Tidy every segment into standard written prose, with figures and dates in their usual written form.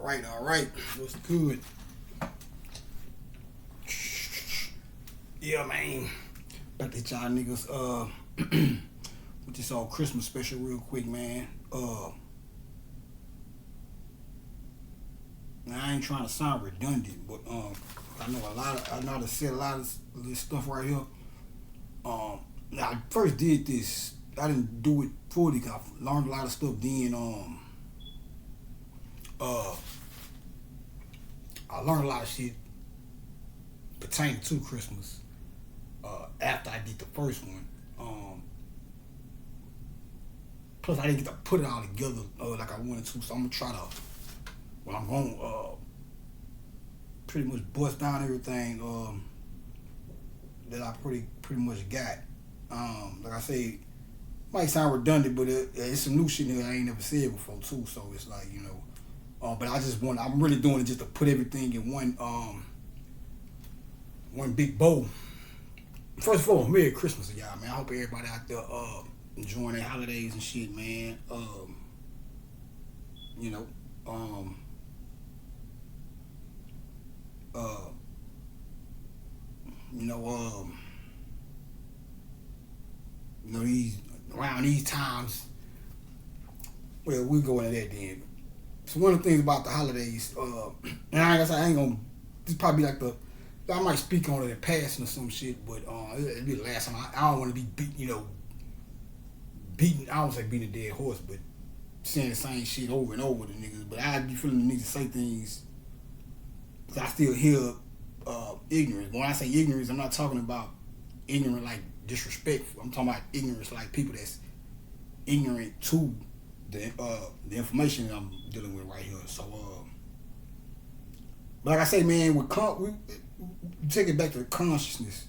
All right. What's good? Yeah, man. Back at y'all niggas. With this all Christmas special real quick, man. Now I ain't trying to sound redundant, but I know I know how to say a lot of this stuff right here. Now I first did this. I didn't do it fully. 'Cause I learned a lot of stuff then. Uh, I learned a lot of shit pertaining to Christmas. After I did the first one. Plus I didn't get to put it all together like I wanted to, so I'm gonna try to. Well, I'm gonna pretty much bust down everything that I pretty much got. Like I say, might sound redundant, but it's some new shit that I ain't never said before too. So it's like but I'm really doing it just to put everything in one big bowl. First of all, Merry Christmas to y'all, man. I hope everybody out there enjoying their holidays and shit, man. You know, uh, these around these times. Well, we'll go into that then. So one of the things about the holidays, and I guess I ain't gonna. This probably like I might speak on it in passing or some shit, but it'll be the last time. I don't want to be beating. I don't say beating a dead horse, but saying the same shit over and over to niggas. But I be feeling the need to say things because I still hear ignorance. When I say ignorance, I'm not talking about ignorant like disrespectful. I'm talking about ignorance like people that's ignorant to the information that I'm dealing with right here. So, but like I say, man, we take it back to the consciousness.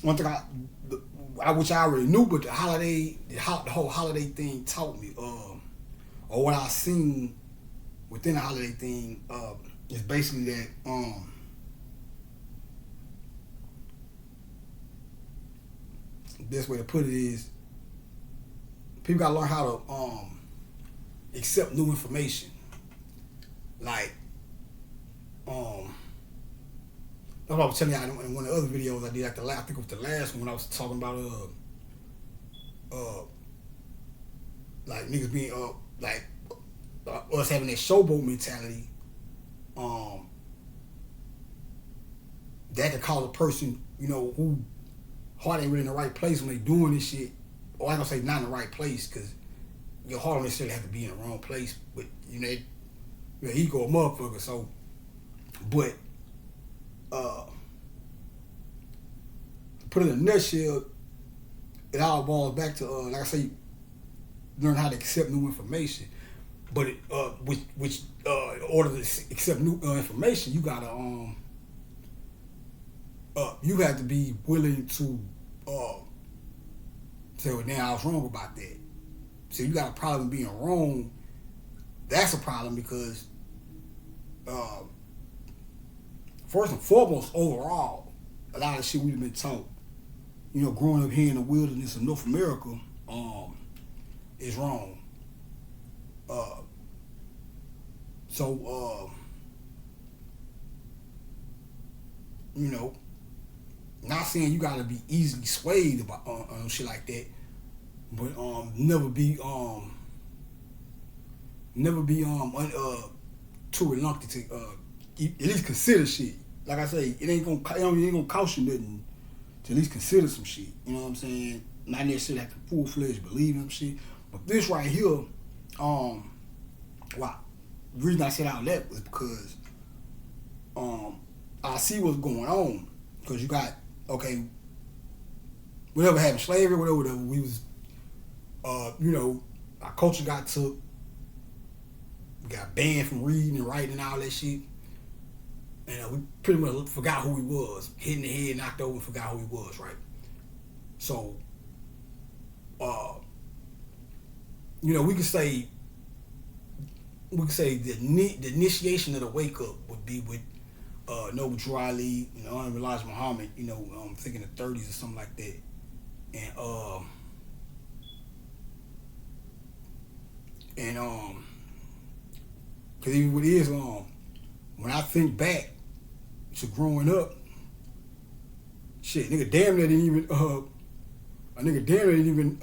One thing I which I already knew, but the whole holiday thing taught me, or what I seen within the holiday thing, is basically that the best way to put it is people gotta learn how to accept new information. Like that's what I was telling y'all in one of the other videos I did. I think it was the last one when I was talking about like niggas being like us having that showboat mentality. That could cause a person, who heart ain't really in the right place when they doing this shit. Or I don't say not in the right place, because your heart don't necessarily have to be in the wrong place. But your ego a motherfucker. So, but to put it in a nutshell, it all boils back to like I say, learn how to accept new information. But which in order to accept new information, you gotta you have to be willing to say, well, now I was wrong about that. So you got a problem being wrong. That's a problem because first and foremost, overall, a lot of shit we've been taught, growing up here in the wilderness of North America, is wrong. Not saying you gotta be easily swayed about shit like that, but never be too reluctant to at least consider shit. Like I say, it ain't gonna cost you nothing to at least consider some shit. You know what I'm saying? Not necessarily have to full fledged believe in shit, but this right here, the reason I said all that was because I see what's going on. Because you got, whatever happened, slavery, whatever, we was, our culture got took, we got banned from reading and writing and all that shit, and we pretty much forgot who we was, hit in the head, knocked over, and forgot who we was, right? So, we could say the initiation of the wake up would be with Noble Drew Ali, Honorable Elijah Muhammad, I'm thinking the 30s or something like that. And And cause even with Islam, when I think back to growing up, shit, nigga damn near didn't even a nigga damn near didn't even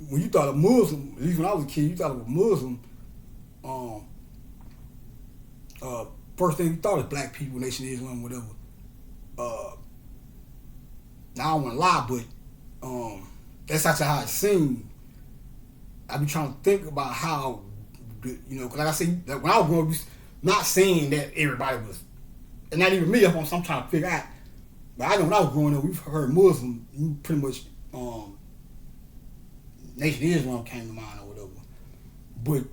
when you thought of Muslim, at least when I was a kid, you thought of a Muslim, um first thing you thought is black people, Nation of Islam, whatever. Now I don't wanna lie, but that's actually how it seemed. I be trying to think about how, you know, cause like I said, when I was growing up, not saying that everybody was, and not even me, I'm trying to figure out. But I know when I was growing up, we've heard Muslim, pretty much Nation of Islam came to mind or whatever. But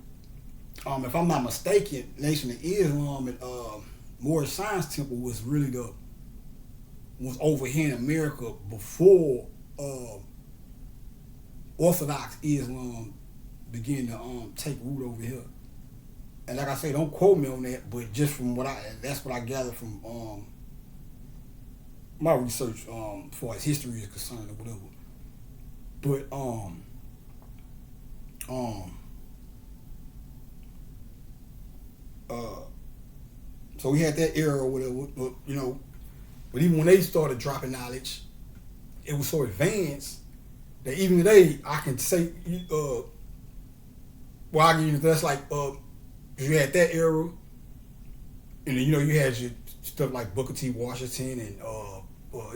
if I'm not mistaken, Nation of Islam and Moorish Science Temple was really was over here in America before Orthodox Islam began to take root over here. And like I say, don't quote me on that, but just from that's what I gathered from my research as far as history is concerned or whatever. But so we had that era or whatever, but, you know, but even when they started dropping knowledge, it was so advanced that even today I can say, well, I can, that's like, you had that era, and then, you know, you had your stuff like Booker T. Washington and,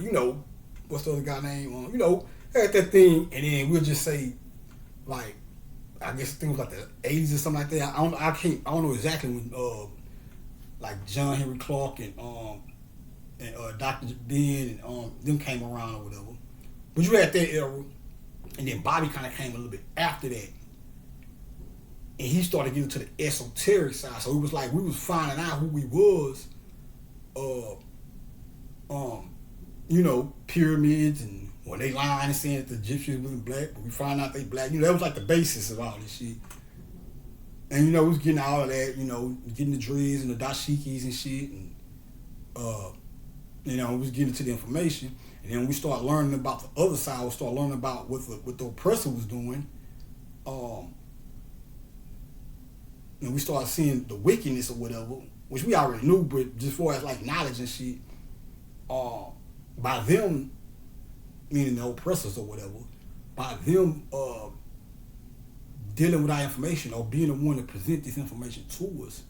you know, what's the other guy name? You know, had that thing, and then we'll just say, like, I guess things like the 80s or something like that. I don't know exactly when, like John Henry Clark and Dr. Ben and them came around or whatever. But you had that era, and then Bobby kind of came a little bit after that, and he started getting to the esoteric side. So it was like we was finding out who we was, you know, pyramids, and when they lying and saying that the Egyptians wasn't black, but we find out they black. You know, that was like the basis of all this shit. And, you know, we was getting all of that, you know, getting the dreads and the dashikis and shit, and you know, we was getting to the information. And then we start learning about the other side. We start learning about what the oppressor was doing. And we started seeing the wickedness or whatever, which we already knew, but just for as like knowledge and shit, by them, meaning the oppressors or whatever, by them dealing with our information or being the one to present this information to us,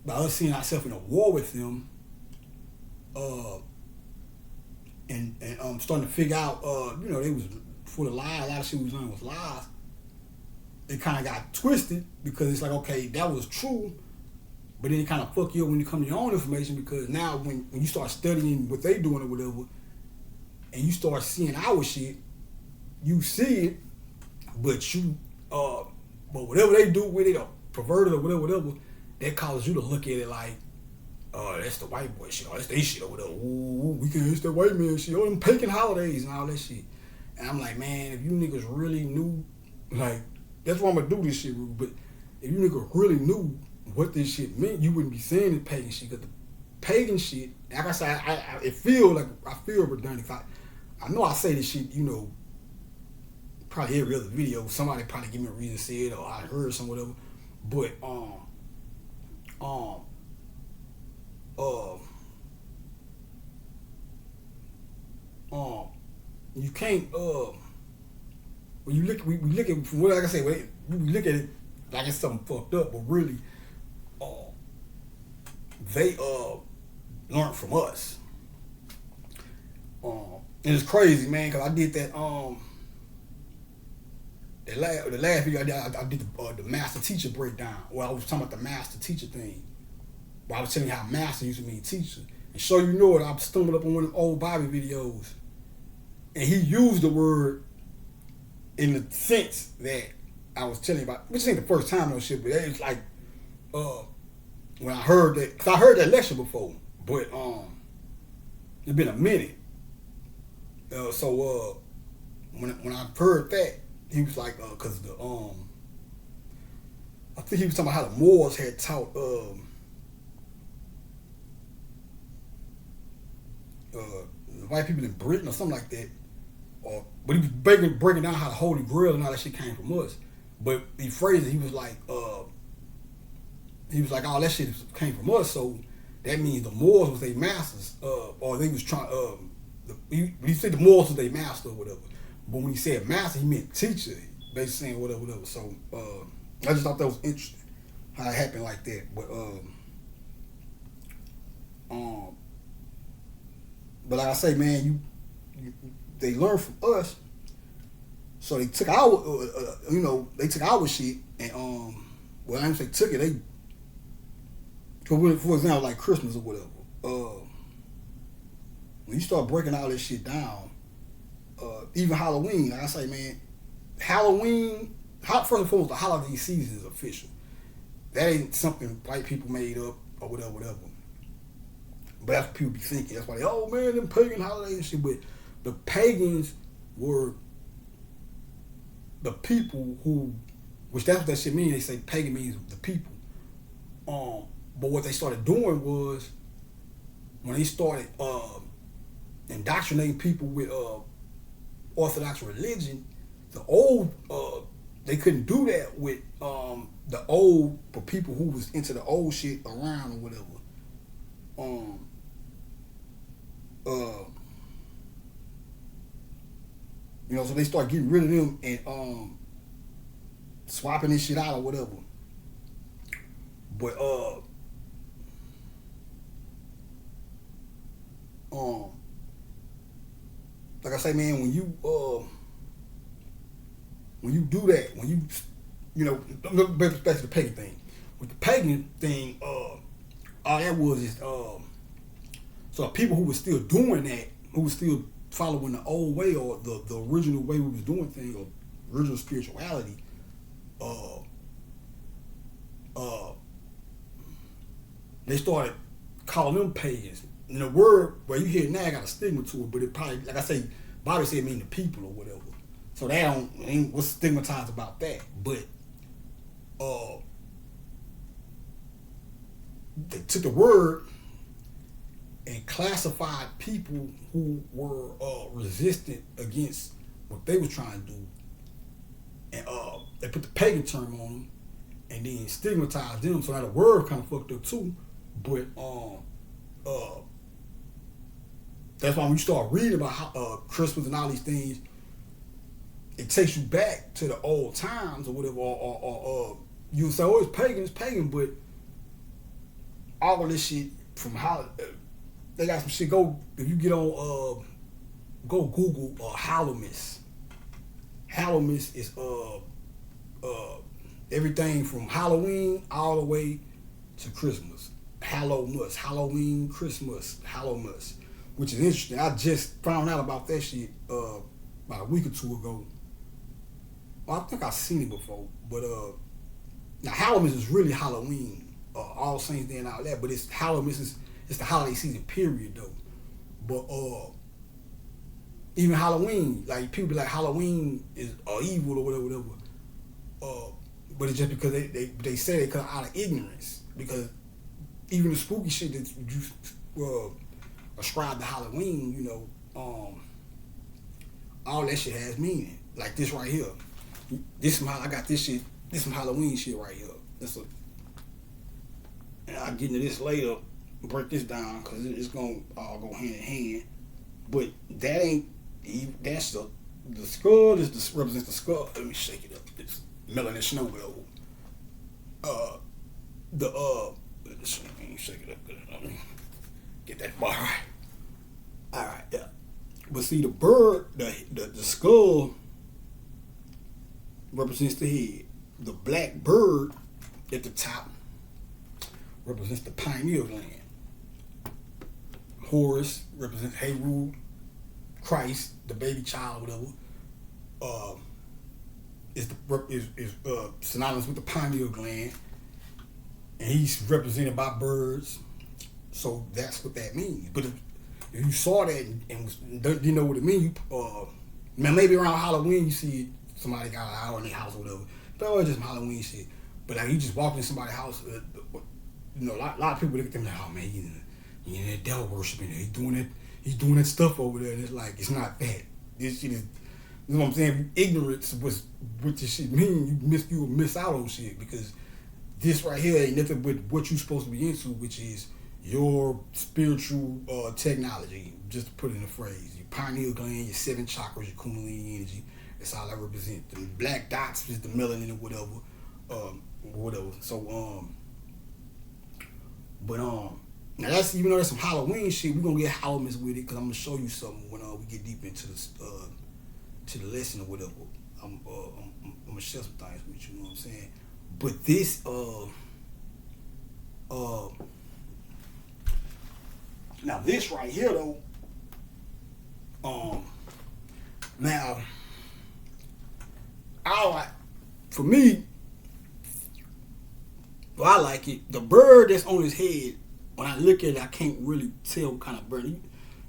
by us seeing ourselves in a war with them, and starting to figure out, you know, they was full of lies. A lot of shit we was learning was lies. It kind of got twisted because it's like, okay, that was true, but then it kind of fuck you up when you come to your own information, because now when you start studying what they doing or whatever, and you start seeing our shit, you see it, but you, but whatever they do with it or pervert it or whatever, that causes you to look at it like, that's the white boy shit, or that's they shit or whatever. Ooh, we can, it's that white man shit, or them pagan holidays and all that shit. And I'm like, man, if you niggas really knew, like, that's why I'm gonna do this shit, but if you niggas really knew what this shit meant, you wouldn't be saying the pagan shit, because the pagan shit, like I said, I feel redundant. I know I say this shit, you know, probably every other video, somebody probably give me a reason to say it, or I heard some whatever, but you can't when you look, we look at, from what, like I say, we look at it like it's something fucked up, but really, they learned from us. And it's crazy, man, because I did that the last video I did the master teacher breakdown, where I was talking about the master teacher thing, where I was telling you how master used to mean teacher. And so you know it, I stumbled up on one of them old Bobby videos, and he used the word in the sense that I was telling you about, which ain't the first time no shit, but it's like when I heard that, because I heard that lecture before, but it's been a minute. So when I heard that, he was like, because I think he was talking about how the Moors had taught the white people in Britain or something like that, but he was breaking down how the Holy Grail and all that shit came from us. But he phrased it. He was like, all that shit came from us. So that means the Moors was their masters, or they was trying. He said the Moors was their master or whatever. But when he said master, he meant teacher. Basically saying whatever. So I just thought that was interesting how it happened like that. But like I say, man, they learned from us. So they took our, they took our shit and well, I didn't say took it. They, for example, like Christmas or whatever. When you start breaking all this shit down, even Halloween, like I say, man, Halloween. First and foremost, the holiday season is official. That ain't something white people made up or whatever. But that's what people be thinking. That's why they, oh man, them pagan holidays and shit. But the pagans were the people who, which that's what that shit means. They say pagan means the people. But what they started doing was when they started indoctrinating people with Orthodox religion, the old they couldn't do that with the old for people who was into the old shit around or whatever. So they start getting rid of them and swapping this shit out or whatever. But like I say, man, when you do that, when back to the pagan thing. With the pagan thing, all that was is so people who were still doing that, who were still following the old way or the original way we was doing things or original spirituality, they started calling them pagans. And the word, well, you hear it now, got a stigma to it, but it probably, like I say, Bobby said it mean the people or whatever. So they ain't what's stigmatized about that. But they took the word and classified people who were resistant against what they were trying to do. And they put the pagan term on them and then stigmatized them. So now the word kind of fucked up too. But that's why when you start reading about how, Christmas and all these things, it takes you back to the old times or whatever. Or you say, oh, it's pagan, but all of this shit from how they got some shit. Go if you get on go Google Hallowmas. Hallowmas is everything from Halloween all the way to Christmas. Hallowmas, Halloween, Christmas, Hallowmas, which is interesting. I just found out about that shit about a week or two ago. Well, I think I've seen it before, but now Hallowmas is really Halloween, All Saints Day and all that, but it's Hallowmas it's the holiday season period though. But even Halloween, like people be like Halloween is evil or whatever. But it's just because they say they come out of ignorance, because even the spooky shit that you ascribe to Halloween, all that shit has meaning. Like this right here. I got this shit. This some Halloween shit right here. And I'll get into this later. Break this down because it's gonna all go hand in hand. But that ain't. That's the skull. This represents the skull. Let me shake it up. It's melanin snow globe. Let me shake it up. Let me get that bar right. All right, yeah. But see, the bird, the skull represents the head. The black bird at the top represents the pineal gland. Horus represents Heru, Christ, the baby child, whatever. Is synonymous with the pineal gland, and he's represented by birds. So that's what that means. But if you saw that and didn't know what it means, maybe around Halloween you see somebody got an hour in their house or whatever. But it's just some Halloween shit. But like you just walk in somebody's house, a lot of people look at them like, oh man, you in that devil worshiping, he's doing that stuff over there, and it's like it's not that. This shit is You know what I'm saying? Ignorance was what this shit mean. You will miss out on shit because this right here ain't nothing but what you supposed to be into, which is your spiritual technology. Just to put it in a phrase, your pineal gland, your 7 chakras, your Kundalini energy. That's all I represent. The black dots is the melanin or whatever. So but now that's even though that's some Halloween shit, we gonna get Halloween with it because I'm gonna show you something when we get deep into this to the lesson or whatever. I'm gonna share some things with you. You know what I'm saying? But this now this right here though, now for me, well, I like it. The bird that's on his head, when I look at it, I can't really tell what kind of bird. You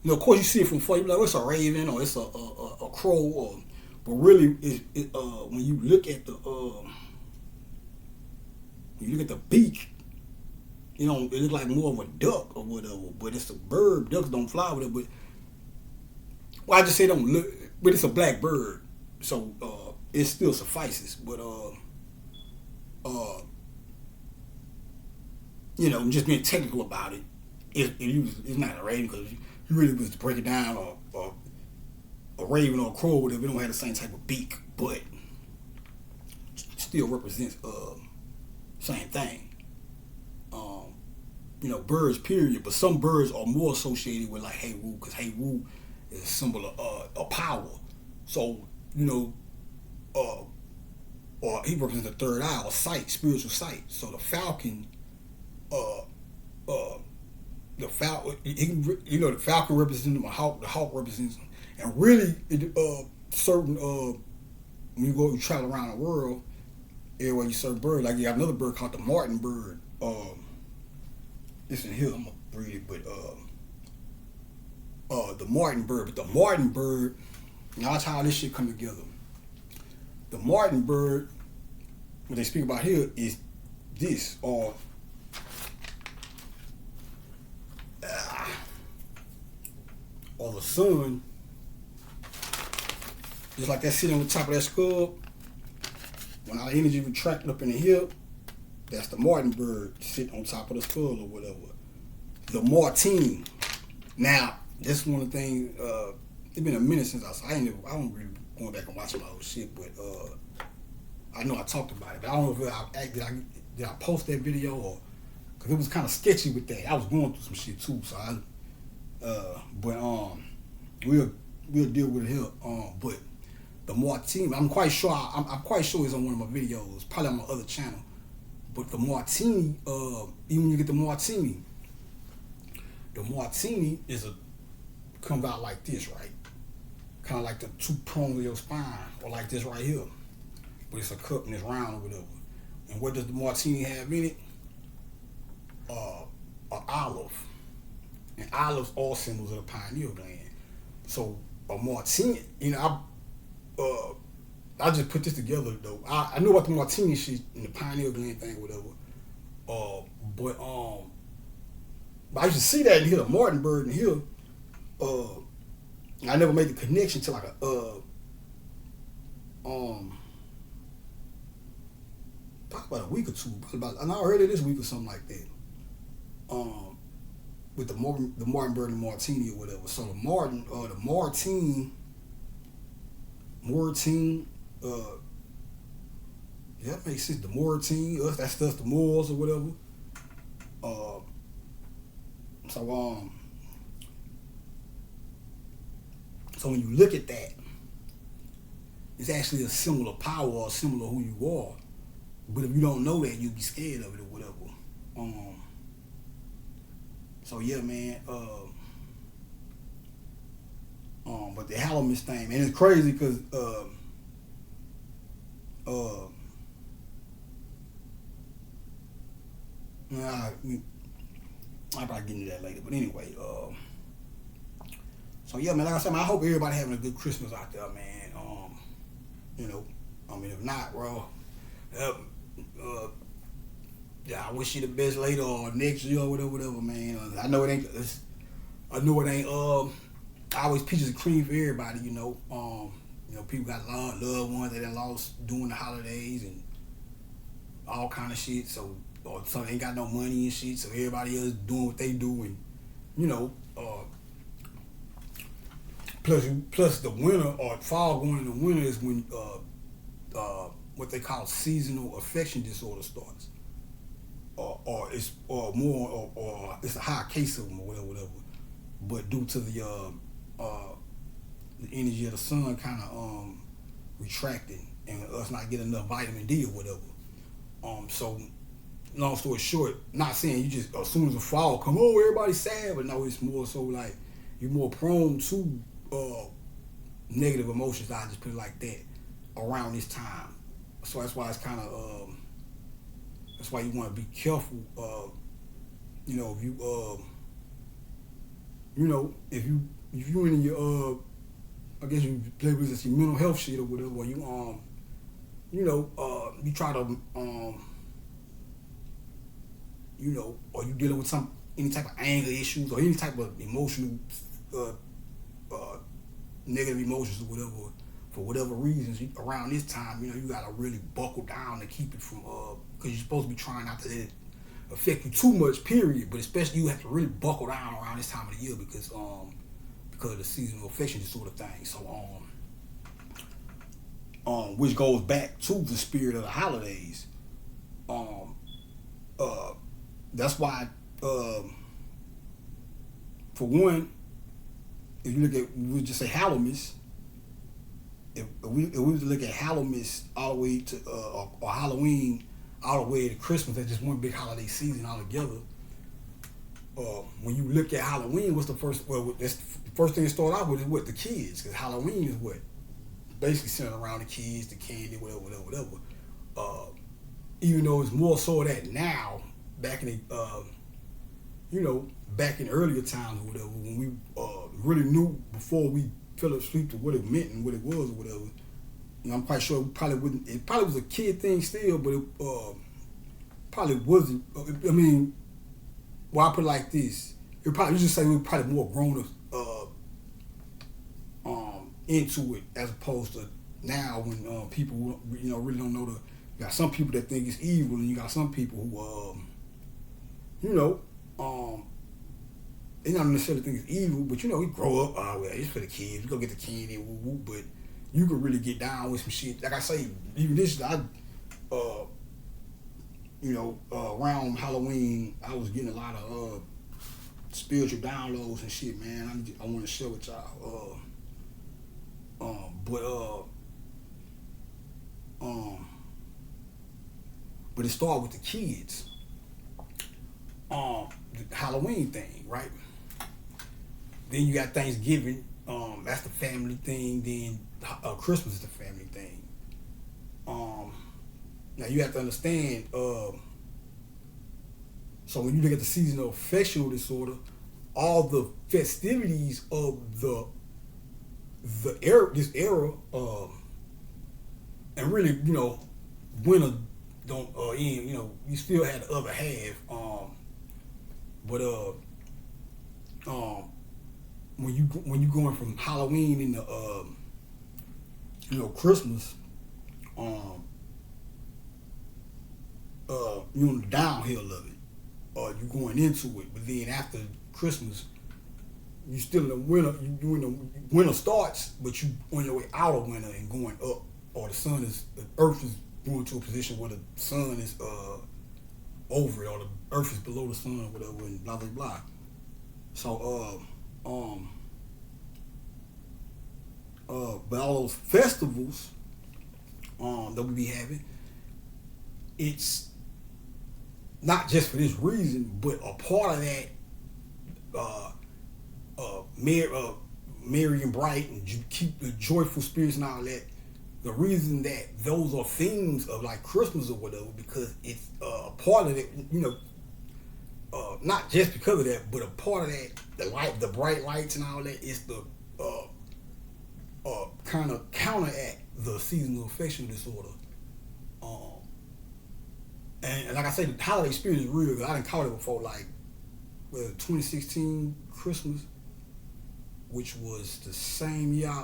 know, of course, you see it from far. You be like, oh, it's a raven or it's a crow, but really, when you look at the beak, you know, it looks like more of a duck or whatever. But it's a bird. Ducks don't fly with it, but well, I just say don't look. But it's a black bird, so it still suffices. But you know, just being technical about it, it's not a raven because you really was to break it down or a raven or a crow, whatever. They don't have the same type of beak, but still represents same thing. You know, birds, period. But some birds are more associated with like Heru, because Heru is a symbol of power. So you know, or he represents the third eye or sight, spiritual sight. So the falcon. The falcon, you know, the falcon represents him, the hawk represents him, and really, certain when you travel around the world, everywhere you serve bird, like you have another bird called the martin bird. It's in here. I'm gonna read it, but the martin bird. But the martin bird, now that's how this shit come together. The martin bird, what they speak about here is this, or the sun, just like that sitting on the top of that skull. When all the energy retracted up in the hip, that's the martin bird sitting on top of the skull or whatever. The martini. Now, this is one of the things. It's been a minute since I don't really going back and watching my old shit, but I know I talked about it, but I don't know if did I post that video or because it was kind of sketchy with that. I was going through some shit too, so we'll deal with it here. But the martini, I'm quite sure it's on one of my videos, probably on my other channel. But the martini, even when you get the martini comes out like this, right? Kind of like the 2 prongs of your spine, or like this right here. But it's a cup and it's round or whatever. And what does the martini have in it? An olive. And olives are symbols of the pineal gland. So a martini, you know, I just put this together though. I knew about the martini shit and the pineal gland thing, whatever. But I used to see that in here, the martin bird in here. I never made the connection to like probably about a week or two. And I heard it this week or something like that. With the martin bird and the martini or whatever. So the martine, yeah, that makes sense. The Moritine, that stuff's the Moors or whatever. So when you look at that, it's actually a symbol of power or a symbol of who you are. But if you don't know that, you'll be scared of it or whatever. So yeah, man. But the Halloween thing, man, it's crazy because I'll probably get into that later. But anyway, so yeah, man, like I said, man, I hope everybody having a good Christmas out there, man. You know, I mean, if not, bro, yeah, I wish you the best later or next year or whatever, man. I know it ain't. I always peaches and cream for everybody, you know. People got loved ones that they lost during the holidays and all kind of shit. So, or some ain't got no money and shit. So everybody else doing what they do, and you know, plus the winter or fall going into winter is when what they call seasonal affection disorder starts, or it's it's a high case of them or whatever. But due to the energy of the sun kind of retracting and us not getting enough vitamin D or whatever. So long story short, not saying you just as soon as the fall come, oh everybody's sad, but no, it's more so like you're more prone to negative emotions. I just put it like that around this time. So that's why it's kind of that's why you want to be careful. If you in your I guess you play with this your mental health shit or whatever, or you try to or you dealing with any type of anger issues or any type of emotional negative emotions or whatever, for whatever reasons around this time, you gotta really buckle down to keep it from because you're supposed to be trying not to let it affect you too much, period. But especially you have to really buckle down around this time of the year because of the seasonal affection disorder thing. So which goes back to the spirit of the holidays. That's why for one, if you look at, we just say Hallowmas. If we look at Hallowmas all the way to or Halloween all the way to Christmas, that's just one big holiday season all together. When you look at Halloween, what's the first? Well, that's the first thing to start out with is what the kids, because Halloween is what basically centered around the kids, the candy, whatever. Even though it's more so that now, back in the back in earlier times or whatever, when we really knew before we fell asleep to what it meant and what it was or whatever. I'm quite sure it probably was a kid thing still, but it probably wasn't. I mean, well, I put it like this: you just say we were probably more grown into it as opposed to now when people really don't know you got some people that think it's evil, and you got some people who they not necessarily think it's evil, but we grow up, well, it's for the kids, we go get the candy, but you can really get down with some shit. Like I say, even this, around Halloween, I was getting a lot of spiritual downloads and shit, man. I want to share with y'all. But it started with the kids. The Halloween thing, right? Then you got Thanksgiving. That's the family thing. Then Christmas is the family thing. Now you have to understand. So when you look at the seasonal affectional disorder, all the festivities of this era, and really, winter don't end. You still had the other half. When you going from Halloween into Christmas, you're on the downhill of it, or you going into it. But then after Christmas, you still in the winter. Winter starts, but you on your way out of winter and going up, or the Earth is going to a position where the sun is over it, or the Earth is below the sun, or whatever, and blah blah blah. So but all those festivals that we be having, it's not just for this reason, but a part of that merry and bright and keep the joyful spirits and all that. The reason that those are themes of like Christmas or whatever, because it's a part of it, not just because of that, but a part of that, the bright lights and all that, is the kind of counteract the seasonal affectional disorder. And like I say, the holiday spirit is real. I done caught it before, like 2016 Christmas. which was the same year. I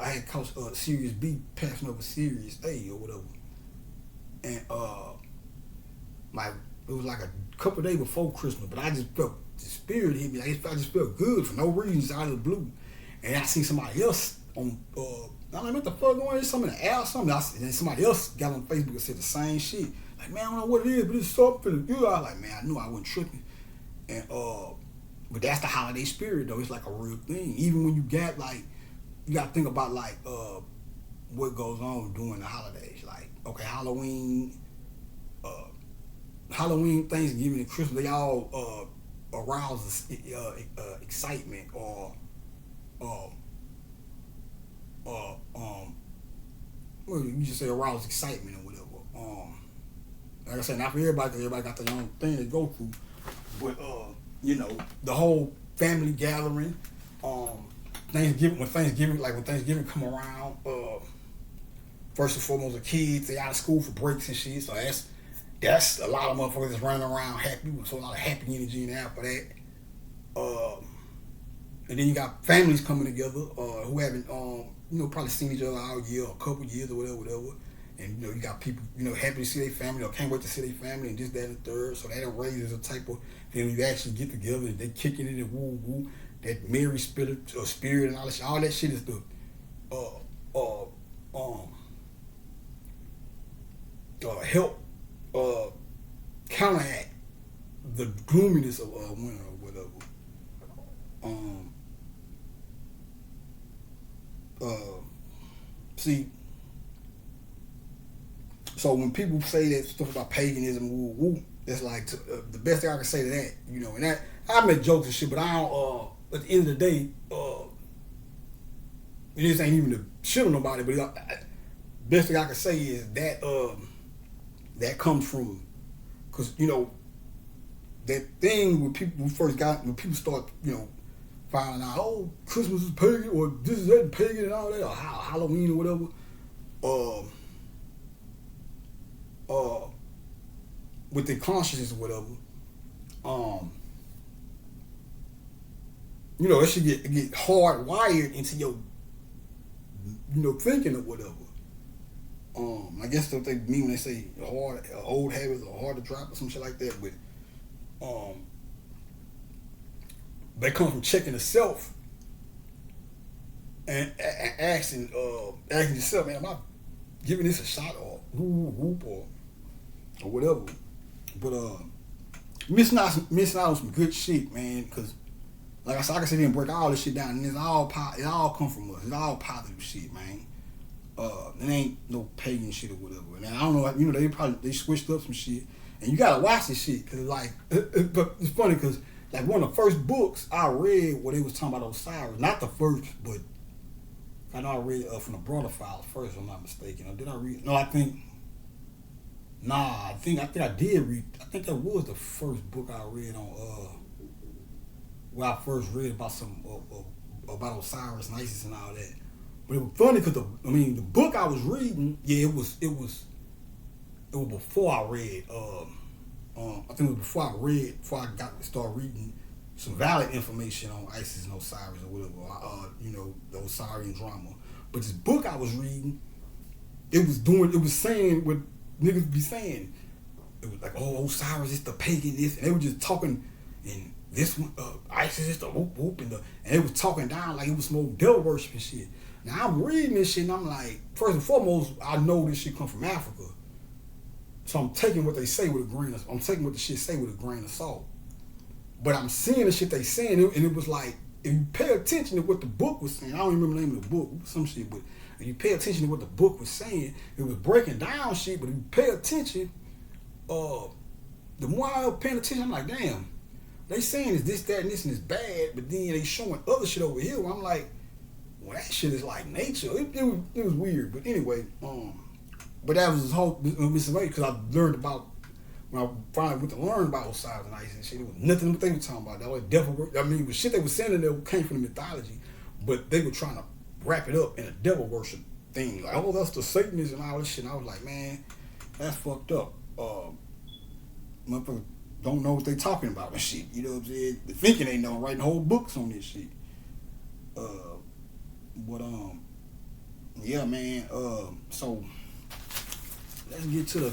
had caught Series B passing over Series A or whatever, and like it was like a couple of days before Christmas, but I just felt the spirit hit me. Like I just felt good for no reason, just out of the blue, and I seen somebody else on. I'm like, what the fuck going on? Something in the air, something. And then somebody else got on Facebook and said the same shit. Like, man, I don't know what it is, but it's something good. I was like, man, I knew I wasn't tripping, and but that's the holiday spirit though. It's like a real thing. Even when you got like, you got to think about like what goes on during the holidays. Like, okay, Halloween, Thanksgiving, and Christmas, they all arouse excitement or well, you just say arouse excitement or whatever. Like I said, not for everybody, because everybody got their own thing to go through. But the whole family gathering, when Thanksgiving come around, first and foremost, the kids, they out of school for breaks and shit, so that's a lot of motherfuckers that's running around happy, so a lot of happy energy in there for that. And then you got families coming together who haven't, probably seen each other all year, or a couple years or whatever. And you got people, happy to see their family or can't wait to see their family and this, that, and the third. So that raises a type of thing when you actually get together and they kicking it and woo woo. That merry spirit and all that shit. All that shit is the help counteract the gloominess of winter or whatever. See, so when people say that stuff about paganism, woo woo, that's like the best thing I can say to that, and that I make jokes and shit, but I don't. At the end of the day, and this ain't even to shit on nobody, but best thing I can say is that that comes from, because that thing when people start finding out, oh, Christmas is pagan or this is that pagan and all that, or Halloween or whatever, with their consciousness or whatever, it should get hardwired into your thinking or whatever. I guess that's what they mean when they say old habits are hard to drop or some shit like that, but they come from checking the self and asking yourself, man, am I giving this a shot or whoop or whatever? But missing out on some good shit, man, because like I said, I can sit here and break all this shit down, and it all come from us. It's all positive shit, man. It ain't no pagan shit or whatever. And I don't know, they switched up some shit, and you gotta watch this shit, cause but it's funny, cause like one of the first books I read where they was talking about Osiris, not the first, but I know I read from the Brother Files first, if I'm not mistaken. Or did I read? No, I think I did read. I think that was the first book I read on. Where I first read about about Osiris and Isis and all that. But it was funny because the book I was reading, it was before I read. I think it was before I got to start reading some valid information on Isis and Osiris or whatever, the Osirian drama. But this book I was reading, it was saying what niggas be saying. It was like, oh, Osiris is the pagan this, and they were just talking, and this one, Isis is the whoop whoop, and it was talking down like it was some old devil worship and shit. Now I'm reading this shit and I'm like, first and foremost, I know this shit come from Africa. So I'm taking what they say with a grain of, I'm taking what the shit say with a grain of salt. But I'm seeing the shit they saying, and it was like, if you pay attention to what the book was saying, I don't even remember the name of the book, some shit, but if you pay attention to what the book was saying, it was breaking down shit, but if you pay attention, the more I was paying attention, I'm like, damn, they saying is this, that, and this, and it's bad, but then they showing other shit over here where I'm like, well, that shit is like nature. It was weird, but anyway, but that was this whole missing way, because I learned about, when I finally went to learn about Osiris and Isis and shit, it was nothing what they were talking about. That was devil work. I mean, the shit they were saying in there came from the mythology, but they were trying to wrap it up in a devil worship thing. Like, oh, that's the Satanists and all this shit. And I was like, man, that's fucked up. Motherfucker, don't know what they talking about and shit. You know what I'm saying? They thinking they know, writing whole books on this shit. But yeah, man. So let's get to the.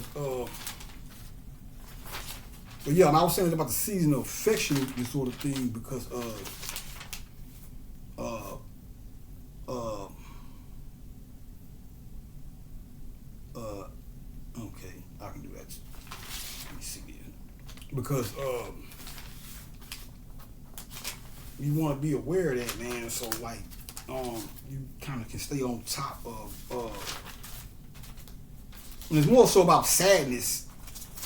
But yeah, I was saying about the seasonal affectionate disorder thing because okay, I can do that. Let me see this. Because you want to be aware of that, man. So like, you kind of can stay on top of. And it's more so about sadness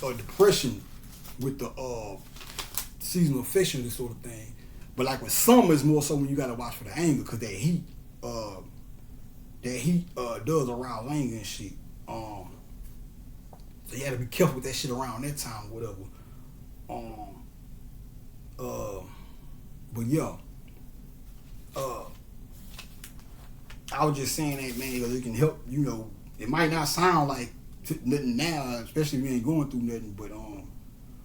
or depression with the seasonal affectionate disorder thing. But like with summer, it's more so when you gotta watch for the anger because that heat does arouse anger and shit. So you had to be careful with that shit around that time or whatever. But yeah, I was just saying that, man, because it can help. You know, it might not sound like nothing now, especially if you ain't going through nothing. But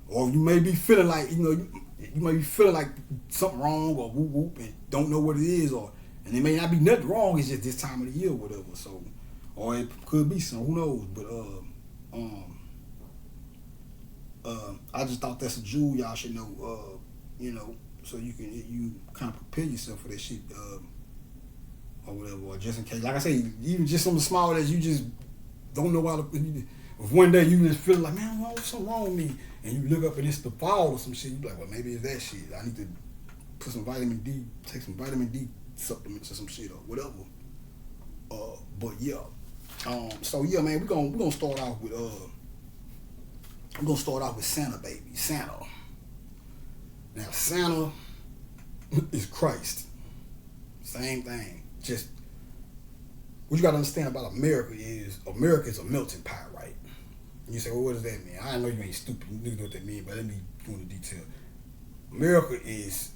or you may be feeling like you may be feeling like something wrong or whoop whoop and don't know what it is, and it may not be nothing wrong. It's just this time of the year or whatever. So, or it could be some. Who knows? But I just thought that's a jewel y'all should know. So you kind of prepare yourself for that shit, or whatever, or just in case. Like I say, even just something small that you just don't know how to. If one day you just feel like, man, what's something wrong with me, and you look up and it's the fall or some shit, you be like, well, maybe it's that shit. I need to put some vitamin D, take some vitamin D supplements or some shit or whatever. But yeah, so yeah, man, we're gonna start off with Santa, baby, Santa. Now Santa is Christ. Same thing. Just what you gotta understand about America is a melting pot, right? And you say, well, what does that mean? I know you ain't stupid. You know what that means, but let me go into detail. America is,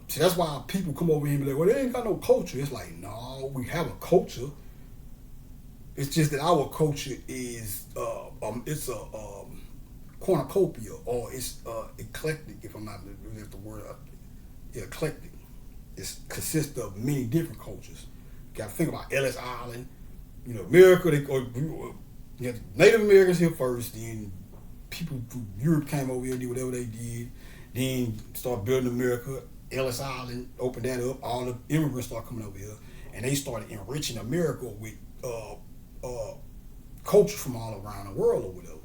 see, that's why people come over here and be like, well, they ain't got no culture. It's like, no, we have a culture. It's just that our culture is, it's a cornucopia, or it's eclectic, if I'm not, if the word, eclectic. It consists of many different cultures. You got to think about Ellis Island. You know, America, you had Native Americans here first, then people from Europe came over here and did whatever they did, then started building America. Ellis Island opened that up. All the immigrants started coming over here, and they started enriching America with culture from all around the world or whatever.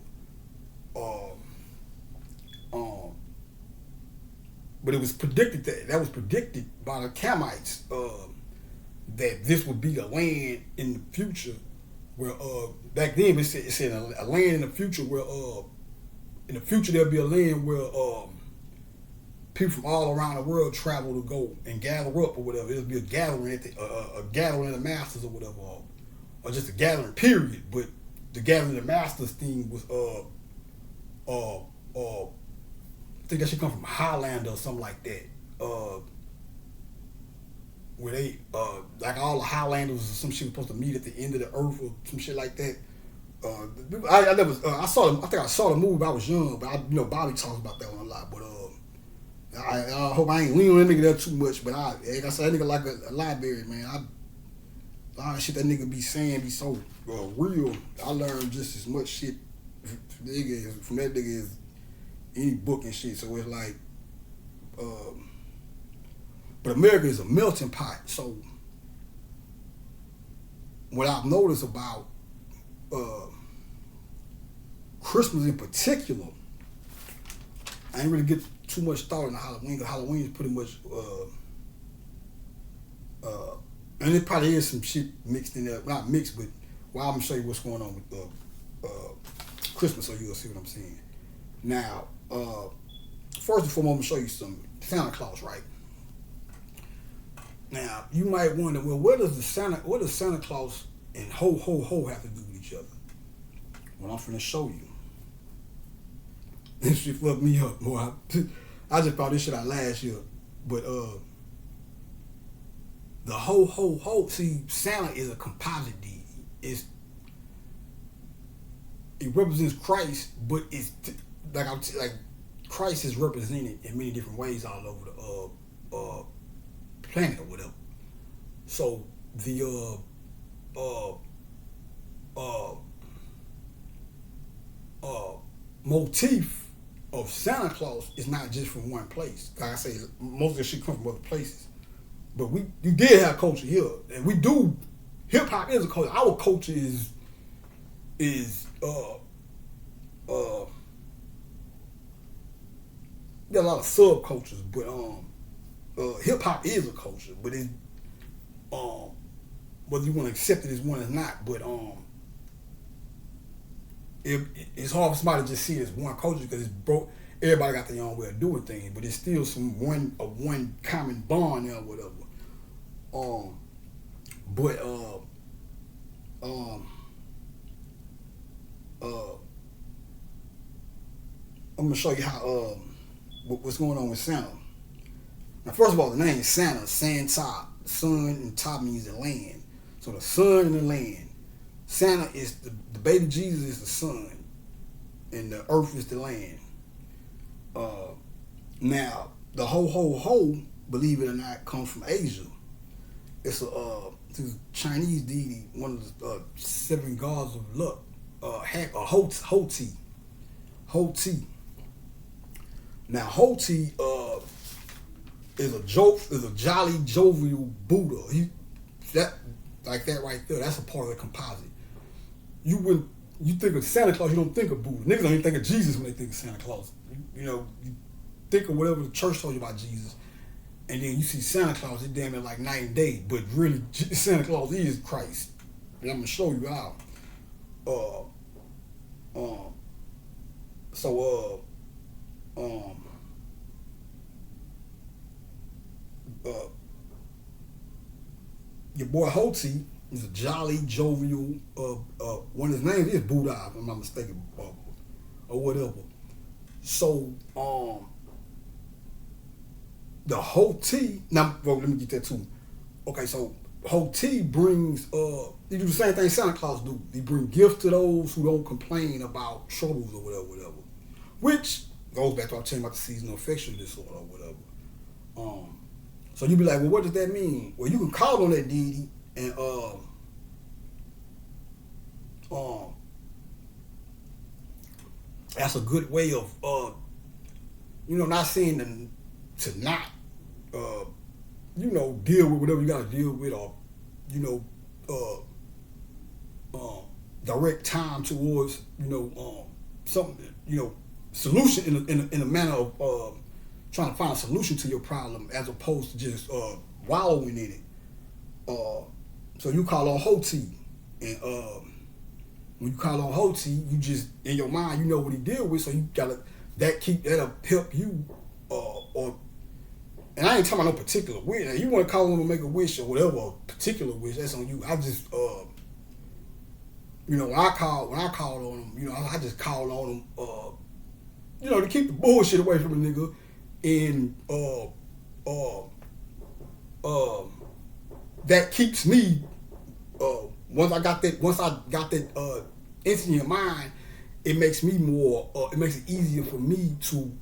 But it was predicted that was predicted by the Kamites that this would be the land in the future where back then it said a land in the future where in the future there'll be a land where people from all around the world travel to go and gather up or whatever. It'll be a gathering a gathering of the masters or whatever, or just a gathering period. But the gathering of the masters thing was I think that should come from Highlander or something like that. Where they like all the Highlanders or some shit supposed to meet at the end of the earth or some shit like that. I never I saw them. I think I saw the movie. But I was young, but Bobby talks about that one a lot. But I hope I ain't leaning on that nigga there too much. But like I said, that nigga like a library, man. A lot of shit that nigga be saying be so real. I learned just as much shit from that nigga as any book and shit. So it's like, but America is a melting pot. So what I've noticed about Christmas in particular, I ain't really get too much thought into Halloween. Halloween is pretty much, and it probably is some shit mixed in there. Not mixed, but I'm gonna show you what's going on with Christmas, so you'll see what I'm saying. Now, first and foremost, I'm gonna show you some Santa Claus, right? Now, you might wonder, well, what does Santa Claus and ho ho ho have to do with each other? Well, I'm finna show you. This shit fucked me up, boy. I just found this shit out last year, but the ho ho ho. See, Santa is a composite deed. It represents Christ, but it's like Christ is represented in many different ways all over the planet or whatever. So the uh, uh, motif of Santa Claus is not just from one place. Like I say, most of this shit comes from other places. But you did have culture here, and we do. Hip hop is a culture. Our culture is there are a lot of subcultures, but hip hop is a culture. But it's whether you want to accept it as one or not, but it's hard for somebody to just see it as one culture because it's broke. Everybody got their own way of doing things, but it's still one common bond there or whatever. But I'm gonna show you how what's going on with Santa. Now, first of all, the name is Santa. Santa, sun, and Ta means the land. So the sun and the land. Santa is the baby Jesus is the sun, and the earth is the land. Now the ho, believe it or not, comes from Asia. It's a Chinese deity, one of the 7 gods of luck, Hoti. Hoti. Now Hoti is a jolly, jovial Buddha. That right there. That's a part of the composite. You think of Santa Claus, you don't think of Buddha. Niggas don't even think of Jesus when they think of Santa Claus. You think of whatever the church told you about Jesus, and then you see Santa Claus, it's damn near like night and day. But really, Santa Claus is Christ. And I'm gonna show you how. Your boy Hoti is a jolly, jovial. One of his names is Buddha, if I'm not mistaken, or whatever. So the Hoti. Now, well, let me get that too. Okay, so Hoti brings. He do the same thing Santa Claus do. He bring gifts to those who don't complain about troubles or whatever. Which goes back to what I was telling about the seasonal affection disorder or whatever. So you be like, well, what does that mean? Well, you can call on that deity and that's a good way of not saying to not deal with whatever you gotta deal with, or direct time towards something, solution in a manner of trying to find a solution to your problem as opposed to just wallowing in it. So you call on Hoti, and when you call on Hoti, you just in your mind you know what he deal with, so you gotta that'll help you. And I ain't talking about no particular wish. Now, you want to call on him to make a wish or whatever, a particular wish, that's on you. I just when I called on him, I just called on him, to keep the bullshit away from a nigga. And that keeps me. Once I got that instant in mind, it makes me more. It makes it easier for me to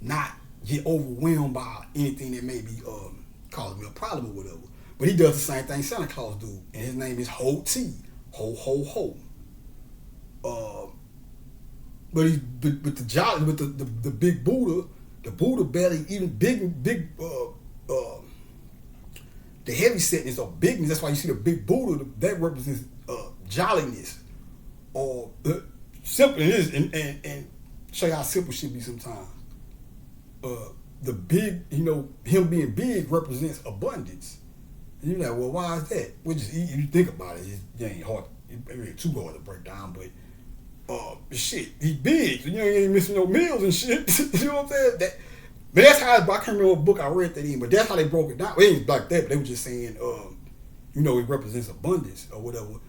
not get overwhelmed by anything that may be causing me a problem or whatever. But he does the same thing Santa Claus do, and his name is Hoti. Ho. But the big Buddha, the Buddha belly, even big the heavy setness or bigness. That's why you see the big Buddha that represents jolliness, or simple it is, and show you how simple shit be sometimes. The big, him being big represents abundance. And you're like, well, why is that? Well, just you think about it, it ain't hard. It ain't too hard to break down, but. Shit, he big, so he ain't missing no meals and shit. You know what I'm saying? But that's how I can't remember what book I read that in, but that's how they broke it down. It ain't like that, but they were just saying, it represents abundance or whatever.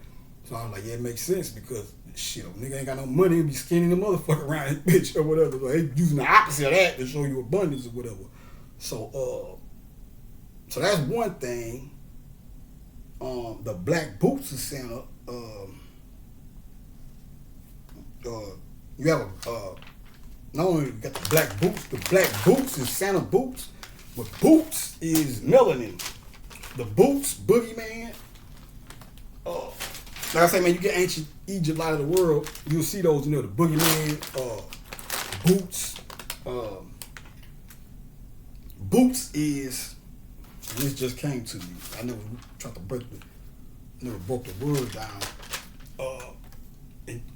So I was like, yeah, it makes sense because shit, a nigga ain't got no money, he'll be skinning the motherfucker around his bitch or whatever. So they using the opposite of that to show you abundance or whatever. So that's one thing. The Black Boots of Santa. You have Not only got the black boots is Santa boots, but boots is melanin. The boots, Boogeyman. Like I say, man, you get ancient Egypt out of the world, you'll see those, the Boogeyman, boots. Boots is, and this just came to me. I never tried to never broke the word down.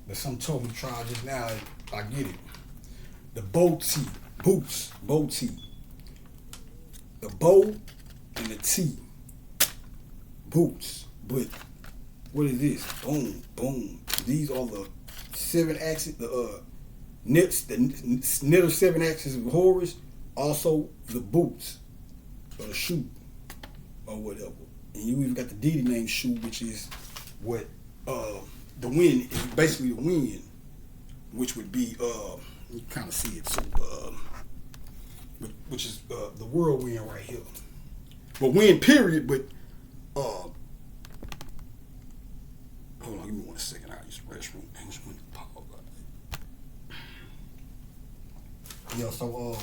But some told me to try just now. I get it. The bow tee, boots, bow tee. The bow and the tee, boots. But what is this? Boom, boom. These are the 7 axis, the knit of 7 axis of Horus. Also the boots or the shoe or whatever. And you even got the deity named Shu, which is what the wind is basically the wind, which would be you kind of see it, so which is the whirlwind right here. But wind period, but hold on, give me 1 second. I'll use the restroom. Yeah, so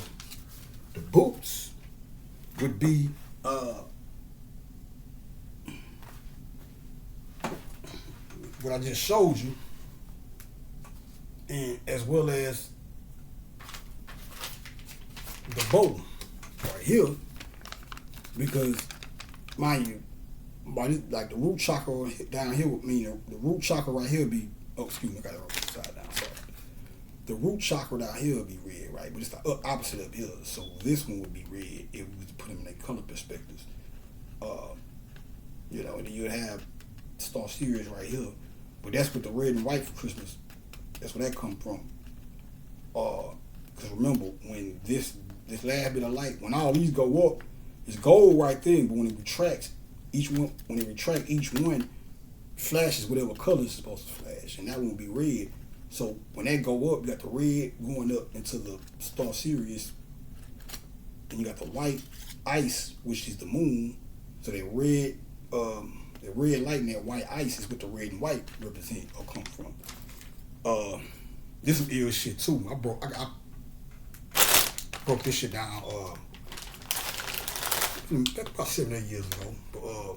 the boots would be what I just showed you, and as well as the bow right here, because mind you, like the root chakra down here would mean the root chakra right here would be, oh excuse me, I got it upside down, sorry. The root chakra down here would be red, right? But it's the opposite up here. So this one would be red if we was to put them in their color perspectives. And then you'd have Star Sirius right here. But that's with the red and white for Christmas. That's where that come from. Because remember, when this last bit of light, when all these go up, it's gold right there. But when it retracts, each one flashes whatever color it's supposed to flash. And that one will be red. So when that go up, you got the red going up into the Star Sirius, and you got the white ice, which is the moon. So that red light and that white ice is what the red and white represent or come from. This is ill shit too. I broke this shit down about 7 or 8 years ago. But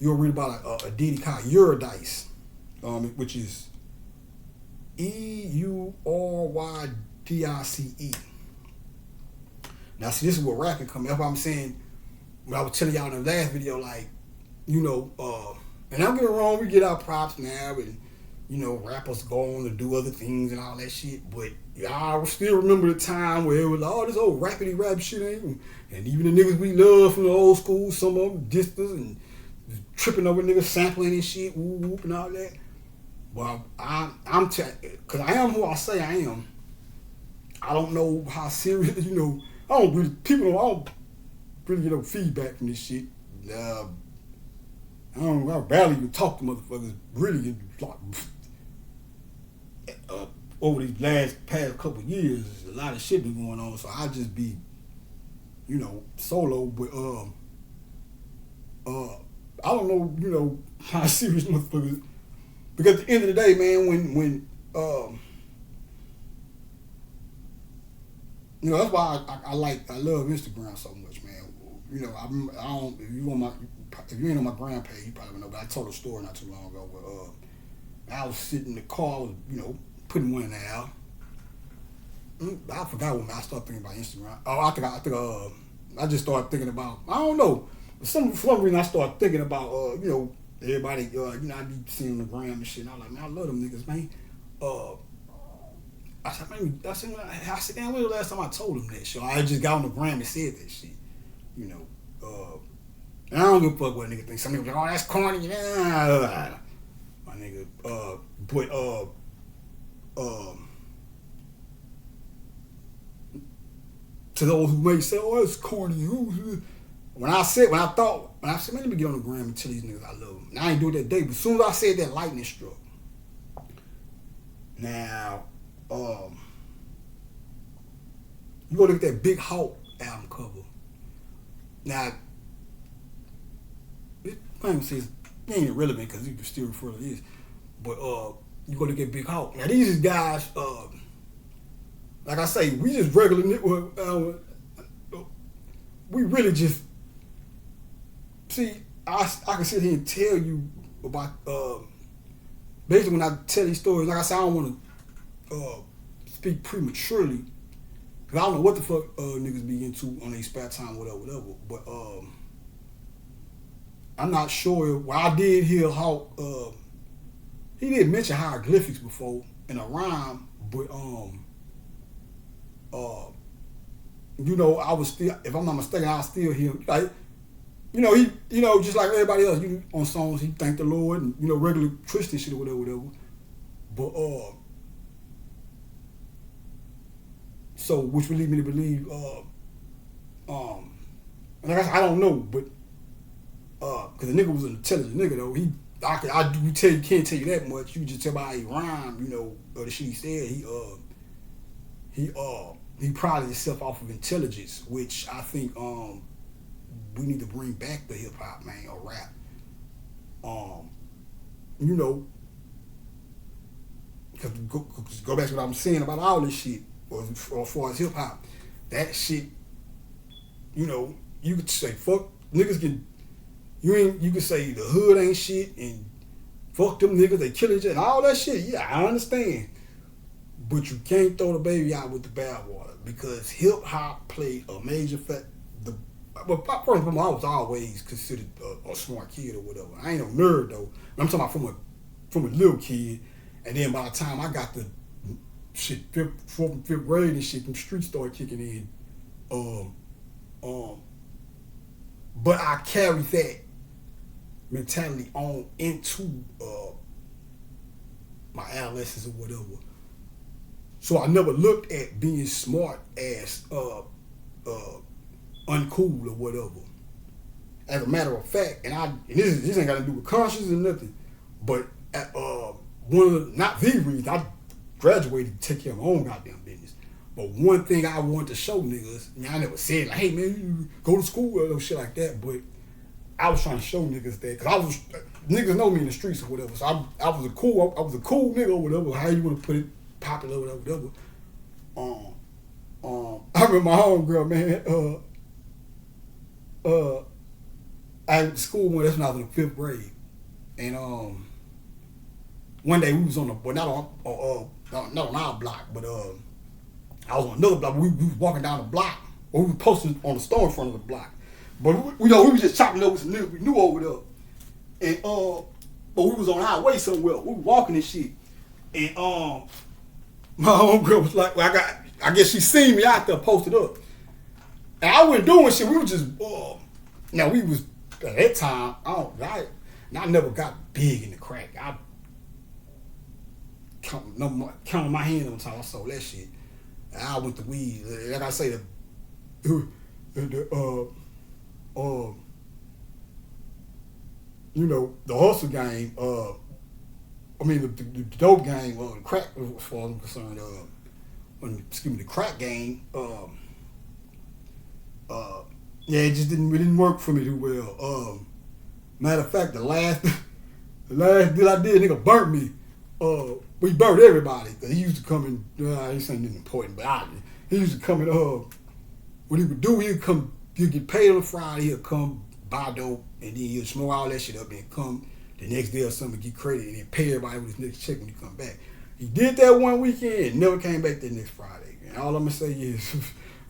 you'll read about a deity called Eurydice, which is Euryddice. Now see, this is where rapping come in. That's what I'm saying. What I was telling y'all in the last video, like, and I'm getting wrong, we get our props now, and rappers go on to do other things and all that shit, but y'all still remember the time where it was like, oh, this old rapidy rap shit ain't, and even the niggas we love from the old school, some of them dissed us and tripping over niggas sampling and shit, whoop whoop and all that. Well, because I am who I say I am. I don't know how serious, I don't really get no feedback from this shit. I barely even talk to motherfuckers really over these past couple of years. A lot of shit been going on, so I just be, solo, but I don't know, how serious motherfuckers. Because at the end of the day, man, when that's why I love Instagram so much, man. If you ain't on my gram page, you probably know. But I told a story not too long ago where I was sitting in the car, I was putting one in the air. I forgot when I started thinking about Instagram. I just started thinking about, I don't know, for some reason I started thinking about everybody, I be seeing the gram and shit, and I was like, man, I love them niggas, man. I said, damn, when was the last time I told them that shit? I just got on the gram and said that shit, and I don't give a fuck what a nigga think. Some niggas be like, oh, that's corny, my nigga, to those who may say, oh, it's corny, when I said, man, let me get on the gram and tell these niggas I love them. Now, I ain't do it that day, but as soon as I said that, lightning struck. Now, you go look at that Big Hawk album cover. Now, I ain't say it ain't irrelevant because you can still refer to this, but you go look at Big Hawk. Now, these guys, like I say, we just regular niggas. We really just see. I can sit here and tell you about basically when I tell these stories. Like I said, I don't want to speak prematurely because I don't know what the fuck niggas be into on their spare time, whatever. But I'm not sure. Well, I did hear how he did mention hieroglyphics before in a rhyme, but you know, I was still, if I'm not mistaken, I was still hear like, you know, he, you know, just like everybody else, you on songs, he thanked the Lord and you know, regular Christian shit or whatever. But so which would lead me to believe, and like I said, I don't know, but because the nigga was an intelligent nigga though. Can't tell you that much. You can just tell by how he rhymed, you know, or the shit he said. He prided himself off of intelligence, which I think we need to bring back the hip hop, man, or rap. You know, because go back to what I'm saying about all this shit, or as far as hip hop, that shit, you know, you could say fuck niggas can. You can say the hood ain't shit and fuck them niggas, they kill each other and all that shit. Yeah, I understand. But you can't throw the baby out with the bathwater because hip hop played a major factor. But first of all, I was always considered a smart kid or whatever. I ain't no nerd though. I'm talking about from a little kid, and then by the time I got the shit fourth and fifth grade and shit, them streets started kicking in. But I carried that mentality on into my adolescence or whatever. So I never looked at being smart as uncool or whatever. As a matter of fact, and this ain't got to do with conscience or nothing, but one of not the reasons I graduated to take care of my own goddamn business. But one thing I wanted to show niggas, I never said like, hey man, you go to school or no shit like that, but I was trying to show niggas that, cause niggas know me in the streets or whatever, so I was a cool nigga or whatever, how you want to put it, popular or whatever. I remember my homegirl, man, I went to school one, that's when I was in the fifth grade, and one day we was on not on our block, but I was on another block. We was walking down the block, or we were posted on the store in front of the block. But we were just chopping up with some niggas we knew over there. And but we was on our way somewhere. We were walking and shit. And my homegirl was like, well, I guess she seen me out there posted up. And I wasn't doing shit. We were just now we was at that time, I never got big in the crack. I counted my hand on time I sold that shit. And I went to weed. Like I say, you know, the hustle game, the dope game, the crack, as far as I'm concerned, the crack game, yeah, it didn't work for me too well. Matter of fact, the last deal I did, nigga burnt me. We burnt everybody, cause he used to come in, this ain't important, but he used to come in, what he would do, he'd get paid on a Friday, he'll come buy dope, and then he'll smoke all that shit up and come the next day or something, get credit, and then pay everybody with his next check when he come back. He did that one weekend and never came back that next Friday. And all I'm gonna say is,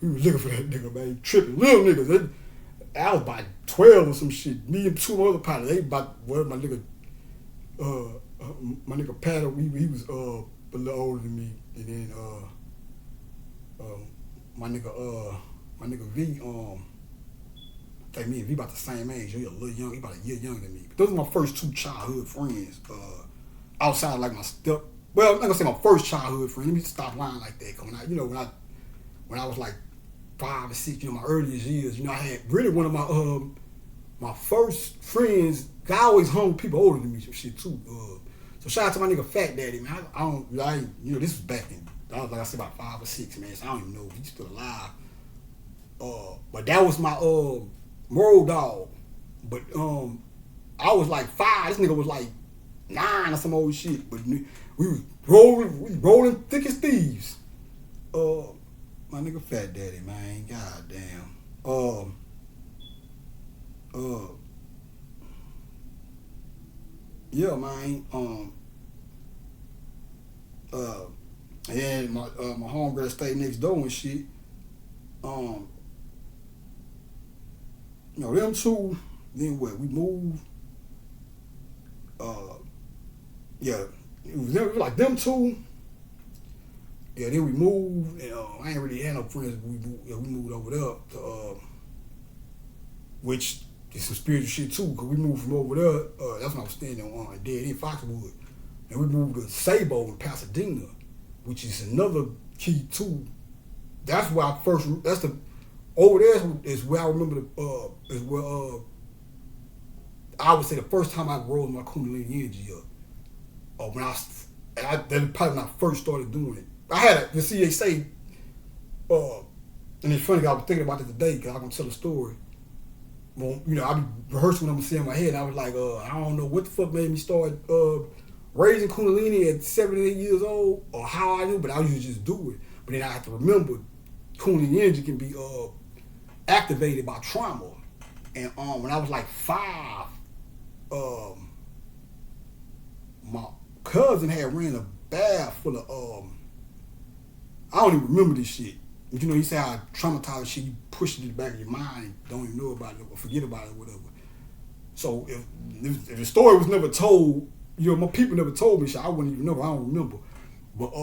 we was looking for that nigga, man. He tripping. Little niggas. I was about 12 or some shit. Me and two other partners, they about, well, my nigga Pat, he was a little older than me. And then my nigga V, I think me and V about the same age. He a little young, he about a year younger than me. But those were my first two childhood friends. Outside of like my well, I'm not gonna say my first childhood friend. Let me stop lying like that. Cause when I was like 5 or 6, my earliest years, I had really one of my first friends. I always hung with people older than me, some shit too. So shout out to my nigga Fat Daddy, man. This was back in, like I said, about 5 or 6, man. So I don't even know if he's still alive. But that was my road dog. But I was like 5. This nigga was like 9 or some old shit. But we was rolling thick as thieves. my nigga Fat Daddy, man. God damn. Uh, yeah, man. Uh, and my homegirl stayed next door and shit. Um, them two. Then what? We moved. Uh, yeah, it was like them two. Yeah, then we moved, and I ain't really had no friends. We moved over there to, which is some spiritual shit too, because we moved from over there. That's when I was staying on Dead End Foxwood, and we moved to Sabo in Pasadena, which is another key too. That's where I first. That's the over there is where I remember is where I would say the first time I rolled my Kundalini energy up. That's probably when I first started doing it. I had the see they say, and it's funny, I was thinking about it today because I'm gonna tell a story. Well, I be rehearsing what I'm gonna say in my head. And I was like, I don't know what the fuck made me start raising Kundalini at 7 8 years old, or how I knew, but I used to just do it. But then I have to remember, Kundalini energy can be activated by trauma. And when I was like 5, my cousin had ran a bath full of I don't even remember this shit. But you said how traumatized shit, you push it in the back of your mind and don't even know about it or forget about it or whatever. So if the story was never told, my people never told me shit, I wouldn't even know. I don't remember. But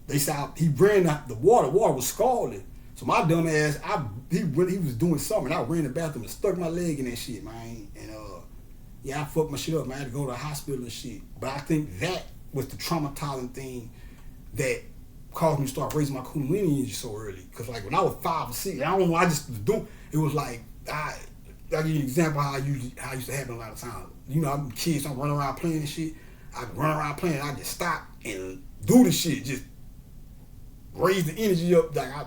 they said he ran out the water. Water was scalded. So my dumb ass, he was doing something. I ran in the bathroom and stuck my leg in that shit, man. And I fucked my shit up, man. I had to go to the hospital and shit. But I think that was the traumatizing thing that caused me to start raising my Kundalini energy so early. Because like when I was 5 or 6, I don't know, I just was doing, it was like, I'll give you an example how it used to happen a lot of times. I'm kids, I'm running around playing and shit. I run around playing, I just stop and do the shit, just raise the energy up. Like I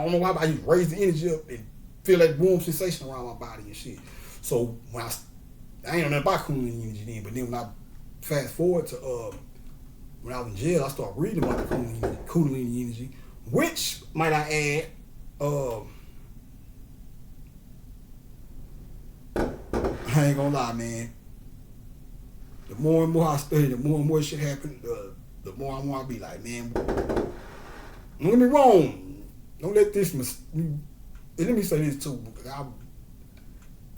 don't know why, but I just raise the energy up and feel that warm sensation around my body and shit. So when I ain't know nothing about Kundalini energy then, but then when I fast forward to when I was in jail, I started reading about the Kundalini energy, which, might I add, I ain't gonna lie, man. The more and more I study, the more and more shit happen, the more and more I be like, man, don't get me wrong. Don't let this, and let me say this too, because I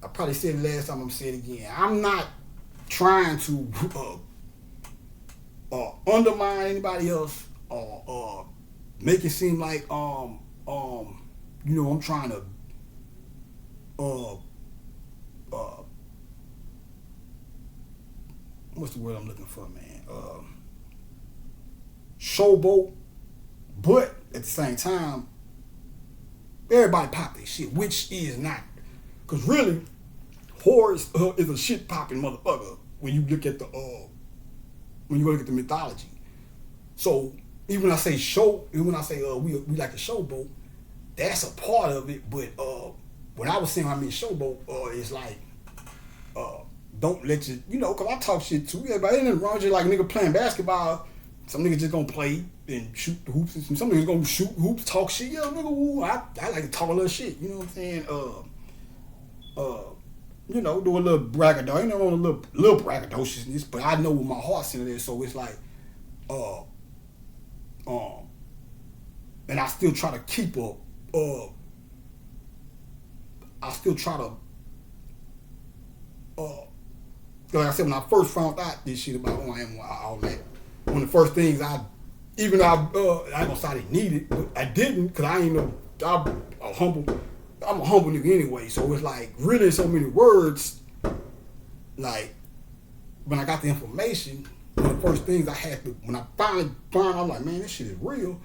probably said it last time, I'm saying it again. I'm not trying to undermine anybody else or make it seem like I'm trying to what's the word I'm looking for, man? Showboat, but at the same time, everybody pop their shit, which is not, because really, horror is a shit popping motherfucker when you look at the mythology. So even when I say we like the showboat, that's a part of it. But when I was saying I mean showboat, it's like don't let you, because I talk shit too. Everybody ain't nothing wrong with you, like a nigga playing basketball. Some niggas just gonna play and shoot the hoops. And some niggas gonna shoot hoops, talk shit. Yeah, nigga, woo. I like to talk a little shit. You know what I'm saying? Do a little braggadocio. Ain't nothing wrong with a little braggadociousness, but I know where my heart's in there, so it's like, and I still try to keep like I said, when I first found out this shit about who I am, all that, one of the first things I ain't gonna say I didn't need it, but I didn't, because I ain't know, I'm a humble nigga anyway, so it's like, really so many words, like, when I got the information, one of the first things I had to, when I finally found out, I'm like, man, this shit is real,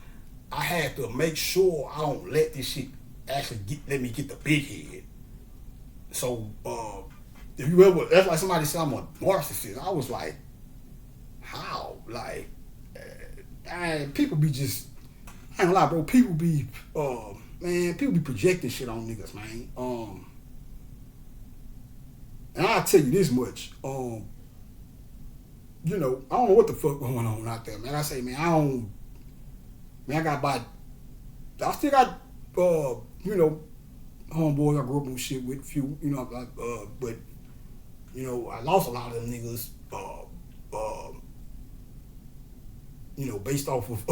I had to make sure I don't let this shit actually let me get the big head. So, if you ever, that's like somebody said I'm a narcissist, I was like, how? Like, people be just, I ain't gonna lie, bro, people be projecting shit on niggas, man. And I'll tell you this much, I don't know what the fuck going on out there, man. I say, man, Man, I still got, you know, homeboys I grew up on shit with, a few, you know, but, you know, I lost a lot of them niggas, you know, based off of,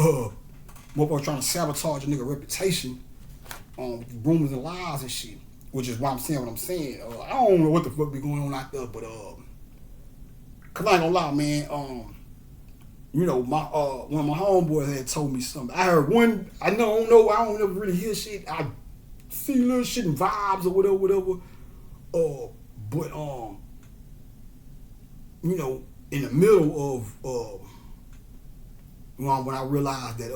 motherfuckers trying to sabotage a nigga reputation, with rumors and lies and shit, which is why I'm saying what I'm saying. I don't know what the fuck be going on out there, but, cause I ain't gonna lie, man, you know, my one of my homeboys had told me something. I heard one. I don't ever really hear shit. I see little shit and vibes or whatever. But you know, in the middle of when I realized that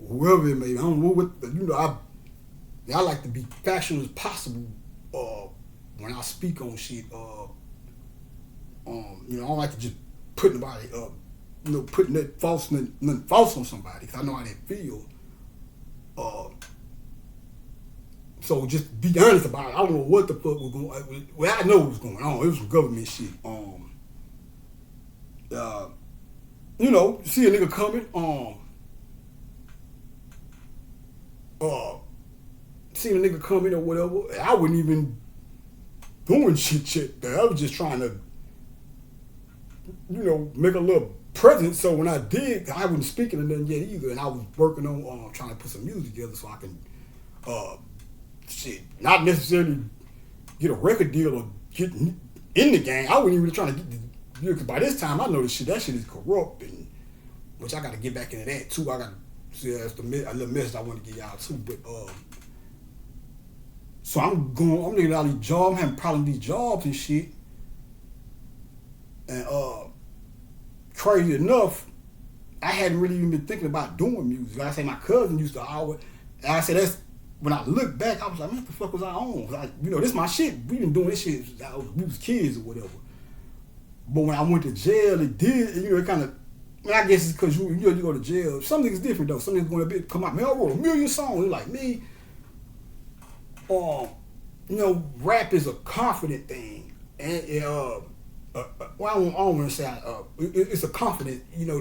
whoever it may be, I don't know what, you know, I like to be factual as possible when I speak on shit. You know, I don't like to just put nobody up, you know, putting nothing false on somebody, because I know how they feel. So just be honest about it. I don't know what the fuck was going on. Well, I know what was going on. It was some government shit. You know, see a nigga coming, seeing a nigga coming or whatever. I wasn't even doing shit. I was just trying to, you know, make a little presence. So when I did, I wasn't speaking to nothing yet either, and I was working on trying to put some music together so I can, not necessarily get a record deal or get in the game. I wasn't even really trying to get the deal, because by this time I know that shit is corrupt, and which I got to get back into that too. I got to see, that's a little message I want to get y'all too. But so I'm getting all these jobs, I'm having problems with these jobs and shit. And crazy enough, I hadn't really even been thinking about doing music. Like I say, my cousin used to always, and I said, that's, when I look back, I was like, man, what the fuck was I on? Like, you know, this is my shit. We been doing this shit since we was kids or whatever. But when I went to jail, it did, you know, it kind of, I mean, I guess it's because you go to jail. Some niggas different though. Some niggas going to come out, man, I wrote a million songs. Like me, you know, rap is a confident thing. And well, I don't want to say it's a confident, you know,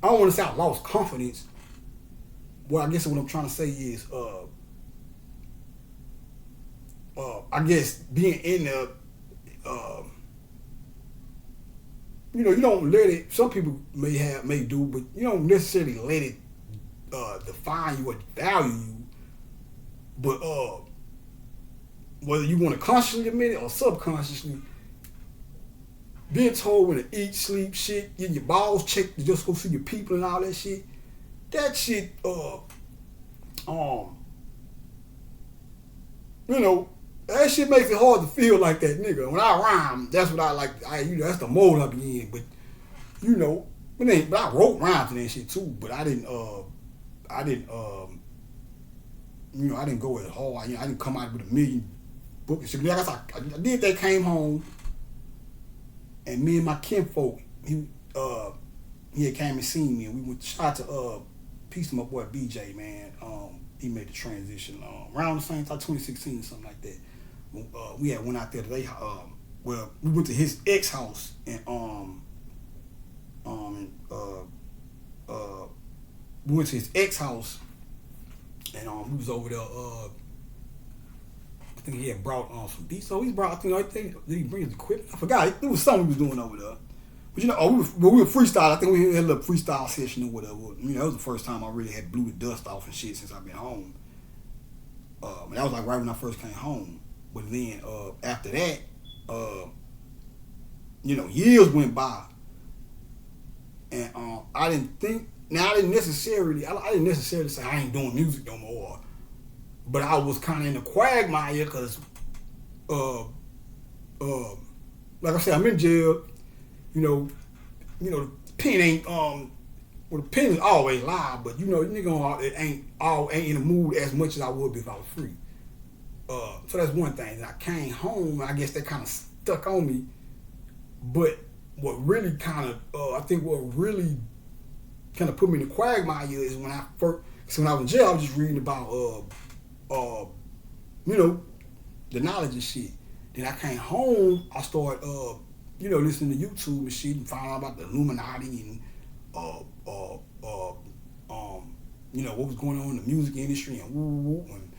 I don't want to say I lost confidence. Well, I guess what I'm trying to say is, I guess being in the, you know, you don't let it, some people may do, but you don't necessarily let it define you or value you. But whether you want to consciously admit it or subconsciously, being told when to eat, sleep, shit, get your balls checked to just go see your people and all that shit, you know, that shit makes it hard to feel like that nigga. When I rhyme, that's what I like. You know, that's the mode I be in. But you know, but I wrote rhymes and that shit too. But I didn't, you know, I didn't go as hard. You know, I didn't come out with a million books. Like I did that. Came home, and me and my kinfolk, he had came and seen me, and we went shot to peace to my boy BJ, man. He made the transition around the same time, 2016 or something like that. We had went out there today. Well, we went to his ex house and we went to his ex house and we was over there. I think he had brought some beats. So he brought, I think did he bring his equipment? I forgot. It was something he was doing over there. But you know, we were freestyle. I think we had a little freestyle session or whatever. You know, that was the first time I really had blew the dust off and shit since I've been home. And that was like right when I first came home. But then after that, you know, years went by, and I didn't necessarily say I ain't doing music no more, but I was kind of in a quagmire because, like I said, I'm in jail. You know, the pen ain't well, the pen is always live, but you know, nigga, it ain't in the mood as much as I would be if I was free. So that's one thing. And I came home, and I guess that kind of stuck on me. But what really kind of, I think what really kind of put me in the quagmire is when I first, so when I was in jail, I was just reading about, you know, the knowledge and shit. Then I came home, I started, you know, listening to YouTube and shit and found out about the Illuminati and what was going on in the music industry and woo. And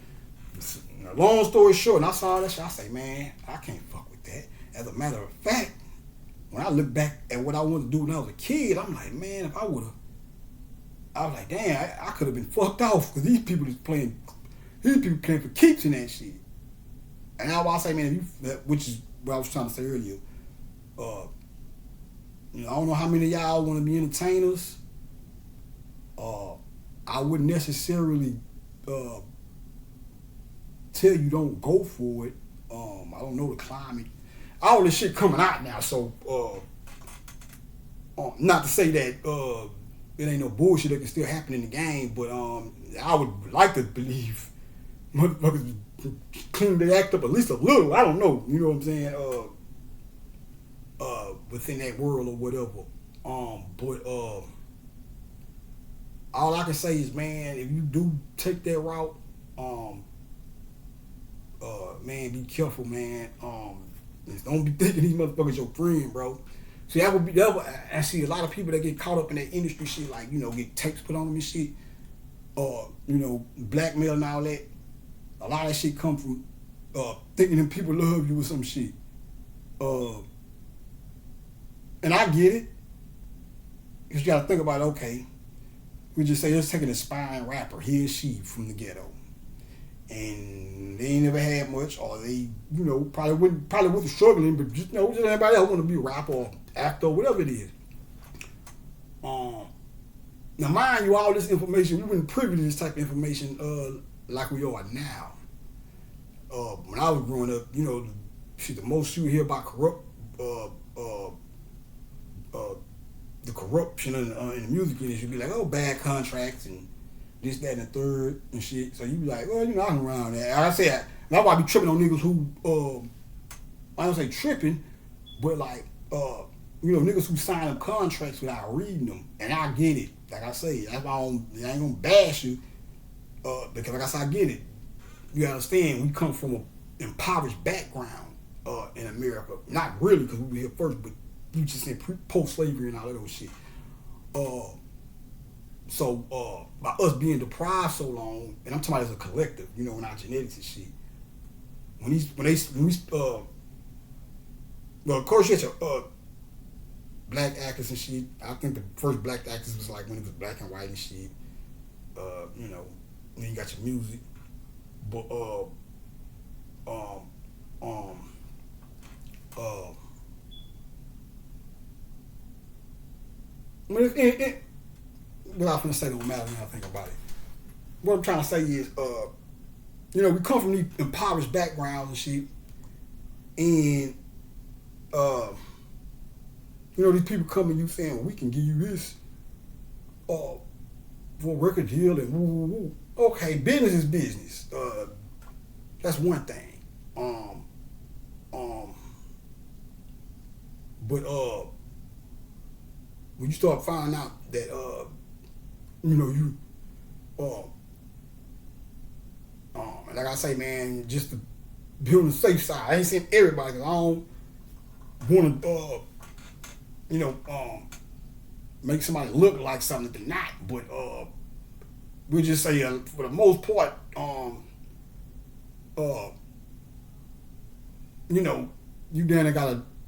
long story short, and I saw that shit, I say, man, I can't fuck with that. As a matter of fact, when I look back at what I wanted to do when I was a kid, I'm like, man, if I was like, damn, I could have been fucked off because these people playing for keeps in that shit. And now I say, man, which is what I was trying to say earlier. I don't know how many of y'all want to be entertainers. I wouldn't necessarily tell you don't go for it. I don't know the climate. All this shit coming out now, so not to say that it ain't no bullshit that can still happen in the game, but I would like to believe motherfuckers clean their act up at least a little. I don't know, you know what I'm saying? Within that world or whatever. But all I can say is, man, if you do take that route, man, be careful, man. Don't be thinking these motherfuckers your friend, bro. See, I see a lot of people that get caught up in that industry shit, like, get tapes put on them and shit, or, blackmail and all that. A lot of that shit come from thinking them people love you or some shit. And I get it. Because you gotta think about it, okay. We just say, let's take an aspiring rapper, he or she from the ghetto. And they ain't never had much, or they, probably wasn't struggling, but just everybody else want to be a rapper or actor or whatever it is. Now mind you, all this information, we weren't privy to this type of information like we are now. When I was growing up, the most you hear about the corruption in the music industry, be like, bad contracts and this, that, and the third and shit. So you be like, well, I'm around that. Like I said, that's why I be tripping on niggas who, I don't say tripping, but like, niggas who sign up contracts without reading them. And I get it. Like I say, that's why I ain't gonna bash you, because like I said, I get it. You understand, we come from an impoverished background in America. Not really, because we were here first, but you just said post-slavery and all that old shit. So by us being deprived so long, and I'm talking about as a collective, in our genetics and shit. Well, of course, you had your black actors and shit. I think the first black actors was like when it was black and white and shit. Then you got your music, but what I'm finna say don't matter when I think about it. What I'm trying to say is, we come from these impoverished backgrounds and shit, and these people come and you saying, well, we can give you this for a record deal and woo. Okay, business is business. That's one thing. But when you start finding out that like I say, man, just to be on the safe side. I ain't saying everybody, because I don't want to make somebody look like something that they're not. But we'll just say for the most part,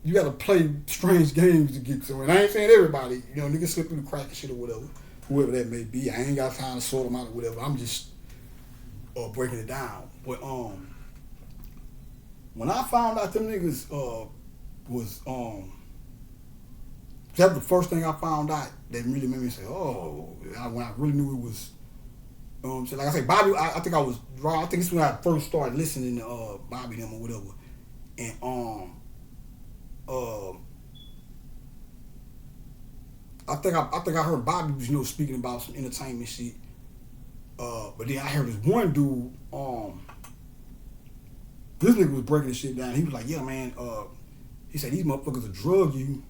you gotta play strange games to get to it. And I ain't saying everybody, niggas slip through the crack and shit or whatever, whoever that may be. I ain't got time to sort them out or whatever. I'm just breaking it down. But when I found out them niggas was that was the first thing I found out that really made me say, when I really knew it was. So like I say, Bobby, I think I was wrong. I think it's when I first started listening to Bobby them or whatever, and I think I heard Bobby was speaking about some entertainment shit, but then I heard this one dude, this nigga was breaking this shit down. He was like, yeah, man, he said these motherfuckers will drug you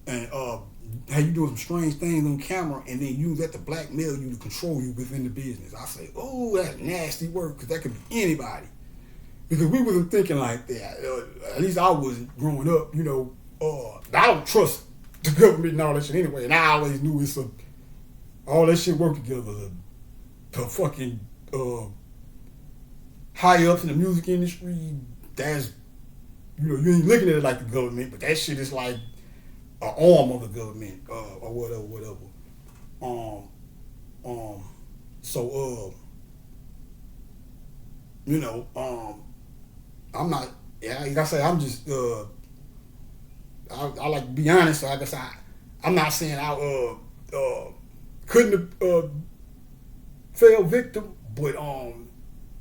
and have you doing some strange things on camera, and then use that to blackmail you to control you within the business. I say, that's nasty work, because that could be anybody. Because we wasn't thinking like that. At least I wasn't growing up, I don't trust the government and all that shit anyway. And I always knew all that shit work together. the fucking high ups in the music industry, that's, you ain't looking at it like the government, but that shit is like an arm of the government, or whatever. Um, so I'm not. Yeah, like I say, I'm just. I like to be honest. So I guess I'm not saying I couldn't have fell victim, but cause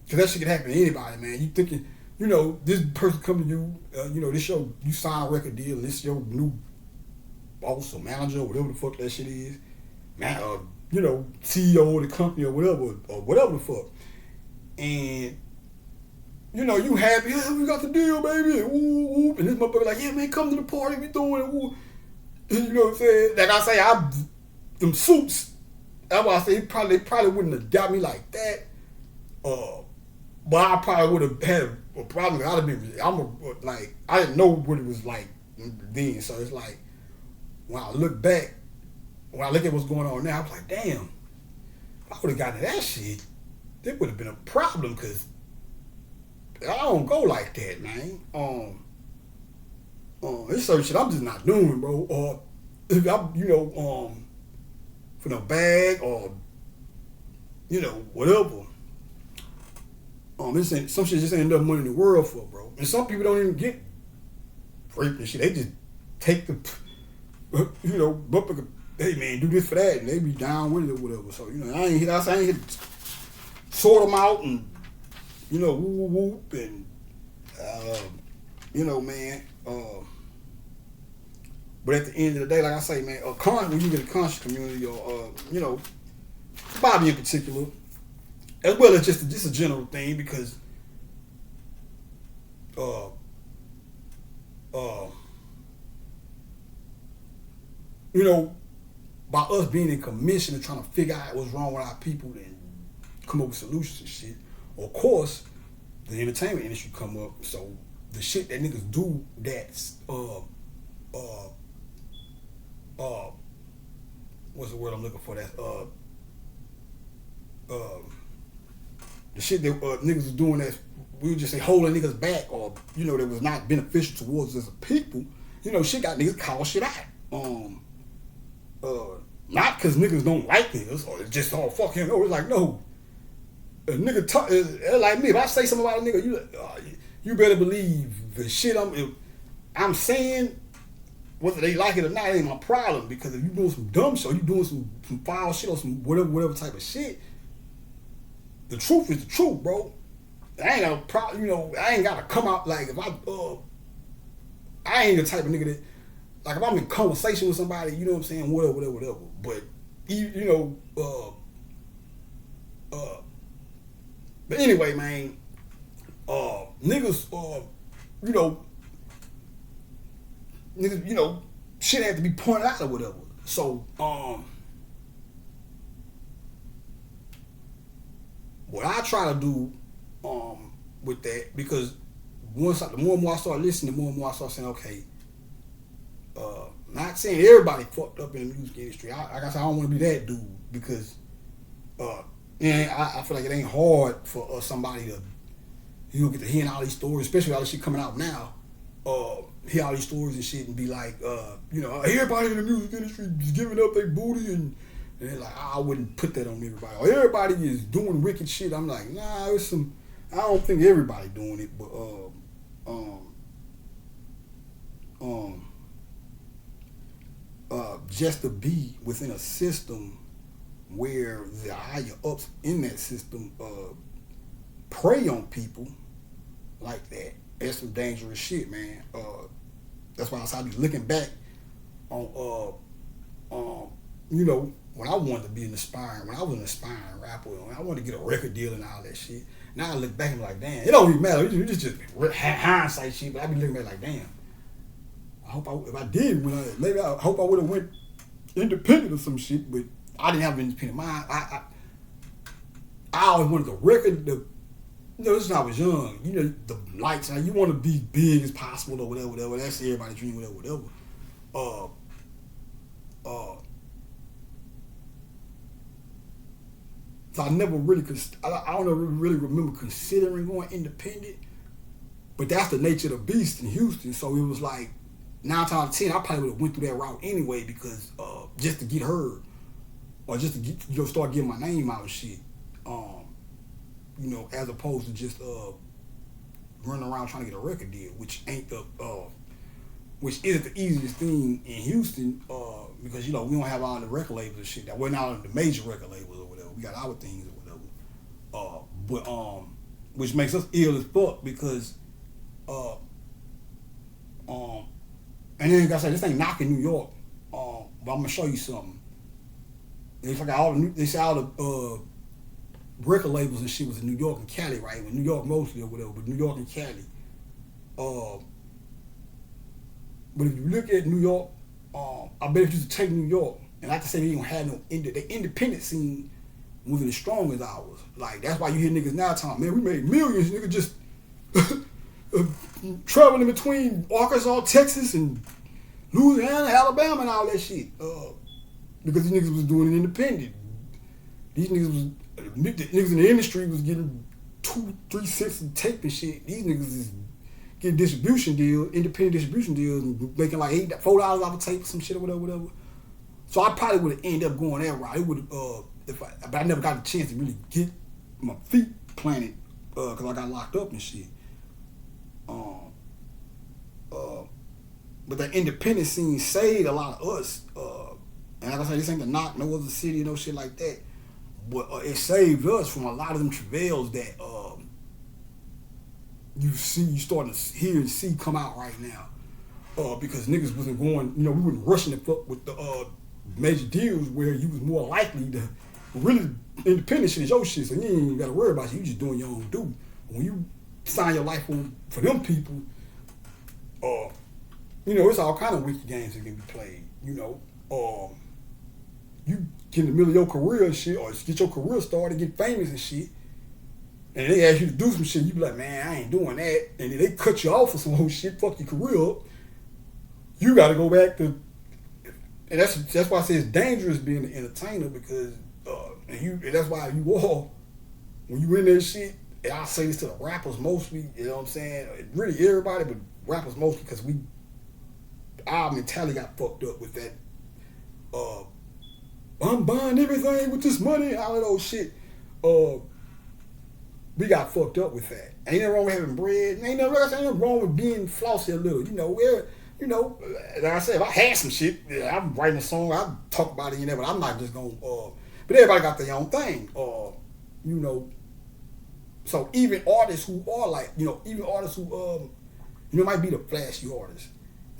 that shit can happen to anybody, man. You thinking, this person come to you, this you sign a record deal, and this your new boss or manager or whatever the fuck that shit is, man, CEO of the company or whatever the fuck, and you happy, yeah, we got the deal, baby, and whoop, and this motherfucker like, yeah, man, come to the party, we doing it, whoop. You know what I'm saying? Like I say, them suits. That's why I say they probably wouldn't have got me like that. But I probably would have had a problem. I'd have been, I didn't know what it was like then. So it's like, when I look back, when I look at what's going on now, I was like, damn, if I would have gotten that shit, there would have been a problem, because I don't go like that, man. It's certain shit I'm just not doing, bro. Or if I'm, for no bag or, whatever. Some shit just ain't enough money in the world for, bro. And some people don't even get raped and shit. They just take the, hey man, do this for that, and they be down with it or whatever. So I ain't here to sort them out and whoop and man. But at the end of the day, like I say, man, when you get a conscious community, or Bobby in particular, as well as just a general thing, because by us being in commission and trying to figure out what's wrong with our people and come up with solutions and shit, of course, the entertainment industry come up. So the shit that niggas do, that's what's the word I'm looking for? That the shit that niggas was doing, that we would just say holding niggas back, or that was not beneficial towards us as a people. Shit got niggas call shit out. Not because niggas don't like niggas, or it's just all fucking. It's like, no, a nigga talk like me. If I say something about a nigga, you better believe the shit I'm saying. Whether they like it or not, it ain't my problem. Because if you doing some dumb shit, or you doing some foul shit, or some whatever type of shit, the truth is the truth, bro. I ain't got a problem. I ain't got to come out like, if I ain't the type of nigga that, like, if I'm in conversation with somebody, you know what I'm saying, whatever. But but anyway, man, niggas, niggas, shit had to be pointed out or whatever. So, what I try to do, with that, because the more and more I start listening, the more and more I start saying, okay, not saying everybody fucked up in the music industry. I guess I don't want to be that dude, because, I feel like it ain't hard for somebody to, get to hearing all these stories, especially all this shit coming out now. Hear all these stories and shit and be like, everybody in the music industry is giving up their booty, and like, I wouldn't put that on everybody. Or everybody is doing wicked shit. I'm like, nah, I don't think everybody doing it, but just to be within a system where the higher ups in that system prey on people like that, that's some dangerous shit, man. That's why I be looking back on when I wanted to be when I was an aspiring rapper, when I wanted to get a record deal and all that shit. Now I look back and be like, damn, it don't even matter. It's just hindsight shit, but I be looking back like, damn, if I did, I hope I would have went independent or some shit, but I didn't have an independent mind. I always wanted the record, this is when I was young, the lights, you want to be big as possible or whatever, that's everybody's dream, whatever. So I never really, I don't really remember considering going independent. But that's the nature of the beast in Houston. So it was like 9 times out of 10, I probably would have went through that route anyway because just to get heard or just to get, start getting my name out and shit. As opposed to just running around trying to get a record deal, which ain't which isn't the easiest thing in Houston because we don't have all the record labels and shit. That we're not on the major record labels or whatever. We got our things or whatever. But which makes us ill as fuck because and then like I said, this ain't knocking New York. But I'm gonna show you something. It's like they say all the record labels and shit was in New York and Cali, right? Well, New York mostly or whatever, but New York and Cali. But if you look at New York, I bet if you take New York, and I can say they don't have no the independent scene wasn't as strong as ours. Like that's why you hear niggas now talking, man, we made millions, nigga, just traveling between Arkansas, Texas, and Louisiana, Alabama, and all that shit. Because these niggas was doing it independent. These niggas in the industry was getting 2-3 cents a tape and shit. These niggas is getting distribution deals, independent distribution deals, and making like $4 off a tape or some shit or whatever. So I probably would have ended up going that route. It would but I never got the chance to really get my feet planted because I got locked up and shit. But the independent scene saved a lot of us. And like I said, this ain't to knock no other city, no shit like that. But it saved us from a lot of them travails that you starting to hear and see come out right now. Because niggas wasn't going, we wasn't rushing the fuck with the major deals where you was more likely to really independent shit is your shit, so you ain't even gotta worry about it. You just doing your own due. When you sign your life on for them people, it's all kind of wicked games that can be played. You get in the middle of your career and shit, or get your career started, get famous and shit, and they ask you to do some shit, you be like, man, I ain't doing that, and then they cut you off for some whole shit, fuck your career up. You got to go back to, and that's why I say it's dangerous being an entertainer because, and that's why you all, when you in that shit, and I say this to the rappers mostly, you know what I'm saying? Really everybody, but rappers mostly, because our mentality got fucked up with that. I'm buying everything with this money, all of those shit. We got fucked up with that. Ain't nothing wrong with having bread. Ain't nothing wrong with being flossy a little. Like I said, if I had some shit, I'm writing a song, I'll talk about it, but I'm not just gonna. But everybody got their own thing. So even artists who are like, even artists who, might be the flashy artists.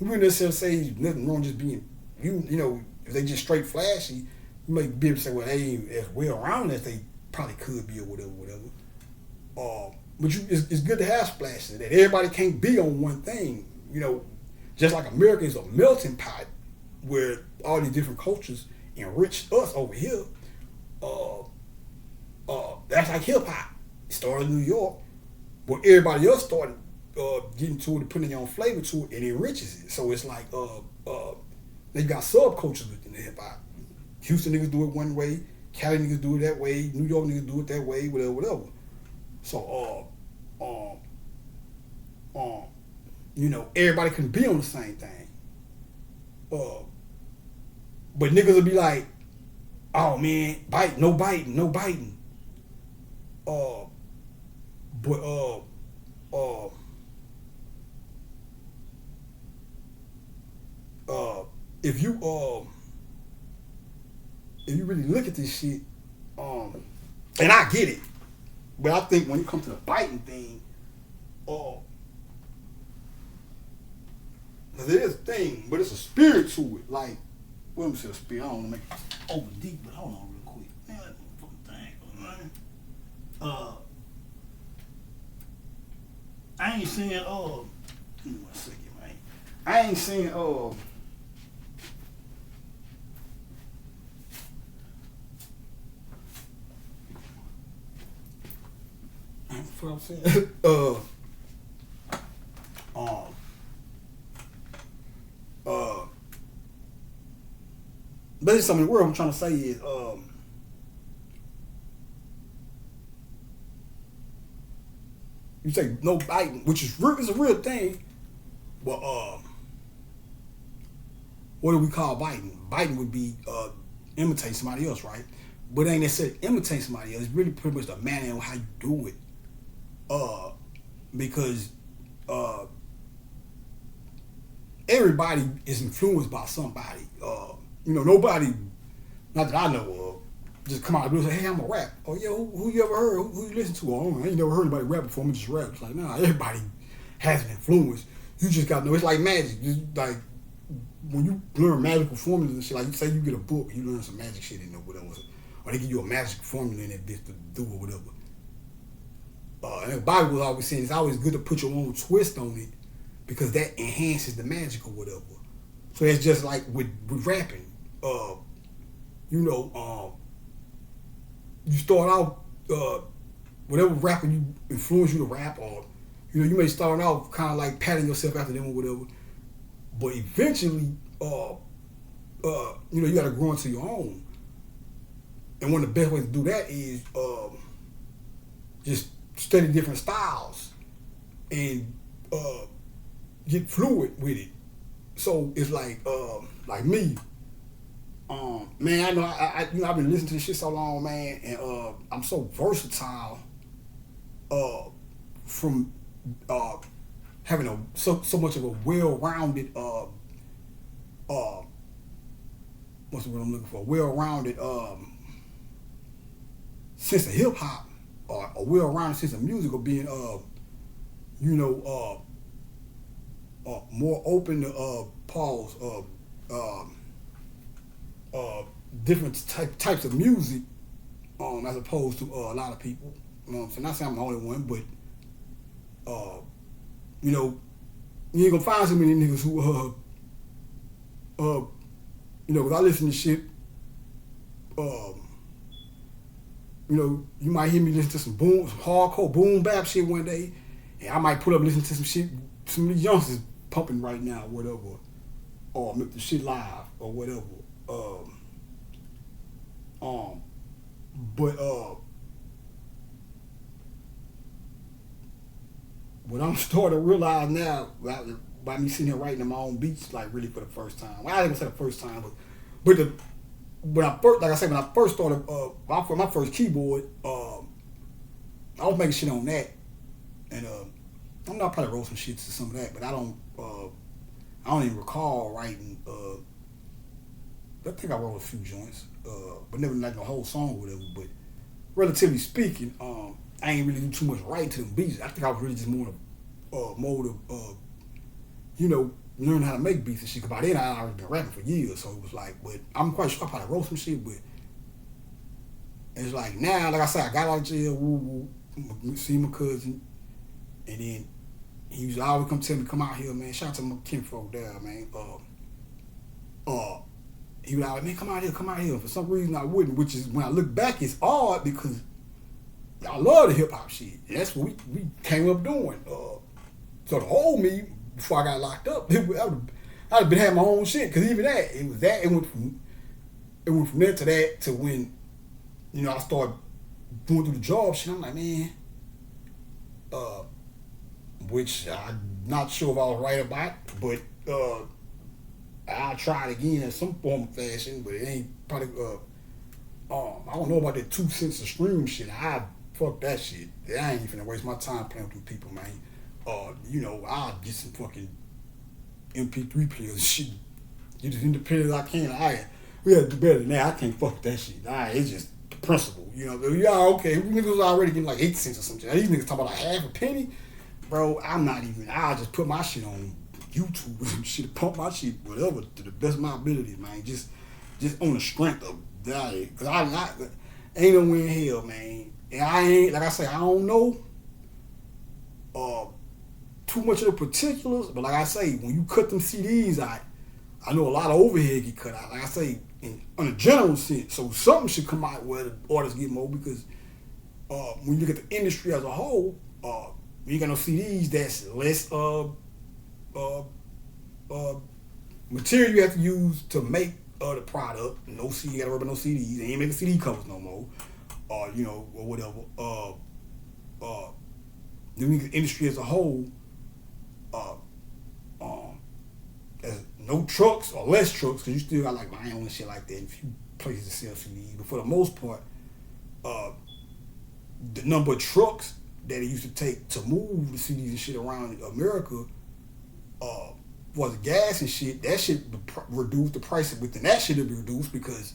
You wouldn't necessarily say nothing wrong just being, if they just straight flashy, you might be able to say, well, they ain't as well around as they probably could be or whatever. But it's good to have splashes. That everybody can't be on one thing. Just like America is a melting pot where all these different cultures enrich us over here. That's like hip hop. It started in New York, but everybody else started getting to it and putting their own flavor to it, and it enriches it. So it's like they got subcultures within the hip hop. Houston niggas do it one way, Cali niggas do it that way, New York niggas do it that way, whatever. So everybody can be on the same thing. But niggas will be like, oh man, no biting. If you really look at this shit, and I get it, but I think when it comes to the biting thing, because it is a thing, but it's a spirit to it. Like, what am I saying, a spirit? I don't want to make it over deep, but hold on real quick. Man, that motherfucking thing. I ain't saying, give me 1 second, man. I ain't saying, that's what I'm saying. Basically, something the word I'm trying to say is, You say no biting, which is real, is a real thing. But what do we call biting? Biting would be imitating somebody else, right? But it ain't necessarily imitating somebody else. It's really pretty much the manner of how you do it. Because everybody is influenced by somebody. Nobody, not that I know of, just come out and say, hey, I'm a rap. Oh, yeah, who you ever heard? Who you listen to? Oh, I ain't never heard anybody rap before. I'm just rap. It's like, nah, everybody has an influence. You just got to know. It's like magic. Just like when you learn magical formulas and shit, like say you get a book, you learn some magic shit in there, whatever. Or they give you a magic formula in that bitch to do or whatever. And the Bible was always saying it's always good to put your own twist on it because that enhances the magic or whatever. So it's just like with rapping. You start out, whatever rapper you influence you to rap, or you may start out kind of like patting yourself after them or whatever, but eventually, you got to grow into your own. And one of the best ways to do that is just study different styles and get fluid with it. So it's like me. Man, I know I've been listening to this shit so long, man, and I'm so versatile. From having so much of a well-rounded what's the word I'm looking for? Well-rounded sense of hip hop, or a well-rounded sense of music, or being more open to different types of music, as opposed to a lot of people. So not saying I'm the only one, but you ain't gonna find so many niggas who because I listen to shit. You might hear me listen to some hardcore boom bap shit one day, and I might put up and listen to some shit some of these youngsters pumping right now, whatever, or make the shit live or whatever. But what I'm starting to realize now, by me sitting here writing my own beats, like really for the first time. Well, I didn't say the first time, but when I first started, for my first keyboard, I was making shit on that, and I'm not probably wrote some shit to some of that, but I don't even recall writing. I think I wrote a few joints, but never like a whole song or whatever. But relatively speaking, I ain't really do too much writing to them beats. I think I was really just more in a mode of, learning how to make beats and shit. Cause by then I already been rapping for years, so it was like, but I'm quite sure I probably wrote some shit, but it's like now, like I said, I got out of jail, see my cousin, and then he was always come tell me, come out here, man. Shout out to my kinfolk there, man. He was like, man, come out here. For some reason I wouldn't, which is when I look back, it's odd because I love the hip hop shit. That's what we came up doing. So the old me, before I got locked up, I'd have been having my own shit. Cause even it went from there to that to when, I started going through the job shit. I'm like, man, which I'm not sure if I was right about, but I'll try it again in some form of fashion, but it ain't probably, I don't know about that 2 cents a stream shit. Fuck that shit. I ain't even finna waste my time playing with them people, man. I'll get some fucking MP3 players and shit. Get as independent as I can. We gotta do better than that. I can't fuck that shit. It's just the principle. Okay. We niggas already getting like 8 cents or something. These niggas talking about like half a penny. Bro, I'll just put my shit on YouTube and shit, pump my shit, whatever, to the best of my abilities, man. Just on the strength of that. Cause ain't no way in hell, man. And I ain't, like I say, I don't know too much of the particulars, but like I say, when you cut them CDs out, I know a lot of overhead get cut out. Like I say, on a general sense, so something should come out where the artists get more, because when you look at the industry as a whole, you ain't got no CDs, that's less material you have to use to make the product. No CD, you gotta worry about no CDs. They ain't making CD covers no more. Or whatever. the music industry as a whole, uh, um, there's no trucks or less trucks because you still got like vinyl and shit like that. And a few places to sell CDs, but for the most part, uh, the number of trucks that it used to take to move the CDs and shit around America, uh, was gas and shit. That shit reduced the price within that shit to be reduced because,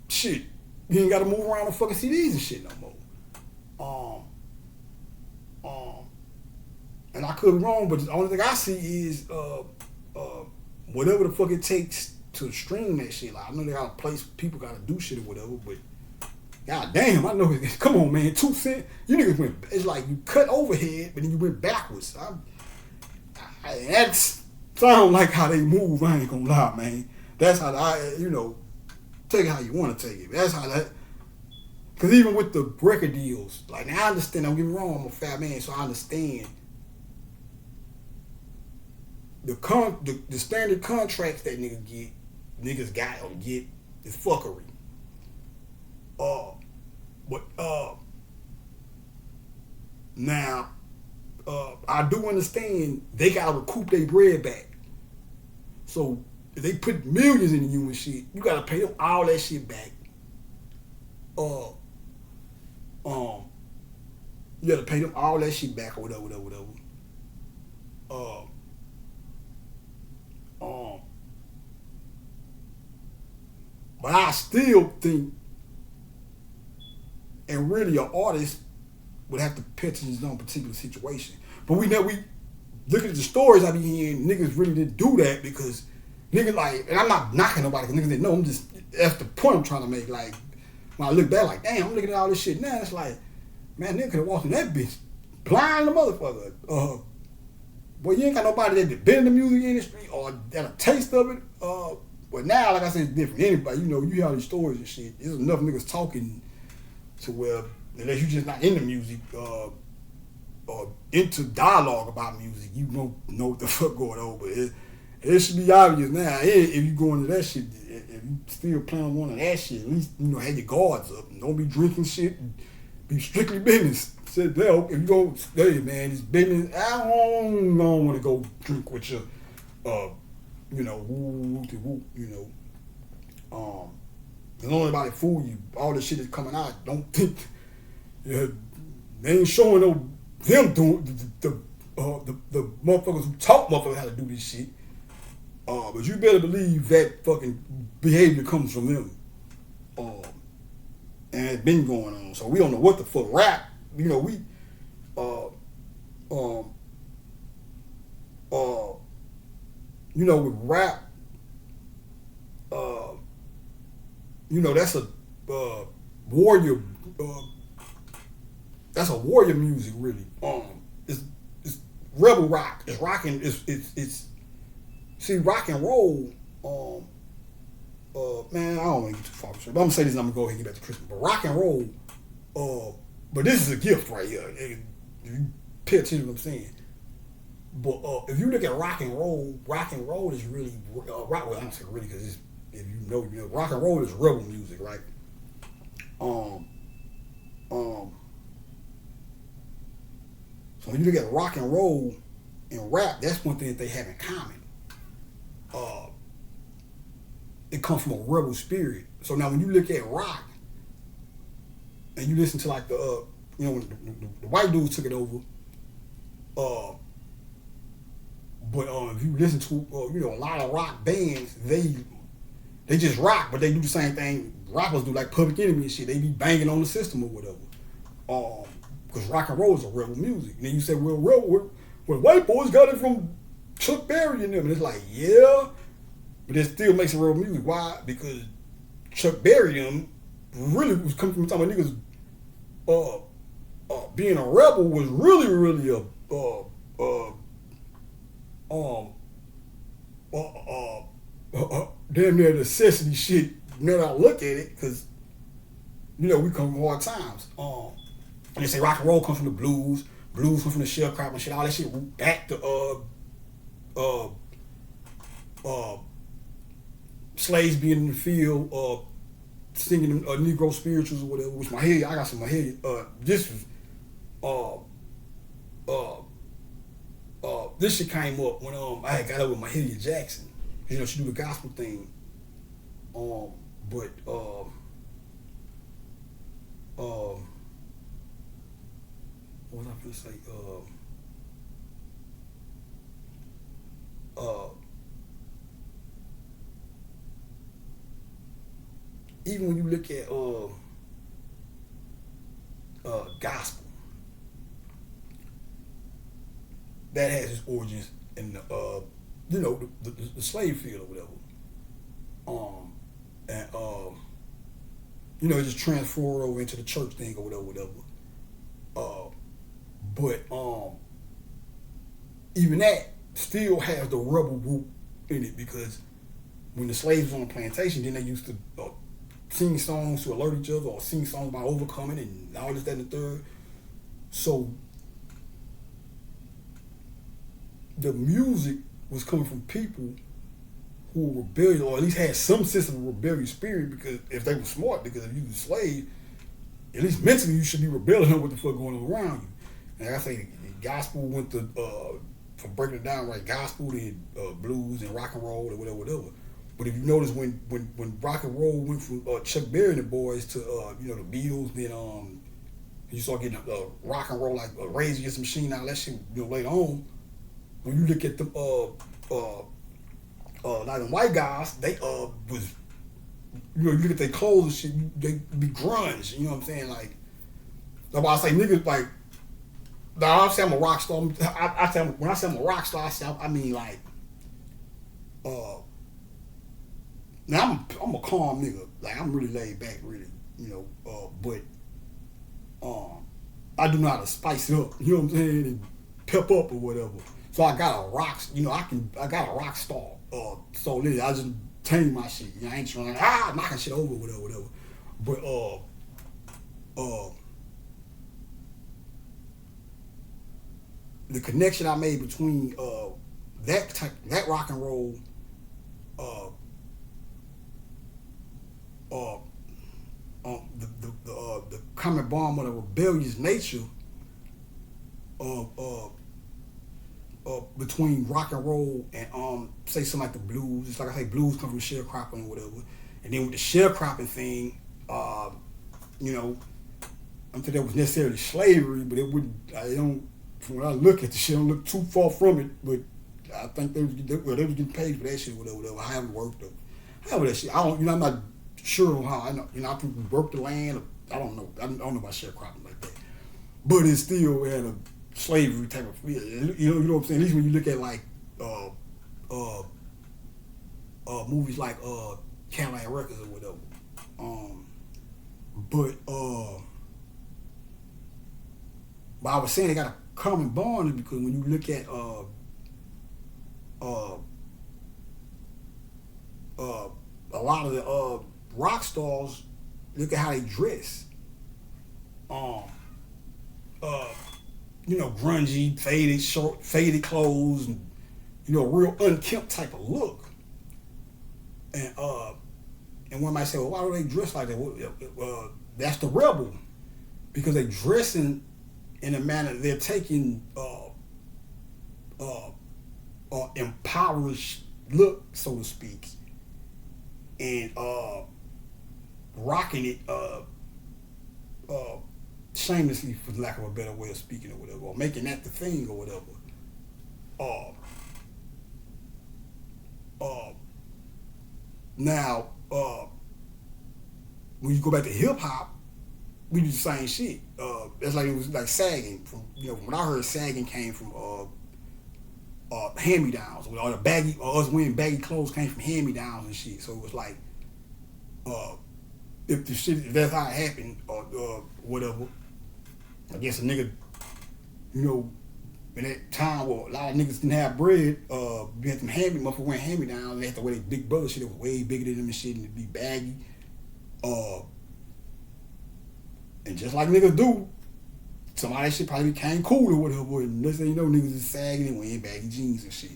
shit, you ain't got to move around the fucking CDs and shit no more. And I could be wrong, but the only thing I see is whatever the fuck it takes to stream that shit. Like I know they got a place people got to do shit or whatever, but god damn, I know it. Come on, man, 2 cents. You niggas went. It's like you cut overhead, but then you went backwards. That's sound like how they move. I ain't gonna lie, man. That's how take it how you want to take it. That's how that. Because even with the record deals, like now I understand. Don't get me wrong, I'm a fat man, so I understand the standard contracts that niggas got or get is fuckery. But now I do understand they gotta recoup their bread back. So if they put millions into you and shit, you gotta pay them all that shit back. You gotta pay them all that shit back or whatever. But I still think, and really, an artist would have to pay attention to his own particular situation. But we look at the stories I be hearing, niggas really didn't do that because niggas like, and I'm not knocking nobody because niggas didn't know. I'm just, that's the point I'm trying to make. Like, when I look back, like, damn, I'm looking at all this shit now. It's like, man, nigga could have walked in that bitch blind the motherfucker. Boy, you ain't got nobody that been in the music industry or got a taste of it. But now, like I said, it's different. Anybody, you hear all these stories and shit. There's enough niggas talking to where, unless you just not into music or into dialogue about music, you don't know what the fuck going on. But it should be obvious now. If you go into that shit, if you still plan on one of that shit, at least have your guards up and don't be drinking shit. And be strictly business. Said, well, if you go, hey man, it's business. I don't want to go drink with you. Don't let anybody fool you. All this shit is coming out. Don't think they ain't showing them doing the motherfuckers who taught motherfuckers how to do this shit. But you better believe that fucking behavior comes from them. And it's been going on. So we don't know what the fuck rap. With rap, that's a warrior. That's a warrior music, really. It's rebel rock. It's rocking. It's see rock and roll. Man, I don't want to get too far. But I'm gonna say this, and I'm gonna go ahead and get back to Christmas. But rock and roll, but this is a gift right here. And you pay attention to what I'm saying. But if you look at rock and roll is really rock. Well, I'm not saying really because if you know, rock and roll is rebel music, right? So when you look at rock and roll and rap, that's one thing that they have in common. It comes from a rebel spirit. So now when you look at rock and you listen to like the when the white dudes took it over, but if you listen to a lot of rock bands, they just rock, but they do the same thing rappers do, like Public Enemy and shit. They be banging on the system or whatever. Because rock and roll is a rebel music. And then you say, well, white boys got it from Chuck Berry and them. And it's like, yeah, but it still makes it rebel music. Why? Because Chuck Berry and them really was coming from talking about niggas being a rebel was really a damn near necessity shit. Now that I look at it, because we come from hard times. And they say rock and roll comes from the blues comes from the sharecropping shit, all that shit back to slaves being in the field, singing Negro spirituals or whatever. Which I got some this was uh, uh, this shit came up when I had got up with Mahalia Jackson. You know, she do the gospel thing. But what was I gonna say? Uh, Even when you look at gospel, that has its origins in the the slave field or whatever. And it just transferred over into the church thing or whatever. But even that still has the rebel root in it, because when the slaves were on the plantation, then they used to sing songs to alert each other, or sing songs about overcoming and all this, that, and the third. So the music was coming from people who were rebellious, or at least had some sense of a rebellious spirit, because if they were smart, because if you were a slave, at least mentally you should be rebelling on what the fuck going on around you. And like I say, the gospel went to, from breaking it down, right, gospel to blues and rock and roll or whatever. But if you notice, when rock and roll went from Chuck Berry and the boys to the Beatles, then you start getting rock and roll like Rage Against the Machine, all that shit, later on. When you look at them like them white guys, they was, you look at their clothes and shit, they be grunge, you know what I'm saying? Like, that's why I say niggas like, I say I'm a rock star. When I say I'm a rock star, I mean like, now I'm a calm nigga. Like, I'm really laid back, really, but I do know how to spice it up, you know what I'm saying, and pep up or whatever. So I got a rock, I got a rock star. So literally, I just tame my shit. I ain't trying knocking shit over, whatever. But the connection I made between that rock and roll, the common bomb of the rebellious nature of between rock and roll and say something like the blues. It's like I say, blues come from sharecropping or whatever. And then with the sharecropping thing, I don't think that was necessarily slavery, but it wouldn't. I don't. From when I look at the shit, I don't look too far from it. But I think they was getting paid for that shit, whatever. I haven't worked them. However that shit, I don't. I'm not sure on how. I know. I think we worked the land. I don't know. I don't know about sharecropping like that. But it still had a slavery type of feel. You know what I'm saying? At least when you look at like movies like Cadillac Records or whatever. But I was saying they got a common bond, because when you look at a lot of the rock stars, look at how they dress. Grungy, faded clothes, and real unkempt type of look. And one might say, well, why do they dress like that? Well, that's the rebel, because they dressing in a manner they're taking impoverished look, so to speak, and rocking it shamelessly, for lack of a better way of speaking, or whatever, or making that the thing or whatever. Now, when you go back to hip hop, we do the same shit. That's like, it was like sagging. From when I heard sagging came from hand me downs, or the baggy, or us wearing baggy clothes came from hand me downs and shit. So it was like, if that's how it happened, or whatever. I guess a nigga, in that time where a lot of niggas didn't have bread, we had them motherfuckers wearing hand me downs. They had to wear their big brother shit that was way bigger than them and shit, and it'd be baggy. And just like niggas do, some of that shit probably became cool or whatever, and next thing you know, niggas is sagging and wearing baggy jeans and shit.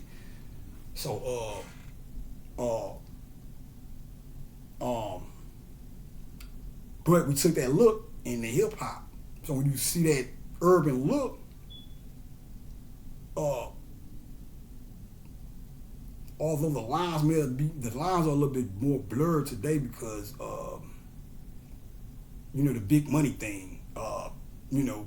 So, but we took that look in the hip hop. So when you see that urban look, although the lines are a little bit more blurred today because the big money thing, you know,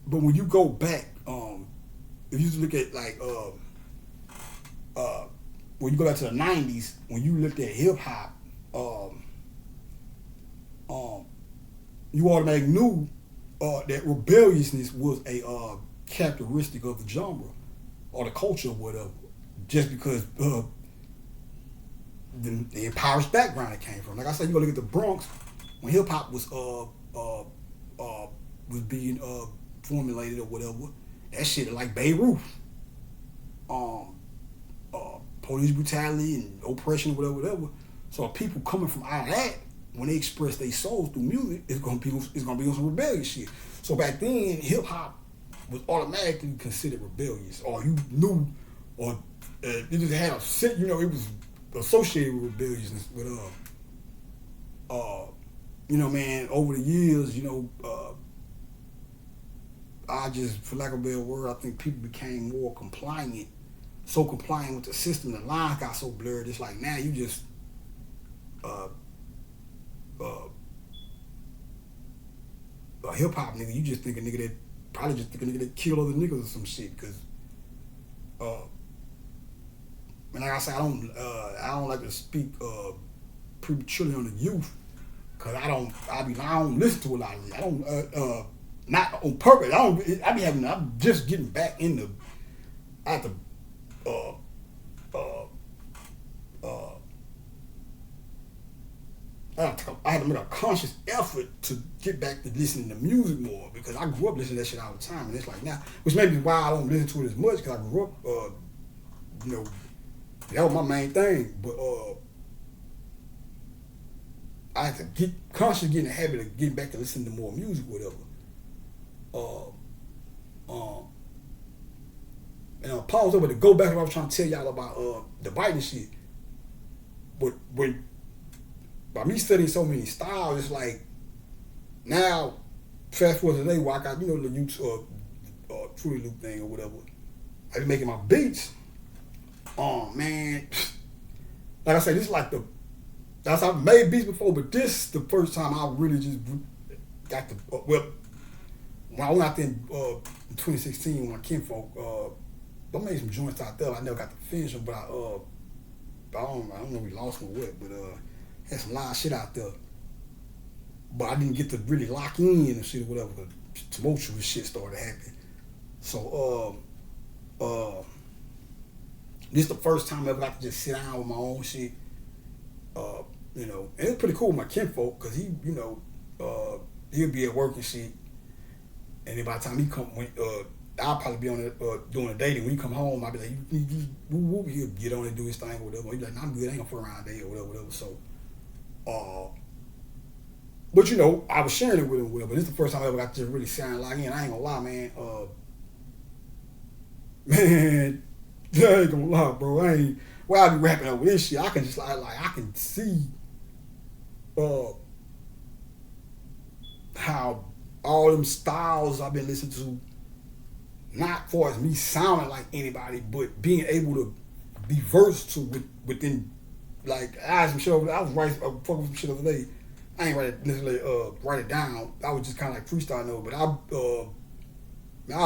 but when you go back, if you look at like when you go back to the '90s, when you looked at hip hop, you automatically knew that rebelliousness was a characteristic of the genre or the culture or whatever, just because the impoverished background it came from. Like I said, you go look at the Bronx when hip hop was being formulated or whatever. That shit like Beirut, police brutality and oppression or whatever. So people coming from out of that, when they express their souls through music, it's gonna be on some rebellious shit. So back then, hip hop was automatically considered rebellious, or you knew, or it just had it was associated with rebelliousness. But man, over the years, I just, for lack of a better word, I think people became more compliant, so compliant with the system. The lines got so blurred. It's like now you just a hip hop nigga, you just think a nigga that kill other niggas or some shit. Cause and like I said, I don't like to speak prematurely on the youth, cause I don't listen to a lot of it. I don't not on purpose. I'm just getting back in the I had to make a conscious effort to get back to listening to music more, because I grew up listening to that shit all the time, and it's like now, which may be why I don't listen to it as much, because I grew up, that was my main thing. But I had to get in the habit of getting back to listening to more music, whatever. And I'll pause over to go back to what I was trying to tell y'all about the biting shit. But by me studying so many styles, it's like now, fast forward today, where I got the YouTube Fruity Loop thing or whatever. I be making my beats. Oh man, like I said, this is like I've made beats before, but this is the first time I really just got the when I went out there in 2016 when Kinfolk, I made some joints out there. I never got to finish them, but I don't know if we lost them or what, but had some live shit out there. But I didn't get to really lock in and shit or whatever, because tumultuous shit started happening. So this is the first time I ever got to just sit down with my own shit. And it's pretty cool with my Kinfolk, because he'll be at work and shit. And then by the time he come, I'll probably be on it doing a dating. When he come home, I'll be like, he'll get on and do his thing or whatever. He'll be like, nah, I'm good, I ain't gonna fuck around today or whatever. So, but I was sharing it with him, but this is the first time I ever got to just really sound like in. I ain't gonna lie, man. Man, I ain't gonna lie, bro. I be rapping over this shit. I can just I can see how all them styles I've been listening to, not for as me sounding like anybody, but being able to be versatile within, like, I had some shit over there. I was fucking with some shit over there. I ain't necessarily write it down. I was just kind of like freestyling over, but I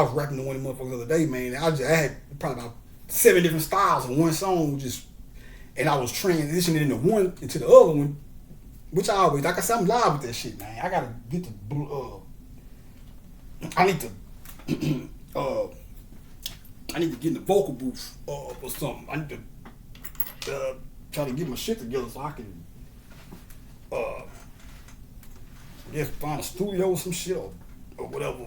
was rapping to one of the motherfuckers the other day, man. I had probably about 7 different styles in one song, and I was transitioning into the other one, which I always, like I said, I'm live with that shit, man. I gotta get to I need to get in the vocal booth or something. I need to try to get my shit together so I can just find a studio or some shit or whatever.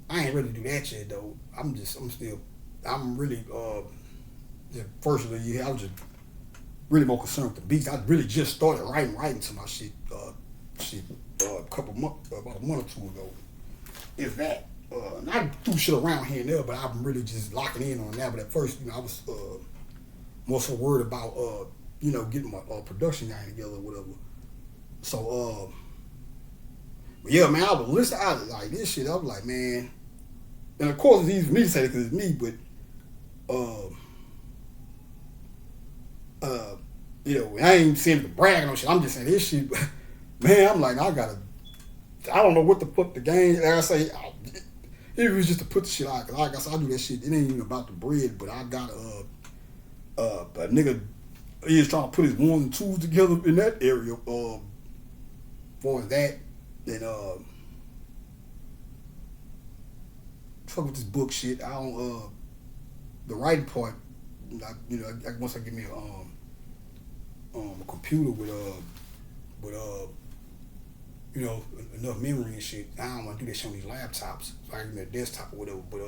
I ain't ready to do that shit though. I'm really the first of the year, I was just really more concerned with the beats. I really just started writing to my shit about a month or two ago. If that, I do shit around here and there, but I'm really just locking in on that. But at first, I was more so worried about getting my production guy together or whatever. So, but yeah, man, I was listening. I was like this shit. I was like, man, and of course it's easy for me to say it because it's me, but uh, I ain't saying to brag on shit. I'm just saying this shit. Man, I'm like, I don't know what the fuck the game. Like I say, it was just to put the shit out. Cause like I said, I do that shit. It ain't even about the bread, but I got a nigga. He is trying to put his ones and twos together in that area. For that, then fuck with this book shit. I don't the writing part. Once I get me a computer with enough memory and shit. I don't want to do that shit on these laptops. So I can get a desktop or whatever. But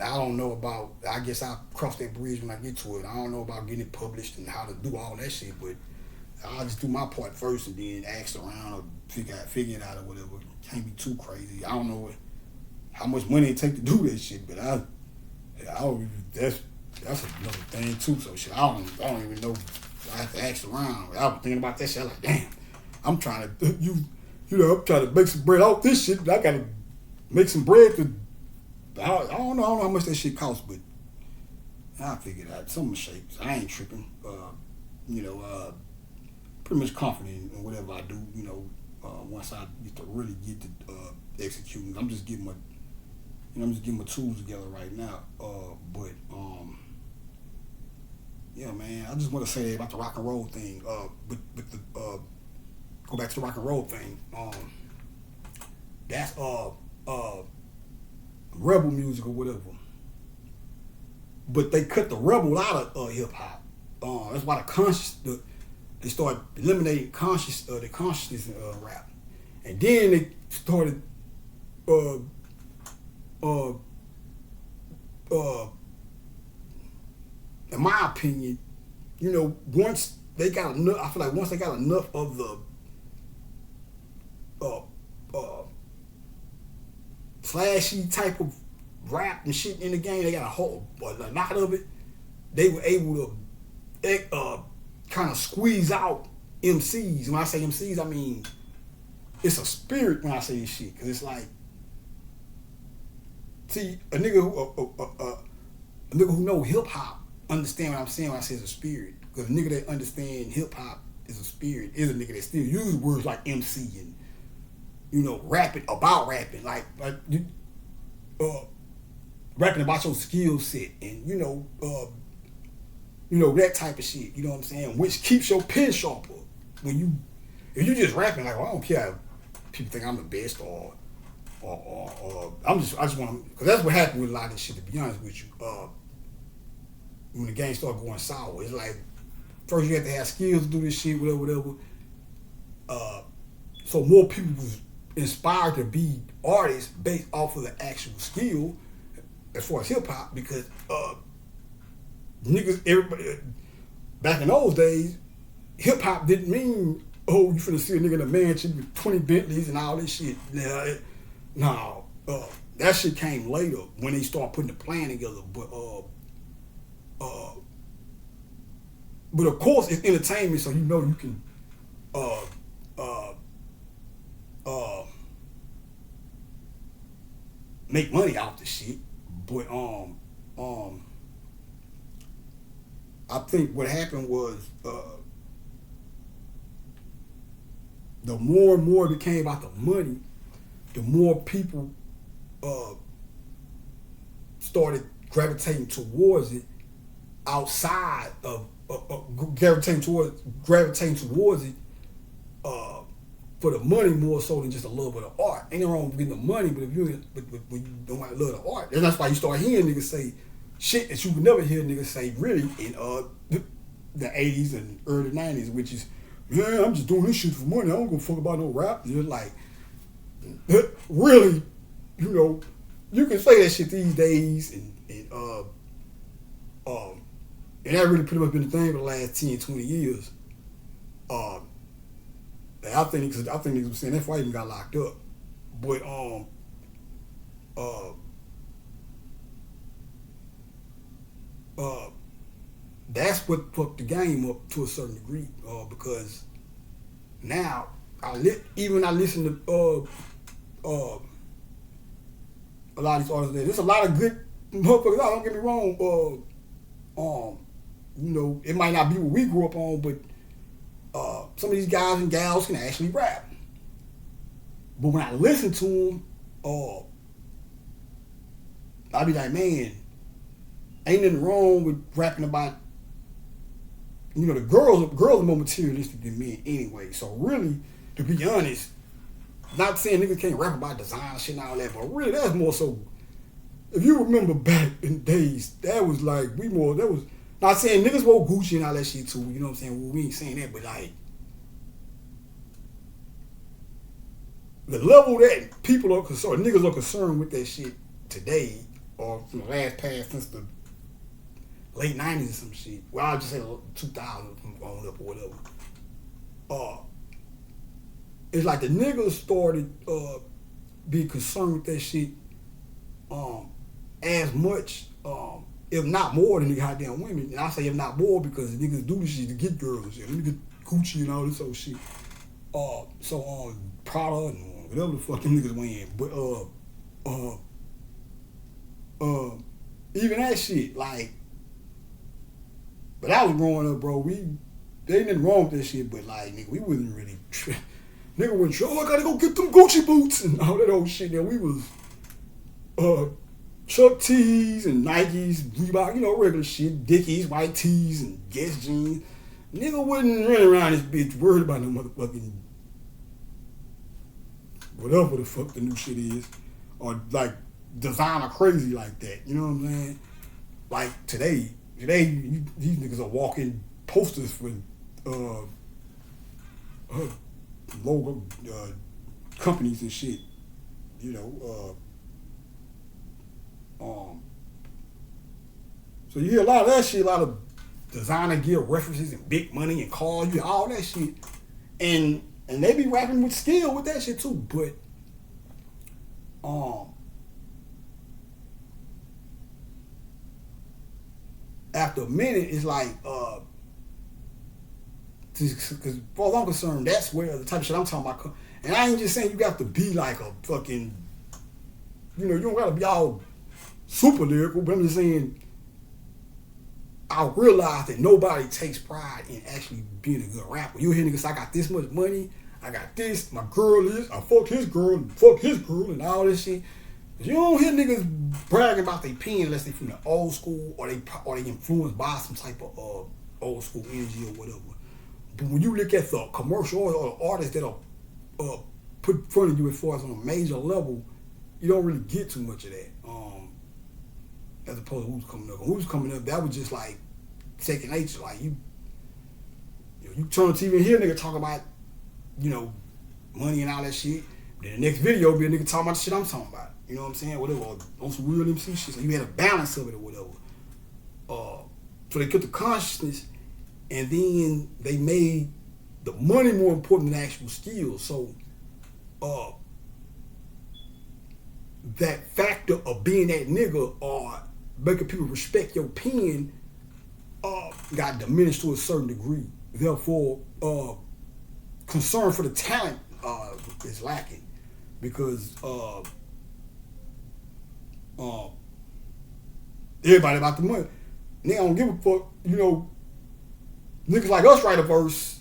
I don't know about. I guess I'll cross that bridge when I get to it. I don't know about getting it published and how to do all that shit. But I'll just do my part first and then ask around or figure it out or whatever. Can't be too crazy. I don't know how much money it take to do that shit, but that's another thing too. So shit, I don't even know. I have to ask around. I was thinking about that shit. I was like, damn, I'm trying to I'm trying to make some bread off this shit. But I gotta make some bread to. I don't know how much that shit costs, but I figured out some shapes. I ain't tripping. Pretty much confident in whatever I do. Once I get to really get to executing, I'm just getting my tools together right now. Yeah, man, I just want to say about the rock and roll thing. With the go back to the rock and roll thing. That's rebel music or whatever. But they cut the rebel out of hip hop. That's why they started eliminating the consciousness in rap, and then they started in my opinion, once they got enough, I feel like once they got enough of the flashy type of rap and shit in the game, they got a lot of it. They were able to kind of squeeze out MCs. When I say MCs, I mean it's a spirit when I say this shit, because it's like, see, a nigga who know hip hop understand what I'm saying when I say it's a spirit. Because a nigga that understand hip hop is a spirit is a nigga that still use words like MC and rapping about rapping, like rapping about your skill set and that type of shit. You know what I'm saying? Which keeps your pen sharper. If you just rapping like, well, I don't care if people think I'm the best or I just want to, because that's what happened with a lot of this shit. To be honest with you, when the game started going sour, it's like first you have to have skills to do this shit, whatever. So more people was inspired to be artists based off of the actual skill as far as hip hop, because everybody back in those days, hip hop didn't mean, oh, you finna see a nigga in a mansion with 20 Bentleys and all this shit. That shit came later when they started putting the plan together. But of course it's entertainment, so you can make money off the shit. But I think what happened was the more and more it became about the money, the more people started gravitating towards it outside of gravitating towards it for the money more so than just a love of the art. Ain't no wrong with getting the money, but when you don't want to love the art, and that's why you start hearing niggas say shit that you would never hear niggas say really in the 80s and early 90s, which is, man, I'm just doing this shit for money. I don't give a fuck about no rap. You're like, really, you can say that shit these days, and that really pretty much been the thing for the last 10, 20 years. I think niggas were saying that's why he even got locked up. But that's what fucked the game up to a certain degree. Because now even when I listen to a lot of these artists, there's a lot of good motherfuckers. Don't get me wrong. It might not be what we grew up on, but some of these guys and gals can actually rap. But when I listen to them, I be like, man, ain't nothing wrong with rapping about, the girls are more materialistic than men anyway. So really, to be honest, not saying niggas can't rap about design shit and all that, but really that's more so, if you remember back in the days, that was like, not saying niggas wore Gucci and all that shit too, you know what I'm saying? Well, we ain't saying that, but like, the level that people are concerned, niggas are concerned with that shit today, or from the last past since the late 90s or some shit. Well, I'll just say 2000 from growing up or whatever. It's like the niggas started being concerned with that shit as much, if not more than the goddamn women. And I say if not more because the niggas do this shit to get girls and shit. Niggas Gucci and all this old shit. Prada and whatever the fuck them niggas wearing. But even that shit, like, but I was growing up, bro, they ain't nothing wrong with that shit, but like, nigga, we wasn't really nigga wasn't sure, I gotta go get them Gucci boots and all that old shit. Now we was Chuck T's and Nikes, Reebok, regular shit, Dickies, white tees and Guess jeans. Nigga wouldn't run around this bitch worried about no motherfucking whatever the fuck the new shit is, or like designer crazy like that. You know what I'm saying? Like today these niggas are walking posters for logo companies and shit. So you hear a lot of that shit, a lot of designer gear references and big money and cars, you hear all that shit, and they be rapping with skill with that shit too. But after a minute, it's like because as far as I'm concerned, that's where the type of shit I'm talking about. And I ain't just saying you got to be like a fucking, you don't got to be all super lyrical, but I'm just saying I realize that nobody takes pride in actually being a good rapper. You hear niggas say, I got this much money, I got this, my girl is, I fuck his girl, and fuck his girl, and all this shit. But you don't hear niggas bragging about their pen unless they from the old school or they influenced by some type of old school energy or whatever. But when you look at the commercial or the artists that are put in front of you as far as on a major level, you don't really get too much of that. As opposed to who's coming up. Who's coming up, that was just like second nature. Like you turn on TV and hear a nigga talk about, money and all that shit. Then the next video be a nigga talking about the shit I'm talking about. You know what I'm saying? Whatever, on some real MC shit. So you had a balance of it or whatever. So they took the consciousness and then they made the money more important than the actual skills. So that factor of being that nigga or making people respect your pen got diminished to a certain degree. Therefore, concern for the talent is lacking because everybody about the money. Nigga don't give a fuck. Niggas like us write a verse.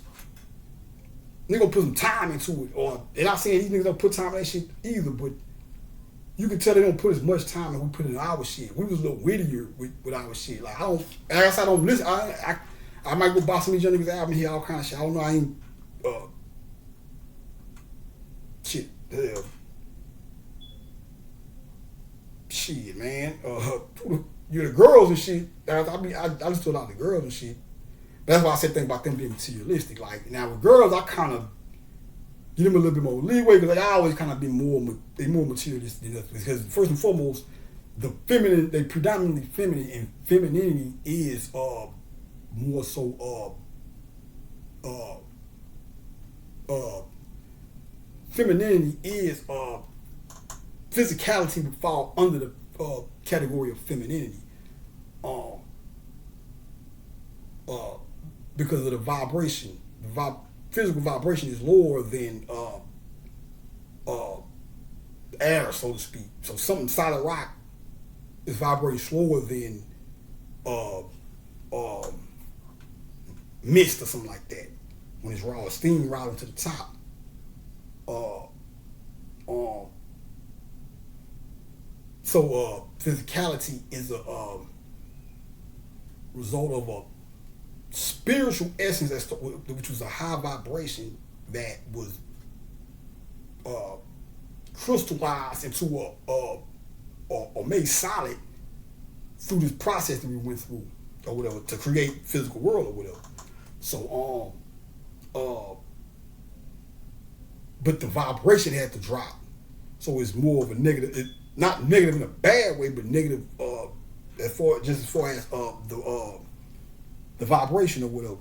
Nigga gonna put some time into it. Or they're not saying these niggas don't put time in that shit either, but you can tell they don't put as much time as we put in our shit. We was a little wittier with our shit. Like I guess I don't listen. I might go buy some of these young niggas' album here, all kind of shit. I don't know. I ain't shit. Shit, man. The girls and shit. I listen to a lot of the girls and shit. That's why I said things about them being materialistic. Like now with girls, I kind of give them a little bit more leeway because I always kind of been more materialistic than us. Because first and foremost, they predominantly feminine, and femininity is more so femininity is physicality would fall under the category of femininity. because of the vibration. Physical vibration is lower than air, so to speak. So something solid rock is vibrating slower than uh, uh, mist or something like that. When it's raw, steam rising to the top. So physicality is a result of a spiritual essence which was a high vibration that was crystallized into or made solid through this process that we went through or whatever to create physical world or whatever. So but the vibration had to drop. So it's more of a negative, not negative in a bad way, but negative as far as the vibration or whatever.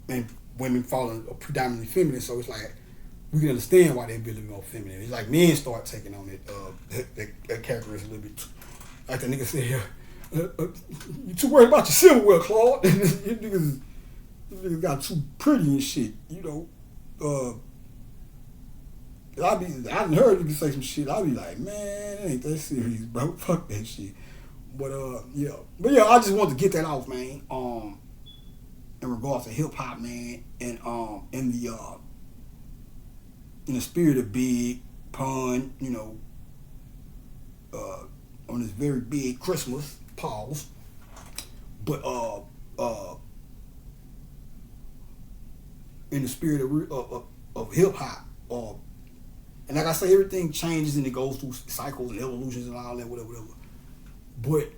And women falling predominantly feminine, so it's like we can understand why they be a little more feminine. It's like men start taking on it. That characteristic a little bit. Like the nigga said here, you too worried about your silverware, Claude. You niggas got too pretty and shit. You know, I done heard niggas say some shit. I be like, man, it ain't that serious, bro. Fuck that shit. But yeah, I just wanted to get that off, man. In regards to hip hop, man, and in the spirit of big pun, you know, on this very big Christmas, pause. But in the spirit of hip hop, and like I say, everything changes and it goes through cycles and evolutions and all that, whatever. But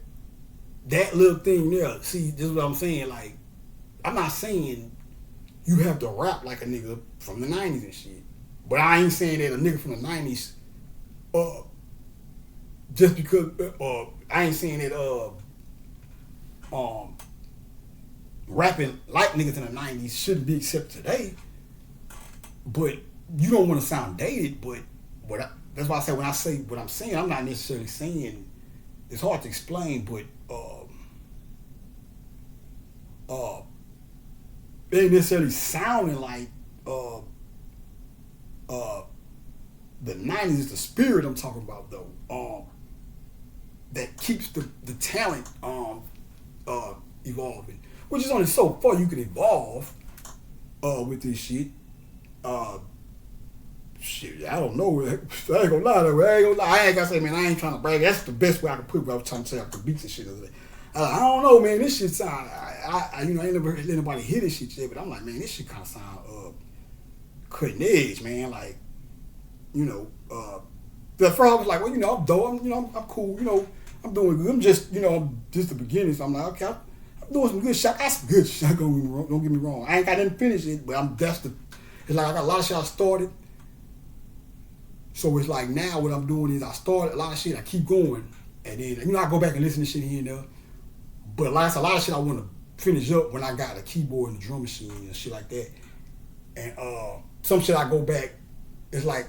that little thing there, see, this is what I'm saying. Like, I'm not saying you have to rap like a nigga from the 90s and shit. But I ain't saying that a nigga from the 90s, just because, I ain't saying that, rapping like niggas in the 90s shouldn't be accepted today. But you don't want to sound dated, but that's why I say when I say what I'm saying, I'm not necessarily saying, it's hard to explain, but it ain't necessarily sounding like the 90s is the spirit I'm talking about though. That keeps the talent evolving. Which is only so far you can evolve with this shit. Shit, I don't know. I ain't gonna lie though. I ain't gonna say, man, I ain't trying to brag. That's the best way I can put it. I was trying to say after beats and shit. I don't know, man. This shit sound. I ain't never let anybody hear this shit yet, but I'm like, man, this shit kind of sound cutting edge, man. Like, you know, the first I was like, well, you know, I'm dope. I'm cool. You know, I'm doing good. I'm just the beginning. So I'm like, okay, I'm doing some good shit. I got some good shit. Don't get me wrong. I ain't got nothing finished it, but it's like I got a lot of shit I started. So it's like now what I'm doing is I start a lot of shit, I keep going, and then I go back and listen to shit here and there. But like a lot of shit I want to finish up when I got a keyboard and a drum machine and shit like that. And some shit I go back, it's like,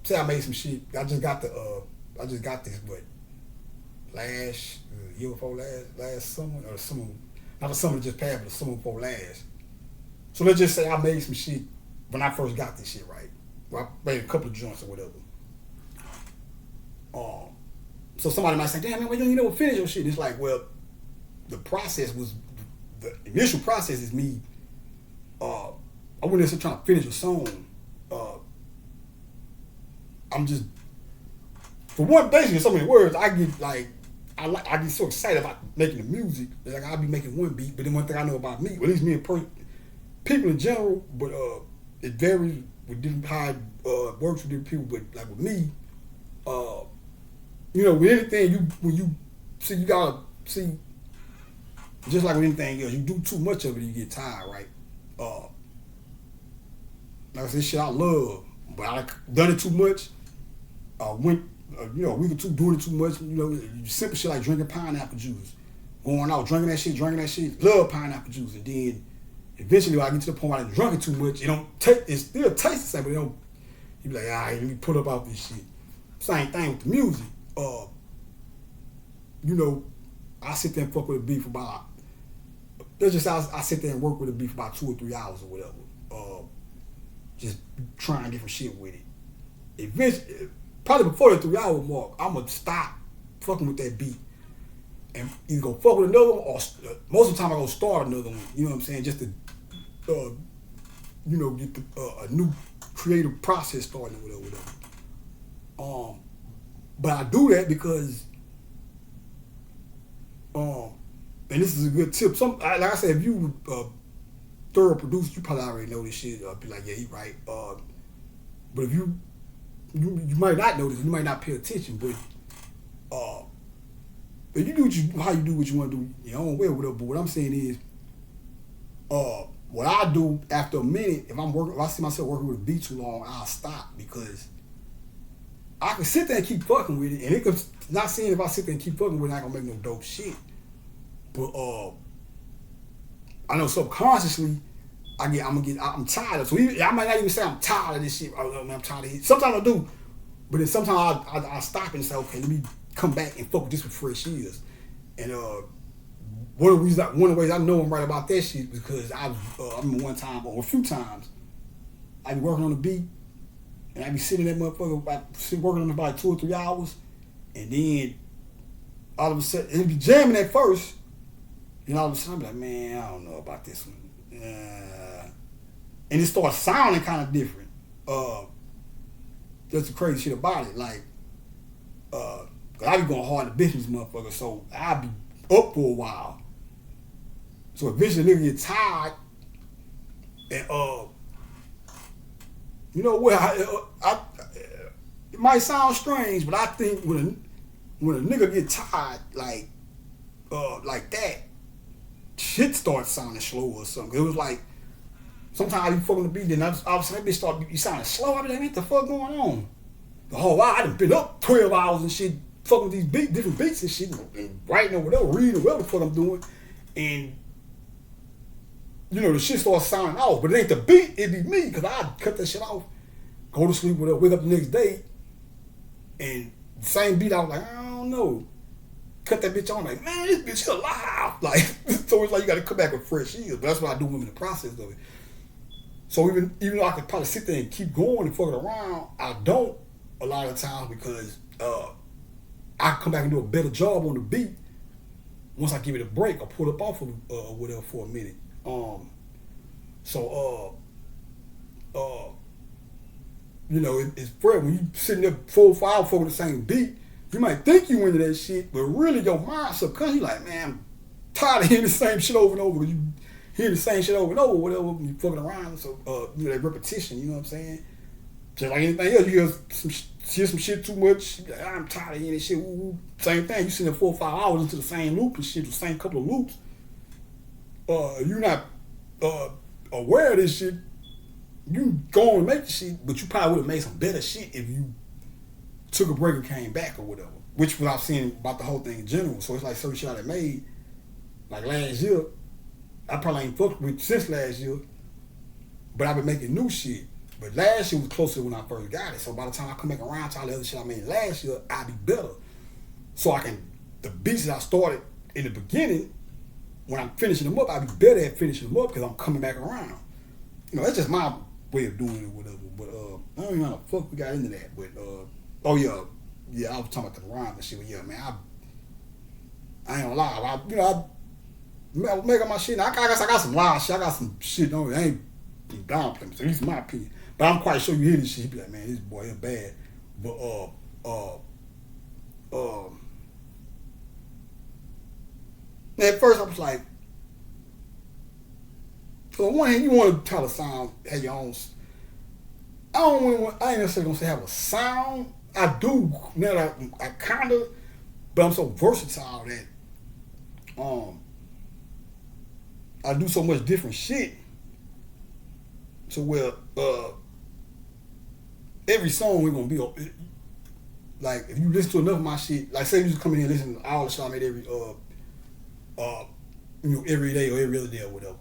say I made some shit. I just got this, but year before last summer, or summer, not the summer just passed, but the summer before last. So let's just say I made some shit when I first got this shit, right? Well, I made a couple of joints or whatever. So somebody might say, damn, man, why you never finish your shit? It's like, well, the initial process is me, I wasn't necessarily trying to finish a song. I'm just, for one, basically, in so many words, I get so excited about making the music. It's like I'll be making one beat, but then one thing I know about me, well, at least me and people in general, but it varies with different how it works with different people. But like with me, with anything you gotta see, just like with anything else, you do too much of it, you get tired, right? Like I said, shit I love, but I done it too much. Went a week or two doing it too much. Simple shit like drinking pineapple juice, going out drinking that shit. Love pineapple juice, and then eventually when I get to the point where I drunk it too much, it still tastes the same, but You be like, all right, let me put up off this shit. Same thing with the music. You know, I sit there and fuck with a beat for about. That's just I sit there and work with a beat for about 2 or 3 hours or whatever. Just trying different shit with it. Eventually, probably before the 3 hour mark, I'm gonna stop fucking with that beat and either go fuck with another one or most of the time I go start another one. You know what I'm saying? Just to, get a new creative process starting or whatever. But I do that because, and this is a good tip. Like I said, if you thorough producer, you probably already know this shit. Be like, yeah, he right. But if you might not know this, you might not pay attention. But you do how you do what you want to do your own way or whatever. But what I'm saying is, what I do after a minute, if I see myself working with a beat too long, I'll stop because I can sit there and keep fucking with it, and it could not saying if I sit there and keep fucking with it, I ain't gonna make no dope shit. But I know subconsciously I'm tired of. So I might not even say I'm tired of this shit. I'm tired of it. Sometimes I do, but then sometimes I stop and say, okay, let me come back and fuck with this with fresh ears. And one of the ways I know I'm right about that shit is because I remember one time or a few times I be working on the beat and I be sitting in that motherfucker working on it about 2 or 3 hours, and then all of a sudden it'll be jamming at first. And all of a sudden, I'm like, man, I don't know about this one. And it starts sounding kind of different. That's the crazy shit about it. Like, cause I be going hard to business, motherfucker, so I be up for a while. So eventually nigga get tired. And, you know what, it might sound strange, but I think when a nigga get tired, like that, shit starts sounding slow or something. It was like, sometimes I be fucking the beat, then all of a sudden that bitch start be sounding slow. I be like, what the fuck going on? The whole while I done been up 12 hours and shit, fucking with these different beats and shit, and writing or whatever, reading or whatever the fuck I'm doing. And, you know, the shit starts sounding off. But it ain't the beat, it be me, because I cut that shit off, go to sleep with it, wake up the next day, and the same beat, I was like, I don't know. Cut that bitch on, like, man, this bitch is alive. Like, so it's like you got to come back with fresh ears. But that's what I do in the process of it. So even though I could probably sit there and keep going and fucking around, I don't a lot of times because I come back and do a better job on the beat once I give it a break or pull up off of whatever for a minute. You know, it's Fred, when you sitting there 4 or 5 fucking the same beat, you might think you into that shit, but really your mind subconsciously, you like, man, I'm tired of hearing the same shit over and over. You hear the same shit over and over, whatever, when you fucking around. So, you know, that repetition, you know what I'm saying? Just like anything else, you hear some shit too much, like, I'm tired of hearing this shit. Ooh. Same thing, you sitting there 4 or 5 hours into the same loop and shit, the same couple of loops. You're not aware of this shit. You go and make the shit, but you probably would have made some better shit if you took a break and came back or whatever. Which what I've seen about the whole thing in general. So it's like certain shit I made, like last year, I probably ain't fucked with since last year, but I've been making new shit. But last year was closer when I first got it. So by the time I come back around to all the other shit I made last year, I'll be better. So the beats that I started in the beginning, when I'm finishing them up, I'll be better at finishing them up because I'm coming back around. You know, that's just my way of doing it or whatever. But I don't even know how the fuck we got into that. But oh yeah, I was talking about the rhyme and shit. But yeah, man, I ain't gonna lie. I make up my shit. I guess I got some live shit. I got some shit on it. I ain't downplaying. So this is my opinion. But I'm quite sure you hear this shit. You be like, man, this boy is bad. But at first I was like, so on one hand, you want to try to have your own. I ain't necessarily gonna say have a sound. I do now that I kind of, but I'm so versatile that I do so much different shit. So every song we're gonna be like if you listen to enough of my shit, like say you just come in here and listen to all the shit I made every day or every other day or whatever.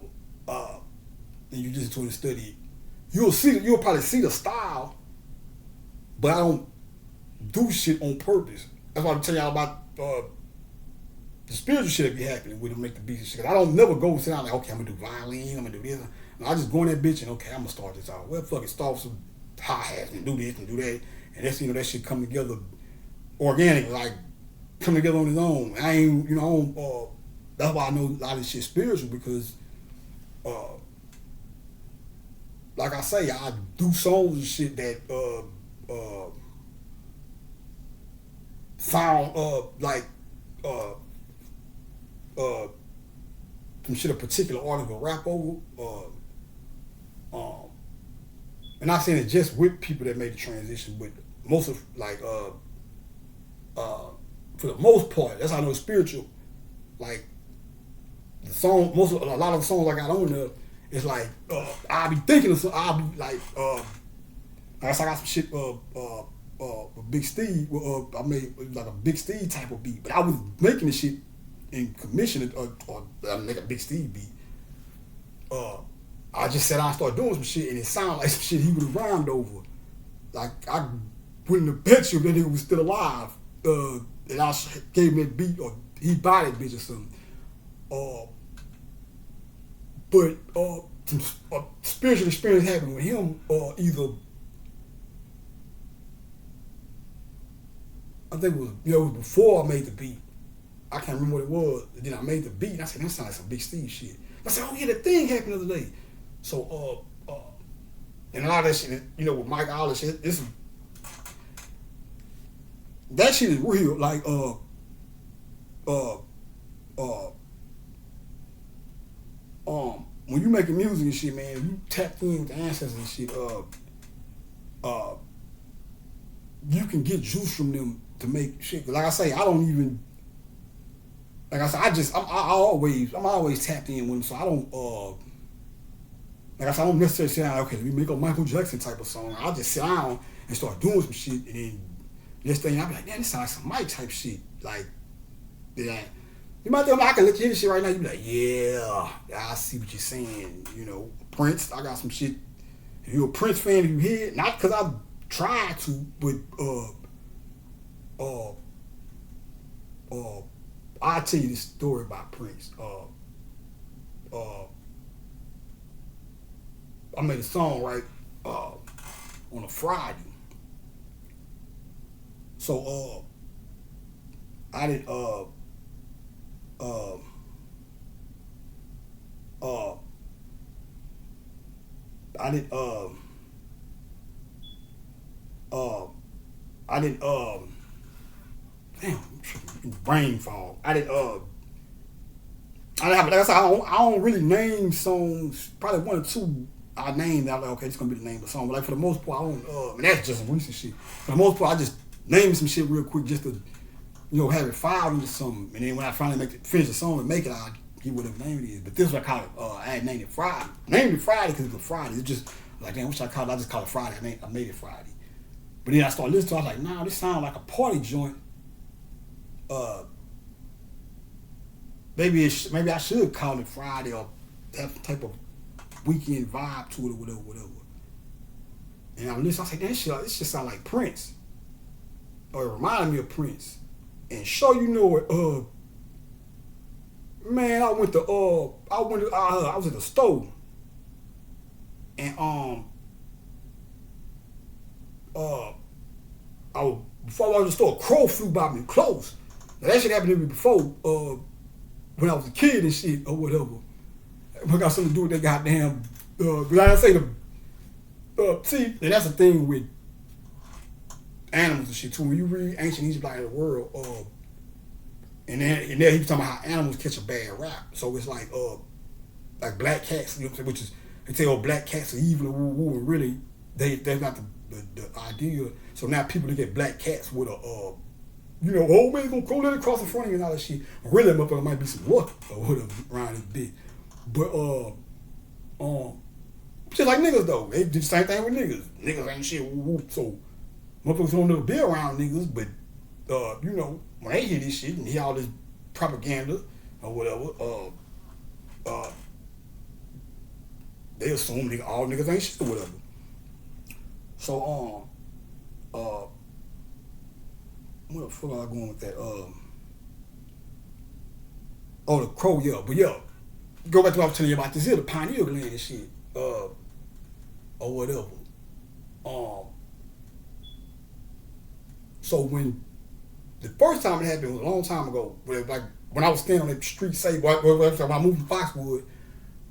And you listen to it and study it, you'll probably see the style but I don't do shit on purpose. That's why I'm telling y'all about the spiritual shit that be happening with them make the beats and shit. I don't never go and sit down like, okay, I'm gonna do violin, I'm gonna do this. No, I just go in that bitch and okay, I'm gonna start this out. Well, fuck it, start with some hi-hats and do this and do that. And that's, that shit come together organic, like come together on its own. I ain't, that's why I know a lot of this shit spiritual because, like I say, I do songs and shit that sound like some shit a particular artist will rap over. And not saying it just with people that made the transition, but most of like for the most part, that's how I know it's spiritual. Like the song, a lot of the songs I got on there, it's like I'll be thinking of some. I'll be like, I got some shit. With Big Steve, I made like a Big Steve type of beat, but I was making the shit and commissioned or make a Big Steve beat. I just said I started doing some shit and it sounded like some shit he would have rhymed over. Like I wouldn't have bet you that he was still alive. And I gave him that beat or he bought that bitch or something. But some spiritual experience happened with him, either I think it was before I made the beat. I can't remember what it was. And then I made the beat and I said, that sounds like some Big Steve shit. I said, oh yeah, that thing happened the other day. So and a lot of that shit, with Mike Olive shit, that shit is real. Like when you making music and shit, man, you tap in with the ancestors and shit, you can get juice from them to make shit. Like I say, I don't even. Like I said, I'm always tapped in with them, so I don't. Like I said, I don't necessarily say, okay, let me make a Michael Jackson type of song. I'll just sit down and start doing some shit, and then next thing I'll be like, man, this sounds like some Mike type shit. Like, yeah. You might think I can let you hear this shit right now. You be like, yeah, I see what you're saying. Prince, I got some shit. If you're a Prince fan, if you hear it, not because I tried to, but I'll tell you this story about Prince. I made a song right on a Friday. So I did brain fog. Like I said, I don't really name songs. Probably one or two I named. I'm like, okay, it's gonna be the name of the song. But like for the most part, I don't. And that's just some recent shit. For the most part, I just name some shit real quick just to, have it filed into something. And then when I finally finish the song and make it, I'll get whatever name it is. But this is what I call it. I had named it Friday. Named it Friday because it was Friday. It's just like, damn, what should I call it? I just call it Friday. I made it Friday. But then I started listening to it. I was like, nah, this sounds like a party joint. Maybe I should call it Friday or have some type of weekend vibe to it or whatever. And I listened, I said, this shit sound like Prince. Or it reminded me of Prince. And sure it, man, I was at the store. And before I was at the store, a crow flew by me close. Now that shit happened to me before, when I was a kid and shit or whatever. It got something to do with that goddamn. Like I say, see, and that's the thing with animals and shit too. When you read Ancient Egypt, like the world, and there he was talking about how animals catch a bad rap. So it's like black cats, which is they say, black cats are evil and really they're not the idea. So now people look at black cats with a old man gonna go let it cross in front of you and all that shit. Really, motherfucker might be some luck or whatever around his dick. But just like niggas though, they do the same thing with niggas. Niggas ain't shit. So motherfuckers don't never be around niggas, but when they hear this shit and hear all this propaganda or whatever, they assume all niggas ain't shit or whatever. So where the fuck am I going with that? Oh, the crow, yeah. But yeah, go back to what I was telling you about this here, the pineal gland and shit. Or whatever. Um, so when the first time it happened was a long time ago, where like when I was standing on that street, when I moved from Foxwood,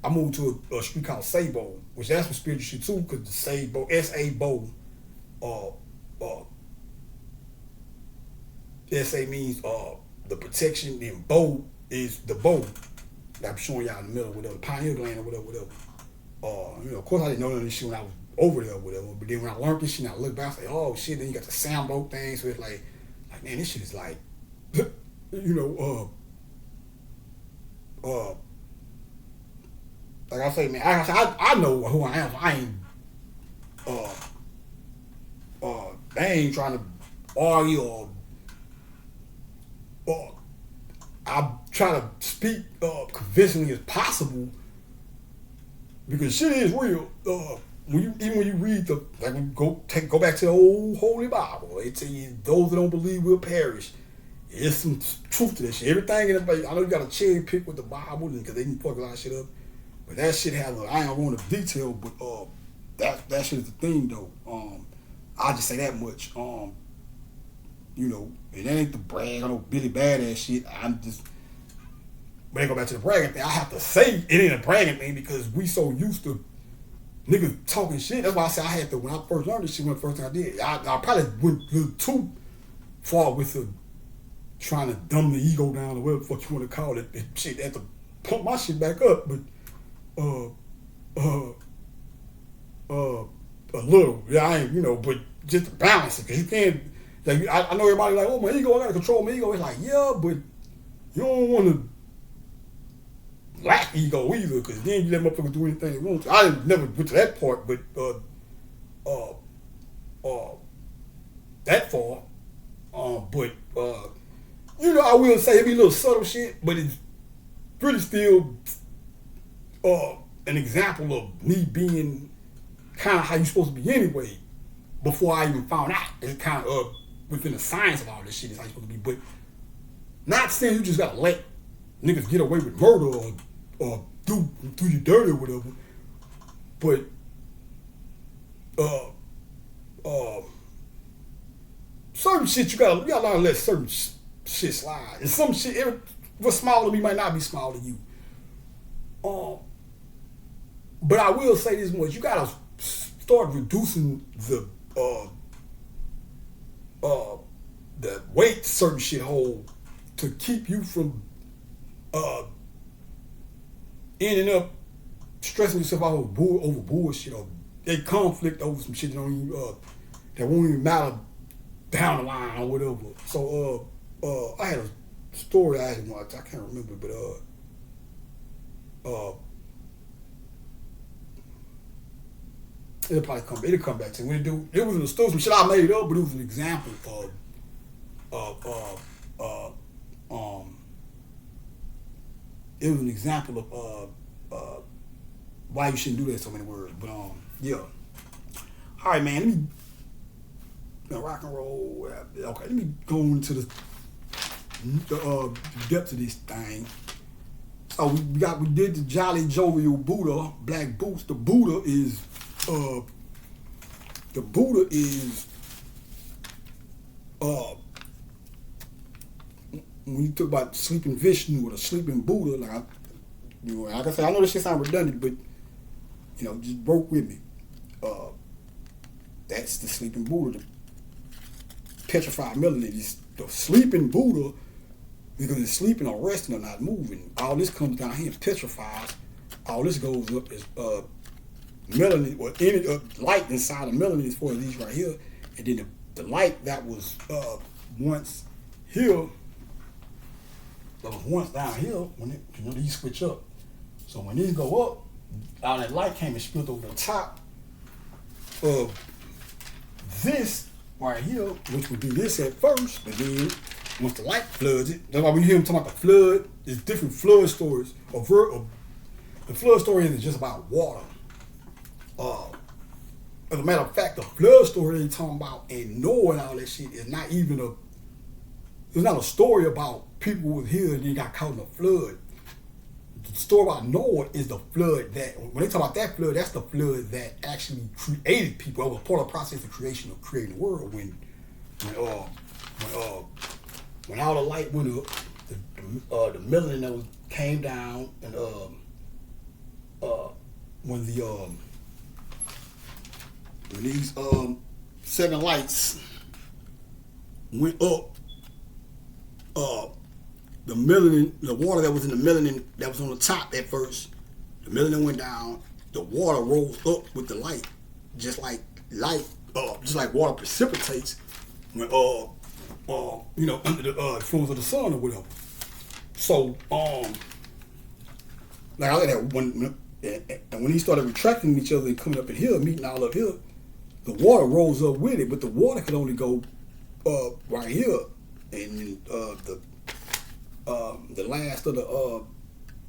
I moved to a street called Sabo, which that's some spiritual shit too, because the Sabo, S-A-Bo, uh, uh, S-A means the protection, and Bo is the bow that I'm showing y'all in the middle, whatever, the pineal gland or whatever. Of course I didn't know none of this shit when I was over there or whatever, but then when I learned this shit and I look back, I say, oh shit, then you got the sound boat thing, so it's like man, this shit is like, like I say, man, I know who I am. I ain't, they ain't trying to argue or I try to speak convincingly as possible because shit is real. When you read like when you go back to the old Holy Bible, they tell you those that don't believe will perish. There's some truth to this shit. Everything in it, I know you got to cherry pick with the Bible because they can fuck a lot of shit up, but that shit has I ain't gonna go into detail, but that shit is the thing though. I'll just say that much. It ain't the brag, I know Billy Badass shit. I'm just, when they go back to the bragging thing, I have to say it ain't a bragging thing because we so used to niggas talking shit. That's why I said I had to, when I first learned this shit, when the first thing I did, I probably went a little too far with the trying to dumb the ego down or whatever the fuck you want to call it. And shit, I had to pump my shit back up, but a little. Yeah, I ain't, but just to balance it, because you can't, like, I know everybody like, oh, my ego, I gotta control my ego. It's like, yeah, but you don't want to lack ego either, because then you let motherfuckers do anything they want to. I never went to that part, but that far. But I will say it be a little subtle shit, but it's really still an example of me being kind of how you supposed to be anyway. Before I even found out, it's kind of within the science of all this shit is how you supposed to be. But not saying you just gotta let niggas get away with murder or do you dirty or whatever. But certain shit you gotta learn to let certain shit slide. And some shit, what's small to me might not be small to you. But I will say this much: you gotta start reducing the weight certain shit hold to keep you from ending up stressing yourself out over bullshit or a conflict over some shit that won't even matter down the line or whatever. So I had a story I had once, I can't remember, but it'll come back to me. It was a story, some shit I made up, but it was an example of why you shouldn't do that in so many words. But yeah. All right, man. Let me rock and roll. Okay, let me go into the depth of this thing. So we did the Jolly Jovial Buddha, Black Boots. The Buddha is when you talk about sleeping Vishnu or the sleeping Buddha, like I said, I know this shit sound redundant, but just work with me. That's the sleeping Buddha, the petrified melanin. It's the sleeping Buddha, because it's sleeping or resting or not moving. All this comes down here and petrifies. All this goes up as melanin or any light inside of melanin as far as these right here, and then the light that was once here, that was once down here when these switch up. So when these go up, all that light came and spilled over the top of this right here, which would be this at first, but then once the light floods it, that's why when you hear them talking about the flood, there's different flood stories. The flood story isn't just about water. As a matter of fact, the flood story they talking about and Noah and all that shit is not even a. It's not a story about people who was here and they got caught in a flood. The story about Noah is the flood that, when they talk about that flood, that's the flood that actually created people. It was part of the process of creation of creating the world. When all the light went up, the melanin that came down, and when these 7 lights went up, the melanin, the water that was in the melanin that was on the top at first, the melanin went down. The water rose up with the light, just like water precipitates when under the influence of the sun or whatever. So like I said, when he started retracting each other and coming up in here, meeting all up here, the water rose up with it, but the water could only go right here, and the last of the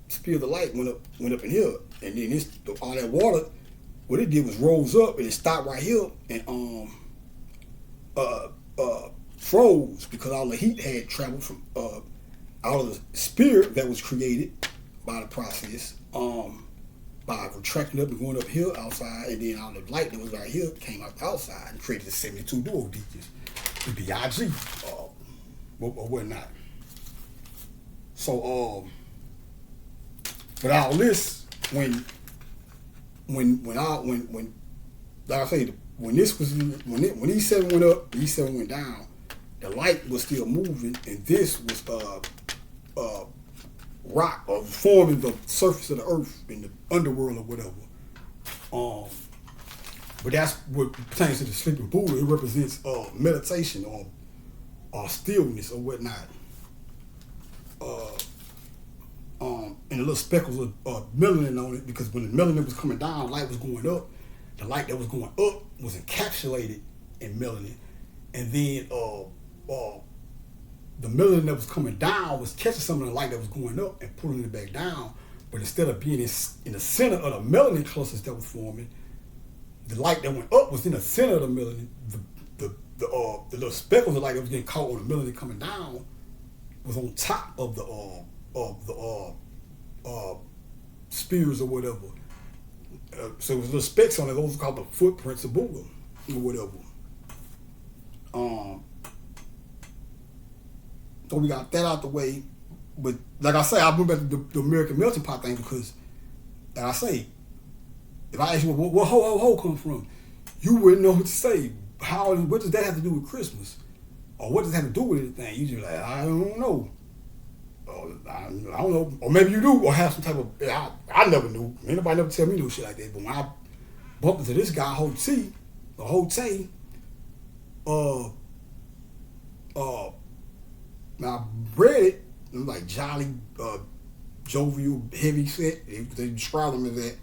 spear of the light went up in here, and then all that water, what it did was rose up and it stopped right here and froze because all the heat had traveled from out of the spear that was created by the process, by retracting up and going up here outside, and then all the light that was right here came out the outside and created the 72 duodeacons, the BIG, or whatnot. So, but all this, when like I say, when these 7 went up, these 7 went down, the light was still moving, and this was rock or forming the surface of the earth in the underworld or whatever. But that's what pertains to the sleeping Buddha. It represents meditation or stillness or whatnot. And the little speckles of melanin on it, because when the melanin was coming down, light was going up. The light that was going up was encapsulated in melanin, and then the melanin that was coming down was catching some of the light that was going up and pulling it back down. But instead of being in the center of the melanin clusters that was forming, the light that went up was in the center of the melanin. The little speckles of light that was getting caught on the melanin coming down was on top of the spears or whatever. So it was little specks on it. Those are called the footprints of Buddha or whatever. So we got that out the way. But like I say, I went back to the American melting pot thing because, like I say, if I ask you where ho come from, you wouldn't know what to say. What does that have to do with Christmas? Or what does that have to do with anything? You just like, I don't know. I don't know. Or maybe you do, or have some type of, I never knew. Ain't nobody never tell me no shit like that. But when I bumped into this guy, Hotei, now I read it, and like jolly, jovial, heavy set. They describe him as that.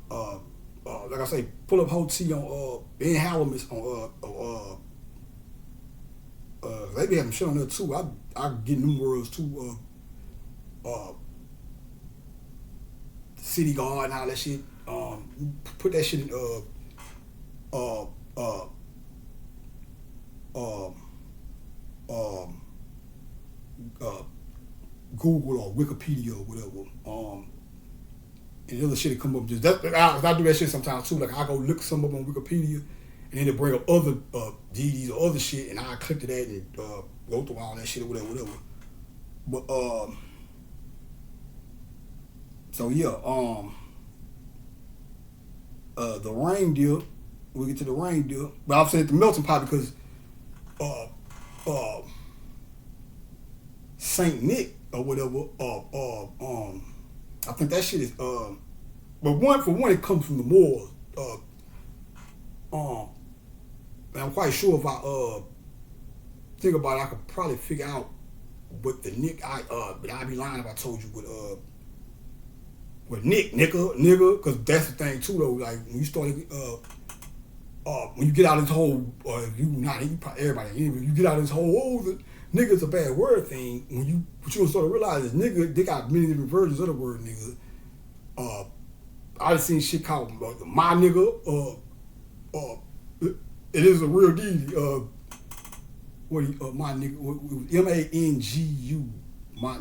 Like I say, pull up Hotei on Ben Hallowitz on they be having shit on there too. I get them worlds too. City Guard and all that shit. Put that shit in Google or Wikipedia or whatever. And the other shit that come up just I do that shit sometimes too. Like I go look some up on Wikipedia, and then they bring up other DVDs or other shit, and I click to that and go through all that shit or whatever. But so yeah, the reindeer. We'll get to the reindeer, but I'm saying the melting pot because Saint Nick or whatever. I think that shit is. But one, it comes from the Moors. And I'm quite sure if I think about it, I could probably figure out what the Nick. But I'd be lying if I told you what nigga, because that's the thing too though. Like when you start, when you get out of this whole, everybody, you get out of this whole, the nigga's a bad word thing. What you sort of realize is nigga, they got many different versions of the word nigga. I've seen shit called my nigga, it is a real deity. My nigga, Mangu, my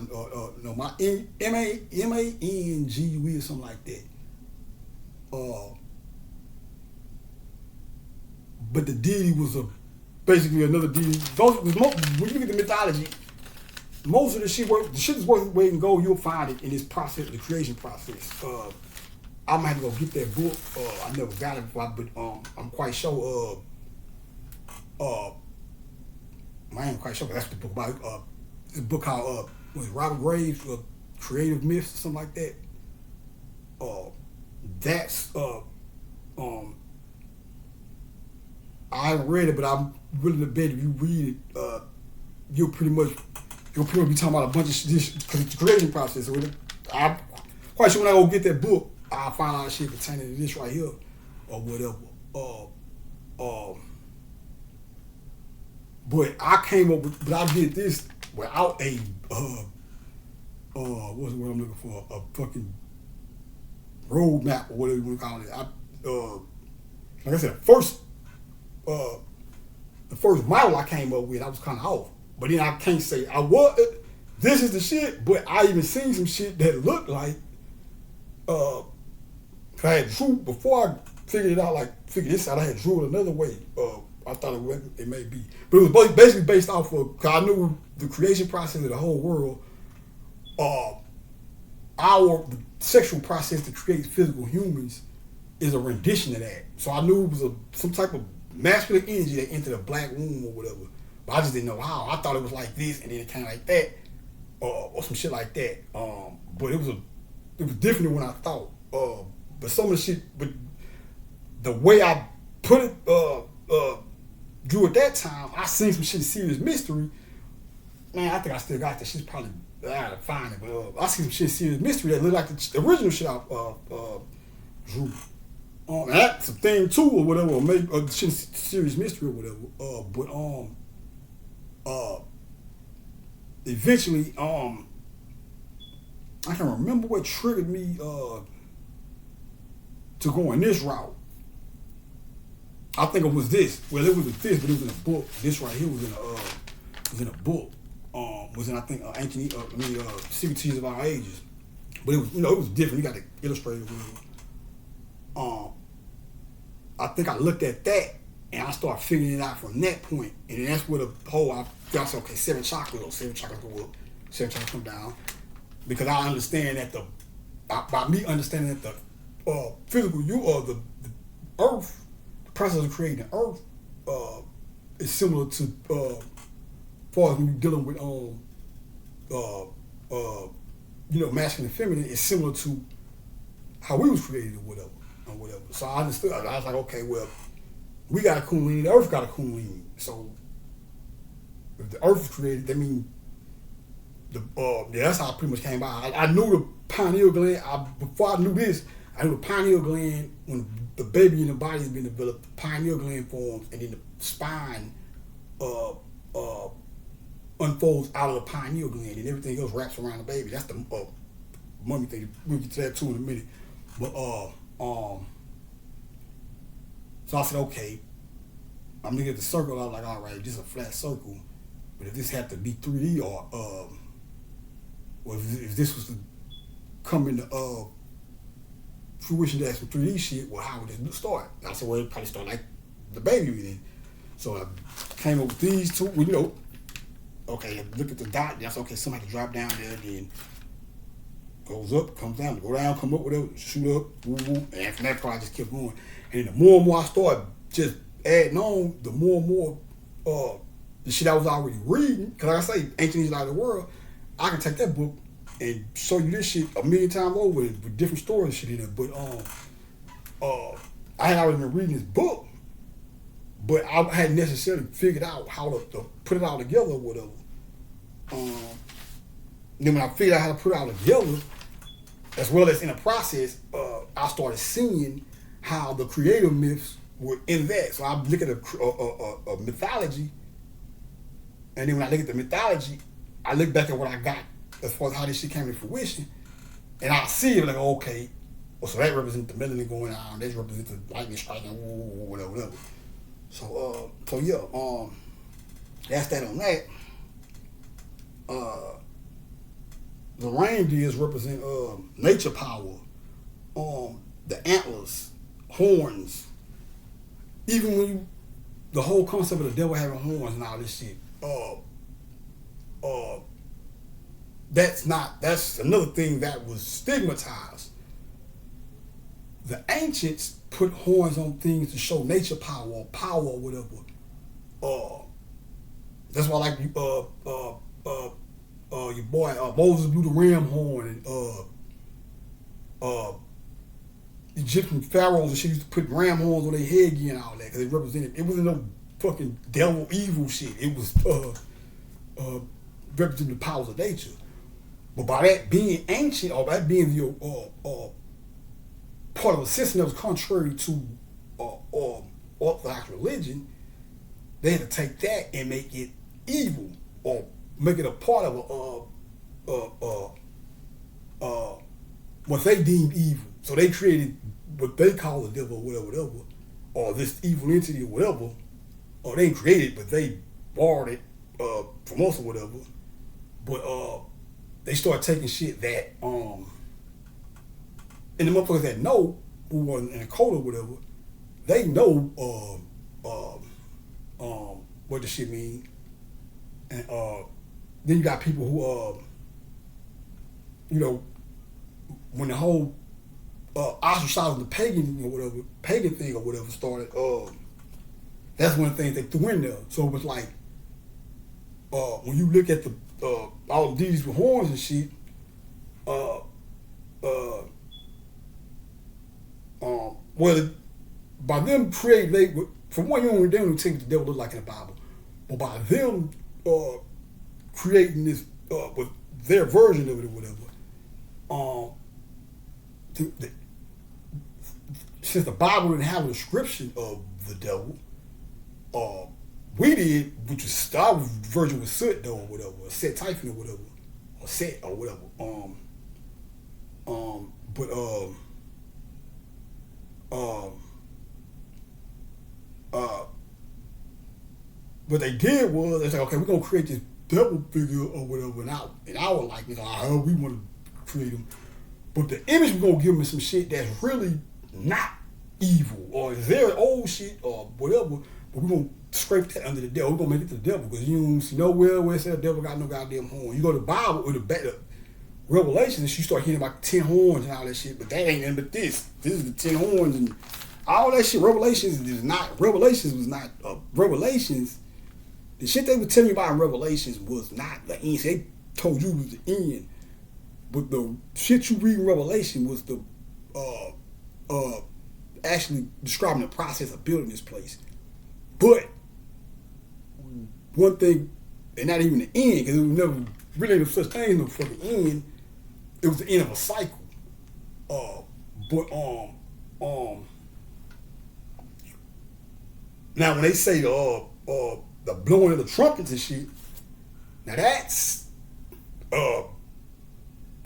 no, my Mangu or something like that. But the deity was basically another deity. When you look at the mythology, most of the shit is worth weight in gold. You'll find it in this process, the creation process. I might have to go get that book. I never got it before, but I'm quite sure. I ain't quite sure, but that's the book about. This book called was Robert Graves, Creative Myths or something like that. That's I haven't read it, but I'm willing to bet if you read it, you'll pretty much be talking about a bunch of shit because it's the creating process. So I'm quite sure when I go get that book, I'll find out shit pertaining to this right here or whatever. But I came up with, but I did this without a what's the word I'm looking for? A fucking roadmap or whatever you want to call it. Like I said, the first model I came up with, I was kind of off. But then I can't say this is the shit, but I even seen some shit that looked like, I had drew, before I figured it out, figured this out, I had drew it another way. I thought it may be. But it was basically based off of, because I knew the creation process of the whole world, the sexual process to create physical humans is a rendition of that. So I knew it was some type of masculine energy that entered a black womb or whatever. But I just didn't know how. I thought it was like this and then it came like that, or some shit like that. But it was different than what I thought. But some of the shit, but the way I put it, drew at that time, I seen some shit, Serious Mystery. Man, I think I still got that. Shit's probably, I gotta find it, but I see some shit, Serious Mystery, that look like the original shit I drew. That's a thing too, or whatever, or maybe shit, Serious Mystery or whatever. Eventually, I can remember what triggered me to go in this route. I think it was this. Well, it wasn't this, but it was in a book. This right here was in a book. Was in, I think, Secrets of Our Ages. But it was, it was different. You got to illustrate it with it. I think I looked at that and I started figuring it out from that point. And then that's where the whole, I said, okay, 7 chakras go up, 7 chakras come down. Because I understand that by me understanding that the physical the earth, the process of creating the earth is similar to, as far as when you're dealing with, masculine and feminine, is similar to how we was created or whatever. So I understood. I was like, okay, well, we got a Kundalini, the earth got a Kundalini. So if the earth was created, that means that's how I pretty much came by. I knew the pineal gland. Before I knew this, I knew the pineal gland, when the baby in the body has been developed, the pineal gland forms, and then the spine unfolds out of the pineal gland, and everything else wraps around the baby. That's the mummy thing. We'll get to that too in a minute. But so I said, okay, I'm looking at the circle. I was like, all right, this is a flat circle, but if this had to be 3D or if this was to come into fruition, that's some 3D shit, well, how would it start? I said, well, it probably start like the baby then. So I came up with these two. Well, okay, look at the dot. That's okay. Somebody can drop down there, then goes up, comes down, go down, come up, whatever, shoot up, woo woo, and from that part I just kept going. And the more and more I started just adding on, the more and more the shit I was already reading, because like I say, Ancient Egypt Out of the World, I can take that book and show you this shit a million times over with different stories and shit in it. But I had already been reading this book, but I hadn't necessarily figured out how to put it all together or whatever. Then when I figured out how to put it all together, as well as in the process, I started seeing how the creative myths were in that. So I look at a mythology, and then when I look at the mythology, I look back at what I got as far as how this shit came to fruition, and I see it like, okay, Or so that represents the melanin going on. That represents the lightning striking, whatever. So yeah, that's that on that. The reindeers represent nature power. The antlers, horns. Even when the whole concept of the devil having horns and all this shit. That's another thing that was stigmatized. The ancients put horns on things to show nature power or power or whatever. That's why like your boy Moses blew the ram horn and Egyptian pharaohs and shit used to put ram horns on their headgear and all that because it represented. It wasn't no fucking devil evil shit. It was representing the powers of nature. But by that being ancient or that being the part of a system that was contrary to Orthodox religion, they had to take that and make it evil or make it a part of what they deemed evil. So they created what they call the devil or whatever, or this evil entity or whatever, or they didn't create it, but they borrowed it from us or whatever. But they start taking shit that and the motherfuckers that know who are in a cult or whatever, they know what the shit mean. And then you got people who when the whole ostracizing the pagan thing or whatever started, that's one of the things they threw in there. So it was like when you look at the all the deities with horns and shit, well, by them creating, from one, you don't take what the devil look like in the Bible, but by them creating this with their version of it or whatever, since the Bible didn't have a description of the devil, we did, which was our version was Set though or whatever, or Set Typhon or whatever, or Set or whatever. What they did was they said, okay, we're gonna create this devil figure or whatever in our likeness, how we want to create him. But the image we're gonna give him is some shit that's really not evil, or is there old shit or whatever, but we're gonna scrape that under the devil. We're gonna make it to the devil because you don't see nowhere where it said the devil got no goddamn horn. You go to the Bible or the Revelation and you start hearing about 10 horns and all that shit, but that ain't nothing but this. This is the 10 horns and all that shit. Revelations was not Revelations. The shit they were telling you about in Revelations was not the end. They told you it was the end. But the shit you read in Revelation was the actually describing the process of building this place. But one thing, and not even the end, because it was never really no such thing, no fucking end. It was the end of a cycle. Now when they say the blowing of the trumpets and shit, now that's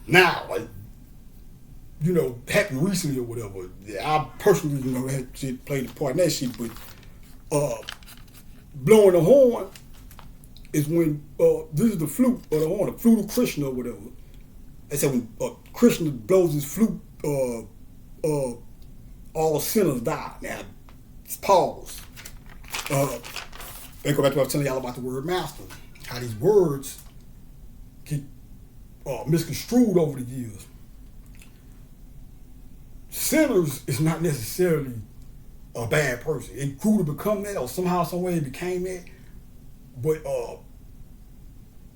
now like happened recently or whatever. Yeah, I personally that shit played a part in that shit, but blowing the horn is when this is the flute or the horn, the flute of Krishna or whatever. They said when Krishna blows his flute, all sinners die. Now, it's pause. They go back to what I was telling y'all about the word master. How these words get misconstrued over the years. Sinners is not necessarily a bad person. It grew to become that, or somehow, some way it became that. But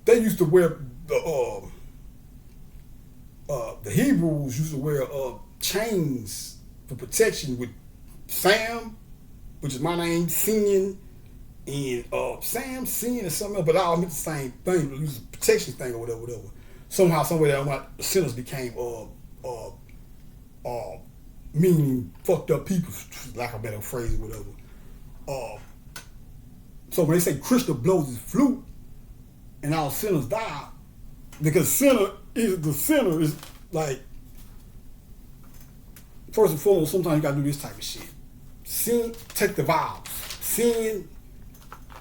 they used to wear the Hebrews used to wear chains for protection with Sam, which is my name, Sin, and Sam, Sin, and something else, but all meant the same thing. It was a protection thing or whatever. Somehow, some way that sinners became meaning fucked up people, like a better phrase or whatever. So when they say Krishna blows his flute and all sinners die, because the sinner is like first and foremost, sometimes you gotta do this type of shit. Sin, take the vowels. Sin,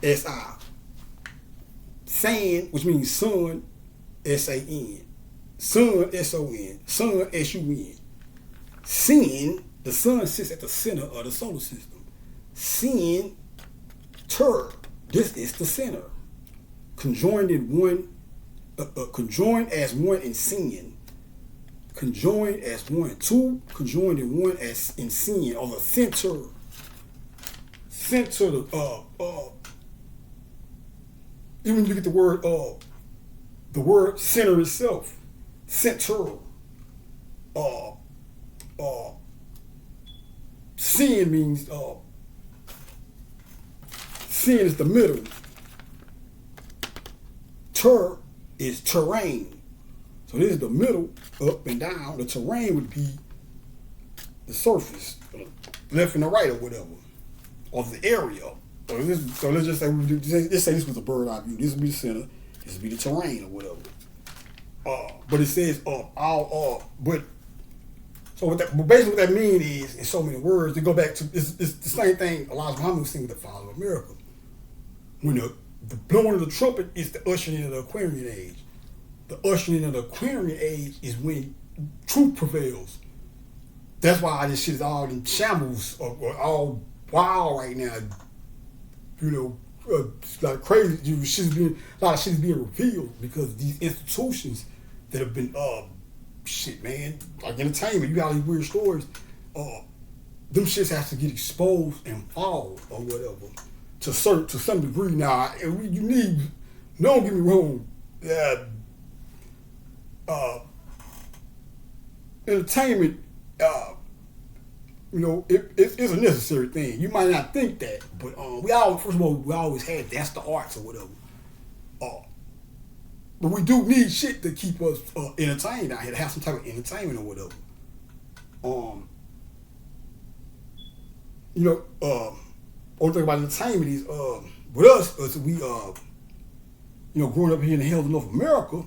S-I. San, which means sun, S-A-N. Sun, S-O-N. Sun, S-U-N. Sin, the sun sits at the center of the solar system. Sin, ter, this is the center. Conjoined in one, conjoined as one in sin. Conjoined as one. Two, conjoined in one as in sin, or the center. Center, even when you get the word center itself, center, sin means, sin is the middle. Ter is terrain. So this is the middle, up and down. The terrain would be the surface, left and the right or whatever, or the area. So let's just say let's say this was a bird eye view. This would be the center. This would be the terrain or whatever. But it says all up. But so basically what that means is, in so many words, to go back to it's the same thing Elijah Muhammad was saying with the Father of America. When the blowing of the trumpet is the ushering in of the Aquarian age. The ushering in of the Aquarian age is when truth prevails. That's why this shit is all in shambles or all wild right now. You know, it's like crazy. A lot of shit is being revealed because these institutions that have been, shit, man, like entertainment, you got all these weird stories. Them shits has to get exposed and fall or whatever to some degree. Now, you need. Don't get me wrong. Entertainment. You know, it's a necessary thing. You might not think that, but first of all, we always had that's the arts or whatever. But we do need shit to keep us entertained out here, to have some type of entertainment or whatever. You know, only thing about entertainment is with us, we you know, growing up here in the hills of North America,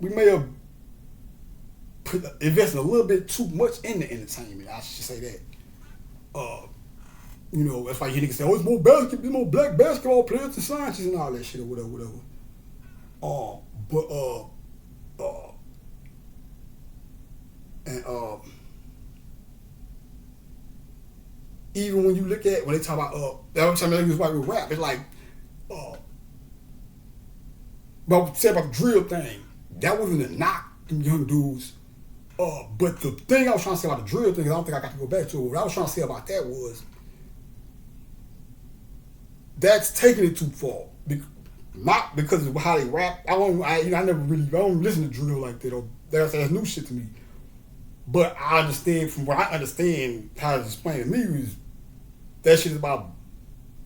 we may have invested a little bit too much in the entertainment. I should say that. You know, that's why you niggas say, oh, it's more black basketball players than scientists and all that shit or whatever. Even when you look at when they talk about that's what I'm saying with rap, it's like but say about the drill thing, that wasn't a knock them young dudes. But the thing I was trying to say about the drill thing, I don't think I got to go back to it. What I was trying to say about that was that's taking it too far. Not because of how they rap. I don't listen to drill like that. Or that's new shit to me. But I understand from what I understand how it's explained to me is that shit is about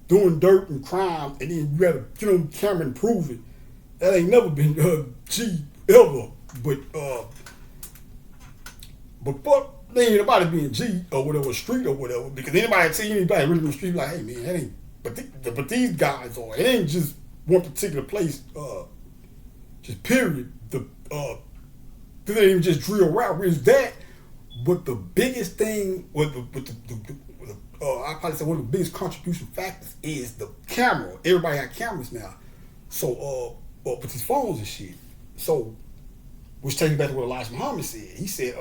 doing dirt and crime, and then you gotta get on camera and prove it. That ain't never been G ever. But fuck, there ain't nobody being G or whatever, street or whatever, because anybody tell you anybody really on the street like, hey man, that ain't. But these guys are. It ain't just one particular place. Just period. This ain't even just drill rap. It's that. But the biggest thing, I probably say one of the biggest contribution factors is the camera. Everybody got cameras now. So, with these phones and shit. So, which takes me back to what Elijah Muhammad said. He said,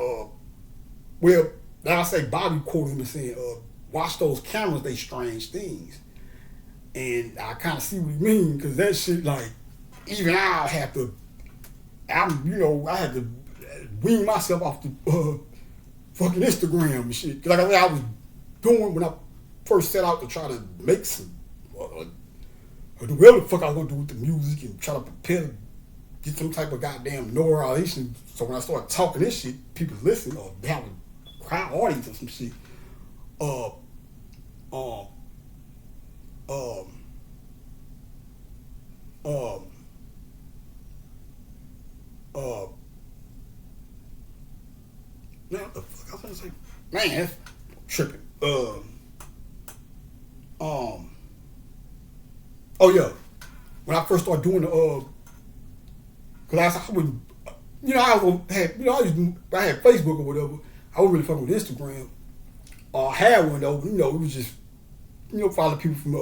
well, now I say Bobby quoted him and saying, watch those cameras, they strange things. And I kind of see what he mean, because that shit, like, even I had to wean myself off the fucking Instagram and shit. Because like I was doing when I first set out to try to make some, or do whatever the fuck I was going to do with the music and try to prepare to get some type of goddamn notoriety. So when I started talking this shit, people listen or they have a crowd audience or some shit. Now what the fuck I was gonna say? Man, that's tripping. Oh yeah. When I first started doing the cause I would, I had Facebook or whatever. I was really fucking with Instagram. I had one though. It was just follow people from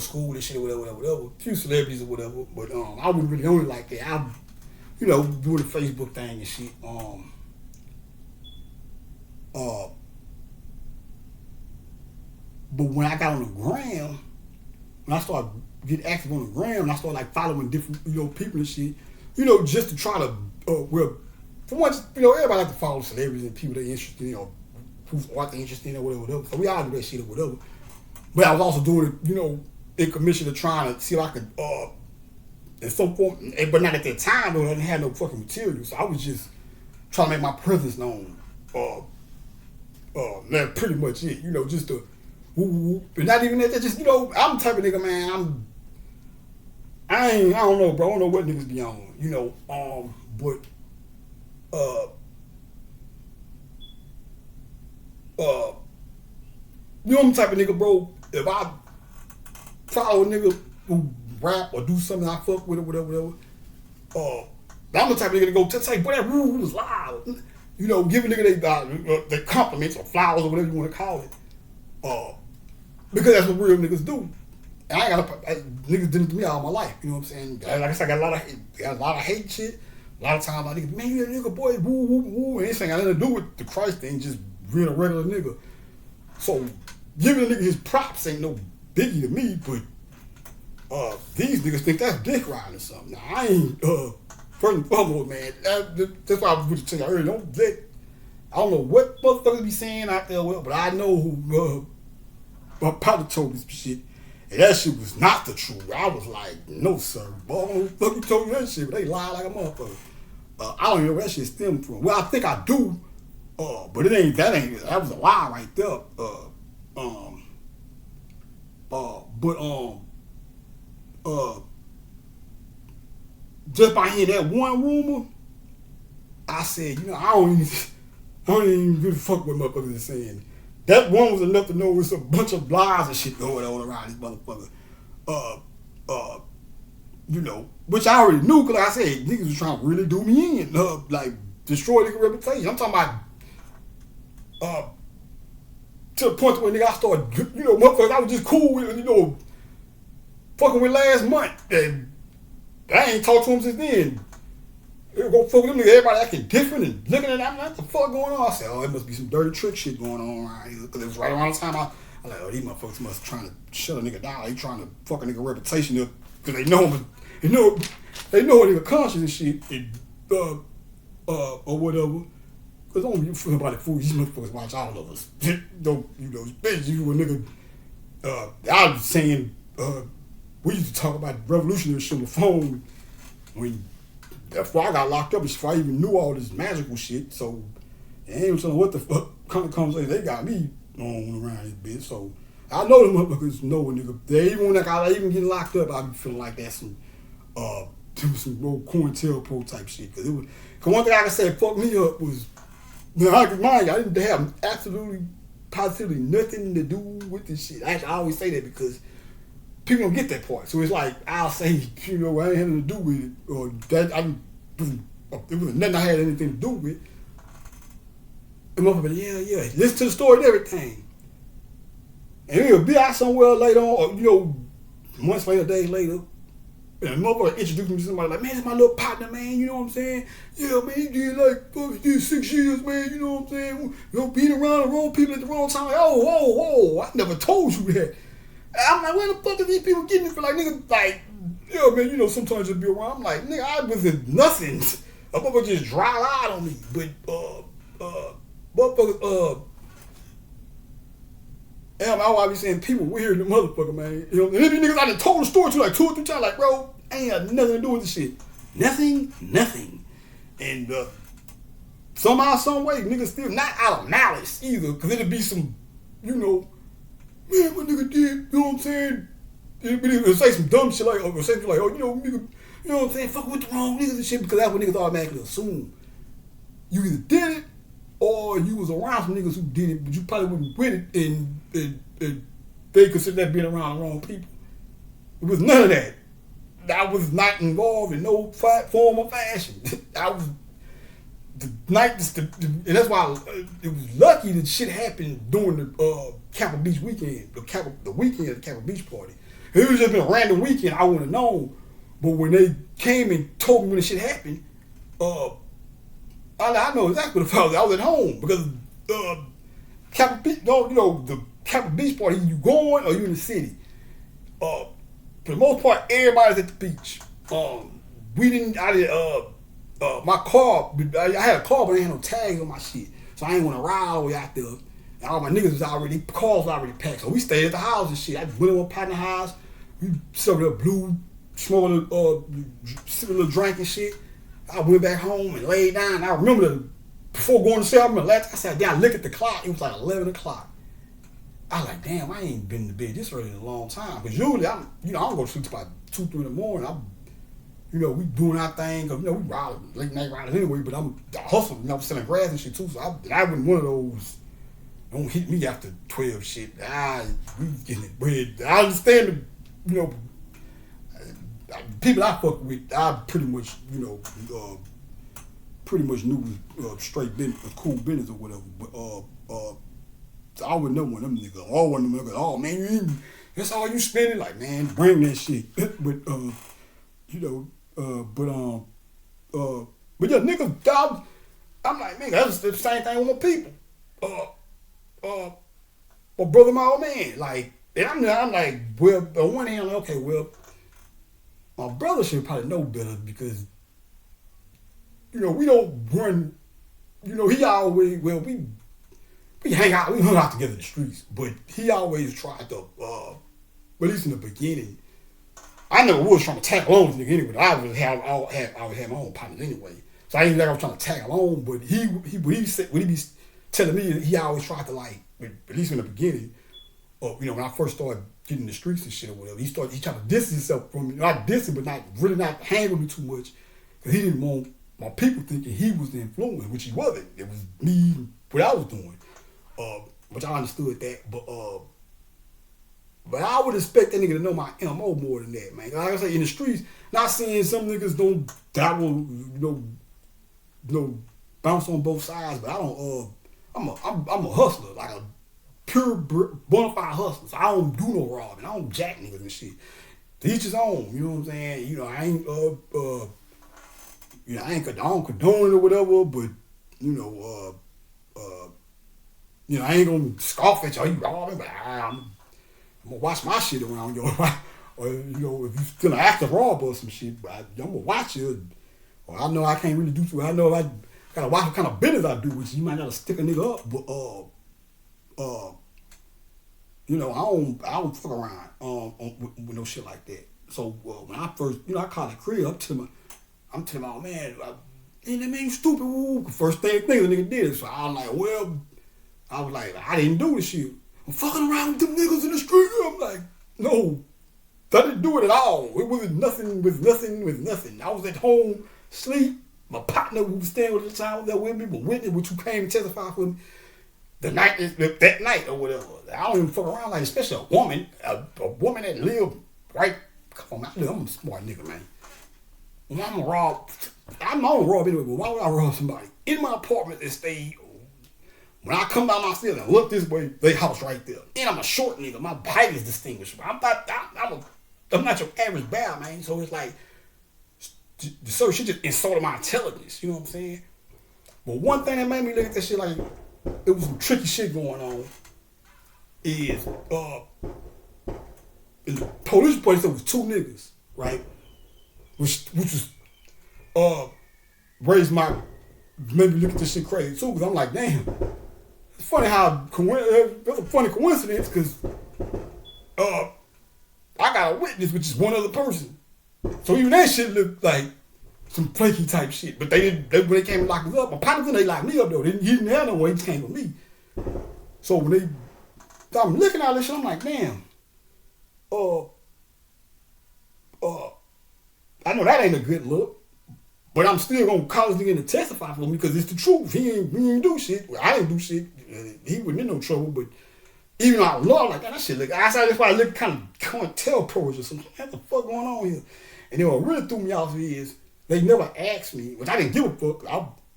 school and shit or whatever. A few celebrities or whatever. But I wasn't really on it like that. I doing the Facebook thing and shit. But when I got on the gram, when I started getting active on the gram, and I started like following different people and shit, just to try to for once, everybody like to follow celebrities and people they interested in, whose art they interested in or whatever. So we all do that shit or whatever. But I was also doing it, in commission to trying to see if I could, in some form, but not at that time though. I didn't have no fucking material, so I was just trying to make my presence known. That's pretty much it. Just to, but not even that. Just I'm the type of nigga, man. I don't know, bro. I don't know what niggas be on, but I'm the type of nigga, bro. If I follow a nigga who rap or do something I fuck with or whatever, I'm the type of nigga to go to say, boy, that rule was loud. Give a nigga they compliments or flowers or whatever you want to call it. Because that's what real niggas do. And niggas did it to me all my life. You know what I'm saying? Like I said, I got a lot of hate shit. A lot of times, like, niggas, man, you a nigga, boy, woo, woo, woo. And this ain't got nothing to do with the Christ thing, just being a regular nigga. So, giving a nigga his props ain't no biggie to me, but these niggas think that's dick riding or something. Now, I ain't, first and foremost, man, that's why I was telling you earlier, I don't know what motherfuckers be saying out there, but I know who, my partner told me some shit, and that shit was not the truth. I was like, no, sir, boy, who the fuck you told me that shit? But they lie like a motherfucker. I don't even know where that shit stemmed from. Well, I think I do, but that was a lie right there. Just by hearing that one rumor, I said, I don't even really fuck what motherfuckers are saying. That one was enough to know it's a bunch of lies and shit going on around this motherfucker. Which I already knew, because like I said, niggas was trying to really do me in, like, destroy nigga reputation. I'm talking about, to the point where nigga I started, motherfuckers I was just cool with, fucking with last month. And I ain't talked to him since then. Go fuck with them niggas, everybody acting different and looking at them, what the fuck going on? I said, it must be some dirty trick shit going on around here. Because it was right around the time I like, these motherfuckers must be trying to shut a nigga down. They trying to fuck a nigga reputation up because they know him. They know a nigga conscious and shit, or whatever. Because I don't give a fuck about the food. These motherfuckers watch all of us. Don't, especially you a nigga. I was saying, we used to talk about revolutionary shit on the phone when, before I got locked up, before I even knew all this magical shit. So, I ain't even telling what the fuck kind of conversation they got me on around this bitch. So, I know them motherfuckers know a nigga. They even when I even get locked up, I be feeling like that's some real COINTELPRO type shit. Cause one thing I can say fucked me up was, I didn't have absolutely, positively nothing to do with this shit. Actually, I always say that because people don't get that part. So it's like, I'll say, I ain't had nothing to do with it, or that it was nothing I had anything to do with. And motherfucker, yeah, listen to the story and everything. And he'll be out somewhere later on, or, months later, days later, and a motherfucker introduced me to somebody like, man, this is my little partner, man, you know what I'm saying? Yeah, man, he did like 6 years, man, you know what I'm saying? Being around the wrong people at the wrong time. Like, whoa, I never told you that. I'm like, where the fuck are these people getting it for? Like, nigga, like, yeah, man, sometimes you'll be around. I'm like, nigga, I was in nothing. A motherfucker just dry lied on me. But, motherfuckers, I always be saying people weird, the motherfucker, man. And if you niggas I done told the story to like 2 or 3 times, like, bro, I ain't got nothing to do with this shit. Nothing. And somehow, some way, niggas still not out of malice either, because it'll be some, man, what nigga did, you know what I'm saying? But he'll say some dumb shit like, or say like, nigga, you know what I'm saying? Fuck with the wrong niggas and shit, because that's what niggas automatically assume. You either did it, or you was around some niggas who did it, but you probably wasn't with it, and they consider that being around the wrong people. It was none of that. I was not involved in no form or fashion. I was the night, and that's why it was lucky that shit happened during the Capitol Beach weekend, the weekend of the Capitol Beach party. If it was just been a random weekend, I wouldn't have known. But when they came and told me when the shit happened, I know exactly what the fuck I was at home because Capitol Beach, the Capitol Beach party, you going or you in the city? For the most part, everybody's at the beach. My car, I had a car, but I had no tags on my shit. So I ain't want to ride all the way out there. And all my niggas was already, cars was already packed. So we stayed at the house and shit. I just went to a partner house. We served up blue, small sip a little drink and shit. I went back home and laid down. I remember before going to sleep, I sat down, looked at the clock. It was like 11 o'clock. I was like, damn, I ain't been to bed this early in a long time. Because usually, I don't go to sleep about 2, 3 in the morning. We doing our thing. Cause, we ride, late night riders anyway, but I'm hustling. I'm selling grass and shit too. So I wasn't one of those, don't hit me after 12 shit. We getting it bread. I understand people I fuck with, I pretty much, knew was straight business, cool business or whatever. But so I wouldn't know one of them niggas. All one of them niggas, oh man, that's all you spending? Like, man, bring that shit. But yeah, niggas, I'm like, nigga, that's the same thing with my people. My brother, my old man, like, and I'm like, well, on one hand, I'm like, okay, well, my brother should probably know better because, we don't run, he always, well, we hang out, we hung out together in the streets, but he always tried to, at least in the beginning, I never was trying to tag along with this nigga anyway, but I always had my own partners anyway, so I ain't like I was trying to tag along, but he be telling me, he always tried to like, at least in the beginning, when I first started getting in the streets and shit or whatever, he tried to distance himself from me, not distance, but not hang with me too much, because he didn't want my people thinking he was the influence, which he wasn't. It was me, what I was doing. Which I understood that, but I would expect that nigga to know my MO more than that, man. Like I say, in the streets, not saying some niggas don't dabble, bounce on both sides, but I don't. I'm a hustler, like a pure bona fide hustler. So I don't do no robbing. I don't jack niggas and shit. To each his own. You know what I'm saying? I don't condone it or whatever, but I ain't gonna scoff at y'all. You robbing, but I'm gonna watch my shit around you. Or if you still an active robber or some shit, I'm gonna watch you. Or I know I can't really do so. I know I gotta watch what kind of business I do, which you might gotta stick a nigga up, but I don't fuck around with no shit like that. So when I first, I called the crib, I'm telling my old man, ain't that man you stupid? Woo. First thing the nigga did. So I was like, I didn't do this shit. I'm fucking around with them niggas in the street. I'm like, no, I didn't do it at all. It was nothing with nothing. I was at home, sleep. My partner who was staying with the time was there with me, but Whitney, which who came to testify for me, that night or whatever. I don't even fuck around like, especially a woman that lived right. Come on, man, I'm a smart nigga, man. When I'm gonna rob anyway, but why would I rob somebody? In my apartment that stayed, when I come down my stairs and look this way, they house right there. And I'm a short nigga, my height is distinguished. I'm not your average bear, man. So it's like, so she just insulted my intelligence, you know what I'm saying? But one thing that made me look at that shit like, it was some tricky shit going on, is in the police place there was 2 niggas, right? Which was made me look at this shit crazy too, because I'm like, damn. It's funny how that's a funny coincidence, because I got a witness, which is one other person. So even that shit looked like some flaky type shit. But when they came and locked us up, my partners, they locked me up though. He didn't have no way, he just came with me. So when I'm looking at all this shit, I'm like, damn. I know that ain't a good look, but I'm still gonna call this nigga to testify for me because it's the truth. He ain't do shit. Well, I didn't do shit. He wasn't in no trouble, but even though I love like that shit look, that's why I look kind of tell pros or something. What the fuck going on here? And then what really threw me off is they never asked me, which I didn't give a fuck.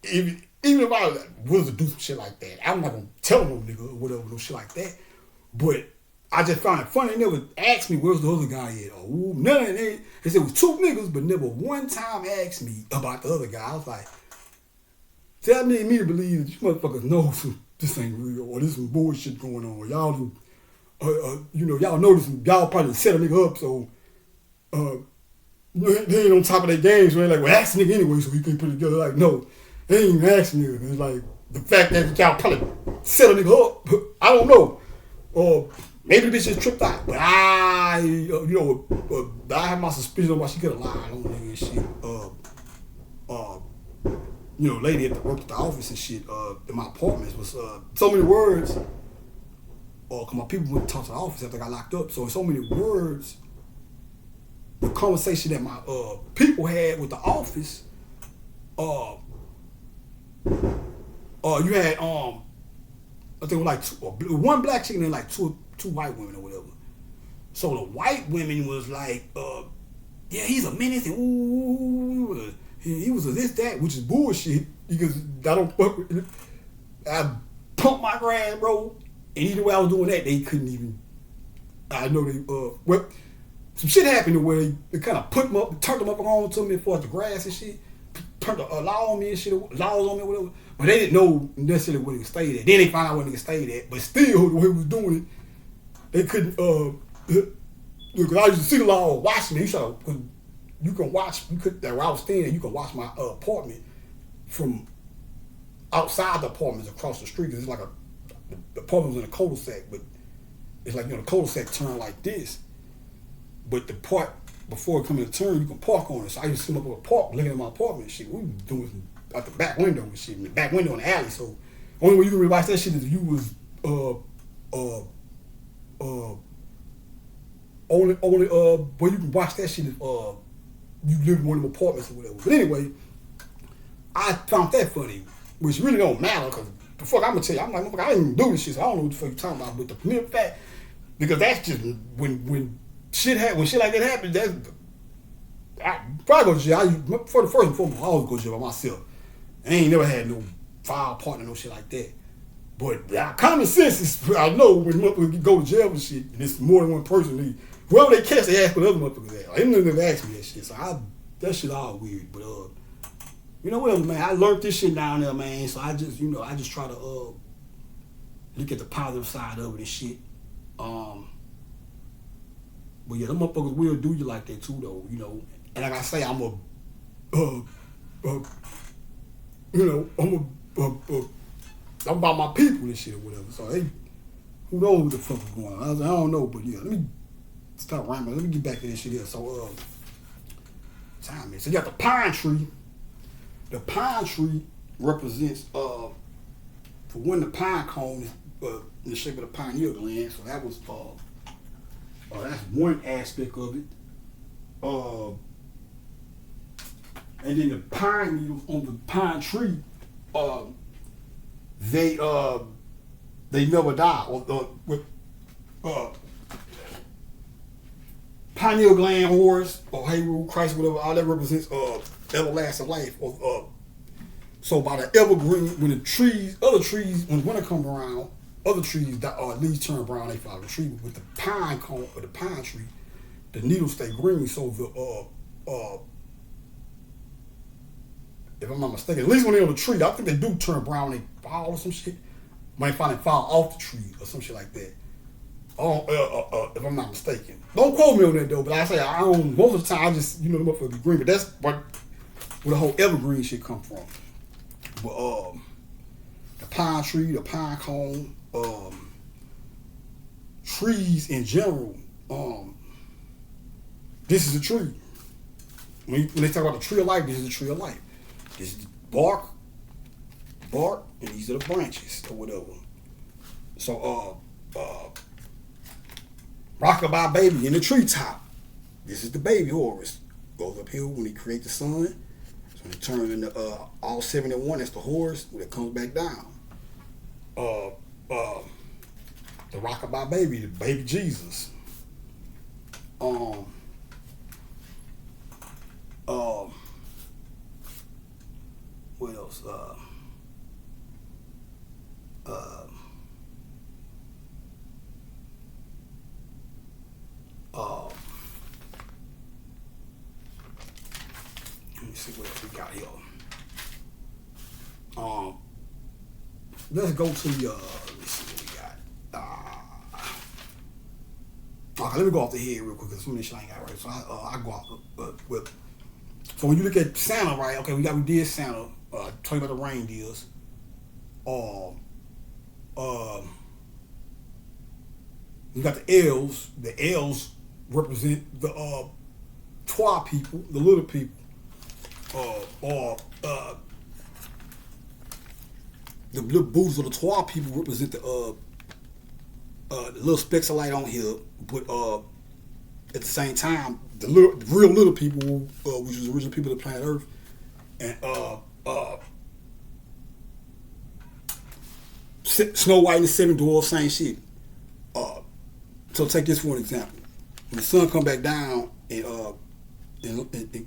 Even if I was to do some shit like that, I'm not gonna tell no nigga or whatever, no shit like that. But I just found it funny. They never asked me where's the other guy at. Or none of it. They said it was two niggas, but never one time asked me about the other guy. I was like, that made me to believe that you motherfuckers know this ain't real or there's some bullshit going on. Y'all, y'all know this. Y'all probably set a nigga up so they ain't on top of their games. So they like, well, ask the nigga anyway so he can put it together. Like, no, they ain't even asking nigga. It's like the fact that y'all probably set a nigga up. I don't know. Or maybe the bitch just tripped out. But I have my suspicion on why she could have lied on nigga and shit. Lady at the work at the office and shit, in my apartments was so many words. Cause my people went to talk to the office after I got locked up. So many words. The conversation that my people had with the office. You had I think it was like one black chick and then like two white women or whatever. So the white women was like, yeah, he's a menace and ooh. He was a this, that, which is bullshit because I don't fuck with it. I pumped my grass, bro. And either way I was doing that, they couldn't even. I know they, some shit happened where they kind of put them up, turned them up on to me for the grass and shit. Turned the law on me and shit, laws on me or whatever. But they didn't know necessarily where they stayed at. Then they found out where they stayed at. But still, the way we was doing it, they couldn't, because I used to see the law watching me. You can watch, where I was staying, you can watch my apartment from outside the apartments across the street. It's like the apartment was in a cul-de-sac, but it's like, the cul-de-sac turned like this. But the part before it comes to turn, you can park on it. So I used to sit up in a park looking at my apartment and shit. We was doing out the back window and shit, in the back window in the alley. So only way you can really watch that shit is if you was only where you can watch that shit is you live in one of them apartments or whatever. But anyway, I found that funny, which really don't matter because the fuck I'm gonna tell you, I'm like, I didn't even do this shit, so I don't know what the fuck you're talking about. But the mere fact, because that's just when shit like that happens, I probably go to jail. For the first and foremost, I always go to jail by myself. I ain't never had no foul partner, no shit like that. But common sense is, I know when motherfuckers go to jail and shit, and it's more than one person, whoever they catch, they ask for the other motherfuckers at. Like, they never asked me that shit, so that shit all weird. But whatever, man. I learned this shit down there, man. So I just, I just try to look at the positive side of it and shit. But yeah, them motherfuckers will do you like that too, though. And like I say, I'm about my people and shit or whatever. So who knows what the fuck is going on? I don't know, but yeah, let me stop rambling. Let me get back to this shit here. So time is. So you got the pine tree. The pine tree represents for when the pine cone is in the shape of the pineal gland. So that was that's one aspect of it. And then the pine needles on the pine tree, they never die. With pineal gland, Horus, or Heru, Christ, whatever, all that represents everlasting life. So by the evergreen, when the trees, other trees, when winter comes around, other trees leaves turn brown. They follow the tree. With the pine cone or the pine tree, the needles stay green. So if I'm not mistaken, at least when they're on the tree, I think they do turn brown when they fall or some shit. Might find they fall off the tree or some shit like that. If I'm not mistaken. Don't quote me on that though, but I say I don't, most of the time I just, the motherfucker be green, but that's where the whole evergreen shit come from. But the pine tree, the pine cone, trees in general, this is a tree. When they talk about the tree of life, this is a tree of life. This is bark, and these are the branches or whatever. So, Rockabye baby in the treetop. This is the baby Horus. Goes uphill when he creates the sun. So when it turns into all 71, that's the Horus when it comes back down. The Rockabye baby, the baby Jesus. else? Let me see what else we got here. Let's go to the. Let me see what we got. Okay, let me go off the head real quick because some of this shit I ain't got right. So I go off with. So when you look at Santa, right? Okay, we did Santa. Tell you about the reindeers. You got the elves. The elves represent the twa people, the little people. The little boots of the twa people represent the little specks of light on here, but at the same time, the real little people, which is the original people of the planet Earth, and Snow White and the Seven Dwarfs, same shit. So take this for an example. When the sun come back down and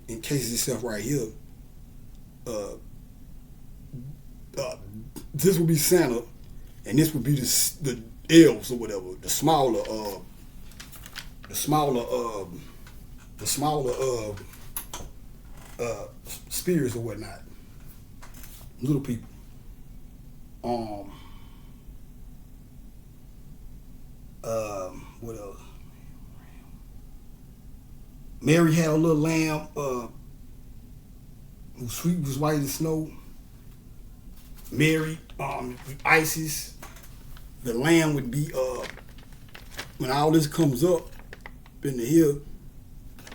encases itself right here, this would be Santa, and this would be the elves or whatever, the smaller spirits or whatnot, little people. What else? Mary had a little lamb whose sweet was white as snow. Mary, Isis. The lamb would be when all this comes up in the hill.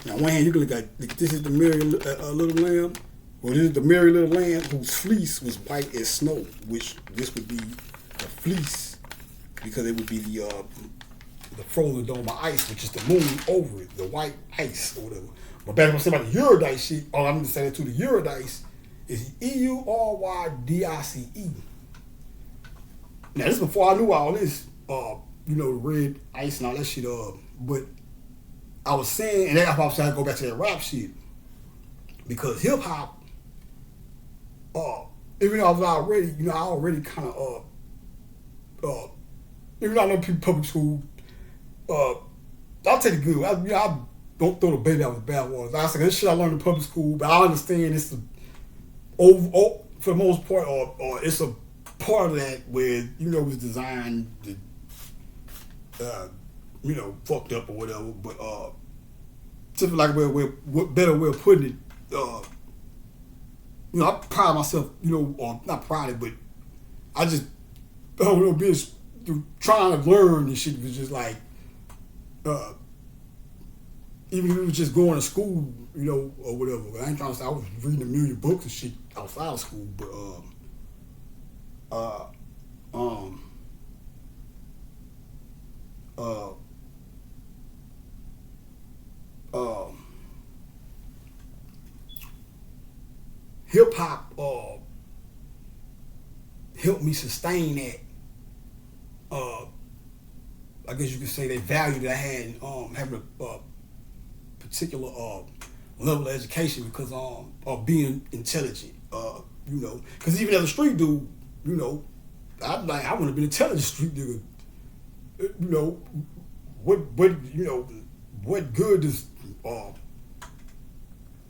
Now, one hand you can look at this is the Mary little lamb. Well, this is the Mary little lamb whose fleece was white as snow, which this would be the fleece because it would be the frozen dome of ice, which is the moon over it, the white ice or whatever. But back when I said about the Eurydice shit, all I'm going to say that too, the Eurydice is Eurydice. Now, this is before I knew all this, the red ice and all that shit, but I was saying, and that's why I was trying to go back to that rap shit, because hip hop, even though I was already, I already kind of, even though I know people public school, I'll take the good. I don't throw the baby out with the bathwater. I said, this shit I learned in public school, but I understand it's for the most part, or it's a part of that where, it was designed to, fucked up or whatever, but, just like what better way of putting it, I pride myself, or not pride it, but I just, being trying to learn and shit was just like, even if it was just going to school, or whatever. I ain't trying to say I was reading a million books and shit outside of school, but hip hop helped me sustain that. I guess you could say that value that I had in having a particular level of education because of being intelligent. Because even as a street dude, I want to be an intelligent street nigga. What good does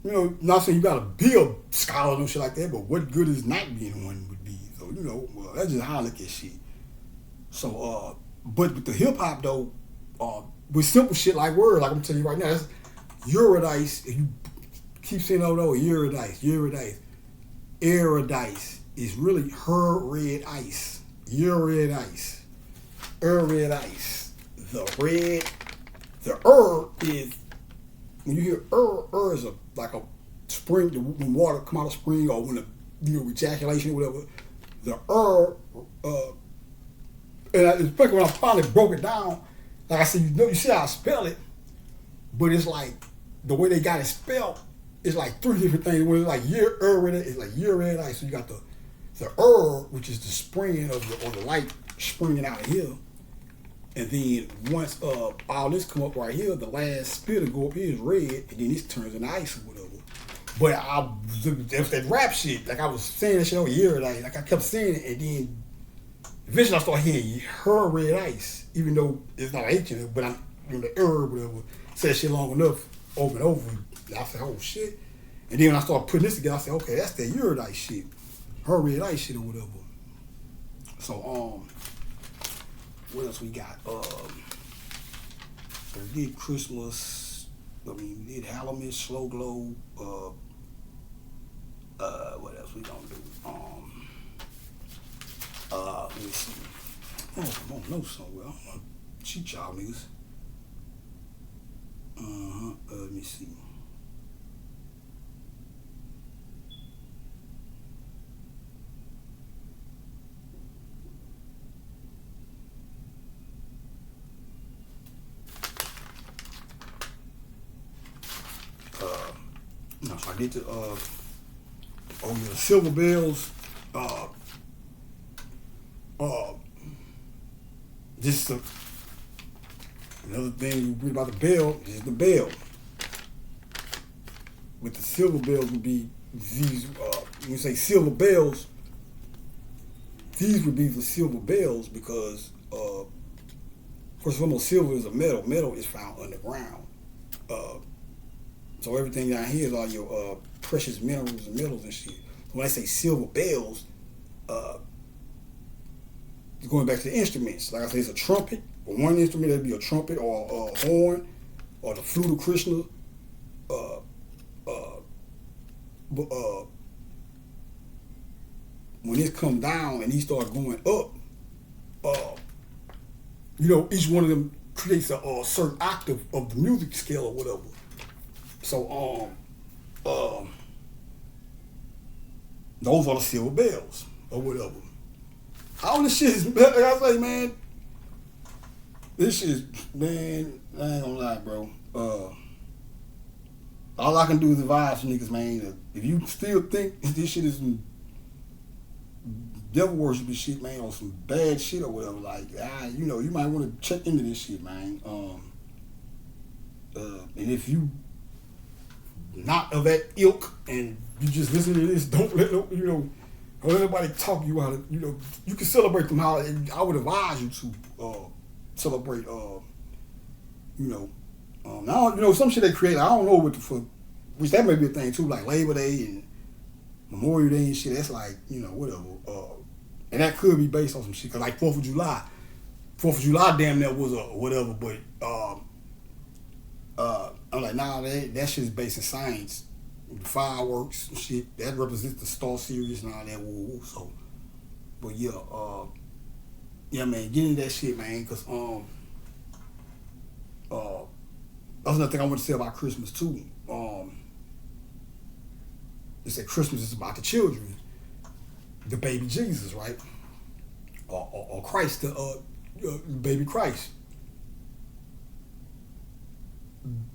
not saying you gotta be a scholar and shit like that, but what good is not being one would be. So that's just how I look at shit. So but with the hip hop though, with simple shit like word, like I'm telling you right now, that's Eurydice. If you keep saying Eurydice is really her red ice. Eurydice. Red ice. The is when you hear is like a spring when water come out of spring or when ejaculation or whatever. The and especially when I finally broke it down, like I said, you see how I spell it, but it's like the way they got it spelled, it's like three different things. Where it's like it's like Eurydice. So you got the which is the spring of the light springing out of here. And then once all this come up right here, the last spit will go up here is red, and then this turns into ice or whatever. But it was that rap shit. Like I was saying that shit all year. Like I kept saying it, and then eventually I started hearing Her Red Ice, even though it's not H, but I'm the herb, whatever. Said shit long enough, over and over. I said, oh shit. And then when I started putting this together, I said, okay, that's that Eurydice shit, Her Red Ice shit or whatever. So what else we got? We did Christmas. I mean, we did Halloween, Slow Glow. What else we gonna do? Let me see. Oh, I don't know somewhere. I don't want to cheat y'all niggas. Let me see. No, so I did the the Silver Bells. Just another thing you read about the bell is the bell. With the silver bells would be these. When you say silver bells, these would be the silver bells because first of all, silver is a metal. Metal is found underground. So everything down here is all your precious minerals and metals and shit. When I say silver bells, going back to the instruments, like I say, it's a trumpet. For one instrument, that'd be a trumpet or a horn or the flute of Krishna. When it come down and he starts going up, each one of them creates a certain octave of the music scale or whatever. So those are the silver bells or whatever. All this shit is, like I say, man, this shit is, man, I ain't gonna lie, bro. All I can do is advise niggas, man, if you still think this shit is some devil worshiping shit, man, or some bad shit or whatever, like, you might want to check into this shit, man. And if you not of that ilk and you just listen to this, don't let don't let everybody talk you out of, you can celebrate them how I would advise you to celebrate, now, some shit they create, I don't know what which that may be a thing too, like Labor Day and Memorial Day and shit, that's like, whatever. And that could be based on some shit, cause like 4th of July damn near was a whatever, but I'm like, nah, that shit is based in science. The fireworks and shit, that represents the Star Series and all that woo. So, but yeah, man, get into that shit, man, cause that's another thing I want to say about Christmas too. They say Christmas is about the children, the baby Jesus, right? Or Christ, the baby Christ.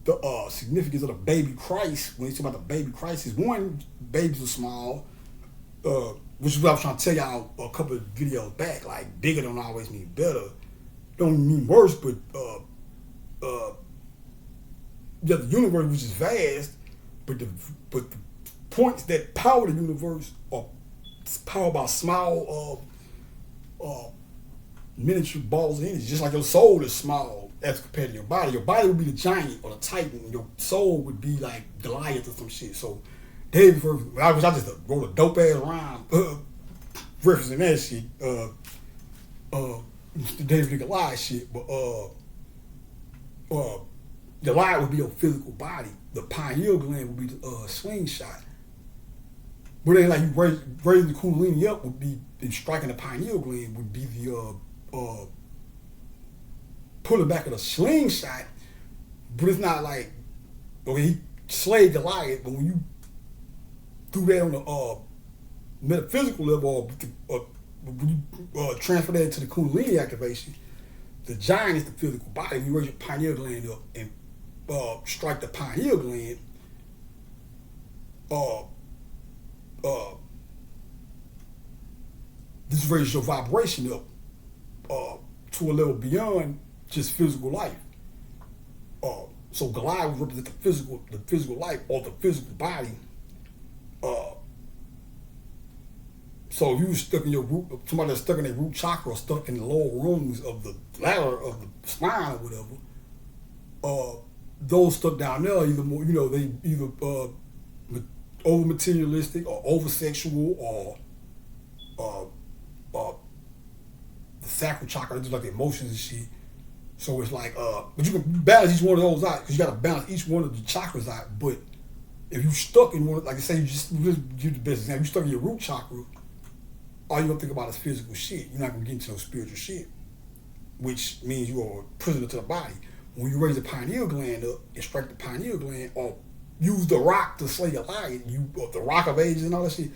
The significance of the baby Christ, when you talk about the baby Christ, is one, babies are small, which is what I was trying to tell y'all a couple of videos back. Like, bigger don't always mean better, don't mean worse, but the universe, which is vast, but the points that power the universe are powered by small miniature balls of energy. Just like your soul is small as compared to your body. Your body would be the giant or the titan, and your soul would be like Goliath or some shit. So David, I just wrote a dope ass rhyme referencing that shit. The David and Goliath shit, but Goliath would be your physical body. The pineal gland would be the slingshot. But then, like, you raising the Kundalini up would be, and striking the pineal gland would be the pulling back of the slingshot. But it's not like, okay, he slayed Goliath, but when you do that on the metaphysical level, or when you transfer that to the Kundalini activation, the giant is the physical body. When you raise your pineal gland up and strike the pineal gland, this raises your vibration up to a level beyond just physical life. So Goliath would represent the physical life or the physical body, So if you was stuck in your root, somebody that's stuck in their root chakra or stuck in the lower rungs of the ladder of the spine or whatever, those stuck down there either more, they either over materialistic or over sexual or the sacral chakra, just like the emotions and shit. So it's like, but you can balance each one of those out because you got to balance each one of the chakras out. But if you stuck in one, like I say, you just give the best example. You stuck in your root chakra, all you gonna think about is physical shit. You're not gonna get into no spiritual shit, which means you are a prisoner to the body. When you raise the pineal gland up and strike the pineal gland, or use the rock to slay a lion, the rock of ages and all that shit,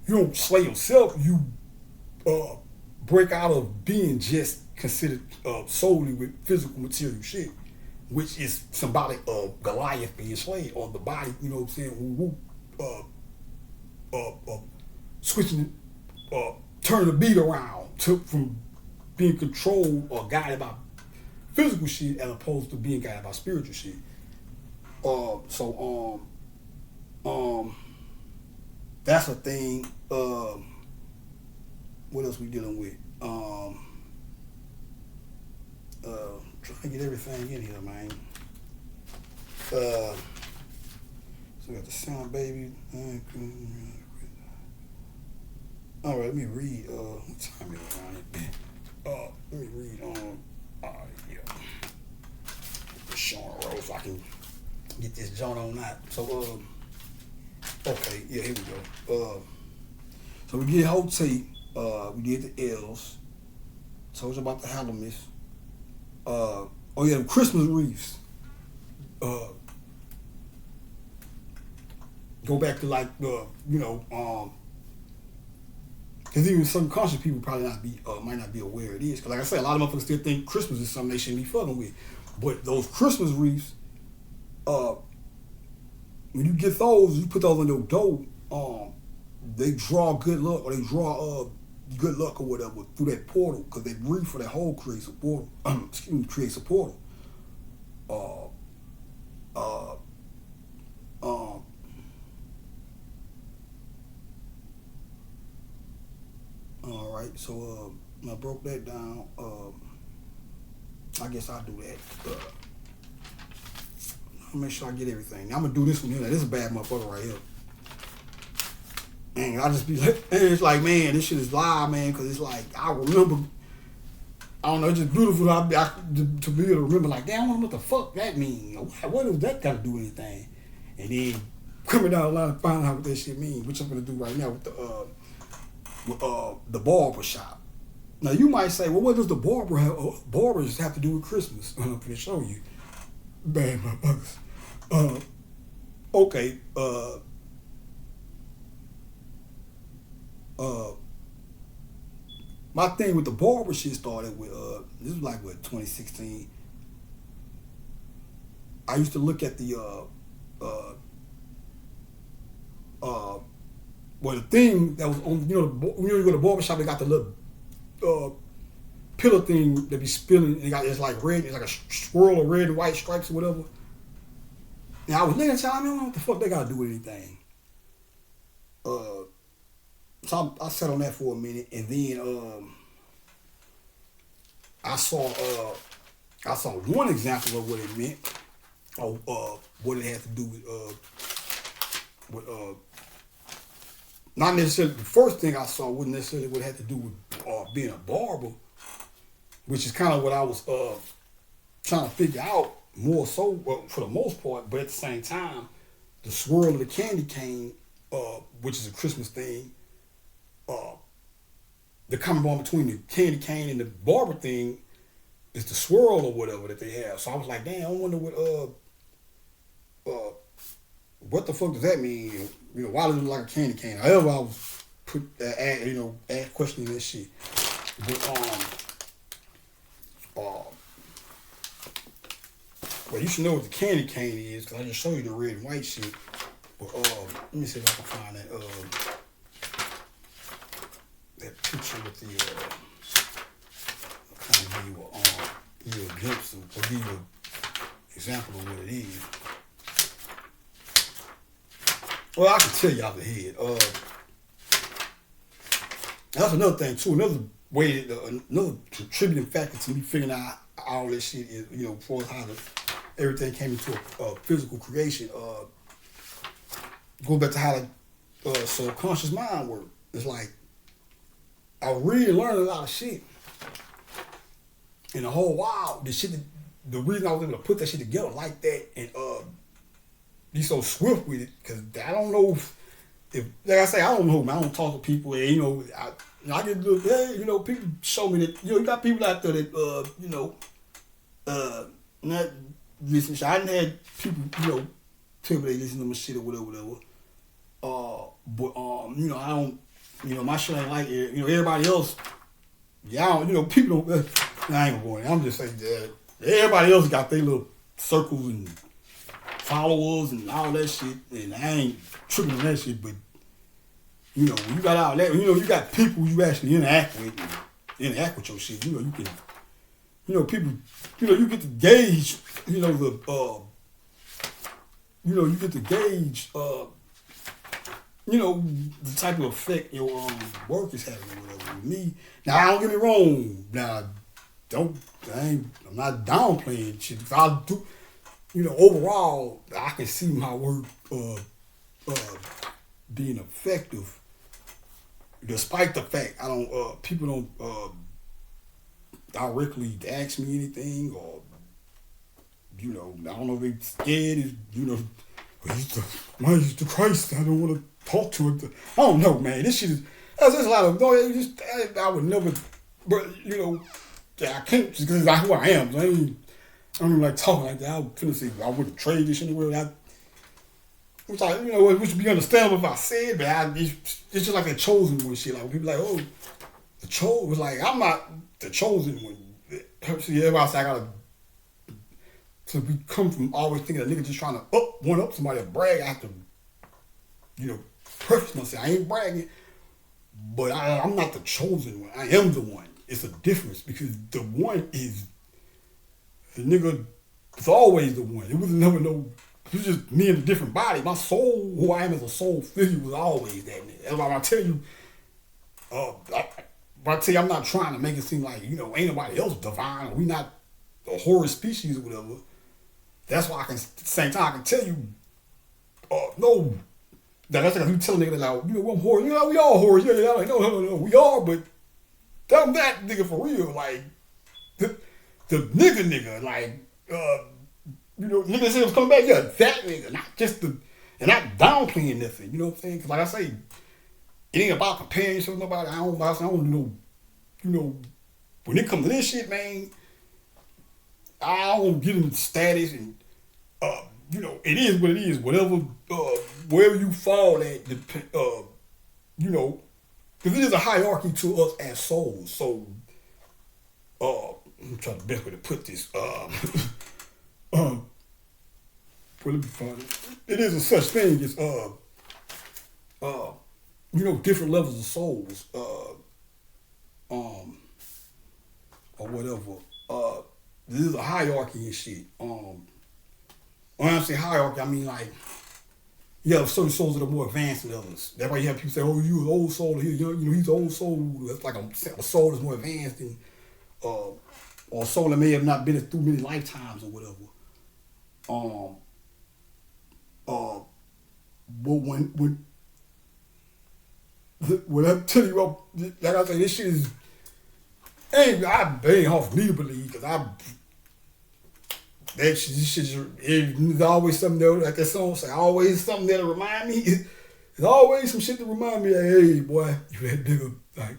you don't slay yourself. You break out of being just considered solely with physical material shit, which is symbolic of Goliath being slain, or the body, you know what I'm saying, switching, turning the beat around from being controlled or guided by physical shit as opposed to being guided by spiritual shit. That's a thing. What else we dealing with? Trying to get everything in here, man. So we got the sound, baby. All right, let me read. What time is it around here? Let me read. Yeah. Sean Rose, so I can get this joint on out. So, okay, yeah, here we go. So we did Hotep. We did the L's. Told you about the Halloween. Oh yeah, the Christmas wreaths. Go back to like because even some conscious people probably might not be aware it is. Because like I said, a lot of motherfuckers still think Christmas is something they shouldn't be fucking with. But those Christmas wreaths, when you get those, you put those on your door. They draw good luck, or they draw good luck or whatever through that portal, because that wreath for that hole creates a portal. Creates a portal. All right, so I broke that down. I guess I'll do that. I'll make sure I get everything. Now I'm gonna do this one here. This is a bad motherfucker right here. And I just be like, and it's like, man, this shit is live, man, because it's like, I remember, I don't know, it's just beautiful to be able to remember, like, damn, I wonder what the fuck that mean. What does that got to do with anything? And then coming down the line and finding out what that shit mean, which I'm going to do right now with the barber shop. Now, you might say, well, what does the barbers have to do with Christmas? I'm going to show you. Bad motherfuckers. Okay, my thing with the barber shit started with this was like 2016. I used to look at the the thing that was on, when you go to the barber shop, they got the little pillar thing that be spilling, and it's like red, it's like a swirl of red and white stripes or whatever. Now I was looking at y'all, I don't know what the fuck they gotta do with anything. So I sat on that for a minute, and then I saw one example of what it meant, or what it had to do with not necessarily the first thing I saw wasn't necessarily what it had to do with being a barber, which is kind of what I was trying to figure out more so for the most part, but at the same time, the swirl of the candy cane, which is a Christmas thing. The common bond between the candy cane and the barber thing is the swirl or whatever that they have. So I was like, damn, I wonder what the fuck does that mean? Why does it look like a candy cane? However, I was questioning that shit. But well, you should know what the candy cane is, because I just showed you the red and white shit. But let me see if I can find that picture with the kind of give you a glimpse of, or give you an example of what it is. Well, I can tell you off the head. That's another thing too. Another way, another contributing factor to me figuring out all this shit is, for how everything came into a physical creation. Go back to how the subconscious mind works. It's like I really learned a lot of shit in the whole while. The reason I was able to put that shit together like that and be so swift with it, because I don't know if like I say, I don't know, man. I don't talk to people, and I get little, hey, people show me that, you got people out there that, not listen. I didn't had people, tell me they listen to my shit or whatever. But I don't, my shit ain't like it. Everybody else, people don't. I ain't going. I'm just saying that everybody else got their little circles and followers and all that shit, and I ain't tripping on that shit. But when you got all that, you got people you actually interact with your shit. You can, people, you get to gauge, you get to gauge, the type of effect your work is having or whatever. With me, now don't get me wrong. Now, I'm not downplaying shit. If I do, overall, I can see my work being effective, despite the fact people don't directly ask me anything, or I don't know if they scared, he's the Christ, I don't want to talk to it. I don't know, man. This shit is, there's a lot of, I would never, but I can't, just because that's who I am. So I don't even like talking like that. I was finna say I wouldn't trade this anywhere. Which would be understandable if I said, but it's just like a chosen one shit. Like people like, oh, the chosen was like, I'm not the chosen one. See, everybody say I gotta. So we come from always thinking a nigga just trying to one up somebody or brag. I have to, preface myself. I ain't bragging, but I'm not the chosen one. I am the one. It's a difference because the one is the nigga. It's always the one. It was never no. It was just me in a different body. My soul, who I am as a soul figure, was always that nigga. That's why I tell you. I tell you, I'm not trying to make it seem like ain't nobody else divine. Or we not a horror species or whatever. That's why I can, at the same time, I can tell you, no. That's like you tell a nigga like, I'm horror. We all horror. Yeah, like, no, we are, but I'm that nigga for real. Like, the nigga, like, nigga said was coming back, yeah, that nigga, not just and not downplaying nothing, you know what I'm saying? Because like I say, it ain't about comparing yourself to nobody. I don't know, when it comes to this shit, man, I don't get into status and, it is what it is. Whatever, wherever you fall at, because it is a hierarchy to us as souls. So, I'm trying the best way to put this. Well, let me find it. It is a such thing as, different levels of souls, or whatever. This is a hierarchy and shit. When I say hierarchy, I mean like you have certain souls that are more advanced than others. That's why you have people say, "Oh, you an old soul here." He's an old soul. That's like a soul that's more advanced than, or a soul that may have not been through many lifetimes or whatever. But when I tell you, like I say, this shit is ain't hard for me to believe because this shit is always something that, like that song say, always something that'll remind me. There's always some shit to remind me, like, hey boy, you that nigga, like,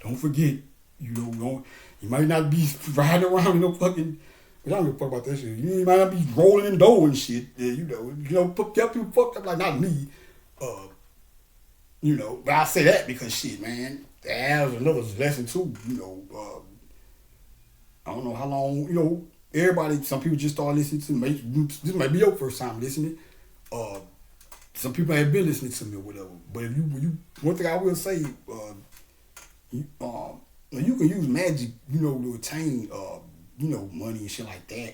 don't forget, you might not be riding around fucking. I don't give a fuck about that shit. You might not be rolling in dough and shit. People fucked up like not me. But I say that because shit, man, that was another lesson too. I don't know how long, everybody, some people just start listening to me. This might be your first time listening. Some people have been listening to me or whatever. But if one thing I will say, you can use magic, to attain, money and shit like that.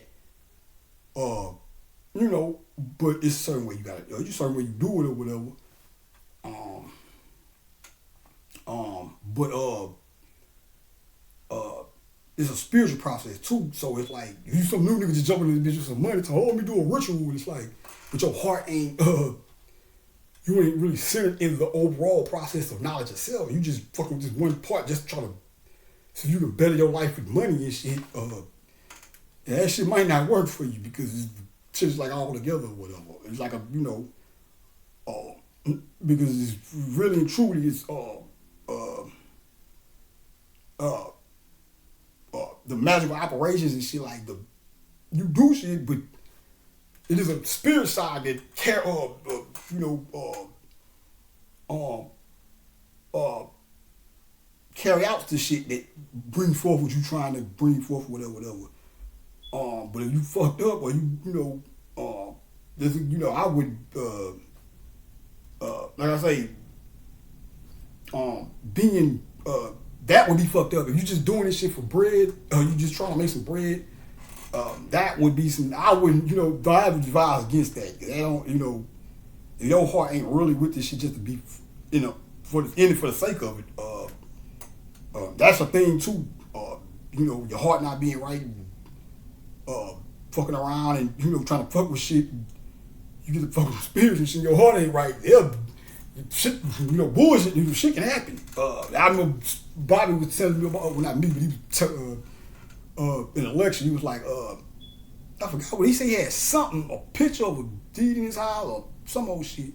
But it's a certain way you certain way you do it or whatever. But it's a spiritual process too. So it's like if you some new nigga just jumping in this bitch with some money to let me do a ritual. It's like, but your heart ain't you ain't really centered in the overall process of knowledge itself. You just fucking with this one part, just trying to so you can better your life with money and shit. Yeah, that shit might not work for you because it's shit's like all together or whatever. It's like a because it's really and truly it's the magical operations and shit like you do shit, but it is a spirit side that carry out the shit that bring forth what you trying to bring forth, whatever. But if you fucked up or I would like I say, being that would be fucked up. If you just doing this shit for bread, or you just trying to make some bread, that would be some. I wouldn't, I would advise against that. They don't, if your heart ain't really with this shit just to be, for the sake of it. That's a thing too. Your heart not being right, and, fucking around and trying to fuck with shit. You get the fucking spirits and shit. Your heart ain't right. Shit, bullshit. Shit can happen. I remember Bobby was telling me about, well, not me, but he was in an election. He was like, I forgot what he said. He had something, a picture of a deed in his house or some old shit.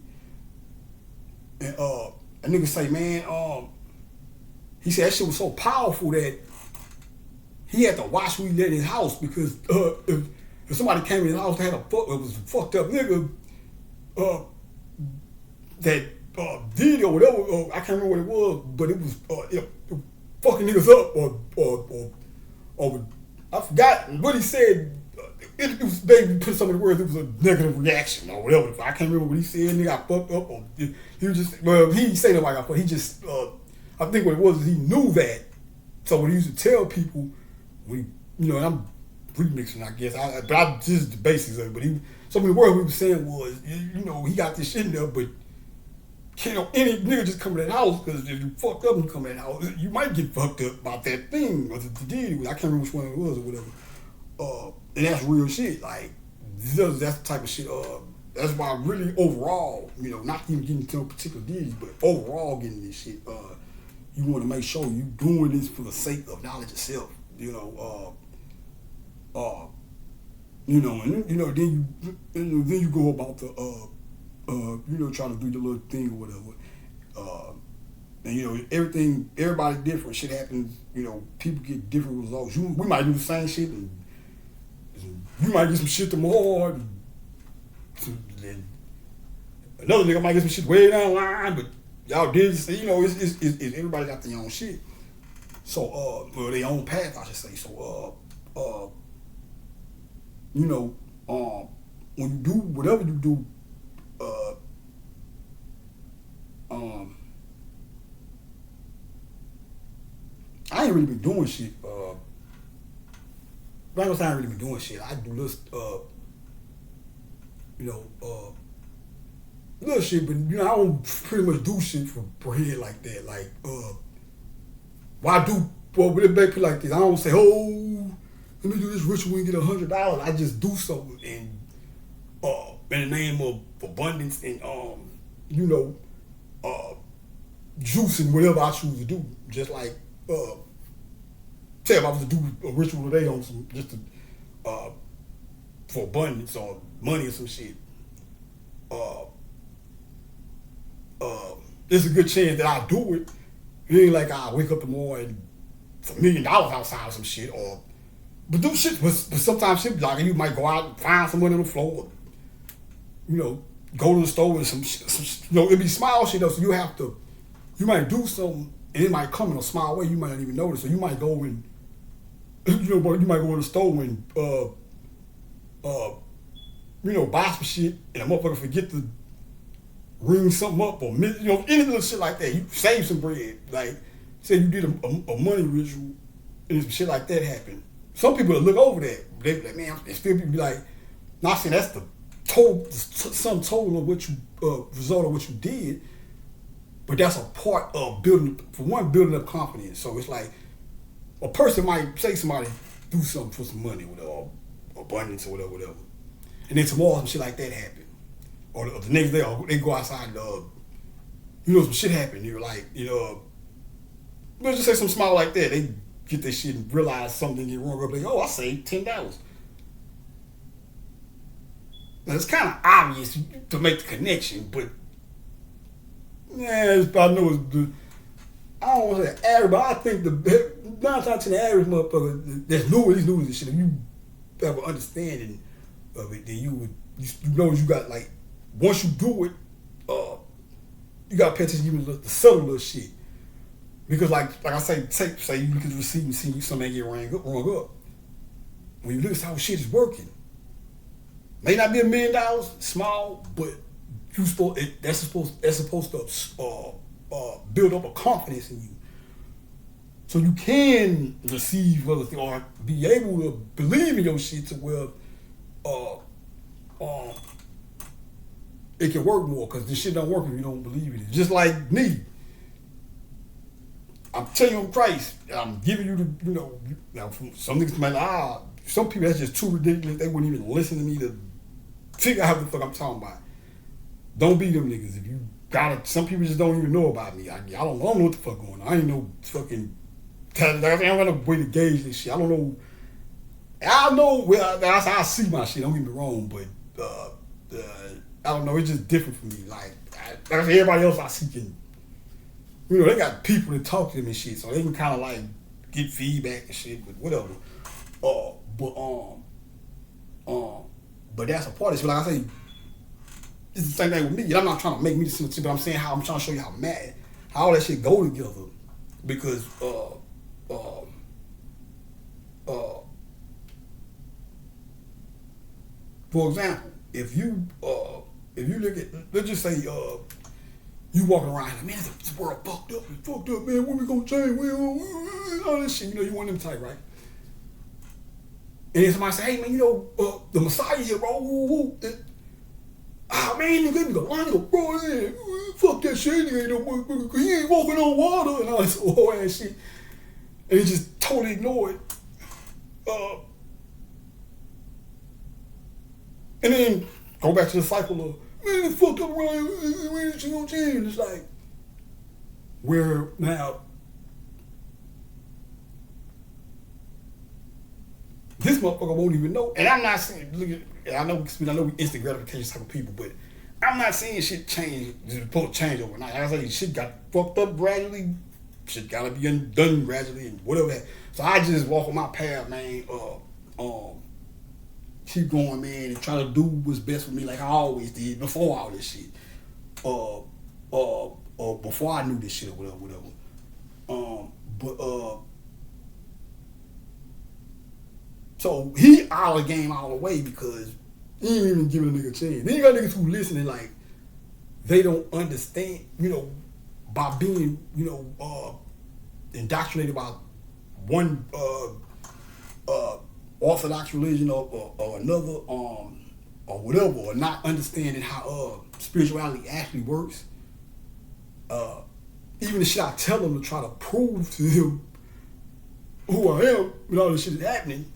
And a nigga say, man, he said that shit was so powerful that he had to watch who he let in his house because if somebody came in his house that had it was a fucked up nigga that did or whatever, I can't remember what it was, but it was fucking niggas up or I forgot what he said. It was, they put some of the words, it was a negative reaction or whatever. I can't remember what he said. Nigga got fucked up or he was just, well, he didn't say nobody got fucked. He just, I think what it was is he knew that. So when he used to tell people, and I'm remixing, I guess, but I just the basics of it. But some of the words we were saying was, he got this shit in there, but any nigga just come in that house because if you fucked up and you come in that house, you might get fucked up about that thing or the deed. I can't remember which one it was or whatever. And that's real shit. Like that's the type of shit. That's why really overall, not even getting to particular deeds, but overall getting this shit. You want to make sure you doing this for the sake of knowledge itself. And then you go about the trying to do your little thing or whatever. And everybody different. Shit happens. People get different results. We might do the same shit, and you might get some shit tomorrow. And another nigga might get some shit way down the line, but y'all did. It's everybody got their own shit. So their own path, I should say. So when you do whatever you do, I ain't really been doing shit. I ain't really been doing shit. I do little shit, but I don't pretty much do shit for bread like that. Like, I do, with it make it like this. I don't say, oh, let me do this ritual and get $100. I just do something in the name of abundance and juice and whatever I choose to do. Just like say if I was to do a ritual today on some just to, for abundance or money or some shit. There's a good chance that I'll do it. It ain't like I wake up tomorrow and it's $1 million outside or some shit, but do shit. But sometimes shit like you might go out and find some money on the floor, go to the store and some it'd be small shit though. So you might do something and it might come in a small way. You might not even notice. So you might go and you might go in the store and buy some shit and a motherfucker forget to ring something up or any little shit like that. You save some bread. Like say you did a money ritual and some shit like that happened. Some people will look over that. They be like, man, and still be like, not saying that's the sum total of what you result of what you did. But that's a part of building up confidence. So it's like a person might say somebody do something for some money or abundance or whatever. And then tomorrow some shit like that happen. Or the next day they go outside and some shit happened. You're like, let's just say some smile like that. They get that shit and realize something get wrong. Like, I saved $10. Now it's kind of obvious to make the connection, but I know it's I don't want to say average, but I think the 9 times out of 10 the average motherfucker that's new to this shit. If you have an understanding of it, then you you got like once you do it, you got to pay attention even to the subtle little shit. Because like I say you look at the receipt and see something get rung up. When you look at how shit is working, may not be $1 million, small, but that's supposed to build up a confidence in you, so you can receive other things or be able to believe in your shit to where it can work more. Because this shit don't work if you don't believe in it. Just like me. I'm telling you on Christ, I'm giving you now some niggas might some people that's just too ridiculous, they wouldn't even listen to me to figure out what the fuck I'm talking about. Don't be them niggas. If you got it, some people just don't even know about me. I don't know what the fuck going on. I ain't no fucking, I don't got no way to gauge this shit. I don't know. I know that's how I see my shit, don't get me wrong, but I don't know, it's just different for me. Like everybody else I see can, they got people to talk to them and shit, so they can kind of like get feedback and shit, but whatever. But that's a part of it. Like I say, it's the same thing with me. I'm not trying to make me the same, but I'm saying how I'm trying to show you how all that shit go together. Because for example, if you look at, let's just say you walking around like, man, this world fucked up, man. When we gonna change? All this shit, you want them type, right? And then somebody say, hey man, the Messiah here, bro. Man, you couldn't go, bro, fuck that shit, he ain't walking on water and all this old ass shit. And he just totally ignored it. And then go back to the cycle of, man, it's fucked up around here, when she gonna change? It's like, where now, this motherfucker won't even know. And I'm not saying, I know we instant gratification type of people, but I'm not saying shit change, it's supposed to change overnight. Like I say, shit got fucked up gradually, shit gotta be undone gradually, and whatever. So I just walk on my path, man, keep going, man, and try to do what's best for me like I always did before all this shit. Before I knew this shit or whatever. So he out of the game all the way because he ain't even giving a nigga a chance. Then you got niggas who listening like they don't understand, by being, indoctrinated by one orthodox religion or another, or whatever, or not understanding how spirituality actually works. Even the shit I tell them to try to prove to him who I am when all this shit is happening,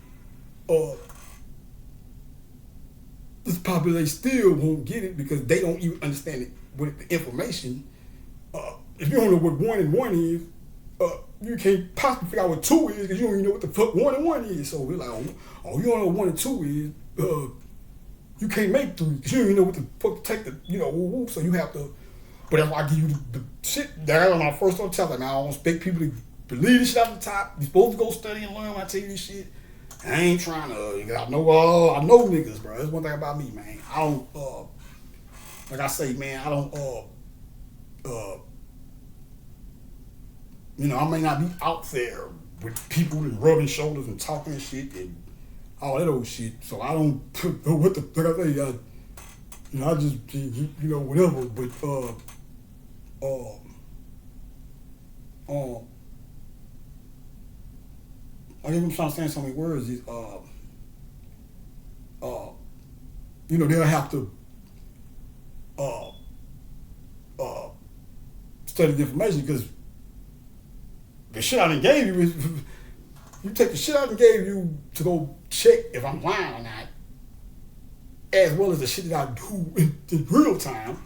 this population still won't get it because they don't even understand it with the information. If you don't know what 1 and 1 is, you can't possibly figure out what 2 is because you don't even know what the fuck 1 and 1 is. So we're like, you don't know what 1 and 2 is, you can't make 3 because you don't even know what the fuck to take the, so you have to. But that's why I give you the shit that when I first started telling, man, I don't expect people to believe this shit off the top. You're supposed to go study and learn when I tell you this shit. I ain't trying to, I know niggas, bro. That's one thing about me, man. I don't, like I say, man, I don't, I may not be out there with people and rubbing shoulders and talking shit and all that old shit. So I don't know what the fuck I say. I just, whatever. But, I think I'm trying to say so many words is, they'll have to study the information because the shit I done gave you is you take the shit I done gave you to go check if I'm lying or not, as well as the shit that I do in real time.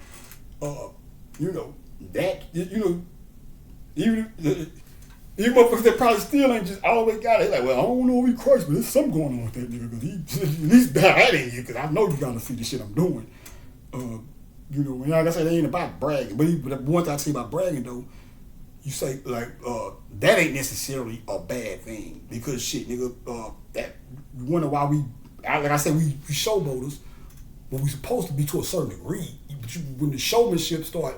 You know that you know even motherfuckers that probably still ain't just always got it. Like, well, I don't know if he Christ, but there's something going on with that nigga because he at least bad at you because I know you gotta see the shit I'm doing. You know, and like I said, it ain't about bragging. But one thing I say about bragging though, you say like that ain't necessarily a bad thing because shit, nigga, that you wonder why like I said, we showboaters, but we supposed to be to a certain degree. But when the showmanship start,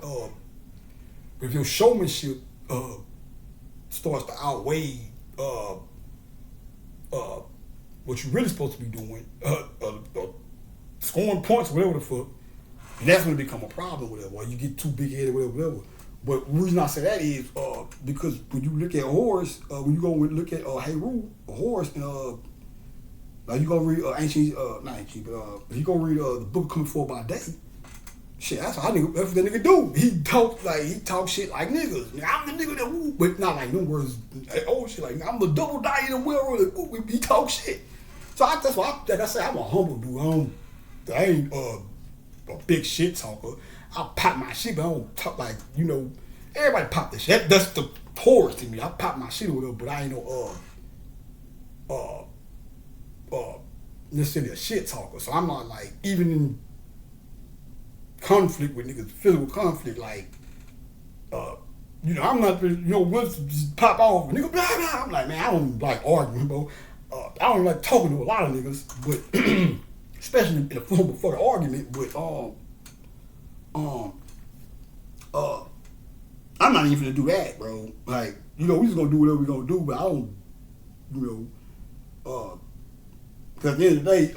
if your showmanship starts to outweigh what you really supposed to be doing, scoring points, whatever the fuck, and that's when it become a problem, whatever. Or you get too big headed, whatever. But the reason I say that is because when you look at Horus, when you go and look at Heru, Horus, and like you go read not ancient, but if you go read the book Coming Forth by Day, shit, that's what that nigga do. He talk shit like niggas. I'm the nigga that woo, but not like them words. Old shit like I'm the double dying will. He talk shit. So that's why like I say I'm a humble dude. I ain't a big shit talker. I'll pop my shit, but I don't talk like, you know, everybody pop this shit. That's the Taurus to me. I pop my shit or whatever, but I ain't no necessarily a shit talker. So I'm not like, even in conflict with niggas, physical conflict, like you know, I'm not, you know, once just pop off, nigga, blah, blah. I'm like, man, I don't like arguing, bro. I don't like talking to a lot of niggas, but especially in the form of fucking argument, but I'm not even gonna do that, bro. Like, you know, we just gonna do whatever we gonna do, but I don't, you know, because at the end of the day,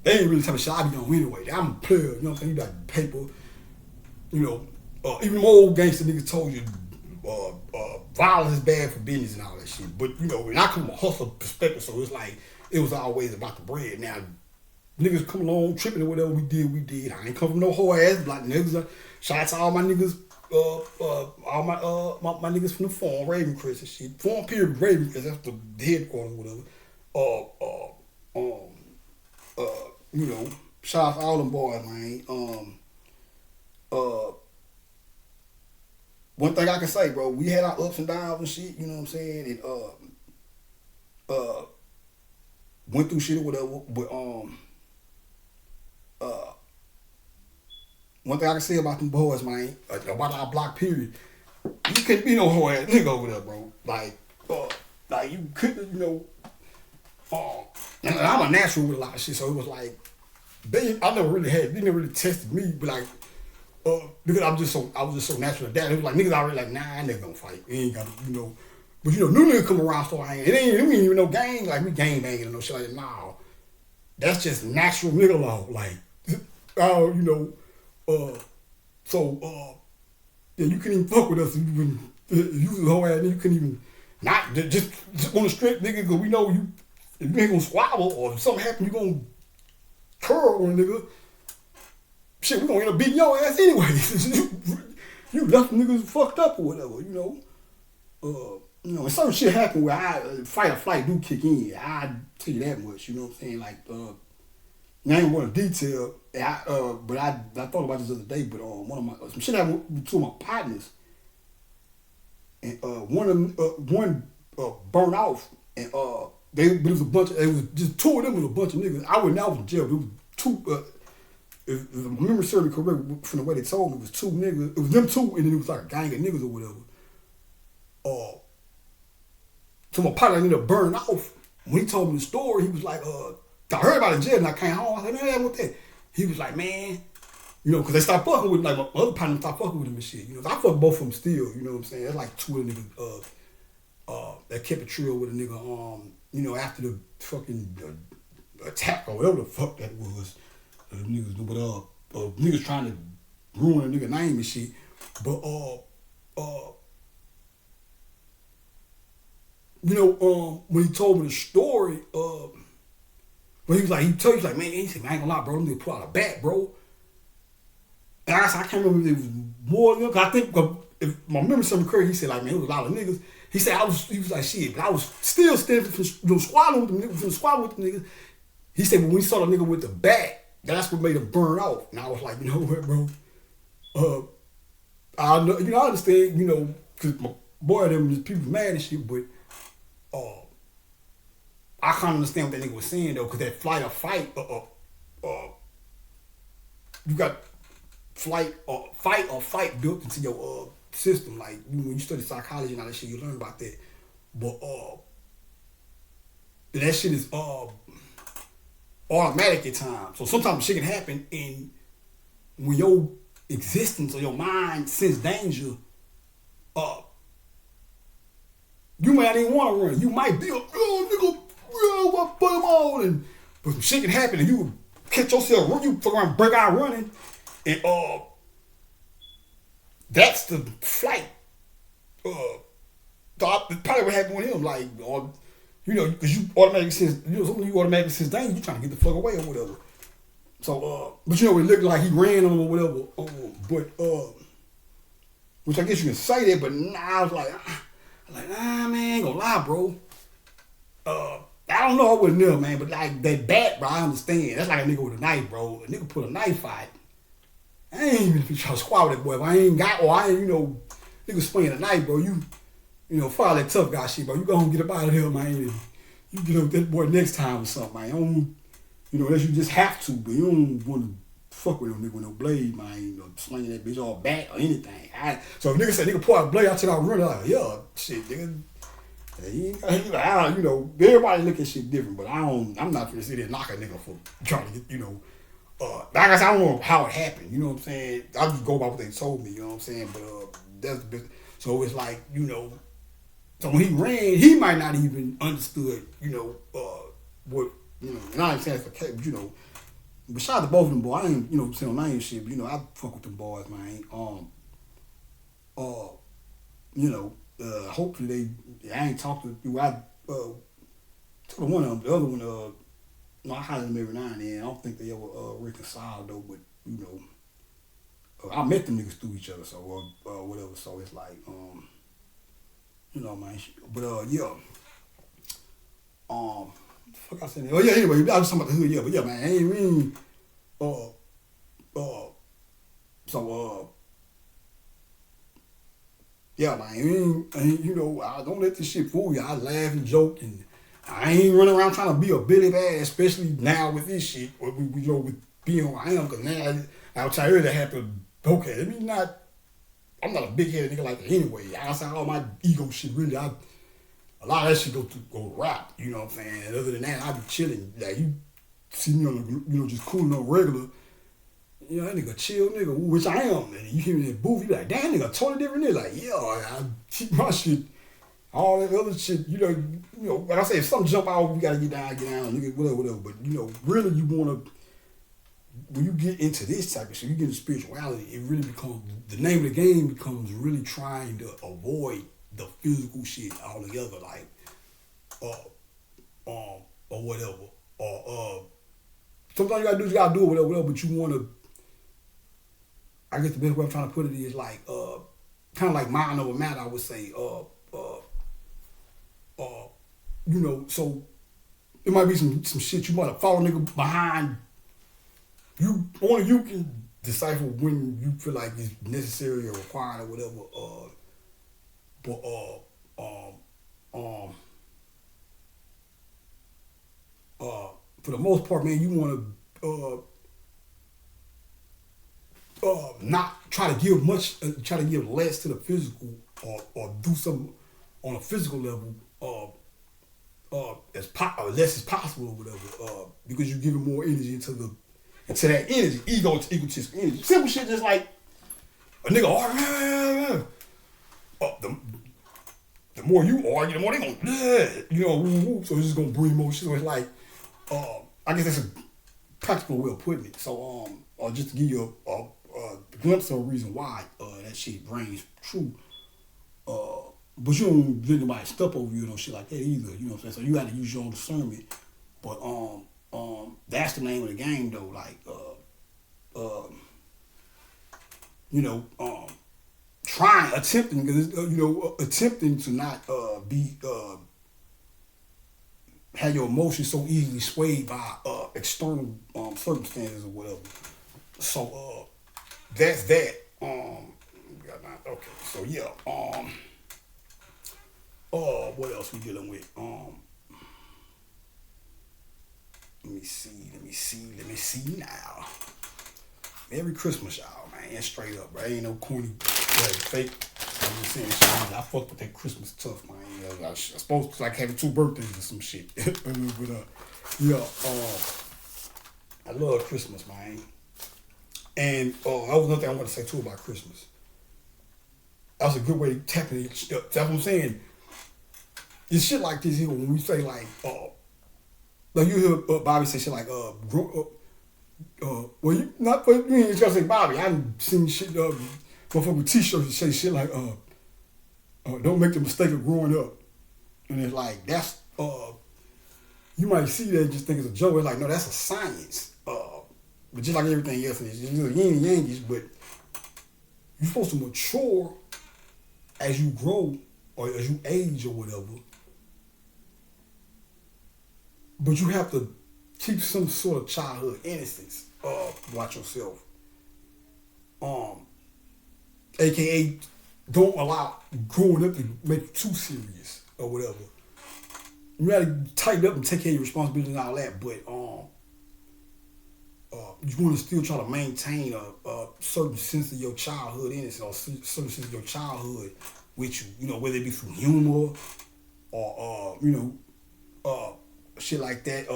they ain't really the type of shit I be on anyway. I'm a player, you know what I'm saying? You got paper, you know, even more old gangster niggas told you violence is bad for business and all that shit. But, you know, when I come from a hustler perspective, so it's like, it was always about the bread. Now, niggas come along, tripping or whatever we did. I ain't come from no whole ass like niggas. Shout out to all my niggas, all my niggas from the farm, Ravencrest and shit. Farm period, Ravencrest, that's the headquarters or whatever. You know, shout out to all them boys, man. One thing I can say, bro, we had our ups and downs and shit, you know what I'm saying? And went through shit or whatever, but one thing I can say about them boys, man, about our block period, you couldn't be no whole ass nigga over there, bro. Like you couldn't, you know. And I'm a natural with a lot of shit, so it was like they never really tested me, but like because I was just so natural at that. It was like niggas already like, nah, I nigga gonna fight. We ain't gotta, you know. But you know, new niggas come around, start hanging. It ain't even no gang, like we gang banging and no shit like that. Nah, that's just natural nigga law. Like, you know, yeah, you couldn't even fuck with us if you was a whole ass nigga. You couldn't even not just on the strip, nigga, because we know you. If you ain't gonna squabble or if something happen, you gonna curl on a nigga. Shit, we gonna end up beating your ass anyway. you left niggas fucked up or whatever, you know. You know, and certain shit happen where fight or flight do kick in. I tell you that much, you know what I'm saying? Like, I ain't want to detail, but I thought about this the other day, but some shit happened with two of my partners. And one burned off, and it was just two of them with a bunch of niggas. I was in jail, but it was two, if I remember serving correct from the way they told me, it was two niggas, it was them two, and then it was like a gang of niggas or whatever. So my partner ended up burning off. When he told me the story, he was like, I heard about it in jail and I came home. I said, man, what that? He was like, man, you know, because they stopped fucking with him, like my other partner stopped fucking with him and shit. You know, I fuck both of them still, you know what I'm saying? That's like two of the niggas that kept it trill with a nigga, you know, after the fucking attack or whatever the fuck that was. Niggas do, but niggas trying to ruin a nigga name and shit. But you know, when he told me the story, when he was like, man, he said, man, I ain't gonna lie, bro, them niggas pull out a bat, bro. And I can't remember if it was more than them. Cause I think if my memory serves me correct, he said like, man, it was a lot of niggas. He said he was like, shit, but I was still standing from squabbling with them niggas, from squabbling with them niggas. He said, but when he saw the nigga with the bat, that's what made him burn out. And I was like, you know what, bro? I know, I understand, because my boy, them people mad and shit, but I can't understand what that nigga was saying though, because that flight or fight, you got fight or fight built into your system. Like when you study psychology and all that shit, you learn about that. But that shit is automatic at times. So sometimes shit can happen, and when your existence or your mind sense danger, you might not even want to run. You might be nigga, I put him on, but some shit can happen, and you catch yourself run. You fuck around, break out running, and that's the flight. Probably what happened with him, like, or because you automatically sense, something you automatically sense danger. You trying to get the fuck away or whatever. So, but it looked like he ran on or whatever. Which I guess you can say that, but nah, I was like, nah, man, ain't gonna lie, bro. I don't know, I wouldn't know, man, but like that bat, bro, I understand. That's like a nigga with a knife, bro. A nigga put a knife fight. I ain't even try to squat with that boy. If I ain't got, or I ain't, nigga swinging a knife, bro. Follow that tough guy shit, bro. You gonna get up out of here, man. You get up with that boy next time or something, man. Unless you just have to, but you don't want to fuck with no nigga with no blade, man. Slinging that bitch all back or anything. So if nigga say nigga pull out a blade, I tell I run, like, yeah, shit, nigga. Everybody look at shit different, but I'm not gonna sit there and knock a nigga for trying to get, like I said, I don't know how it happened, you know what I'm saying? I just go by what they told me, you know what I'm saying? But that's the business. So it's like, so when he ran, he might not even understood, what, and I ain't saying it's the case, but but shout out to both of them, boy. I ain't, saying no name shit, but I fuck with them boys, man. Hopefully I ain't talked to you. I talked to one of them. The other one, I holler them every now and then. I don't think they ever reconciled though, but I met them niggas through each other, so whatever. So it's like, man. But yeah, fuck I said that. Oh yeah, anyway, I was talking about the hood, yeah, but yeah, man, I ain't really, yeah, man, I don't let this shit fool you. I laugh and joke, and I ain't running around trying to be a Billy Bad, especially now with this shit, with being who I am, because now I'll tell you that happened. Okay, I'm not a big headed nigga like that anyway. Outside all my ego shit, really, a lot of that shit go rap, you know what I'm saying? And other than that, I be chilling. Like, you see me on just cooling on regular. That nigga chill nigga, which I am. And you hear me in that booth, you be like, damn, nigga, totally different nigga. Like, yeah, I keep my shit, all that other shit, like I say, if something jump out, we gotta get down, nigga, whatever. But, really you wanna, when you get into this type of shit, you get into spirituality, it really becomes, the name of the game becomes really trying to avoid the physical shit altogether, like, or whatever. Or, sometimes you gotta do it, whatever, but you wanna, I guess the best way I'm trying to put it is like, kind of like mind over matter, I would say, so it might be some shit you might have follow nigga behind. Only you can decipher when you feel like it's necessary or required or whatever. For the most part, man, you want to not try to give much, try to give less to the physical, or do something on a physical level, less as possible or whatever, because you're giving more energy into that energy, egotistic energy. Simple shit, just like a nigga, the more you argue, the more they gonna, so it's just gonna bring more shit. So it's like, I guess that's a practical way of putting it. So, or just to give you a glimpse of a reason why that shit rings true. But you don't let nobody step over you and shit like that either. You know what I'm saying? So you got to use your own discernment. But that's the name of the game though. Like attempting, because attempting to not be have your emotions so easily swayed by external circumstances or whatever. So that's that. Okay, so yeah. What else we dealing with? Let me see now. Merry Christmas, y'all, man. Straight up, bro. Ain't no corny, fake. I'm just saying, I fuck with that Christmas tough, man. I supposed to like having 2 birthdays or some shit. But yeah, I love Christmas, man. And that was another thing I want to say too about Christmas. That was a good way to tap it. That's what I'm saying. It's shit like this here when we say like you hear Bobby say shit like well, you not you ain't just gonna say Bobby. I done seen shit motherfucker with t-shirts that say shit like don't make the mistake of growing up. And it's like that's you might see that and just think it's a joke. It's like, no, that's a science. But just like everything else, it's just yin and yangies, but you're supposed to mature as you grow or as you age or whatever. But you have to keep some sort of childhood innocence. Watch yourself. AKA don't allow growing up to make you too serious or whatever. You gotta tighten up and take care of your responsibilities and all that, but you want to still try to maintain a certain sense of your childhood innocence or certain sense of your childhood with you, whether it be through humor or shit like that.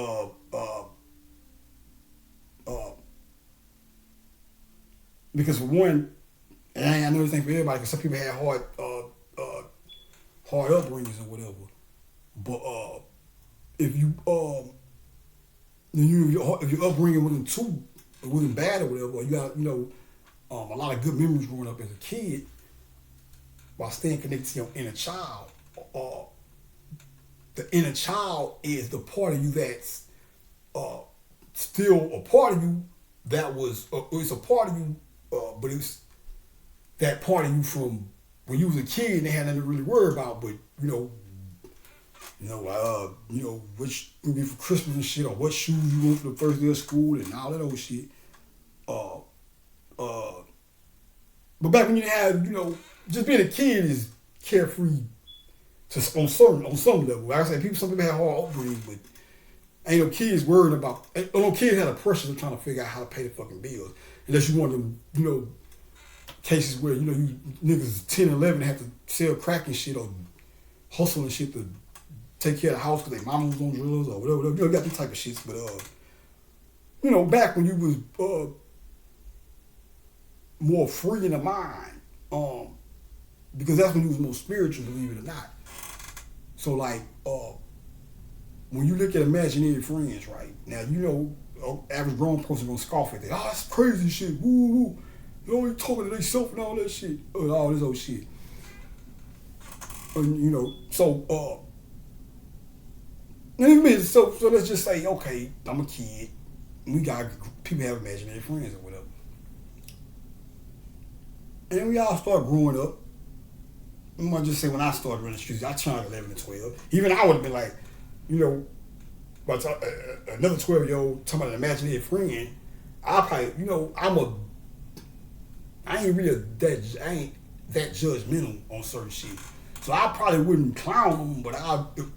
Because for one, and I know this ain't for everybody, because some people had hard upbringings or whatever. But if your upbringing wasn't bad or whatever, or you got a lot of good memories growing up as a kid, while staying connected to your inner child. The inner child is the part of you that's still a part of you that was it's a part of you, but it's that part of you from when you was a kid and they had nothing to really worry about, but which would be for Christmas and shit, or what shoes you want for the first day of school and all that old shit. But back when you had, just being a kid is carefree on some level. Like I said, some people had hard upbringing, but ain't no kids worried about. No kids had a pressure of trying to figure out how to pay the fucking bills, unless you want them, cases where you niggas 10, 11 have to sell crack and shit or hustle and shit to take care of the house because their mama was on drugs or whatever. You got these type of shits, but back when you was more free in the mind, because that's when you was more spiritual, believe it or not. So like, when you look at imaginary friends, right now, average grown person gonna scoff at that. Oh, that's crazy shit. Woo woo. They only talking to themselves and all that shit, all this old shit. And so let's just say, okay, I'm a kid. We got people have imaginary friends or whatever. And we all start growing up. I'm gonna just say when I started running the streets, I turned 11 and 12. Even I would have been like, but another 12-year-old talking about an imaginary friend, I probably, I ain't that judgmental on certain shit. So I probably wouldn't clown them, but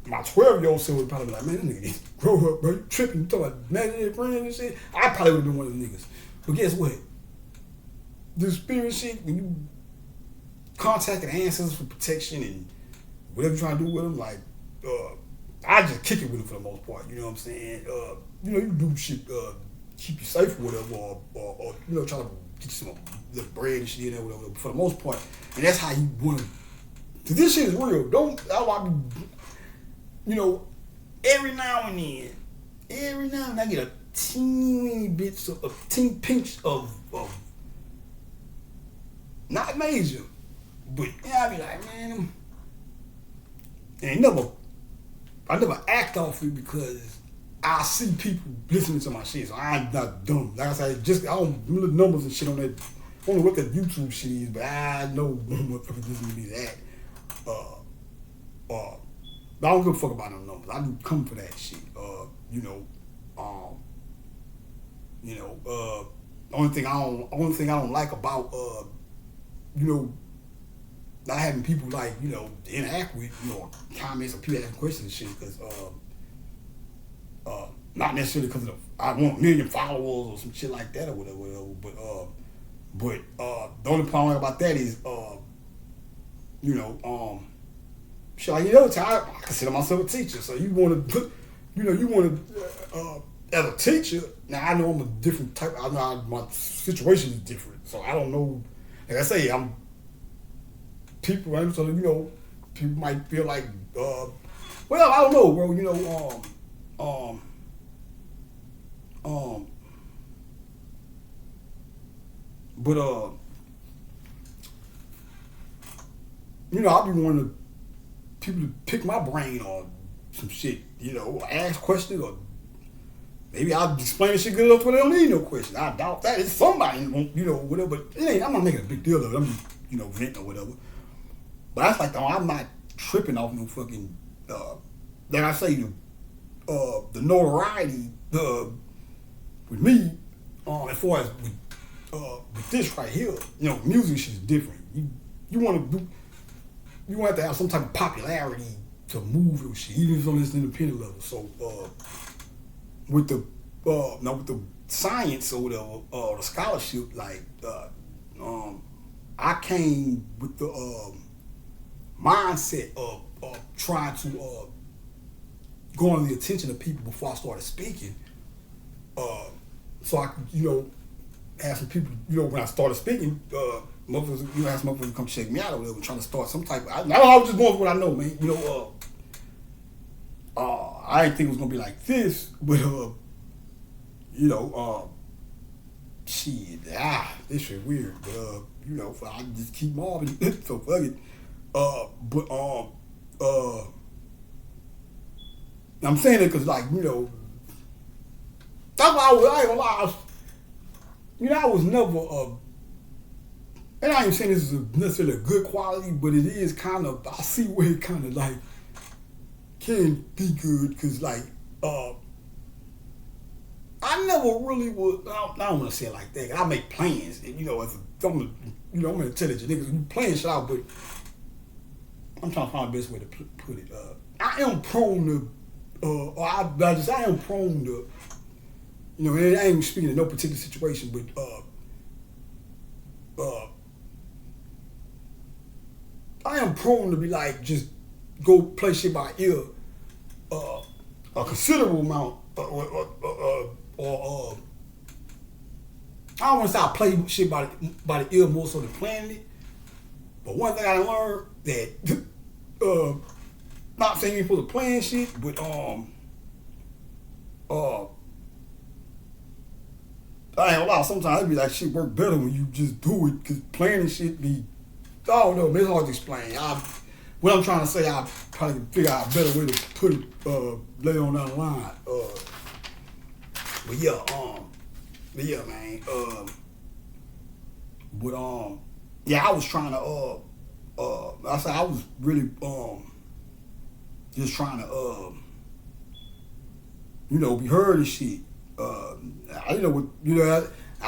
my 12-year-old self would probably be like, man, this nigga grow up, bro. You tripping, you talking about imaginary friends and shit. I probably would have been one of them niggas. But guess what? The spirit shit, when you contact the ancestors for protection and whatever you're trying to do with them, like, I just kick it with them for the most part. You know what I'm saying? You do shit, keep you safe or whatever, or try to get you some the bread and shit or whatever. But for the most part, and that's how you want to. Cause this shit is real. Every now and then, I get a teeny bits of a teeny pinch of not major, but I be like, man, and I never act off it because I see people listening to my shit, so I'm not dumb. Like I said, I don't look numbers and shit on that don't know what the YouTube shit is, but I know motherfuckers listen to me that. But I don't give a fuck about no numbers. I do come for that shit. Only thing I don't like about not having people like interact with comments or people asking questions and shit because not necessarily because I want a million followers or some shit like that or whatever. But the only problem about that is shit like I consider myself a teacher. So you want to as a teacher. Now I know I'm a different type. I know my situation is different. So I don't know. Like I say, people. So people might feel like, well, I don't know, bro. But I'll be wanting people to pick my brain or some shit, or ask questions, or maybe I'll explain shit good enough where they don't need no question. I doubt that. It's somebody, whatever. But it ain't. I'm not making a big deal of it. I'm just, venting or whatever. But that's like, I'm not tripping off no fucking. Like I say, the notoriety, with me, as far as with this right here, music shit is different. You want to have to have some type of popularity to move your shit, even if it's on this independent level. So with the science or whatever, the scholarship, like I came with the mindset of trying to go on the attention of people before I started speaking. So I could, have some people, when I started speaking, motherfuckers, have some motherfuckers come check me out or whatever, trying to start some type of, I was just going for what I know, man. I didn't think it was gonna be like this, but this shit weird, but I just keep mobbing, so fuck it. I'm saying it because, that's why I ain't gonna lie. I was never and I ain't saying this is necessarily a good quality, but it is kind of, I see where it kind of can be good, because I never really would, I don't want to say it like that. I make plans, and I'm gonna intelligent niggas, you plan shit out, but I'm trying to find the best way to put it. I am prone to, I am prone to, and I ain't speaking in no particular situation, but I am prone to be just go play shit by ear, a considerable amount, or I don't want to say I play shit by the ear more so than planning it. But one thing I learned that, not saying you're supposed to plan shit, but I ain't gonna lie, sometimes it be like shit work better when you just do it, because planning shit be, I don't know, man, it's hard to explain. What I'm trying to say, I probably figure out a better way to put it later on down the line. But yeah, man. I was trying to I was really just trying to be heard and shit. I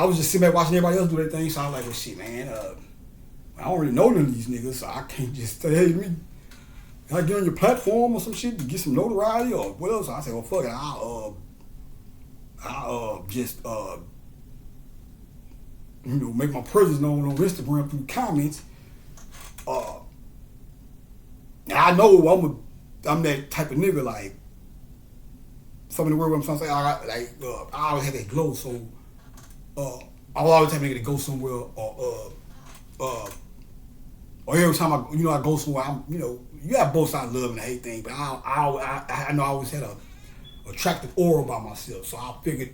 was just sitting back watching everybody else do their thing, so I was like, well, shit, man, I don't really know none of these niggas, so I can't just say, hey, can I get on your platform or some shit to get some notoriety or what else? So I said, well, fuck it, I'll just make my presence known on Instagram through comments. And I know I'm that type of nigga, like, some of the word I'm trying to say, I always have that glow, so I will always have a nigga to go somewhere, or every time I go somewhere, you have both sides of love and hate thing, but I know I always had a attractive aura about myself, so I figured,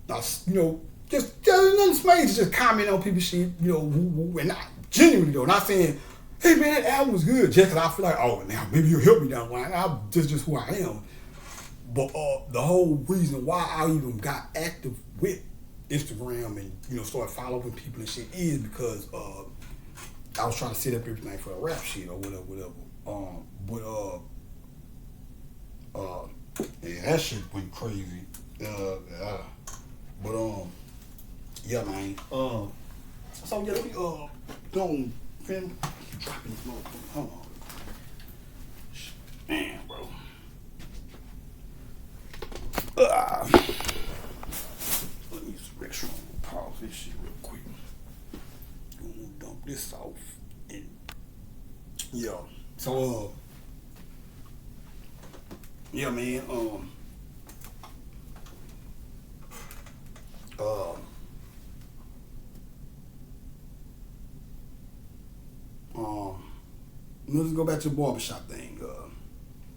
just nothing smart, just comment on people's shit, and not genuinely though, not saying, hey man, that album was good, just because I feel like, oh, now maybe you'll help me down the line. That's just who I am. But the whole reason why I even got active with Instagram and start following people and shit is because I was trying to set up everything for the rap shit or whatever. But yeah, that shit went crazy. But yeah, man. So yeah, let me don't fam dropping this motherfucker. Hold on. Man, bro. Let me use the restroom. Pause this shit real quick. I'm gonna dump this off. And yeah. So yeah, man. Let's go back to the barbershop thing.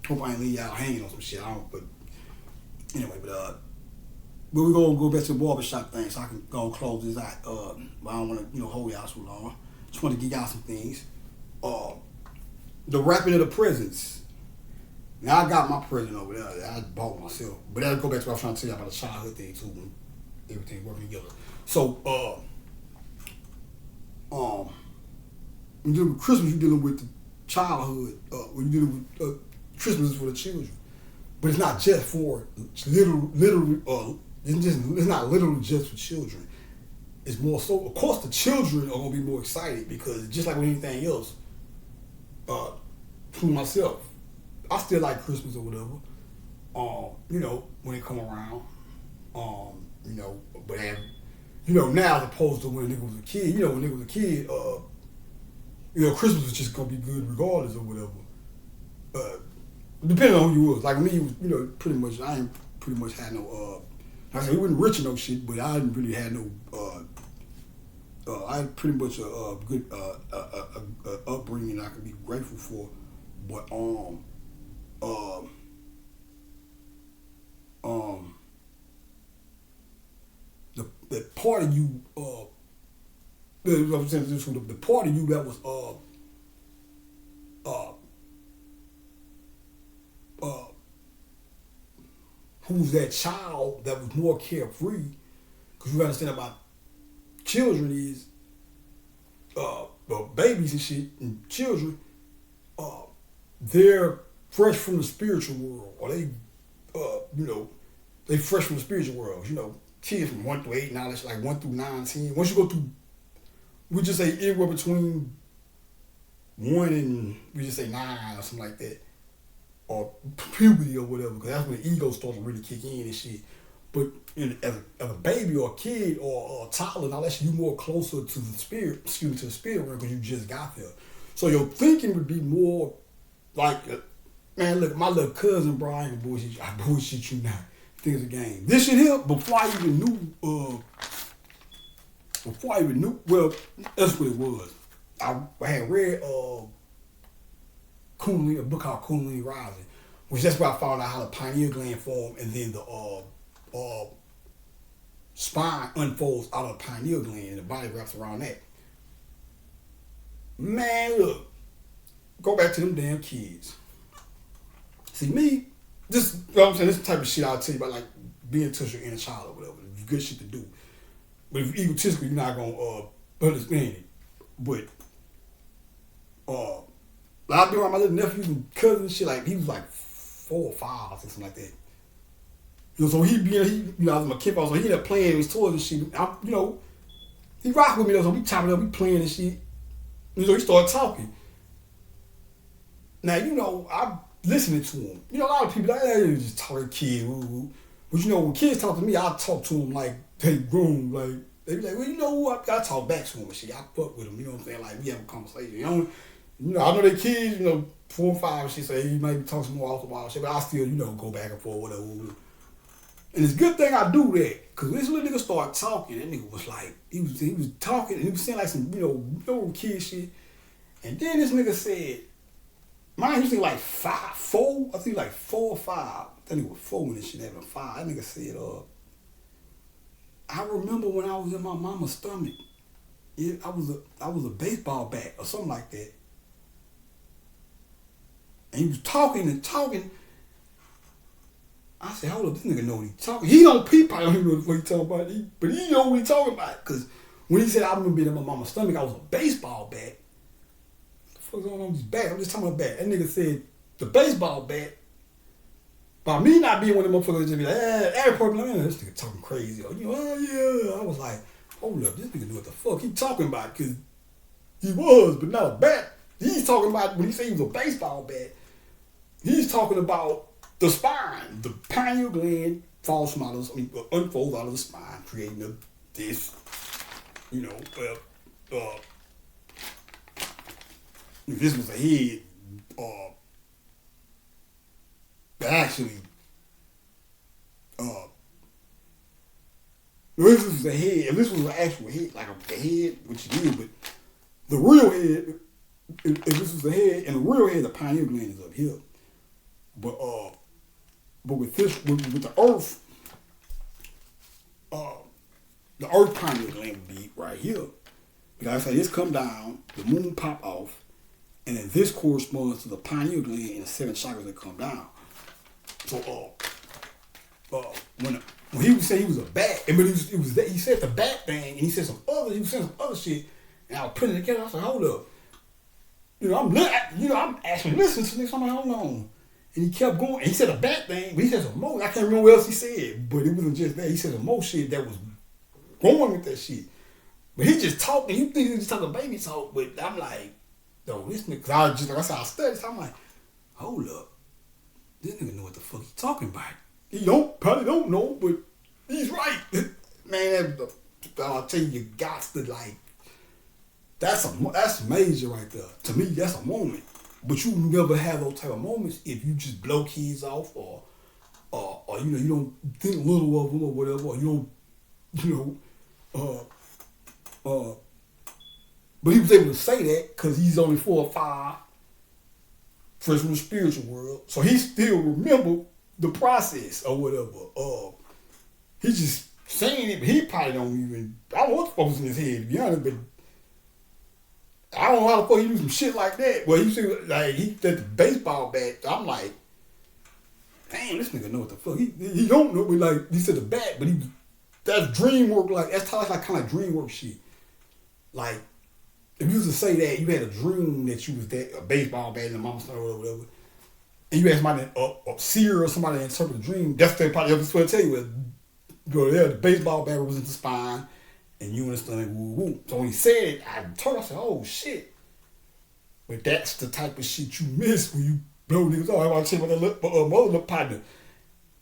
Hope I ain't leave y'all hanging on some shit. I don't, but anyway, but we're gonna go back to the barbershop thing so I can go and close this out. But I don't want to hold y'all so long. Just want to give y'all some things. The wrapping of the presents. Now I got my present over there. I bought myself, but that'll go back to what I was trying to tell you about the childhood thing too. When everything working together. So when you're dealing with Christmas, you're dealing with the childhood. When you're dealing with Christmas is for the children, but it's not just for literal. It's not literally just for children. It's more so. Of course, the children are gonna be more excited because just like with anything else, for myself, I still like Christmas or whatever. When it come around, but now as opposed to when a nigga was a kid, when a nigga was a kid, Christmas was just gonna be good regardless or whatever. Depending on who you was. Like me, it was, pretty much, I ain't pretty much had no, like I said, he wasn't rich or no shit, but I didn't really have no, I had pretty much a good upbringing I could be grateful for. But, the part of you, the part of you that was, who's that child that was more carefree, because you understand about children is, babies and shit, and children, they're fresh from the spiritual world, or they fresh from the spiritual world. Kids from 1 through 8, now it's like 1 through 9, 10. Once you go through, we just say anywhere between 1 and we just say 9 or something like that, or puberty or whatever, because that's when the ego starts to really kick in and shit. But as a baby or a kid or a toddler, now that's you more closer to the spirit, to the spirit realm because you just got there. So your thinking would be more like, man, look, my little cousin, bro, I bullshit you now. Things a game. This shit here, before I even knew, well, that's what it was. I had read Kundalini, a book called Kundalini Rising, which that's where I found out how the pineal gland formed, and then the spine unfolds out of the pineal gland, and the body wraps around that. Man, look, go back to them damn kids. See me, this, I'm saying, this is the type of shit I'll tell you about, like being in touch with your inner child or whatever. It's good shit to do. But if you're egotistical, you're not gonna understand it. But I've been around my little nephews and cousins and shit, like he was like 4 or 5 or something like that. So I was my kid, so he ended up playing with his toys and shit. He rock with me though, so we chopping up, we playing and shit. He started talking. Now, I'm listening to him. A lot of people, they just talking kid, woo. But when kids talk to me, I talk to them like they grown. Like, they be like, well, I talk back to them and shit. I fuck with them, you know what I'm saying? Like, we have a conversation. I know they kids, 4 or 5 and shit, so you might be talking some more off the wall shit, but I still, go back and forth, whatever. And it's a good thing I do that, because this little nigga started talking. That nigga was like, he was talking, and he was saying like some, kid shit. And then this nigga said, mine used to be like 4, I think like 4 or 5. That nigga was 4 when this shit happened, 5. That nigga said, I remember when I was in my mama's stomach. Yeah, I was a baseball bat or something like that. And he was talking and talking. I said, hold up, this nigga know what he talking. He don't peep, I don't even know what he talking about. But he know what he talking about. Because when he said I remember being in my mama's stomach, I was a baseball bat. What the fuck's going on with this bat? I'm just talking about bat. That nigga said the baseball bat. By me not being one of them motherfuckers just be like, every person, man, this nigga talking crazy. Or, yeah. I was like, hold up, this nigga knew what the fuck he talking about. Because he was, but not a bat. He's talking about, when he said he was a baseball bat, he's talking about the spine, the pineal gland unfolds out of the spine, creating this, if this was a head, actually, if this was a head, if this was an actual head, like a head, which it is, but the real head, if this was the head, and the real head, the pineal gland is up here. But with the earth, the earth pineal gland would be right here. Because I say this come down, the moon pop off, and then this corresponds to the pineal gland and the 7 chakras that come down. So when he would say he was a bat, but he said the bat thing, and he said some other shit, and I was putting it together. I was like, hold up, I'm actually listening to this. I'm like, hold on. And he kept going. And he said a bat thing, but he said some more. I can't remember what else he said, but it wasn't just that. He said some more shit that was going with that shit. But he just talking. You think he just talking baby talk, but I'm like, no, this nigga. Cause I was just, like I said, I studied. So I'm like, hold up, this nigga know what the fuck he talking about. He probably don't know, but he's right. Man, I'll tell you got to like. That's major right there. To me, that's a moment. But you never have those type of moments if you just blow kids off or you don't think little of them or whatever, or you don't, but he was able to say that because he's only 4 or 5, fresh from the spiritual world. So he still remember the process or whatever. He just saying it, but he probably don't even, I don't know what the fuck was in his head, to be honest, but I don't know how the fuck he do some shit like that. Well, he said like he did the baseball bat. I'm like, damn, this nigga know what the fuck. He don't know, but like he said the bat, but that's dream work. Like that's like kind of like dream work shit. Like if you used to say that you had a dream that you was a baseball bat in the mama's stomach or whatever, and you had somebody a seer or somebody that interpret the dream, that's what they probably have to tell you. The baseball bat represents the spine. And you in the stomach, woo woo. So when he said it, I said, oh shit. But that's the type of shit you miss when you blow niggas off. I want to tell you about that my other little partner.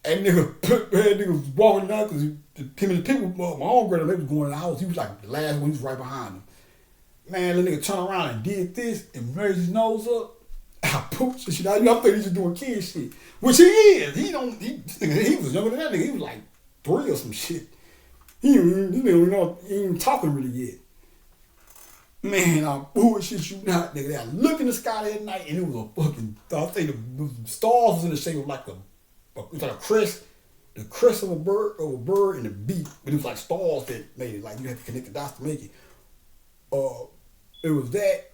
That nigga was walking out because him and the people, my own brother, they was going in the house. He was like the last one, he was right behind him. Man, the nigga turned around and did this and raised his nose up. I pooped and shit. I'm thinking he's just doing kid shit. Which he is. He was younger than that nigga. He was like 3 or some shit. He ain't even talking really yet. Man, I bullshit you not, nigga. I looked in the sky that night and it was a fucking, I think the stars was in the shape of like a crest, the crest of a bird and a beak, but it was like stars that made it, like you had to connect the dots to make it. It was that,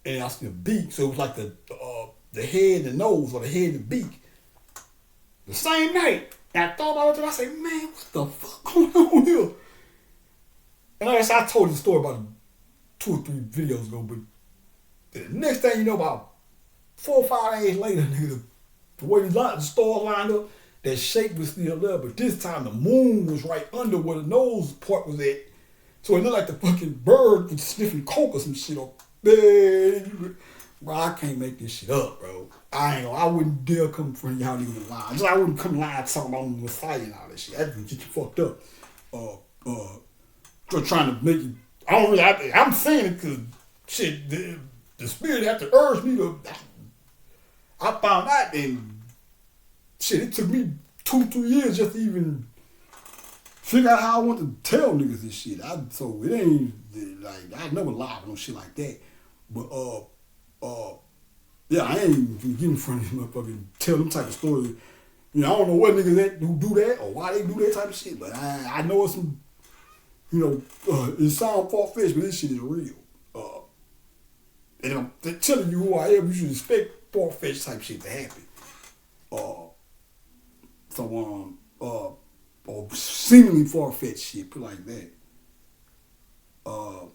and I see the beak, so it was like the head and the nose, or the head and the beak. The same night. And I thought about it, and I said, man, what the fuck going on here? And like I said, I told you the story about 2 or 3 videos ago, but the next thing you know, about 4 or 5 days later, nigga, the way the stars lined up, that shape was still there, but this time the moon was right under where the nose part was at. So it looked like the fucking bird was sniffing coke or some shit up there. Bro, I can't make this shit up, bro. I wouldn't dare come in front of y'all niggas and lie. I wouldn't come lying talking about the Messiah and all that shit. That would get you fucked up. Trying to make it. I'm saying it because shit, the spirit had to urge me to. I found out and shit, it took me 2-3 years just to even figure out how I want to tell niggas this shit. So it ain't like I never lied on shit like that. But yeah, I ain't even get in front of them motherfuckers tell them type of stories. I don't know what niggas who do that or why they do that type of shit, but I know it's some, it sounds far-fetched, but this shit is real. And I'm telling you who I am, you should expect far-fetched type shit to happen. So or seemingly far fetched shit, put it like that. Uh,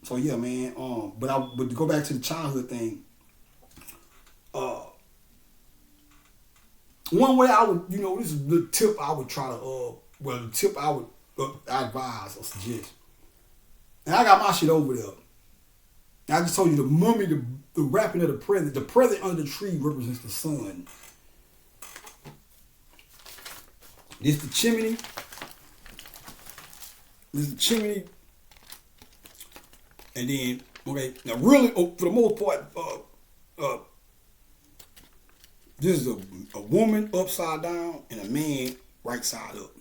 so yeah, man. But to go back to the childhood thing, uh, one way I would, this is the tip I would try to, the tip I would advise or suggest. And I got my shit over there. I just told you the mummy, the wrapping of the present under the tree represents the sun. This the chimney. This is the chimney. And then, okay, now really, for the most part, this is a woman upside down and a man right side up.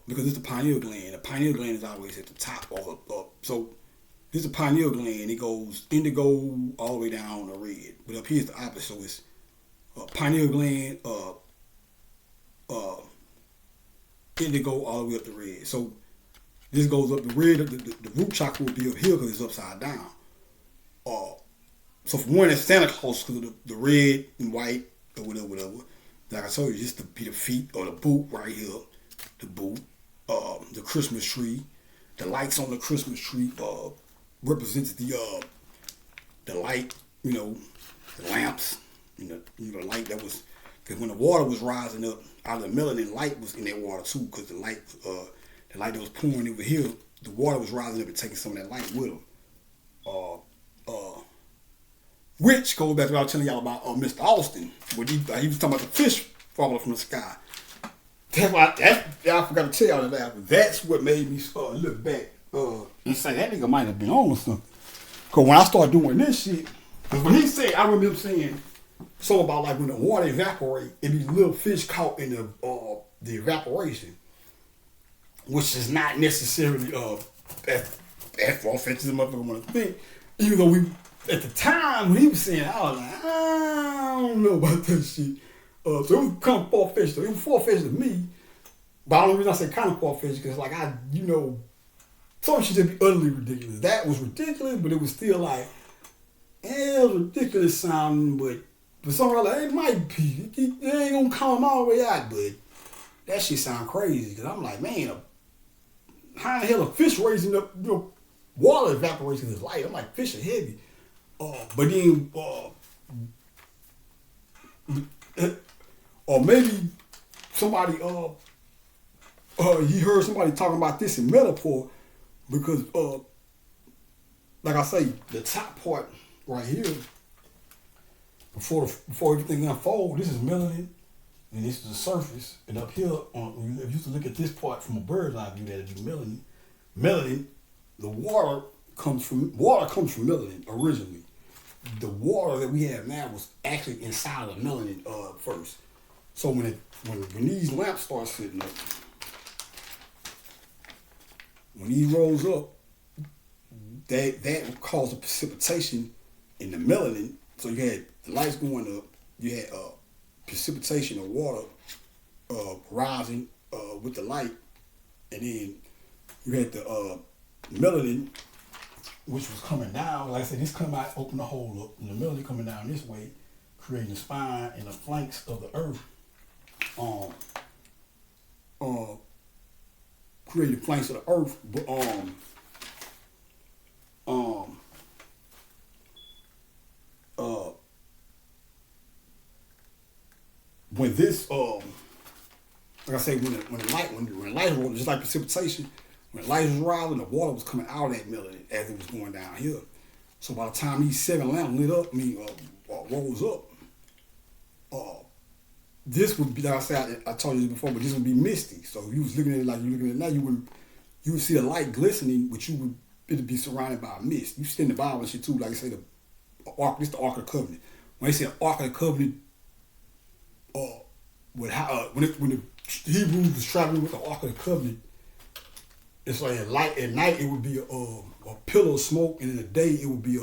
Because it's the pineal gland. The pineal gland is always at the top or up. So this is the pineal gland. It goes indigo all the way down to red. But up here is the opposite. So it's pineal gland, indigo all the way up to red. So this goes up the red. The root chakra will be up here because it's upside down. So for one, it's Santa Claus because of the red and white or whatever. Like I told you, just to be the feet or the boot right here. The boot, the Christmas tree, the lights on the Christmas tree represents the light, the lamps, the light that was, because when the water was rising up, out of the melanin, light was in that water too, because the light that was pouring over here, the water was rising up and taking some of that light with them. Which goes back to what I was telling y'all about Mr. Austin, when he was talking about the fish falling from the sky. That's why I forgot to tell y'all that. That's what made me look back and say that nigga might have been on or something. Cause when I started doing this shit, cause when he said, I remember saying something about like when the water evaporates, it be little fish caught in the evaporation, which is not necessarily as far-fetched as a motherfucker want to think. Even though at the time when he was saying, I was like, I don't know about that shit. So it was kind of far-fetched. It was far-fetched to me. But the only reason I say kind of far-fetched because like some shit just be utterly ridiculous. That was ridiculous, but it was still like, it was ridiculous sounding, but for some reason, like, it might be. It ain't gonna come all the way out, but that shit sound crazy. Because I'm like, man, how the hell a fish raising up, water evaporates in this light? I'm like, fish are heavy. But then, or maybe somebody, he heard somebody talking about this in metaphor because, like I say, the top part right here, before everything unfolds, this is melanin, and this is the surface, and up here, if you used to look at this part from a bird's eye view, that'd be melanin. Melanin, the water comes from melanin originally. The water that we have now was actually inside of the melanin first. So when these lamps start sitting up, when these rolls up, that would cause a precipitation in the melanin. So you had the lights going up, you had precipitation of water rising with the light, and then you had the melanin, which was coming down. Like I said, this come out, open the hole up, and the melanin coming down this way, creating the spine and the flanks of the earth. Creating the flanks of the earth, but when this like I say, when the light rolled, just like precipitation, when the light was rising, the water was coming out of that melanin as it was going down here. So by the time these 7 lamps lit up, rose up, this would be, like I said, I told you this before, but this would be misty. So if you was looking at it like you're looking at it now, you would see the light glistening, but it'd be surrounded by a mist. You see in the Bible and shit too, like I say, this the Ark of the Covenant. When they say Ark of the Covenant, when the Hebrews was traveling with the Ark of the Covenant, it's like at night it would be a pillar of smoke, and in the day it would be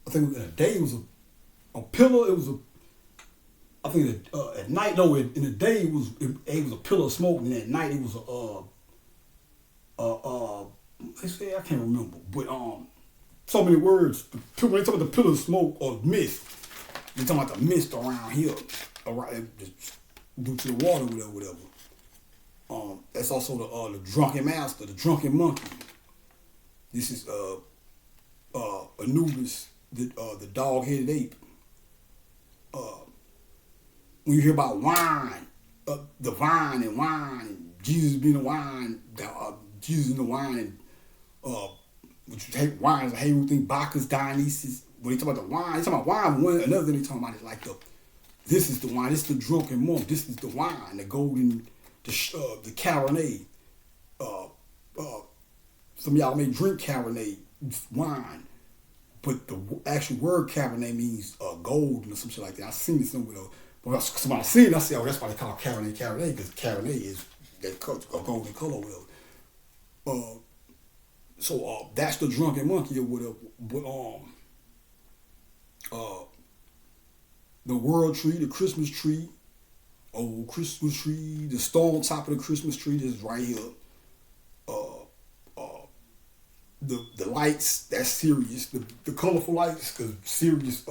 I think in the day it was a pillar. It was I think at night, no, in the day it was a pillar of smoke, and at night it was they say, I can't remember, but so many words. When they talk about the pillar of smoke or mist, they talking about the mist around here, around due to the water, whatever. That's also the drunken master, the drunken monkey. This is Anubis, the dog-headed ape. When you hear about wine, the vine and wine, and Jesus being the wine, Jesus in the wine, and which you take wine as a Hebrew thing, Bacchus, Dionysus. When they talk about the wine, they talk about wine. Another thing they talking about is like this is the wine, this is the drunken monk, this is the wine, the golden, the Cabernet. Some of y'all may drink Cabernet wine, but the actual word Cabernet means gold or some shit like that. I seen it somewhere. But somebody seen it, I said, oh, that's why they call Cabernet because Cabernet is that color, a golden color or whatever. So that's the drunken monkey or whatever. But the world tree, the Christmas tree, old Christmas tree, the stone on top of the Christmas tree is right here. The lights, that's Sirius. The colorful lights, because Sirius,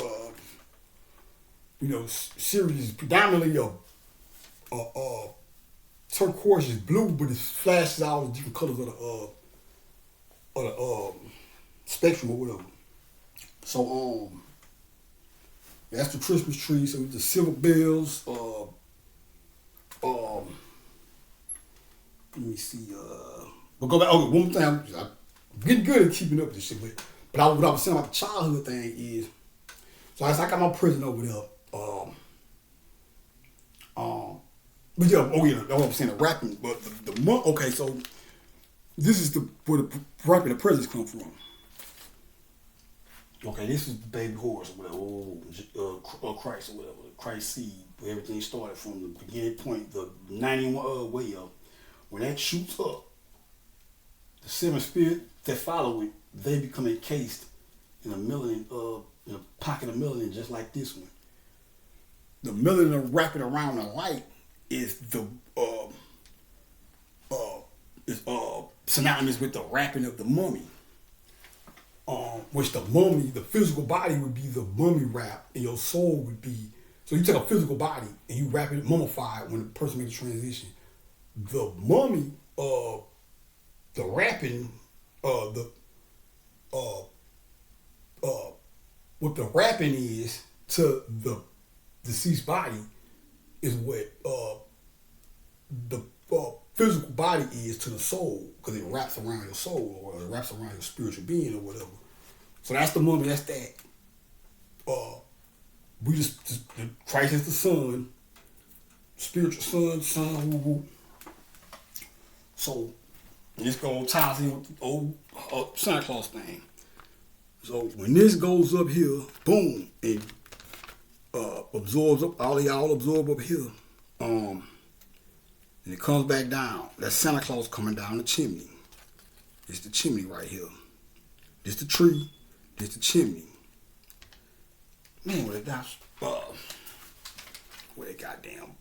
Sirius is predominantly turquoise is blue, but it flashes all the different colors of the spectrum or whatever. So that's the Christmas tree. So the silver bells. Let me see. But go back. Okay, one more thing. I'm getting good at keeping up with this shit. But what I was saying about the childhood thing is, so I got my prison over there. But yeah, that's what I'm saying, the rapping. But the month. Okay, so this is where the rapping the presents come from. Okay, this is the baby horse or whatever, Christ or whatever, Christ seed, where everything started from the beginning point, the 91 way up. When that shoots up, the seven spirits that follow it, they become encased in a pocket of melanin just like this one. The melanin wrapping around the light is synonymous with the wrapping of the mummy. Which the mummy, the physical body would be the mummy wrap, and your soul would be. So you take a physical body and you wrap it mummified when the person makes a transition. The mummy, the wrapping, what the wrapping is to the deceased body is what the physical body is to the soul, because it wraps around your soul or it wraps around your spiritual being or whatever. So that's the mummy. That's that. We just Christ is the son, spiritual son. Woo woo. So this ties in with the old Santa Claus thing. So when this goes up here, boom, it absorbs up. All of y'all absorb up here. And it comes back down. That's Santa Claus coming down the chimney. It's the chimney right here. This the tree. This the chimney. Man, what they goddamn.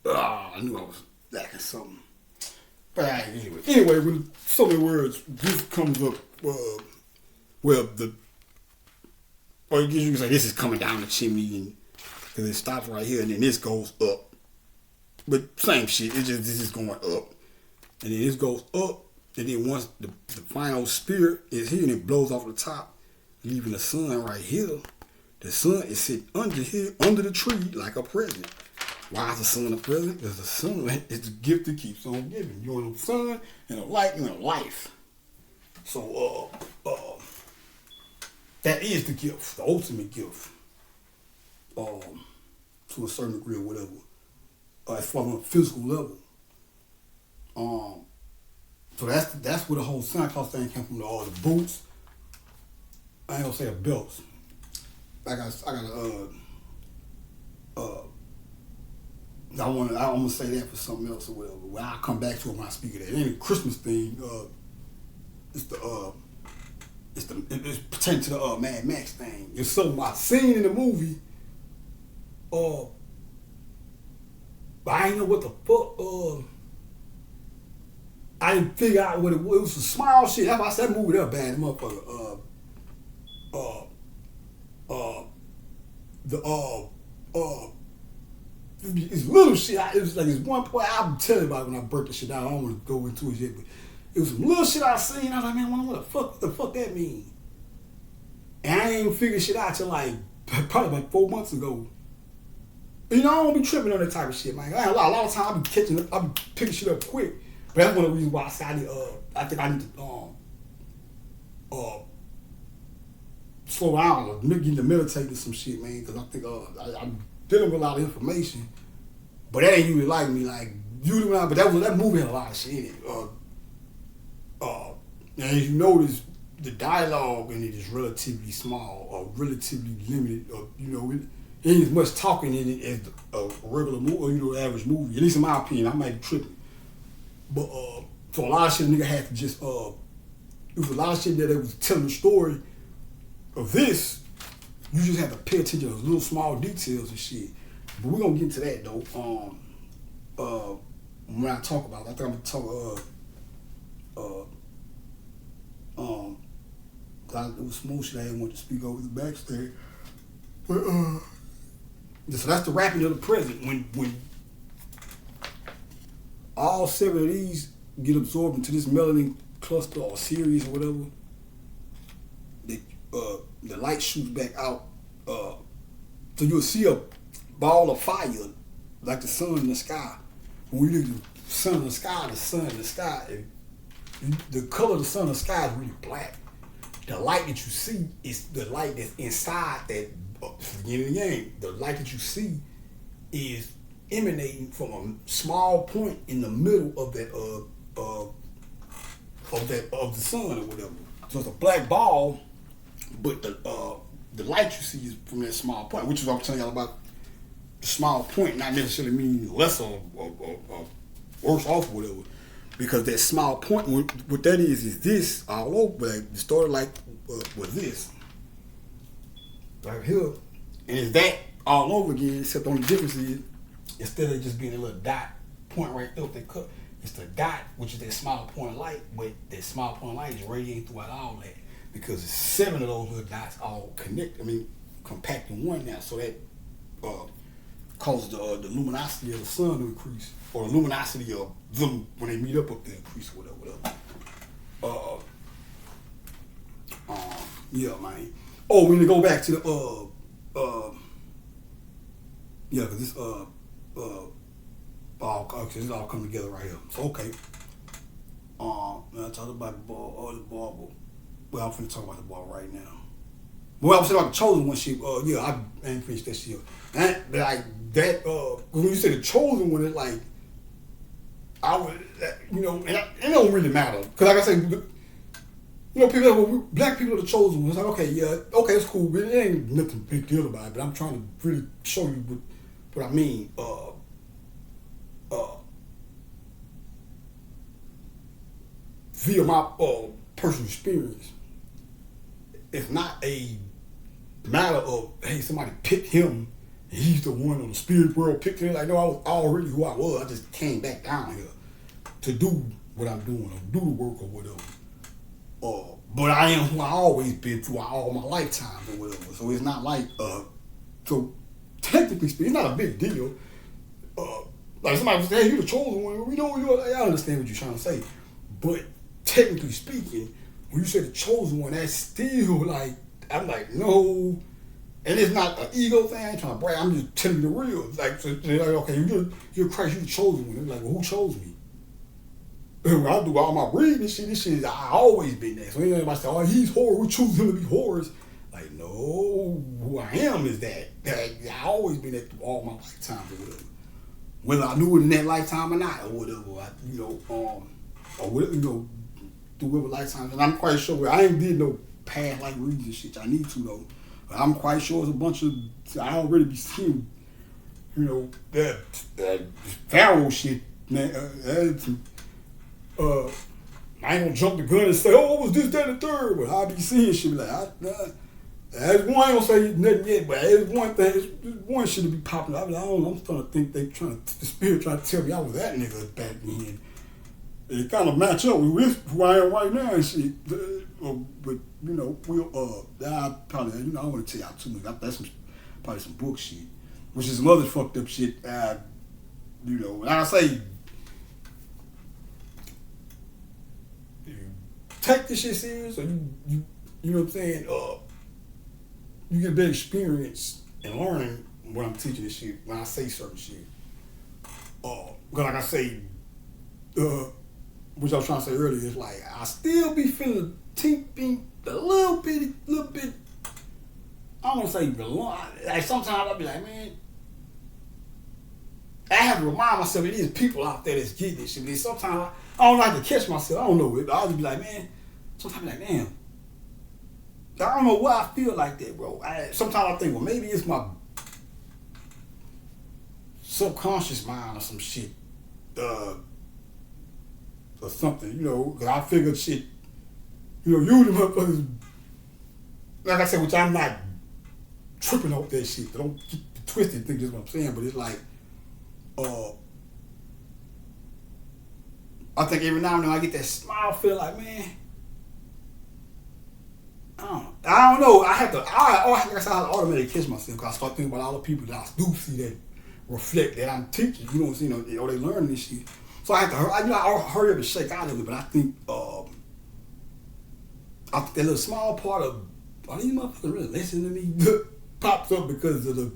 I knew I was lacking something. But anyway, with so many words, this comes up. Or you can say this is coming down the chimney, and because it stops right here, and then this goes up. But same shit. It's just this is going up, and then this goes up, and then once the final spirit is here, and it blows off the top, leaving the sun right here. The sun is sitting under here, under the tree, like a present. Why is the sun a present? Because the sun is the gift that keeps on giving. You want a sun and a light and a life. So that is the gift, the ultimate gift. To a certain degree or whatever. As far as on a physical level. So that's where the whole Santa Claus thing came from. All the boots. I ain't gonna say the belts. I'm gonna say that for something else or whatever. Well, I'll come back to it when I speak of that. It ain't a Christmas thing. It's pertaining to the Mad Max thing. It's something I seen in the movie. But I didn't know what the fuck. I didn't figure out what it was. It was some small shit. That's why I said that movie that bad, motherfucker. uh, uh, the it's little shit. It was like this one point I'll tell you about when I broke the shit down. I don't want to go into it yet, but it was some little shit I seen. I was like, man, what the fuck that mean? And I ain't even figured shit out till like probably like 4 months ago. You know, I don't be tripping on that type of shit, man. A lot of times I be picking shit up quick. But that's one of the reasons why I said I think I need to slow down or get to meditate and some shit, man. Because I think I'm dealing with a lot of information, but that ain't usually like me. Like usually, but that movie had a lot of shit in it. And as you notice, the dialogue in it is relatively small or relatively limited. Or it ain't as much talking in it as a regular movie or average movie. At least in my opinion, I might be tripping. But for a lot of shit, a nigga had to just it was a lot of shit that was telling the story of this. You just have to pay attention to those little small details and shit. But we're gonna get into that though. When I talk about it, I think I'm gonna talk it was some more shit I didn't want to speak over the backstage. But so that's the wrapping of the present. When all 7 of these get absorbed into this melanin cluster or series or whatever, the light shoots back out. So you'll see a ball of fire like the sun in the sky. When you look at the sun in the sky, the color of the sun in the sky is really black. The light that you see is the light that's inside that yin and yang. The light that you see is emanating from a small point in the middle of that of the sun or whatever. So it's a black ball, but the light you see is from that small point, which is what I'm telling y'all about. The small point not necessarily meaning less or worse off or whatever. Because that small point, what that is this all over. Like, it started like with this. Right here. And it's that all over again, except the only difference is, instead of just being a little dot point right there with that cut, it's the dot, which is that small point light, but that small point light is radiating throughout all that. Because it's 7 of those little dots all compact in one now. So that causes the luminosity of the sun to increase, or the luminosity of them when they meet up there increase, or whatever. Yeah, man. Oh, we need to go back to the because this this all come together right here. So okay. I talked about the ball, well, I'm finna talk about the ball right now. Well, I'm saying about the chosen one shit. I ain't finished that shit. And like that, when you say the chosen one, it's like I would, and it don't really matter. Cause like I said, black people are the chosen ones. Like, okay, it's cool, but it ain't nothing big deal about it. But I'm trying to really show you what I mean. Via my personal experience, it's not a matter of, hey, somebody picked him and he's the one on the spirit world picked him. Like, no, I was already who I was. I just came back down here to do what I'm doing or do the work or whatever. But I am who I always been throughout all my lifetimes or whatever. So it's not like, so technically speaking, it's not a big deal. Like somebody would say, hey, you the chosen one. I understand what you're trying to say. But technically speaking, when you say the chosen one, that's still like, I'm like, no. And it's not an ego thing. I ain't trying to brag. I'm just telling you the real. Like, so they're like, okay, you're Christ, you're the chosen one. They're like, well, who chose me? When I do all my reading and shit, this shit, I always been there. So anybody say, oh, he's Horus, we choose him to be Horus. Like, no, who I am is that. I always been there through all my lifetimes or whatever. Whether I knew it in that lifetime or not, or whatever. Or whatever, through whatever lifetimes. And I'm quite sure, I ain't did no past like readings and shit. I need to though. But I'm quite sure it's a bunch of, I don't really be seeing, that Pharaoh shit, man. I ain't gonna jump the gun and say, oh, it was this, that, and the third. But I be seeing shit like, there's one, I ain't gonna say nothing yet, but there's one thing, there's one shit to be popping up. I'm starting to think the spirit trying to tell me I was that nigga back then. It kind of match up with who I am right now and shit. But I probably, I don't want to tell y'all too much. That's probably some book shit, which is some other fucked up shit. Like I say, you take this shit serious, or you know what I'm saying? You get a better experience in learning when I'm teaching this shit, when I say certain shit. Because like I say, which I was trying to say earlier, is like I still be feeling a little bit. I don't want to say belong. Like sometimes I'll be like, man, I have to remind myself it is people out there that's getting this shit. But sometimes I don't like to catch myself. I don't know. I'll just be like, man. Sometimes I be like, damn. I don't know why I feel like that, bro. Sometimes I think, well, maybe it's my subconscious mind or some shit, or something, because I figured shit, usually motherfuckers, like I said, which I'm not tripping off that shit. Don't get twisted, think that's what I'm saying, but it's like, I think every now and then I get that smile, feel like, man, I don't know. I have to automatically catch myself because I start thinking about all the people that I do see that reflect that I'm teaching. You know what I'm saying? Or they learn this shit. So I have to I hurry up and shake out of it. But I think that little small part of are these motherfuckers really listening to me pops up because of the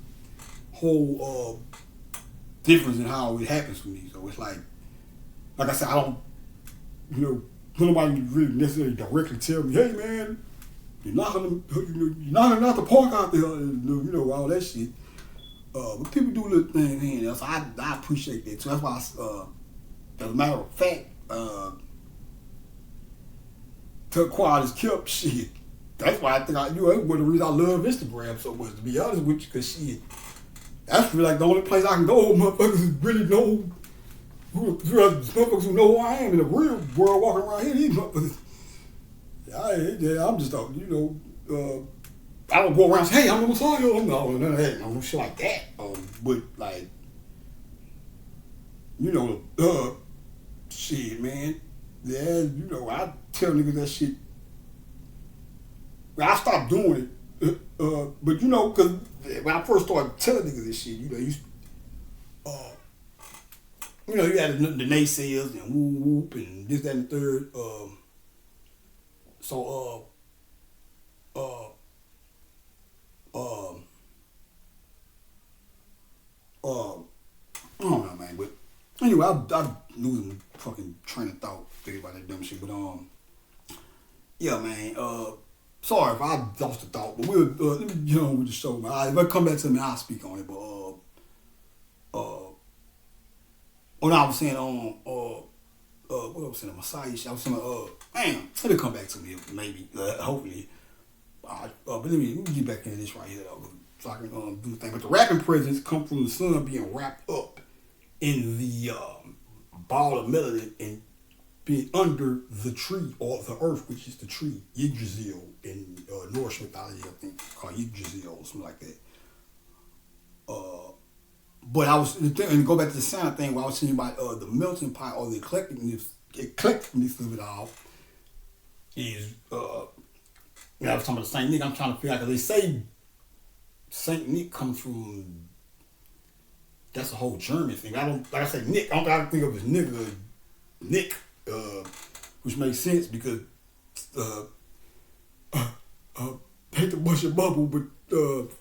whole difference in how it happens for me. So it's like I said, I don't nobody really necessarily directly tell me, hey man, you're knocking out the park out there, all that shit. But people do little things here and there, so I appreciate that too. That's why, as a matter of fact, to acquire this kept shit. That's why I think that's one of the reasons I love Instagram so much, to be honest with you, because shit, that's really like the only place I can go. Motherfuckers really know motherfuckers who know who I am in the real world walking around here. These motherfuckers. I'm just talking, I don't go around and say, hey, I'm the Messiah. No, none of that. No shit like that. But, like, shit, man. Yeah, I tell niggas that shit. I stopped doing it. But, because when I first started telling niggas this shit, you had the naysayers and whoop and this, that, and the third. I don't know, man, but anyway, I'm losing fucking train of thought thinking about that dumb shit, but yeah, man, sorry if I lost the thought, but we'll let me get on with the show, man. If I come back to me, I'll speak on it, but when I was saying what I was saying, Messiah shit, I was saying, man, let me come back to me, maybe, hopefully. But let me get back into this right here, though, so I can do the thing. But the rapping presence come from the sun being wrapped up in the ball of melanin and being under the tree or the earth, which is the tree, Yggdrasil in Norse mythology, I think, called Yggdrasil or something like that. But I was, and to go back to the sound thing, where I was saying about the melting pot or the eclecticness of it all is, I was talking about Saint Nick. I'm trying to figure out, because they say Saint Nick comes from, that's a whole German thing. I don't, like I say, Nick, I don't gotta think of his nigga, Nick, which makes sense because, hate to bust your bubble, but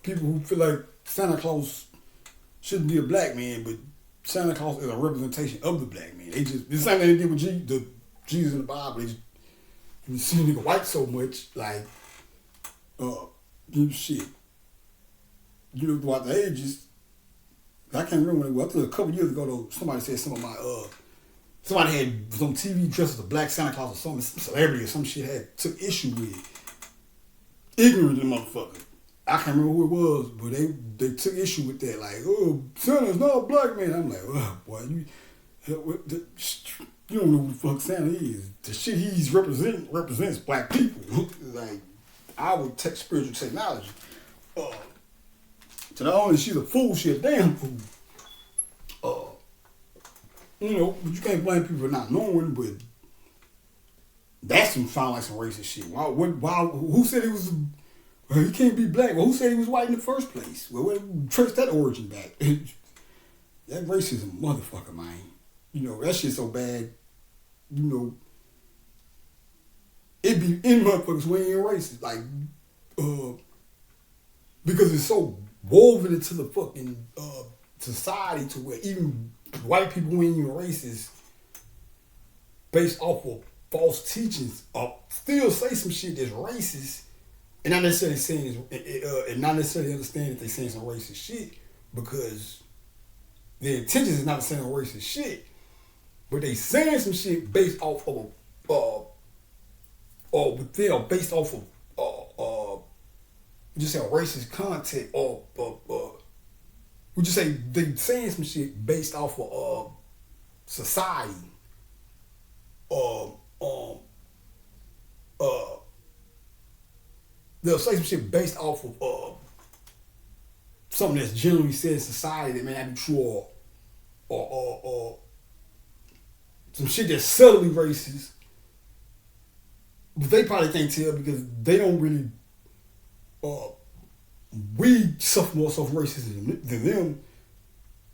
people who feel like Santa Claus shouldn't be a black man, but Santa Claus is a representation of the black man. They just, the same thing they did with Jesus in the Bible. They just, you see a nigga white so much, like, shit. Throughout the ages, I can't remember when it was. I think a couple years ago, though, somebody said somebody was on TV dressed as a black Santa Claus or something, some celebrity or some shit took issue with it. Ignorant of the motherfucker. I can't remember who it was, but they took issue with that. Like, oh, Santa's not a black man. I'm like, oh, boy, you don't know who the fuck Santa is. The shit he's represents black people. Like, I would take spiritual technology. So not only she's a fool, she's a damn fool. But you can't blame people for not knowing, but That's some sound like some racist shit. Why? Who said he was? He can't be black. Well, who said he was white in the first place? Well, trace that origin back. That racism, motherfucker, man. You know that shit so bad. You know, it be in motherfuckers when you're racist, like, because it's so woven into the fucking society to where even white people when you're racist, based off of false teachings, still say some shit that's racist, and not necessarily saying and not necessarily understand that they saying some racist shit because their intentions is not to say no racist shit, but they saying some shit based off of based off of just say a racist content or we just say they saying some shit based off of society. They'll say some shit based off of something that's generally said in society that may not be true, or some shit that's subtly racist, but they probably can't tell because they don't really. We suffer more so from racism than them,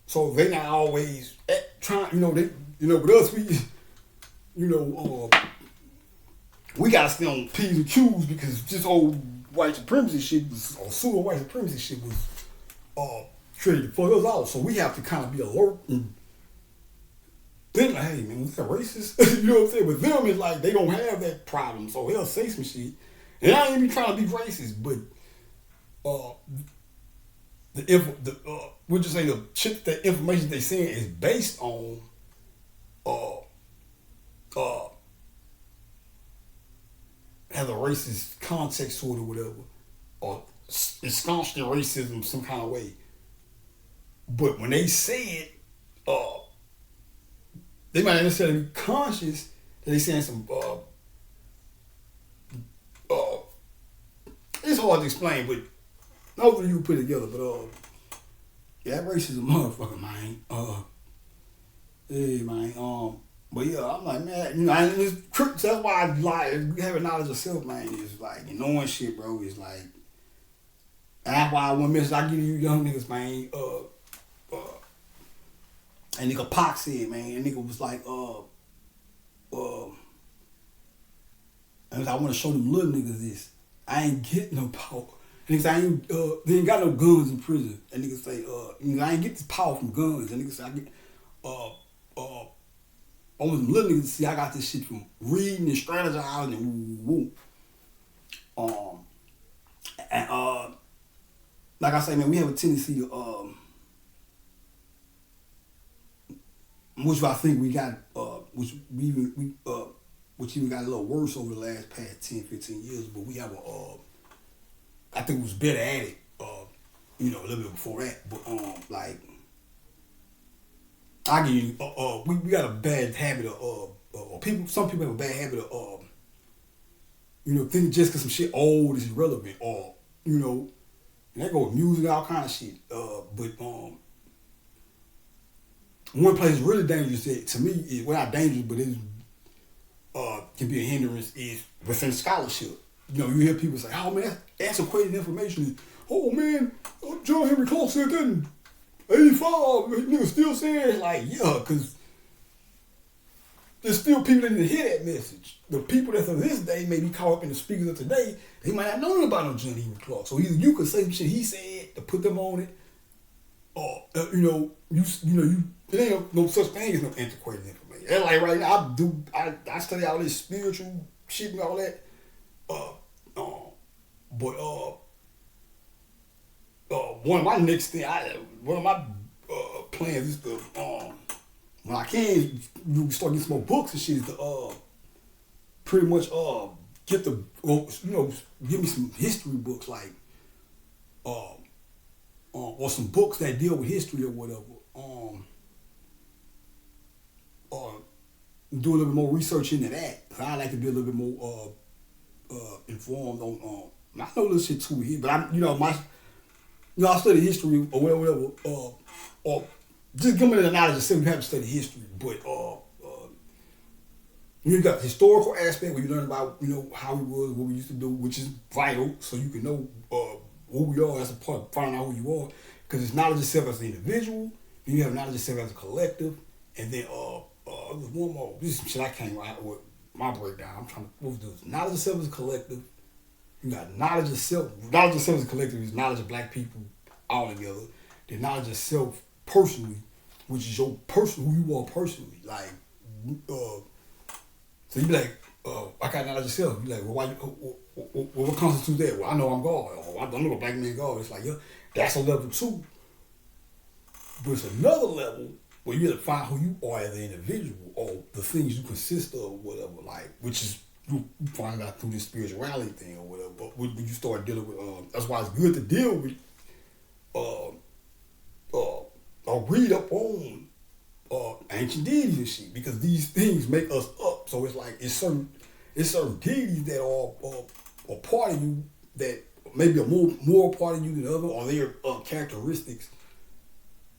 so they not always trying. You know, with us we gotta stay on P's and Q's because just old white supremacy shit was, or pseudo white supremacy shit was created for us all. So we have to kind of be alert and think like, hey man, was that racist? You know what I'm saying? With them, it's like they don't have that problem, so they'll say some shit. And I ain't even trying to be racist, but we'll just say the shit, the information they saying is based on has a racist context to it or whatever, or ensconced in racism some kind of way. But when they say it, they might not necessarily be conscious that they saying some. It's hard to explain, but hopefully you can put it together. But yeah, that racism, motherfucker, man. Yeah, man. But yeah, I'm like, man, you know, that's why I like having knowledge of self, man. Is like knowing shit, bro. Is like, and that's why one message I give you young niggas, man. And nigga Pac said, man, and nigga was like, and I want to show them little niggas this. I ain't getting no power. And niggas, they ain't got no guns in prison. And niggas say, I ain't get this power from guns. And niggas say, I get, all them little niggas see I got this shit from reading and strategizing and woo. And like I say, man, we have a tendency to which I think we got which even got a little worse over the past 10, 15 years, but we have I think we was better at it, a little bit before that. But like I give you, we got a bad habit of some people have a bad habit of thinking just because some shit old is irrelevant, or and that go with music, all kind of shit. But one place is really dangerous to me is, well, not dangerous, but it can be a hindrance, is within scholarship. You hear people say, "Oh man, that's antiquated information." Oh man, John Henry Clark said that in 85. Niggas still saying it. Like, yeah, because there's still people that need to hear that message. The people that's of this day may be caught up in the speakers of today. They might not know about no John Henry Clark. So either you could say some shit he said to put them on it, or it ain't no such thing as no antiquated information. And like right now, I study all this spiritual shit and all that. One of my next thing, one of my plans is to when I can start getting some more books and shit, is to pretty much get give me some history books, like or some books that deal with history or whatever. Do a little bit more research into that. Cause I like to be a little bit more informed on. I know a little shit too here, but I study history or whatever. Or just give me the knowledge of saying you have to study history, but You got the historical aspect where you learn about, how we was, what we used to do, which is vital, so you can know who we are as a part of finding out who you are. Because it's knowledge itself as an individual, then you have knowledge itself as a collective, and then there's one more. This is some shit I came out with my breakdown. I'm trying to move this. Knowledge itself as a collective. You got knowledge itself. Knowledge itself as a collective is knowledge of black people all together. Then knowledge of self personally, which is your person, who you are personally. Like, so you be like, I got knowledge of self. You like, well, why? What constitutes that? Well, I know I'm God. Or I know a black man God. It's like, yeah, that's a level 2. But it's another level where you have to find who you are as an individual or the things you consist of, or whatever. Like, which is you find out through this spirituality thing or whatever. But when you start dealing with, that's why it's good to deal with, or read up on ancient deities and shit, because these things make us up. So it's like it's certain deities that are part of you that maybe are more part of you than other, or their characteristics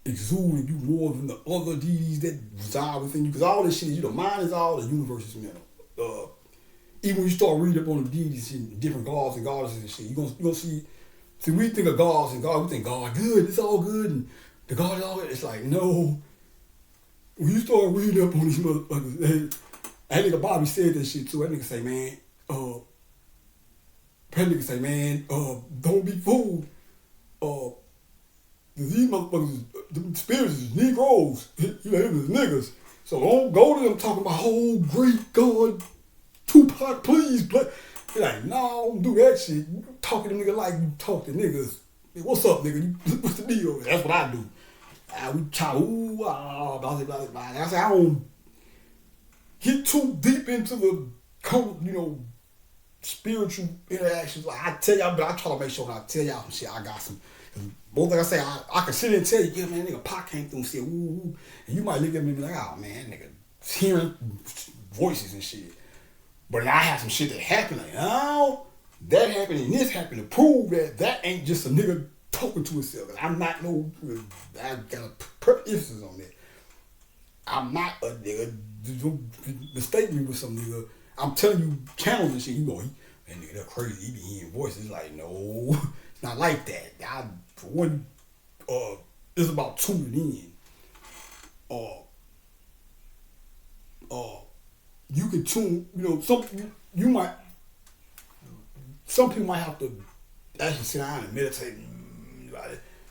exude in you more than the other deities that reside within you. Because all this shit is the mind is all, the universe is mental. Even when you start reading up on the deities and different gods and goddesses and shit, you're gonna see. See, we think of gods and God, we think God good, it's all good, and the God is all good. It's like, no. When you start reading up on these motherfuckers, that nigga Bobby said that shit too. That nigga say, man, don't be fooled. These motherfuckers, the spirits is Negroes. Them is niggas. So don't go to them talking about, oh, great God, Tupac, please. They're like, no, don't do that shit. You talk to them niggas like you talk to niggas. Hey, what's up, nigga? What's the deal? That's what I do. We try, blah, blah, blah, blah. I say, I don't get too deep into the, spiritual interactions. Like, I tell y'all, but I try to make sure when I tell y'all some shit, I got some. Both like I say, I can sit there and tell you, yeah, man, nigga, Pac came through and said, ooh, and you might look at me and be like, oh, man, nigga, hearing voices and shit. But I have some shit that happened, like, oh, that happened and this happened to prove that ain't just a nigga talking to himself. I'm not I gotta put emphasis on that. I'm not a nigga. Don't mistake me with some nigga. I'm telling you, channels and shit, that nigga, they're crazy. He be hearing voices. Like, no, it's not like that. For one, it's about tuning in. You can tune, some people might have to actually sit down and meditate,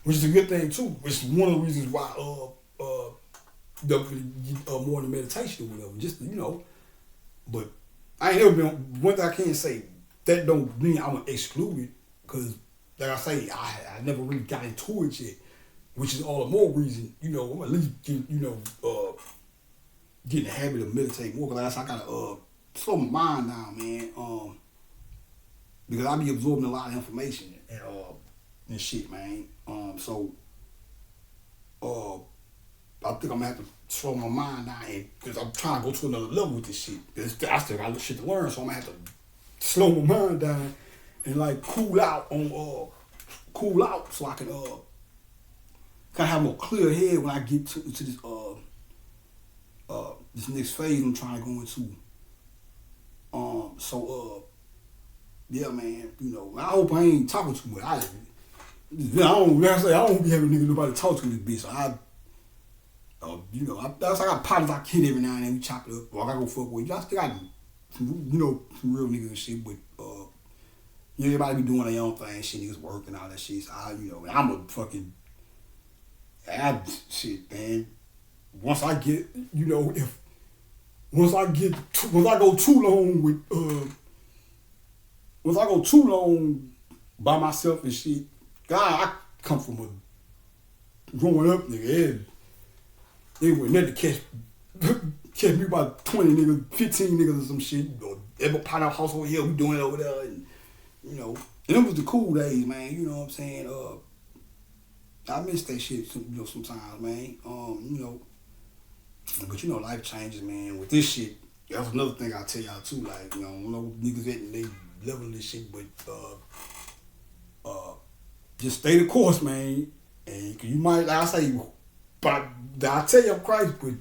which is a good thing too. Which is one of the reasons why more than meditation or whatever. Just but I ain't never been. One thing I can't say, that don't mean I'm excluded, because like I say, I never really got into it yet, which is all the more reason I'm at least get in the habit of meditating more, because I gotta slow my mind down, man. Because I be absorbing a lot of information and shit, man. So I think I'm gonna have to slow my mind down, because I'm trying to go to another level with this shit. I still got shit to learn, so I'm gonna have to slow my mind down and like cool out, so I can kind of have a more clear head when I get to this this next phase I'm trying to go into. Yeah, man. I hope I ain't talking too much. I don't be having nobody talk to me, bitch. So I got partners I kid every now and then. We chop it up. Or I gotta go fuck with you. I still got some real niggas and shit, but everybody be doing their own thing. Shit, niggas working all that shit. So I'm a fucking shit, man. Once I get, once I go too long with once I go too long by myself and shit, God, I come from a growing up, nigga. It was nothing to catch me about 20 niggas, 15 niggas or some shit. Or every part of our household here, we doing it over there. And, and it was the cool days, man. You know what I'm saying? I miss that shit, sometimes, man. But life changes, man. With this shit, that's another thing I'll tell y'all too. Like, I don't know niggas at they level of this shit, but just stay the course, man. And you might, like I say, but I tell you, I'm Christ, but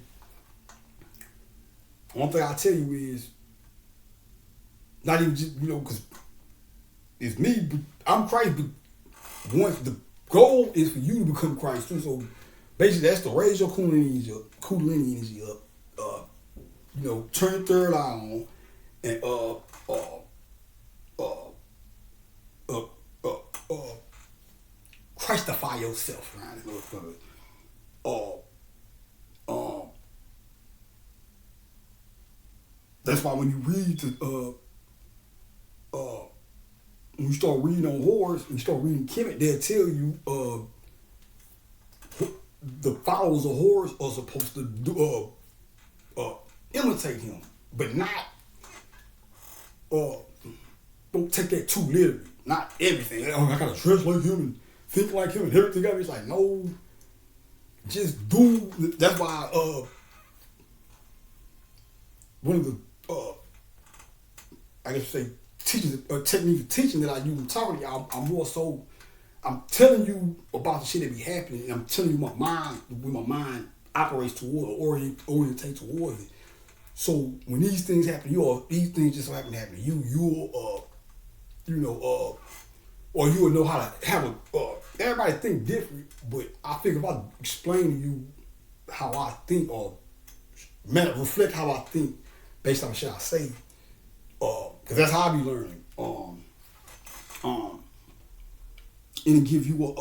one thing I tell you is not even just because it's me, but I'm Christ. But once the goal is for you to become Christ too, so basically that's to raise your kundalini energy up. Turn the third eye on, and Christify yourself, right? That's why when you read when you start reading on Horus, and you start reading Kemet, they'll tell you the followers of Horus are supposed to imitate him, but not don't take that too literally. Not everything. I gotta dress like him and think like him and everything. It's like, no, just do. That's why one of the I guess say teaching technique of teaching that I use in talking to y'all, I'm more so I'm telling you about the shit that be happening, and I'm telling you my mind operates toward or orientate towards it. So when these things happen, these things just so happen to happen to you, or you will know how to have everybody think different, but I think if I explain to you how I think or reflect how I think based on what shit I say, because that's how I be learning. And it give you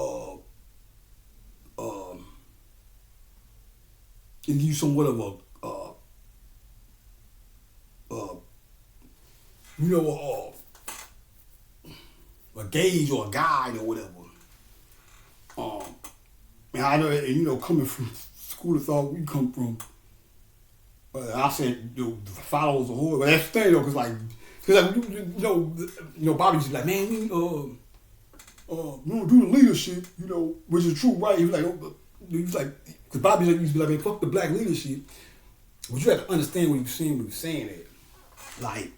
it give you somewhat of a gauge or a guide or whatever. And I know, coming from school of thought we come from, I said, the followers of Horus. But that's the thing though, because Bobby used to be like, man, we don't do the leadership, which is true, right? He was like, because Bobby used to be like, man, fuck the black leadership. But you have to understand what he was saying when he was saying that. Like,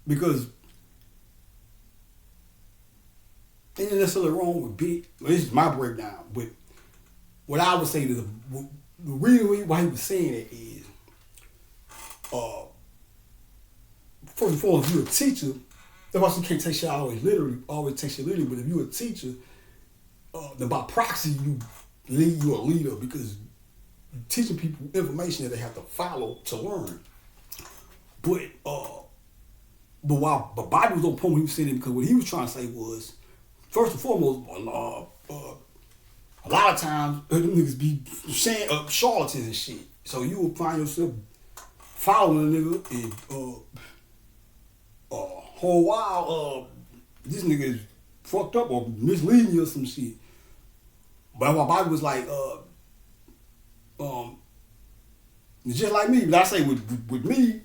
because ain't necessarily wrong with this is my breakdown, but what I would say is the reason why he was saying it is, first and foremost, if you're a teacher, that's why you can't take shit always take shit literally, but if you're a teacher, then by proxy, you're a leader because you're teaching people information that they have to follow to learn. But Bobby was on point when he was saying it because what he was trying to say was, first and foremost, a lot of times them niggas be saying charlatans and shit. So you will find yourself following a nigga and whole while this nigga is fucked up or misleading you or some shit. But my Bobby was like, just like me. But I say with me,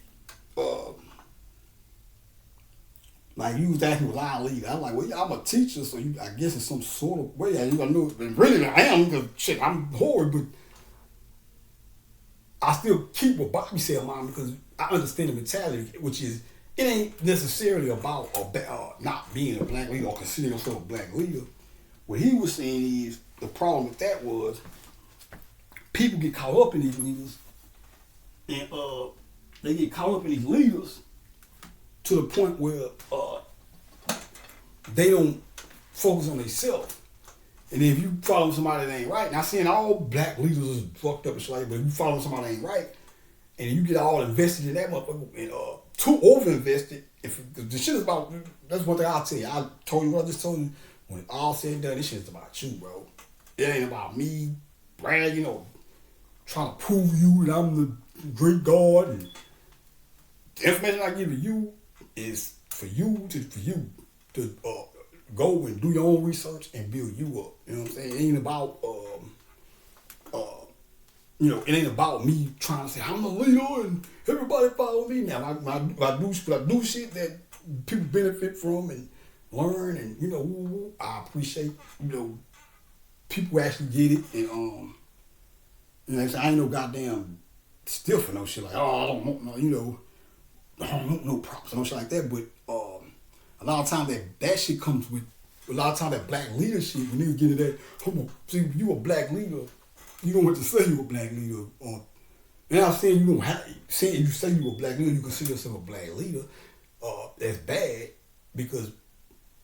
like you was asking with line leader. I'm like, well, yeah, I'm a teacher, so I guess in some sort of way, you gotta know. And really, I am because shit, I'm horrid, but I still keep what Bobby said in mind because I understand the mentality, which is it ain't necessarily about not being a black leader or considering yourself a black leader. What he was saying is the problem with that was people get caught up in these leaders, and they get caught up in these leaders to the point where they don't focus on themselves. And if you follow somebody that ain't right, not saying all black leaders is fucked up and shit, but if you follow somebody that ain't right, and you get all invested in that motherfucker, and too over invested, if the shit is about, that's one thing I'll tell you. I just told you, when it's all said and done, this shit is about you, bro. It ain't about me bragging or trying to prove you that I'm the great God. And the information I give to you is for you to go and do your own research and build you up. You know what I'm saying? It ain't about it ain't about me trying to say I'm the leader and everybody follow me. Now I do shit that people benefit from and learn, and I appreciate people actually get it, and I ain't no goddamn stiff for no shit like, I don't want no I don't want no props or no shit like that. But a lot of times that shit comes with a lot of times that black leadership. When niggas get into that, see, you a black leader, you don't have to say you a black leader. Now I'm saying you don't have saying you say you a black leader, you consider yourself a black leader. That's bad because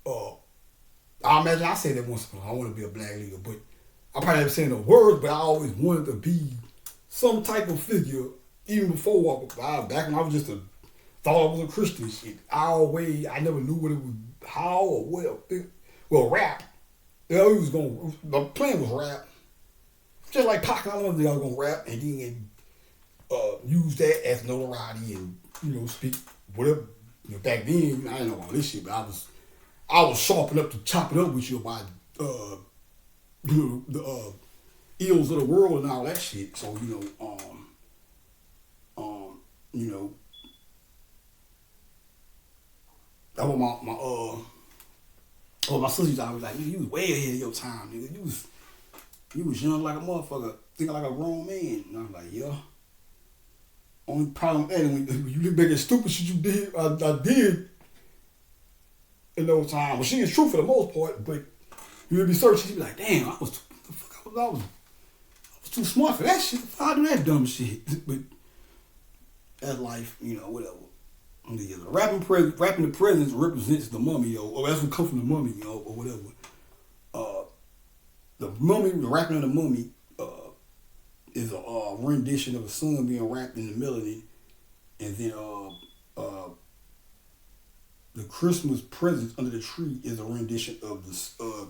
I imagine I said that once upon a time, I want to be a black leader, but I probably haven't said the words, but I always wanted to be some type of figure. Even before back when I was just thought I was a Christian shit. I never knew what it was, how or what. Well, rap. Yeah, we was gonna. The plan was rap. Just like Pac, I don't know I was gonna rap and then use that as notoriety and speak whatever. Back then I didn't know all this shit, but I was sharp enough to chop it up with you about the ills of the world and all that shit. So that was my sisters always like, nigga, you was way ahead of your time, nigga. You was young like a motherfucker, thinking like a grown man. And I was like, yeah. Only problem with that is when you look back at stupid shit you did, I did in those times. Well, she is true for the most part, but you would be searching, you'd be like, damn, I was too smart for that shit. I do that dumb shit. But that's life, whatever. Yeah, rapping the presence represents the mummy, or that's what comes from the mummy, or whatever. The rapping of the mummy, is a rendition of a sun being wrapped in the melody, and then the Christmas presents under the tree is a rendition of the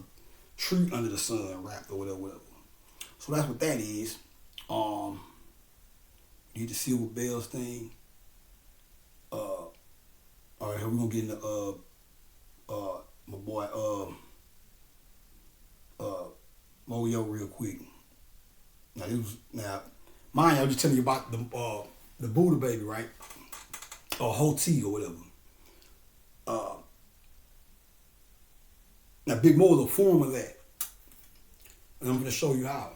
tree under the sun wrapped or whatever. So that's what that is. Need the Silver Bells thing. All right, we're gonna get into my boy Moyo real quick. Mind you, I was just telling you about the Buddha baby, right? Or Hoti or whatever. Now Big Mo is a form of that. And I'm gonna show you how.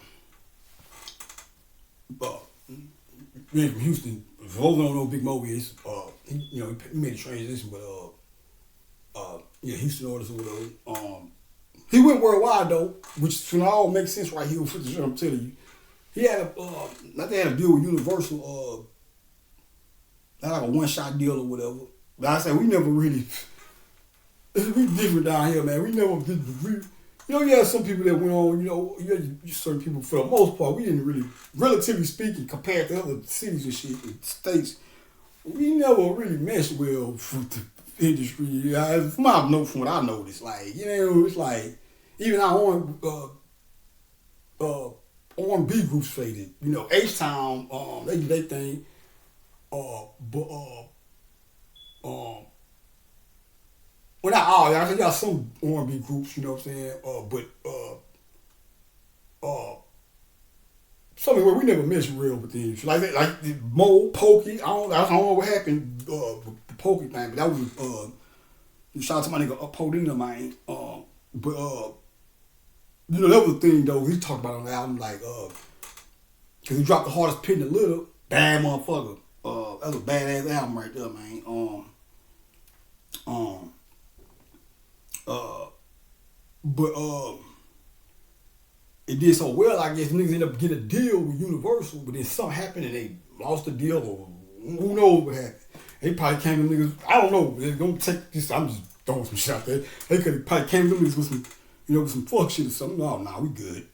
Being from Houston, for those who don't know who Big Mo is, he made a transition, but Houston artist or whatever. He went worldwide though, which all makes sense right here for the shit I'm telling you. He had not they had a deal with Universal, not like a one-shot deal or whatever. But I said we never really, we different down here, man. We never did. You have some people that went on. You had certain people for the most part. We didn't really, relatively speaking, compared to other cities and shit and states. We never really meshed well with the industry. From what I noticed, it's like even our own R&B groups faded. H-Town, they do their thing. Well, not all. I think got some R&B groups, you know what I'm saying? Something where we never messed real with the industry. Like Mo, Pokey. I don't know what happened with the Pokey thing, but that was shout out to my nigga Podina, man. That was the thing though. He talked about on the album, cause he dropped The Hardest Pit in the Litter. Bad motherfucker. That was a badass album right there, man. It did so well, I guess niggas ended up getting a deal with Universal, but then something happened and they lost the deal, or who knows what happened. They probably came to niggas, I don't know, they're gonna take this, I'm just throwing some shit out there. They could have probably came to niggas with some, with some fuck shit or something. No, nah, we good.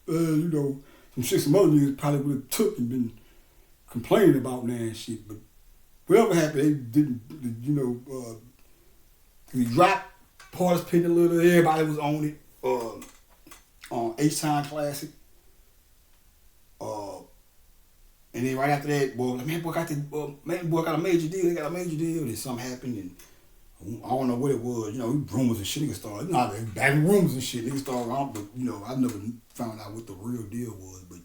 Some shit some other niggas probably would have took and been complaining about now and shit, but whatever happened, they didn't, he dropped Hardest Pit in the Litter, everybody was on it. On H-Town Classic. And then right after that, boy got a major deal. They got a major deal. Then something happened, and I don't know what it was. Rumors and shit. Niggas started, back rumors and shit. Niggas started on, but I never found out what the real deal was. But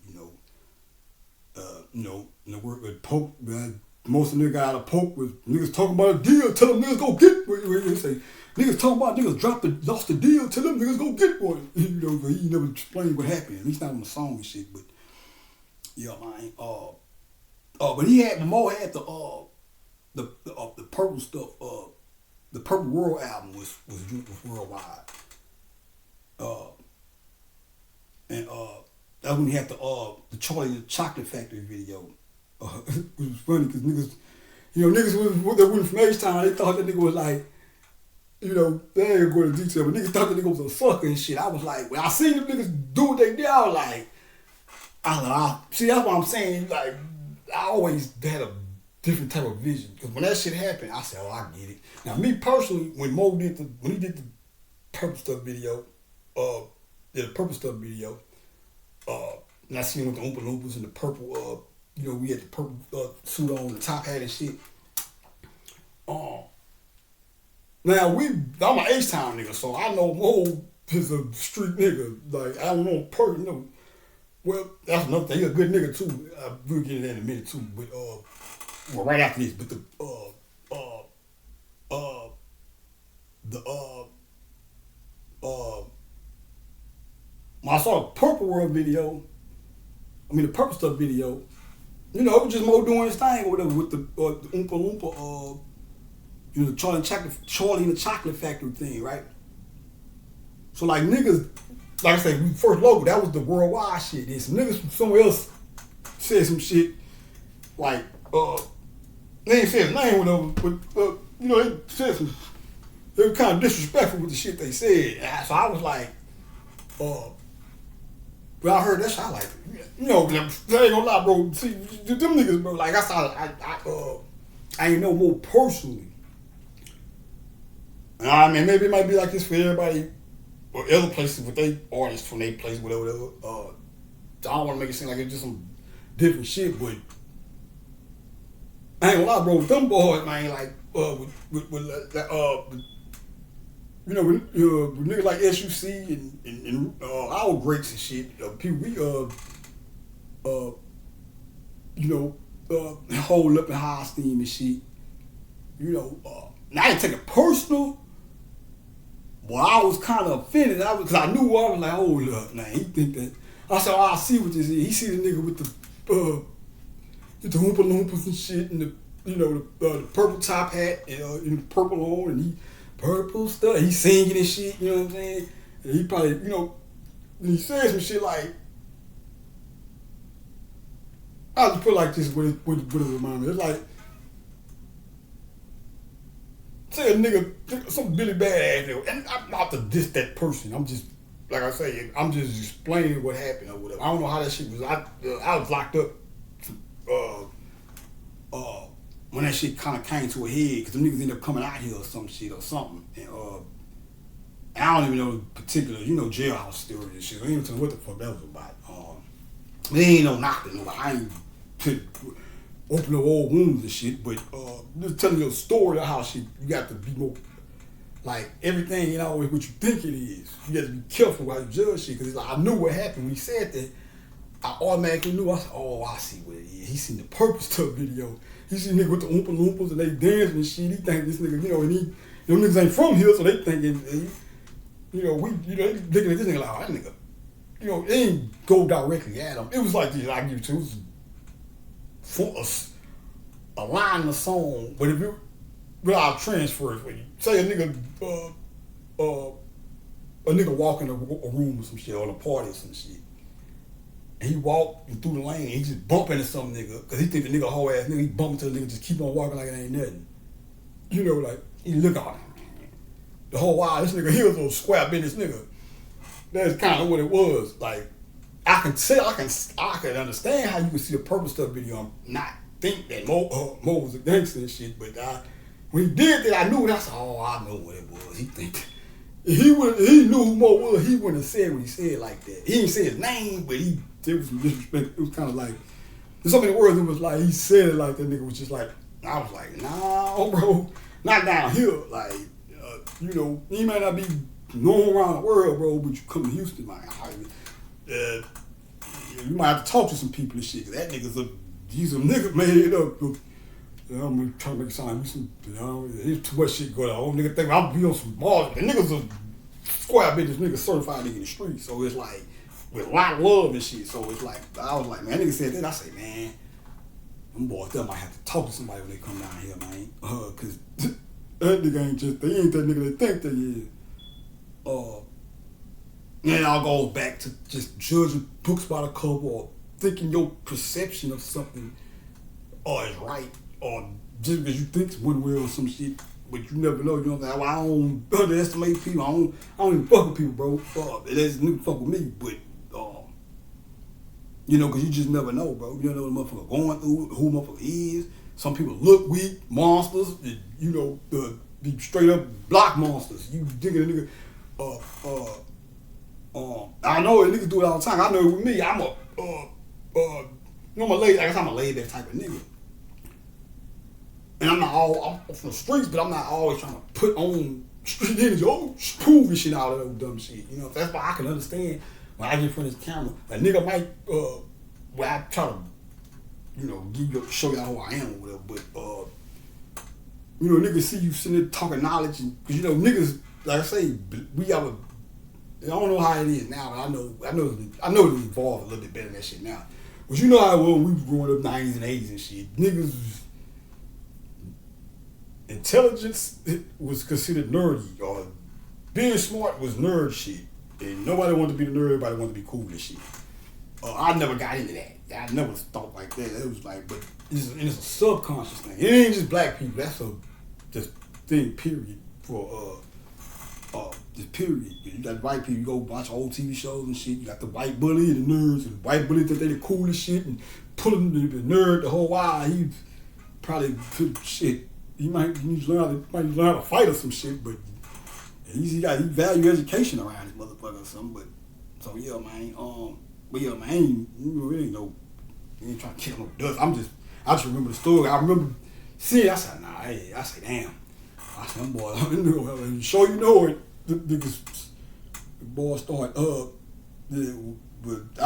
in the work with Pope, most of the niggas got out of Pope with niggas talking about a deal. Tell them niggas go get what they say. Niggas talking about niggas lost the deal. Tell them niggas go get one. But he never explained what happened. At least not on the song and shit. But yeah, man. But Mo had the purple stuff. The Purple World album was worldwide. And That's when he had the Charlie and the Chocolate Factory video. It was funny because niggas, niggas that went from H-Town, they thought that nigga was like, they ain't going to detail, but niggas thought that nigga was a sucker and shit. I was like, when I seen them niggas do what they did, I was like, see, that's what I'm saying. Like, I always had a different type of vision. Because when that shit happened, I said, oh, I get it. Now, me personally, when he did the Purple Stuff video, and I seen him with the Oompa Loompas and the purple, we had the purple suit on, the top hat and shit. Now, I'm an H-Town nigga, so I know Mo is a street nigga. Like, I don't know well, that's another thing. He's a good nigga too. We'll get into that in a minute too. But right after this, but when I saw the Purple World video, the Purple Stuff video, it was just Mo doing his thing or whatever with the Oompa Loompa, the Charlie and the Chocolate Factory thing, right? So like niggas. Like I said, first logo, that was the worldwide shit. Then some niggas from somewhere else said some shit like, they ain't said his name whatever, but they said they were kind of disrespectful with the shit they said. So I was like, when I heard that shit, I was like, I ain't gonna lie, bro. See, them niggas, bro, like I ain't know Mo personally. Maybe it might be like this for everybody. Or other places with they artists from their place, whatever. I don't want to make it seem like it's just some different shit, but I ain't gonna lie, bro. With them boys, man, like with niggas like SUC and our greats and shit, people we hold up in high esteem and shit. Now I didn't take it personal. Well, I was kind of offended. Because I knew I was like, hold up, man. He think that. I said, I see what this is. He see the nigga with the Oompa Loompas and shit, and the purple top hat and the purple on, and he purple stuff. He singing and shit. You know what I'm saying? And he probably, he said some shit like, I'll just put it like this. What it remind me? It's like. Say a nigga, some Billy Bad ass nigga, and I'm not to diss that person. I'm just, like I say, I'm just explaining what happened or whatever. I don't know how that shit was. I was locked up when that shit kind of came to a head because them niggas ended up coming out here or some shit or something. And I don't even know the particular, jailhouse story and shit. I don't even know what the fuck that was about. There ain't no knocking nobody. I ain't open up old wounds and shit, but just telling you a story of how shit, you got to be more, like, everything ain't always what you think it is. You got to be careful how you judge shit, because like, I knew what happened when he said that. I automatically knew. I said, oh, I see what it is. He seen the Purple Stuff video. He seen nigga with the Oompa Loompas and they dancing and shit. He think this nigga, and them niggas ain't from here, so they thinking, they looking at this nigga like, oh, that nigga, it ain't go directly at him. It was like this, I give it to you. It was for us, a line in the song, but if you without transfers, when you say a nigga walk in a room or some shit or a party or some shit, and he walk through the lane, and he just bump into some nigga because he think the nigga a whole ass nigga. He bump into the nigga, just keep on walking like it ain't nothing. Like he look at him. The whole while this nigga he was a little square business nigga. That's kind of what it was. Like I can understand how you can see the Purple Stuff video and not think that Mo was a gangster and shit, but when he did that, I knew it. I said, oh, I know what it was. He think if he knew who Mo was, he wouldn't have said what he said like that. He didn't say his name, but there was some disrespect. It was kind of like, in so many words, it was like he said it like that nigga was just like, I was like, nah, bro, not down here. Like, he might not be known around the world, bro, but you come to Houston, man. You might have to talk to some people and shit, cause that he's a nigga made up. I'm trying to make it sound like there's too much shit going on. Nigga think I'll be on some bars. The nigga's a square business nigga, certified nigga in the street. So it's like, with a lot of love and shit. So it's like, I was like, man, that nigga said that. I say, man, them boys, they might have to talk to somebody when they come down here, man. Cause that nigga ain't that nigga they think they is. And it all goes back to just judging books by the cover or thinking your perception of something is right or just because you think it's one way or some shit, but you never know. You know what I'm saying? Well, I don't underestimate people. I don't even fuck with people, bro. That's nigga fuck with me, but you know, because you just never know, bro. You don't know what the motherfucker going through, who the motherfucker is. Some people look weak, monsters. You know, the straight up block monsters. You digging a nigga. I know it, niggas do it all the time. I know it with me. I'm a, you know, I guess I'm a laid back type of nigga. And I'm from the streets, but I'm not always trying to put on street energy. Oh, prove this shit out of that dumb shit. You know, that's why I can understand when I get in front of this camera. A nigga might, where I try to, you know, show y'all who I am or whatever, but, you know, niggas see you sitting there talking knowledge, and, cause you know, niggas, like I say, we have a, I don't know how it is now, but I know it's evolved a little bit better than that shit now. But you know how it was when we was growing up 90s and 80s and shit. Niggas, intelligence was considered nerdy, or being smart was nerd shit. And nobody wanted to be the nerd, everybody wanted to be cool and shit. I never got into that. I never thought like that. It was like, but it's a subconscious thing. It ain't just black people. That's a just thing, period, for this period. You got white people, you go watch old TV shows and shit. You got the white bully and the nerds, and the white bully that they the coolest shit and pulling the nerd the whole while. He probably shit. He might need to learn how to fight or some shit, but he value education around this motherfucker or something. But so yeah, man. But yeah, man, you ain't trying to kick no dust. I just remember the story. I remember seeing. I said, nah. I said, damn. I said, them boy, sure you know it. The boy started but I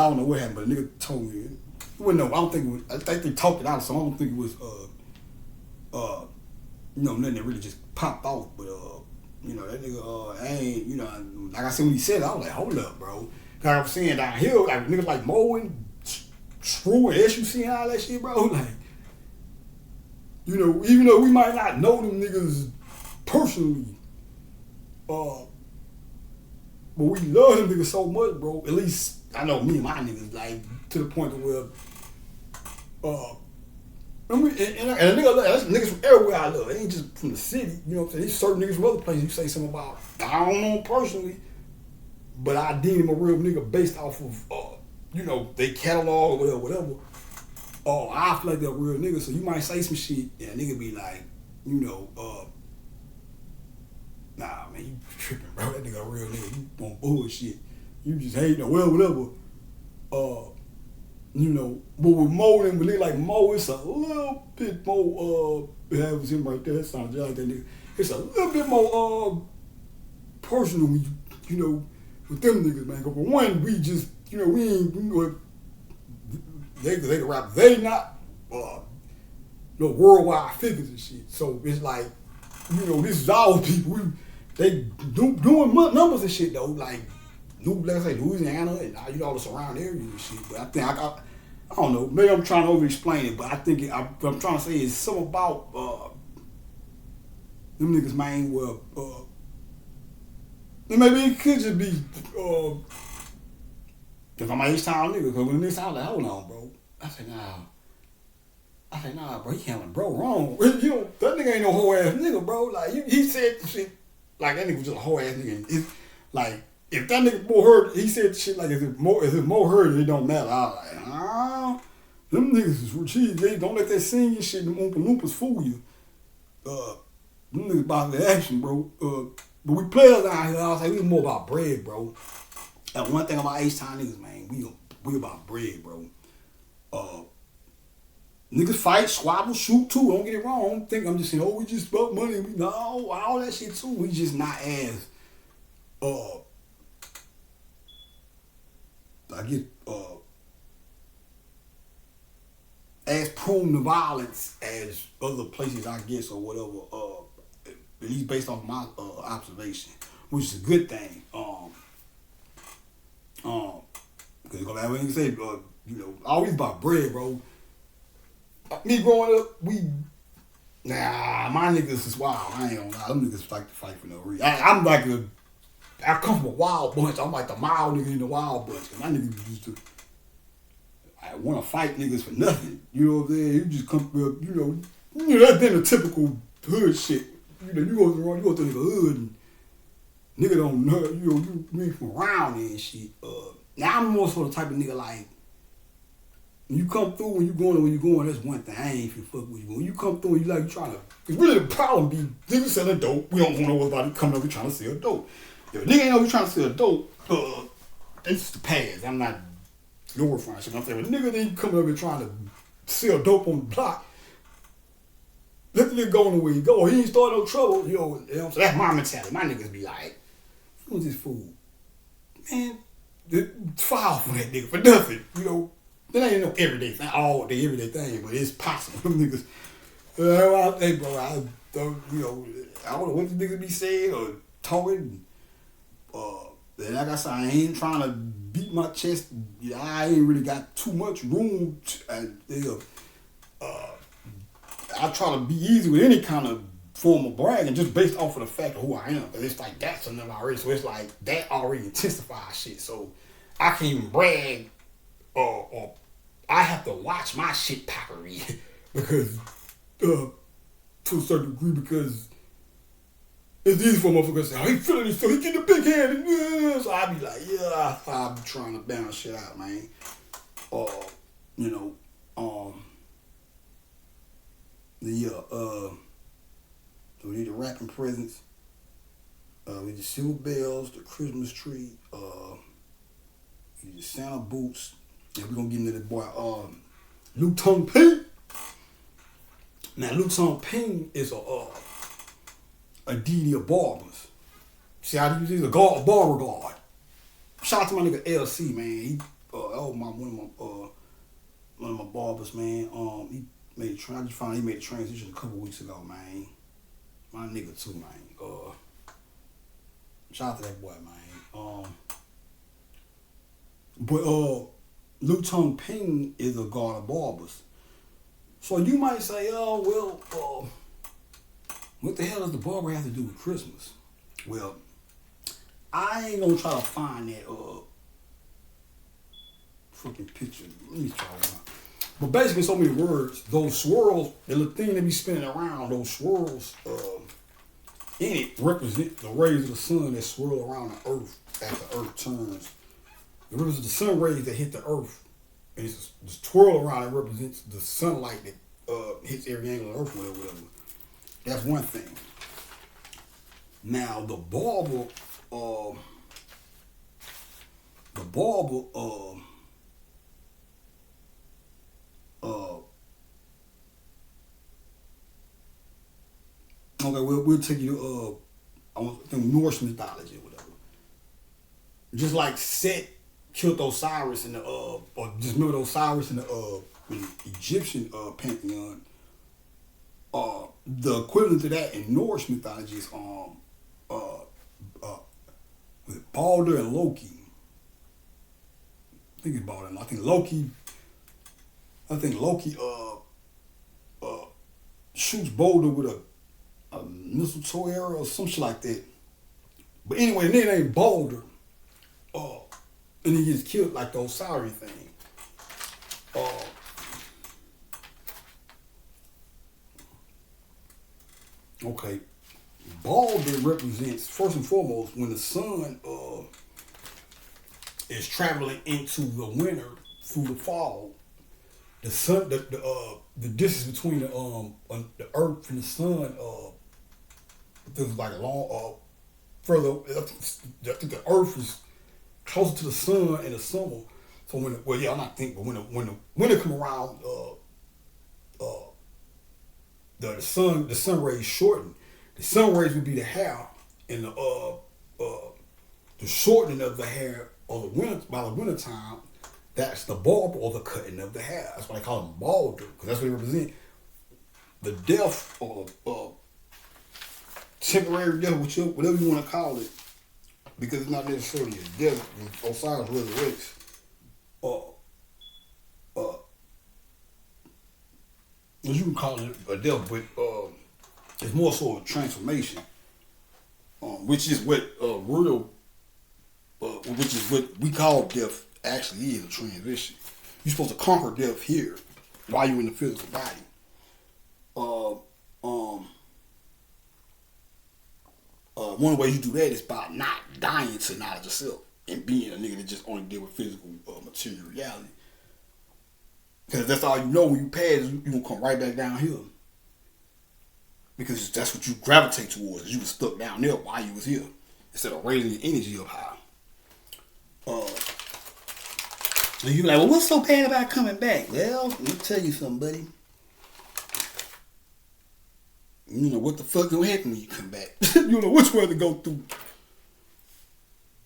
don't know what happened. But a nigga told me. Well, no, I don't think it was. I think they talked it out, so I don't think it was. You know, nothing that really just popped off. But you know, that nigga ain't. You know, like I said when he said it, I was like, hold up, bro. Cause I was seeing down here, like niggas like Mo and Screw and SUC and all that shit, bro. Like, you know, even though we might not know them niggas personally, but we love them niggas so much, bro. At least I know me and my niggas, like, to the point of where, and a nigga, that's niggas from everywhere I love. It ain't just from the city, you know what I'm saying? There's certain niggas from other places you say something about. I don't know them personally, but I deem him a real nigga based off of, you know, they catalog or whatever. I feel like they're a real nigga, so you might say some shit, and a nigga be like, you know, nah, man, you tripping, bro. That nigga a real nigga. You on bullshit. You just hating, well, whatever. You know, but with Mo and with nigga like Mo, it's a little bit more, that was him right there. That sounds just like that nigga. It's a little bit more, personal when you know, with them niggas, man. But for one, we just, you know, we ain't, you know, they can rap. They not, no worldwide figures and shit. So it's like, you know, this is our people. They doing numbers and shit though. Like, like I say, Louisiana and you know all the surrounding areas and shit. But I think I don't know. Maybe I'm trying to over explain it, but I think what I'm trying to say is something about them niggas, man. Well, maybe it could just be because I'm an H-Town nigga. Because when this I was like, hold on, bro. I said, nah, bro. He handling bro wrong. You know, that nigga ain't no whole ass nigga, bro. Like he said shit like that nigga was just a whole ass nigga. It's like if that nigga Mo heard, he said shit like if Mo heard it don't matter. I was like, them niggas is cheese. They don't let that singing shit, them Oompa Loompas fool you. Them niggas about the action, bro. But we players out here, I was like, we more about bread, bro. And one thing about H-Town niggas, man, we about bread, bro. Niggas fight, squabble, shoot too. Don't get it wrong. Don't think I'm just saying, we just about money. No, all that shit too. We just not as as prone to violence as other places, I guess, or whatever. At least based off my observation, which is a good thing. Because like when you say, you know, always about bread, bro. Me growing up, my niggas is wild. I ain't gonna lie, them niggas like to fight for no reason. I'm like I come from a wild bunch. I'm like the mild nigga in the wild bunch. And my niggas used to, I want to fight niggas for nothing. You know what I'm saying? You just come up, that's been the typical hood shit. You go to the hood and nigga don't know, you ain't from around there and shit. Now I'm more so the type of nigga like, when you come through, when you going, that's one thing. I ain't finna fuck with you. But when you come through and you trying to, it's really the problem be niggas selling dope. We don't know about coming up and trying to sell dope. If a nigga ain't know we trying to sell dope, it's the past. I'm not glorifying shit. I'm saying, if a nigga ain't coming up and trying to sell dope on the block, let the nigga go on the way he go. He ain't starting no trouble. You know what I'm saying? That's my mentality. My niggas be like, who's this fool? Man, file for that nigga for nothing. That ain't no everyday thing, all day everyday thing, but it's possible. Them niggas, hey bro, I don't know what the niggas be saying or talking. Like I said, I ain't trying to beat my chest. I ain't really got too much room. I try to be easy with any kind of form of bragging just based off of the fact of who I am. It's like that's enough already. So it's like that already intensifies shit. So I can't even brag or I have to watch my shit packery because to a certain degree because it's easy for a motherfucker to say, oh, he feeling this, so he getting a big head. So I be like, yeah, I be trying to balance shit out, man. So we need the rapping presents. We need the silver bells, the Christmas tree, we need the Santa boots. And we're gonna get into the boy Luke Tong Ping. Now Luke Tong Ping is a DD of barbers. See how he's a barber guard. Shout out to my nigga LC, man. He one of my barbers, man. He made I just found he made a transition a couple weeks ago, man. My nigga too, man. Shout out to that boy, man. But Luke Tong Ping is a guard of barbers. So you might say, oh well, what the hell does the barber have to do with Christmas? Well, I ain't gonna try to find that fucking picture. Let me try one. But basically, so many words. Those swirls, the little thing that be spinning around, those swirls in it represent the rays of the sun that swirl around the earth as the earth turns. It represents the sun rays that hit the earth, and it's just twirl around. It represents the sunlight that hits every angle of the earth, whatever. That's one thing. Now the barber, okay, we'll take you to I think Norse mythology or whatever. Just like Set killed Osiris in the or just remember Osiris in the Egyptian pantheon. The equivalent to that in Norse mythology is with Balder and Loki. I think it's Balder. I think Loki shoots Balder with a mistletoe arrow or some shit like that. But anyway, the nigga ain't Balder. And he gets killed like the Osiris thing. Okay. Balder represents, first and foremost, when the sun is traveling into the winter through the fall, the sun, the distance between the earth and the sun, there's like a long, further, I think the earth is closer to the sun in the summer. So when the winter come around, the sun rays shorten. The sun rays would be the hair, and the shortening of the hair of the winter by the winter time. That's the barber or the cutting of the hair. That's why they call him Balder, because that's what they represent. The death or temporary death, whatever you want to call it, because it's not necessarily a death. Osiris resurrects. You can call it a death, but it's more so a transformation, which is what real which is what we call death, actually is a transition. You're supposed to conquer death here while you're in the physical body. One way you do that is by not dying to knowledge of self and being a nigga that just only deal with physical material reality. Because that's all you know. When you pass, you gonna come right back down here. Because that's what you gravitate towards. You was stuck down there while you was here, instead of raising your energy up high. And you like, well, what's so bad about coming back? Well, let me tell you something, buddy. You know what the fuck gonna happen when you come back. You know which way to go through.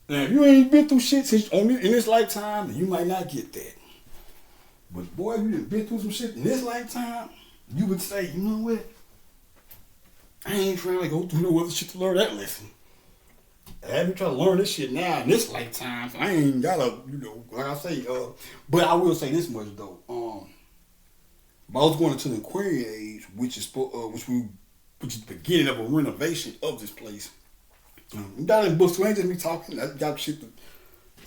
Now, if you ain't been through shit in this lifetime, then you might not get that. But boy, if you done been through some shit in this lifetime, you would say, you know what? I ain't trying to go through no other shit to learn that lesson. I haven't tried to learn this shit now in this lifetime, so I ain't gotta, like I say, but I will say this much though. I was going into the Aquarian age, which is the beginning of a renovation of this place. Down in Bush, ain't just me talking. I got shit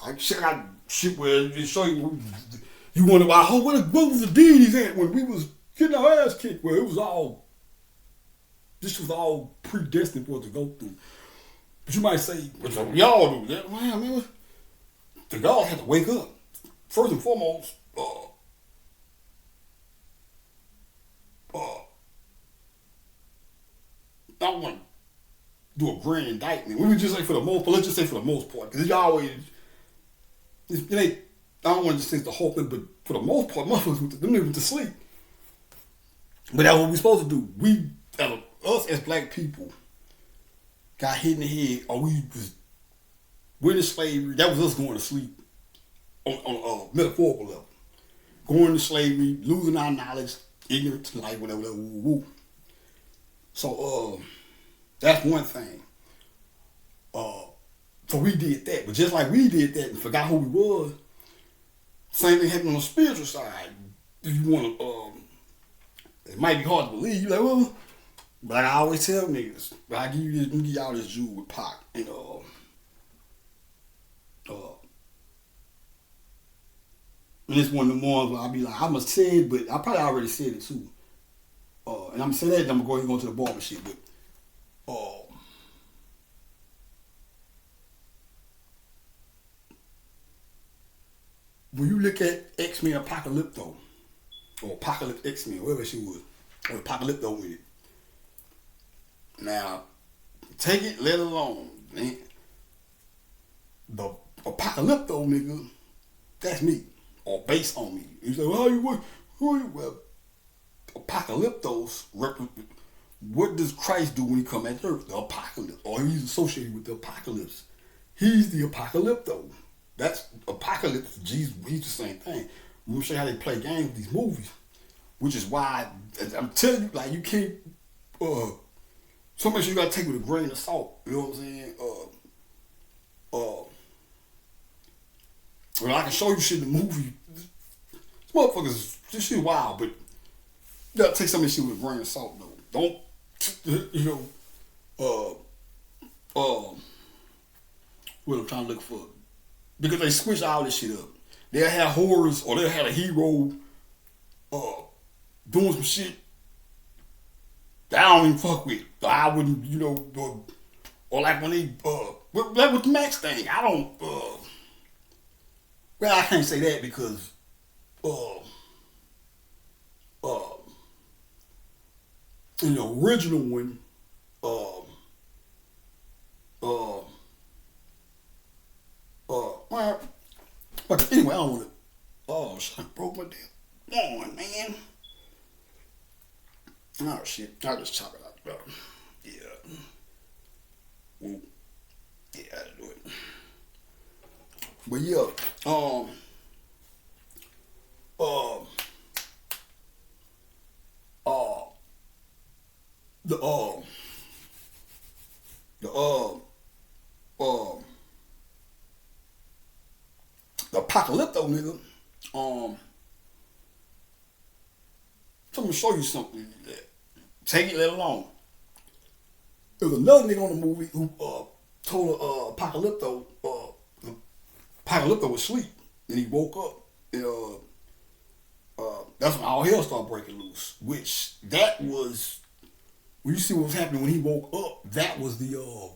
I got shit where it show you. You wonder why? What was the deities at when we was getting our ass kicked? Where this was all predestined for us to go through. But you might say, which y'all do that. Man, I mean, the God had to wake up. First and foremost, I don't want to do a grand indictment. We would just say for the most part, let's just say for the most part, because it ain't, I don't want to just say the whole thing, but for the most part, motherfuckers, them niggas went to sleep. But that's what we supposed to do. Us as black people got hit in the head, or we're in slavery. That was us going to sleep on a metaphorical level. Going to slavery, losing our knowledge, ignorant to life, whatever. Woo, woo. So that's one thing. So we did that, but just like we did that and forgot who we was, same thing happened on the spiritual side. If you want to, it might be hard to believe. You like, well, but like I always tell niggas, I give you this, give y'all this jewel with Pac, and it's one of the ones where I'll be like, I must say it, but I probably already said it too. And I'm gonna say that, and I'm gonna go into the barber shit, but when you look at X-Men Apocalypto, or Apocalypse X-Men, whatever she was, or Apocalypto with it. Now, take it, let it alone, man. The Apocalypto nigga, that's me, or based on me. You say, well, who are you? Well, Apocalyptos, what does Christ do when he come at earth? The apocalypse, or he's associated with the apocalypse. He's the Apocalypto. That's apocalypse. Jesus, he's the same thing. I'm gonna show you how they play games with these movies, which is why I'm telling you, like, you can't. So much you gotta take with a grain of salt. You know what I'm saying? Well, I can show you shit in the movie. This motherfuckers, this shit wild, but you gotta take some of this shit with a grain of salt, though. Don't, what I'm trying to look for. Because they switch all this shit up. They'll have horrors, or they'll have a hero doing some shit that I don't even fuck with. I wouldn't, or like when they, like with the Max thing, I don't, well, I can't say that because, in the original one, but anyway, I don't want to, shit, I broke my damn arm, man. Oh shit, I'll just chop it out, bro. Yeah. Well, yeah, I'll do it. But yeah, the Apocalypto nigga, so I'm gonna show you something. Take it, let alone. There was another nigga on the movie who told Apocalypto, Apocalypto was asleep, and he woke up. And, that's when all hell started breaking loose. Which that was when you see what was happening when he woke up. That was the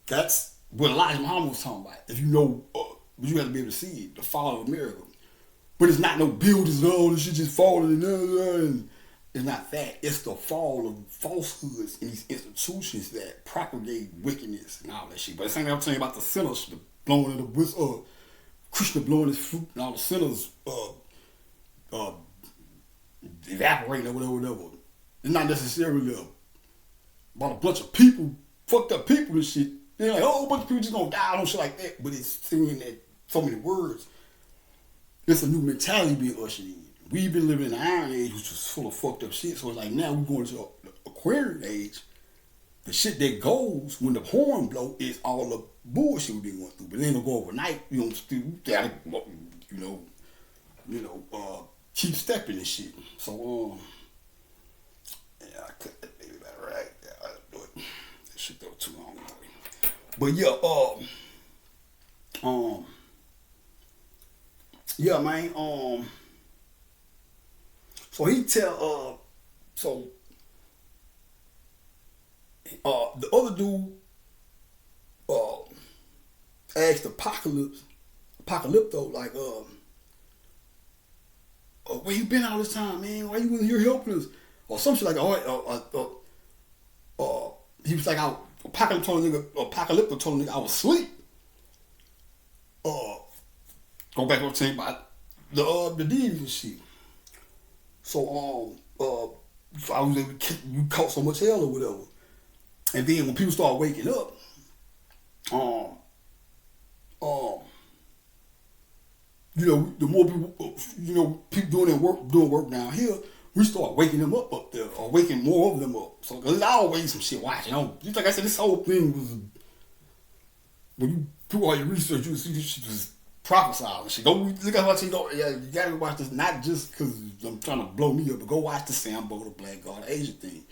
that's what Elijah Muhammad was talking about. If you know, but you have to be able to see it, the fall of America. But it's not no buildings and all this shit just falling and it's not that. It's the fall of falsehoods in these institutions that propagate wickedness and all that shit. But it's like I'm saying about the sinners, the blowing of the whistle, Krishna blowing his fruit and all the sinners evaporating or whatever. It's not necessarily about a bunch of people, fucked up people and shit. They're like, oh, a bunch of people just gonna die and shit like that. But it's saying that so many words. It's a new mentality being ushered in. We've been living in the Iron Age, which was full of fucked up shit. So it's like now we're going to the Aquarian Age. The shit that goes when the horn blow is all the bullshit we've been going through. But it ain't gonna go overnight. You know, still gotta, keep stepping and shit. So yeah, I cut that baby back right. Yeah, I do it. That shit go too long. But yeah, man. So he tell the other dude asked Apocalypto like where you been all this time, man? Why you wasn't here helping us? Or some shit like he was like Apocalypto told a nigga I was asleep. Go back to what I'm saying about the deities and shit. So I was able to you caught so much hell or whatever. And then when people start waking up, the more people, people doing work down here, we start waking them up there, or waking more of them up. So there's always some shit watching. Just like I said, this whole thing was, when you do all your research, you see this shit was prophesied and shit. Go look at what you gotta watch this, not just because I'm trying to blow me up, but go watch the Sambo, the Black God, Asia thing.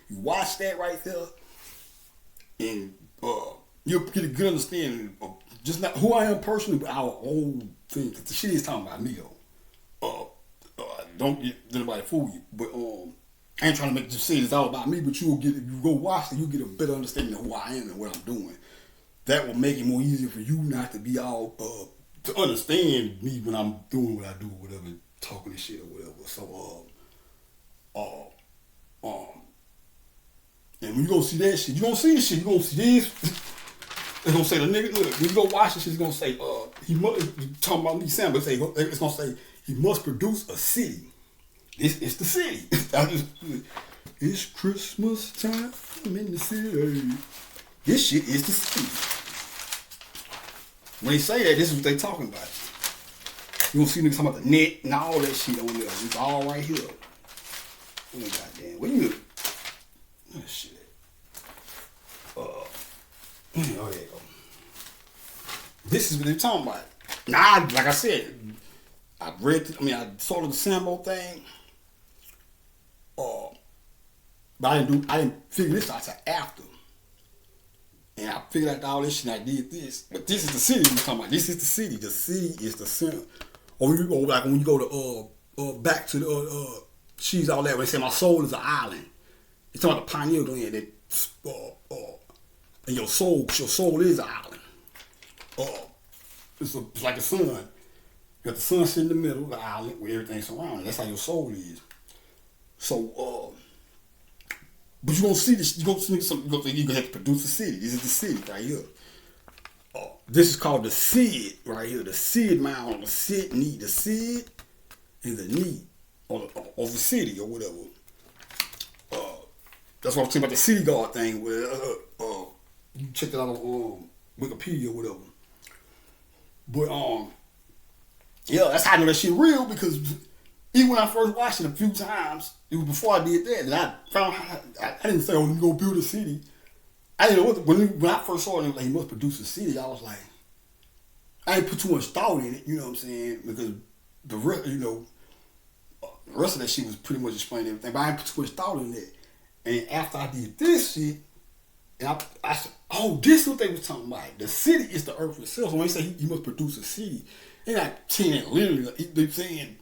You watch that right there, and you'll get a good understanding of just not who I am personally, but our old thing. Cause the shit is talking about me, though. Don't get anybody fool you, but I ain't trying to make you say it's all about me. But you'll get, if you go watch it, you'll get a better understanding of who I am and what I'm doing. That will make it more easier for you not to be all to understand me when I'm doing what I do, or whatever, talking and shit or whatever. So and when you gonna see that shit, you gonna see this shit. You gonna see this. It's gonna say the nigga. Look, when you go watch this shit, it's gonna say he must talking about me Sam, but it's gonna say he must produce a city. This is the city. It's Christmas time in the city. This shit is the city. When they say that, this is what they talking about. You gonna see niggas talking about the net and all that shit on there. It's all right here. Oh goddamn, what you do? Oh shit. Oh, there you go. This is what they're talking about. Nah, like I said, I saw the Sambo thing. But I didn't figure this out until after. And I figured out all this shit and I did this. But this is the city we're talking about. This is the city. The city is the center. Or when you go, like when you go to back to the she's all that, when they say my soul is an island. It's talking about the pioneer land that and your soul is an island. It's like the sun. You got the sun sitting in the middle of the island where everything's surrounded. That's how your soul is. So but you gonna see this. You gonna see something. You're gonna have to produce a city. This is the city right here. This is called the Sid right here. The Sid mound on the Sid knee. The Sid and the knee of the city or whatever. That's what I'm saying about the city guard thing. Where you check it out on Wikipedia or whatever. But yeah, that's how I know that shit real, because even when I first watched it a few times, it was before I did that, and I found I didn't say, "Oh, let me go build a city." I didn't know when I first saw it, like, he must produce a city. I was like, I didn't put too much thought in it, you know what I'm saying? Because the rest of that shit was pretty much explaining everything, but I didn't put too much thought in it. And after I did this shit, And I said, oh, this is what they was talking about. The city is the earth itself. So when they say he must produce a city, they're not saying it literally. They're saying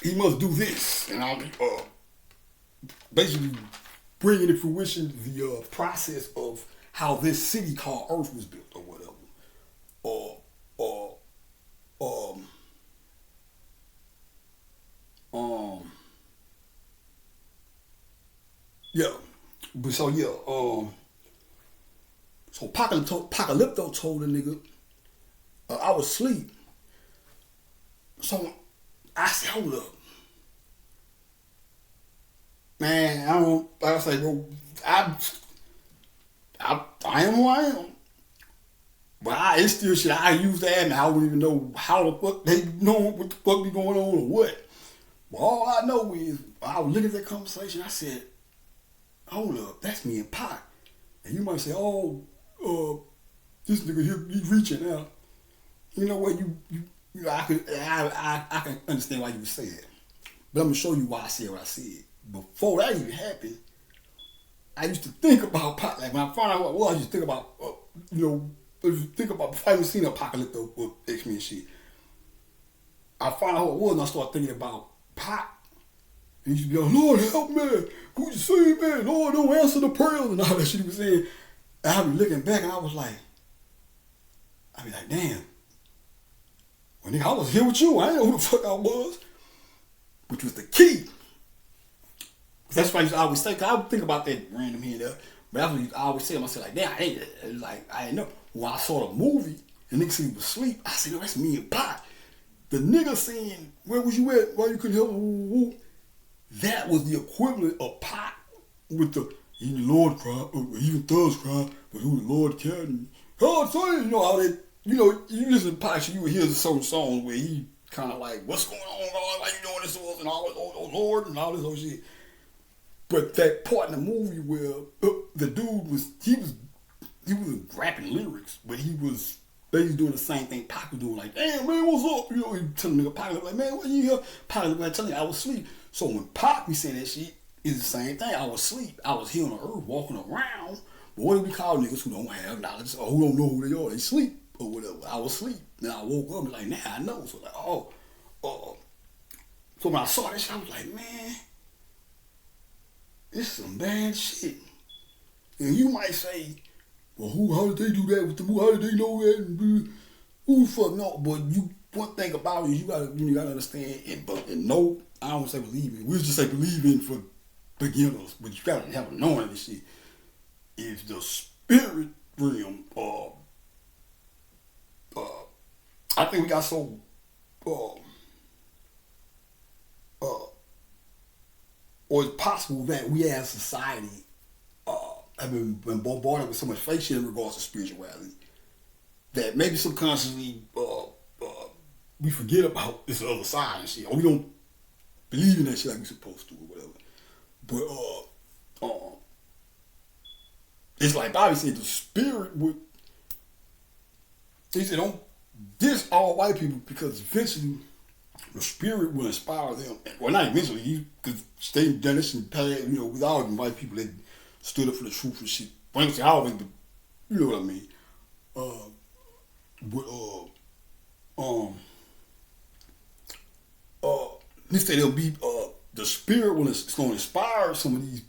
he must do this. And I'll basically bringing to fruition the process of how this city called Earth was built or whatever. Or, um, yeah. But so, yeah, so Apocalypto told the nigga, I was asleep. So I said, hold up. Man, I don't, like I say, bro, I am who I am. But it's still shit I use that and I don't even know how the fuck they know what the fuck be going on or what. But all I know is, I was looking at that conversation, I said, hold up, that's me and Pac. And you might say, oh, this nigga here, he's reaching out. You know what, you know, I can understand why you would say that. But I'm gonna show you why I said what I said. Before that even happened, I used to think about Pac. Like when I found out what it was, I used to think about, before I even seen Apocalypto or X-Men shit. I found out what it was and I started thinking about Pac. And he used to be like, Lord help me, who you see, man? Lord, don't answer the prayers and all that shit he was saying. And I be looking back and I was like, damn. Well, nigga, I was here with you. I didn't know who the fuck I was. Which was the key. That's why I used to always say, cause I would think about that random here and there. But that's what I always say to myself, like, damn, I didn't know. When I saw the movie and nigga said he was asleep, I said, no, that's me and Pac. The nigga saying, where was you at? Why you couldn't help me? That was the equivalent of Pac with the, even the Lord cried, or even thugs cried, but who the Lord carried me. God say, you know how that, you listen to Pac, you would hear certain songs where he kind of like, what's going on, God? Why you doing this to us? And all this, oh Lord, and all this whole shit. But that part in the movie where the dude he was rapping lyrics, but he was basically doing the same thing Pac was doing, like, damn man, what's up? You know, he telling nigga Pac like, man, what you here? Pac was telling me I was asleep. So when Pac be saying that shit, it's the same thing. I was asleep. I was here on the earth walking around. But what do we call niggas who don't have knowledge or who don't know who they are? They sleep or whatever. I was asleep. Then I woke up and like, now I know. So like, so when I saw that shit, I was like, man, this is some bad shit. And you might say, well, how did they do that with the movie? How did they know that? And who the fuck know? But one thing about it is you gotta understand and know. I don't say believe in. We just say believe in for beginners, but you gotta have a knowing this shit. If the spirit realm, I think we got so, or it's possible that we as society have been bombarded with so much fake shit in regards to spirituality that maybe subconsciously we forget about this other side and shit, or we don't believe in that shit like we supposed to or whatever. But it's like Bobby said, the spirit would. He said, don't diss all white people because eventually the spirit will inspire them. Well, not eventually, because they done this in the past, with all the white people that stood up for the truth and shit. But I always, you know what I mean. He said it'll be the spirit when it's going to inspire some of these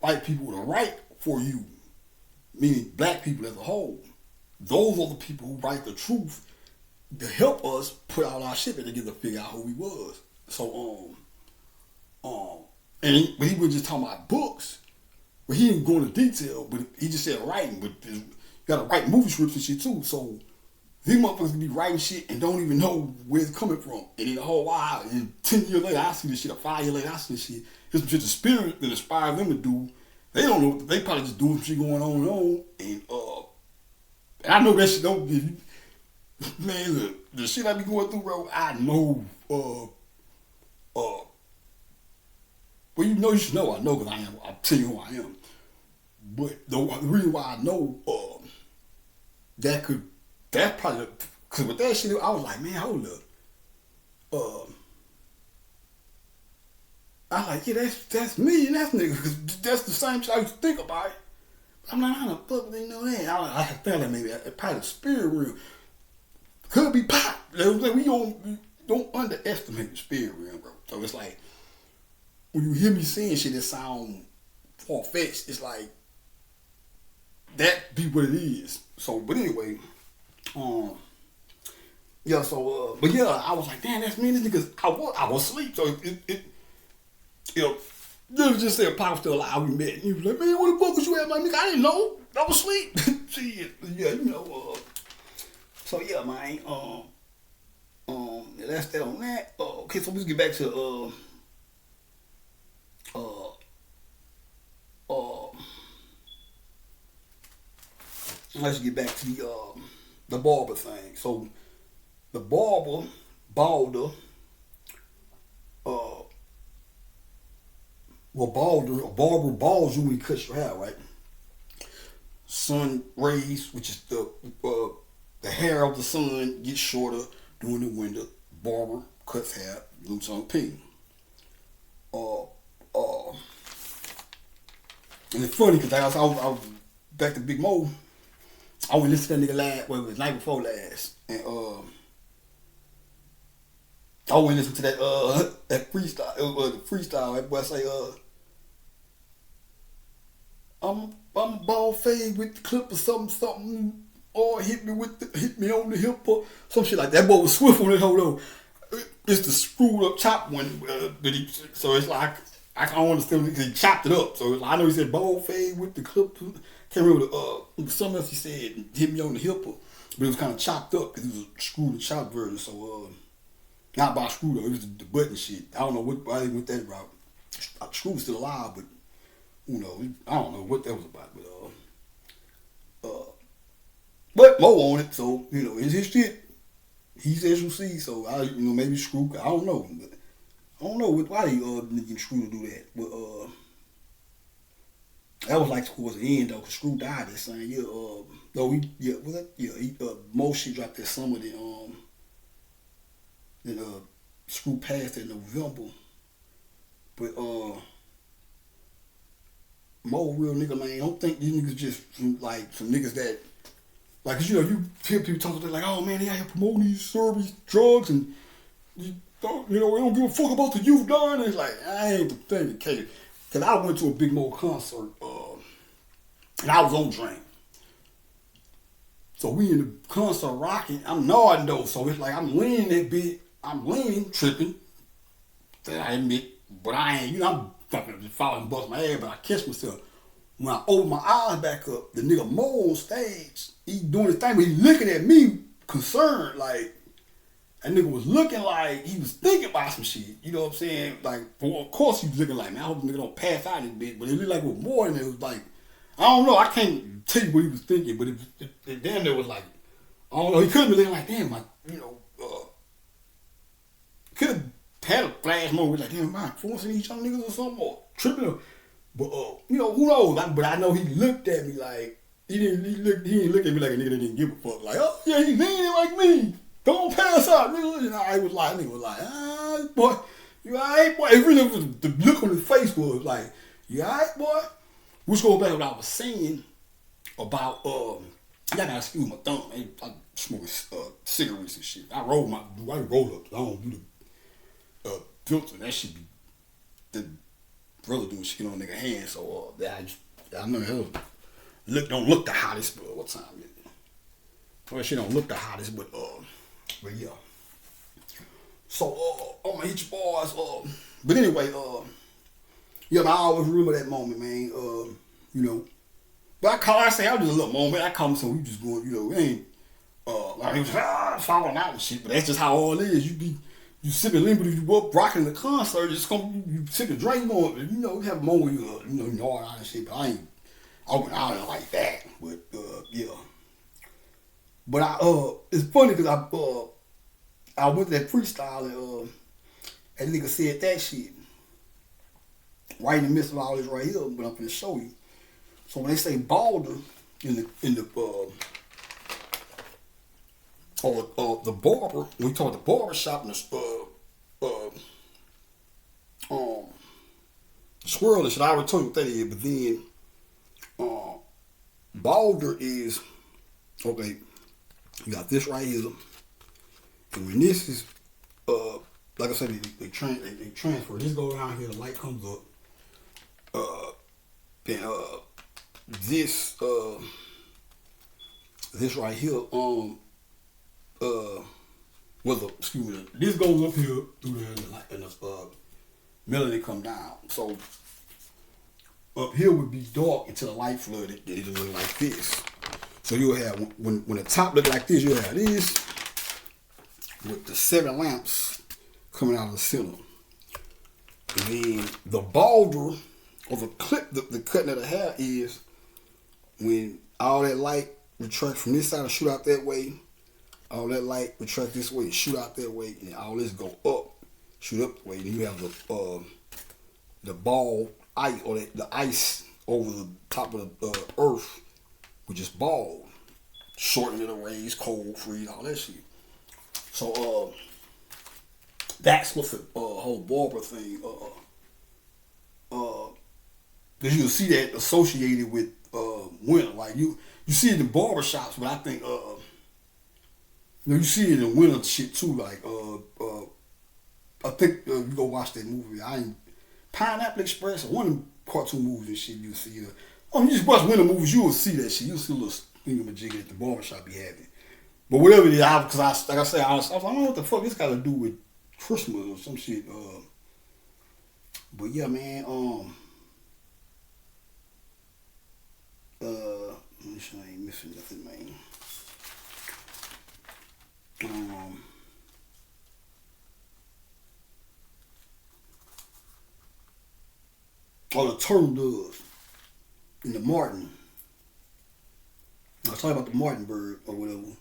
white people to write for you, meaning black people as a whole. Those are the people who write the truth to help us put all our shit together to figure out who we was. So but he was just talking about books, but he didn't go into detail. But he just said writing. But you gotta write movie scripts and shit too. So these motherfuckers can be writing shit and don't even know where it's coming from. And then the whole while, and 10 years later, I see this shit. Or 5 years later, I see this shit. It's just the spirit that inspires them to do. They don't know. They probably just doing some shit going on. And I know that shit don't give you. Man, look, the shit I be going through, bro, I know. Well, you should know. I know because I am. I'll tell you who I am. But the reason why I know that's probably, because with that shit, I was like, man, hold up. I was like, yeah, that's me and that's nigga, because that's the same shit I used to think about it. I'm like, how the fuck they know that? I felt like maybe probably the spirit realm. Could be pop. Like, we don't underestimate the spirit realm, bro. So it's like when you hear me saying shit that sound far fetched, it's like that be what it is. So, but anyway, yeah. So, but yeah, I was like, damn, that's me. This niggas, I was asleep. So you know, you just said Pop was still alive. We met. And he was like, man, where the fuck was you at, my nigga? I didn't know. I was asleep. Shit. Yeah, you know. So yeah, man. That's that on that. Okay, so let's get back to let's get back to the barber thing. So the balder, uh, a barber balls you when he cuts your hair, right? Sun rays, which is the hair of the sun, gets shorter during the winter. Barber cuts hair, loops on pin. Uh, uh, and it's funny because I was back to Big Mo. I went listen to that nigga last, well, it was night before last, and I went listen to that freestyle. It was the freestyle. That boy say, I'm a ball fade with the clip or something, or hit me on the hip or some shit like that. That boy was swift on it. Hold on, it's the screwed up chop one, so it's like I don't understand because he chopped it up. So I know he said ball fade with the clip. Can't remember something else he said. Hit me on the hip, but it was kind of chopped up because it was a screwed and chopped version. So not by screw though, it was the button shit. I don't know why they went that route. Screw was still alive, but who knows? I don't know what that was about, but Mo on it, so you know it's his shit. He says you see, so maybe Screw. I don't know, but I don't know why they getting Screw to do that. But that was like towards the end though, cause Screw died that same year. Mo shit dropped that summer. Then Screw passed in November, but Mo real nigga, man. I don't think these niggas just some niggas that like, 'cause, you hear people talking like, oh man, they out here promoting these service drugs and we don't give a fuck about the youth dying. It's like I ain't the thing to care. Cause I went to a Big Mo concert and I was on Drain. So we in the concert rocking. I'm nodding though, so it's like I'm leaning that bit. I'm leaning, tripping. That I admit, but I ain't. I'm fucking just falling and bust my ass, but I catch myself. When I open my eyes back up, the nigga Mo on stage, he doing his thing, but he looking at me concerned, like that nigga was looking like he was thinking about some shit. You know what I'm saying? Like, well, of course he was looking like, man, I hope the nigga don't pass out this bitch. But it looked like it was more than it. It was like, I don't know, I can't tell you what he was thinking, but it damn there was like, I don't know, he could have been looking like, damn, could have had a flash moment like, damn, am I influencing these young niggas or something, or tripping, but who knows? But I know he looked at me like he didn't look at me like a nigga that didn't give a fuck. Like, oh yeah, he leaning like me. Don't pass out, nigga. And nigga was like, boy, you alright, boy? It really was the look on his face was like, you alright, boy? Which goes back to what I was saying about y'all gotta excuse my thumb, man. I smoking cigarettes and shit. I roll up. I don't do the filter. That should be the brother doing shit on nigga hand. So I know him. Don't look the hottest, but what time is it? Well, she don't look the hottest, but yeah. So I'm gonna hit your boys. But anyway, yeah, man, I always remember that moment, man. But I say I was just a little moment. I call him, so we just going, we ain't like he was falling out and shit. But that's just how all it is. You sipping lean, but if you up rocking the concert, you sipping drink going. You have a moment where you know out and shit. But I went out like that. But yeah. But it's funny because I went to that freestyle and nigga said that shit right in the midst of all this right here. But I'm gonna show you. So when they say balder in the barber, when we talk the barber shop in the squirrel and shit, I already told you what that is, but then balder is, okay, you got this right here. And when this is, like I said, they transfer. This go down here, the light comes up. Then this this right here, excuse me, this goes up here through there, and the melody come down. So up here would be dark until the light flooded. It'll look like this. So you'll have, when the top look like this, you'll have this with the 7 lamps coming out of the center. And then the balder, or the clip, the cutting of the hair is when all that light retracts from this side and shoot out that way, all that light retract this way, shoot out that way, and all this go up, shoot up the way. Then you have the ball ice, or the ice over the top of the earth, which is bald, shortening the rays, cold, freeze, all that shit. So that's what the whole barber thing. Because you'll see that associated with winter. Like you see it in barber shops, but I think you see it in winter shit too. Like I think you go watch that movie. Pineapple Express, or one of them cartoon movies and shit. You see it. You just watch winter movies, you will see that shit. You'll see a little thingamajig that the barber shop be having. But whatever it is, because like I said, I was like, I don't know what the fuck this got to do with Christmas or some shit. But yeah, man. Make sure I ain't missing nothing, man. The turtle doves and the martin. I was talking about the martin bird or whatever.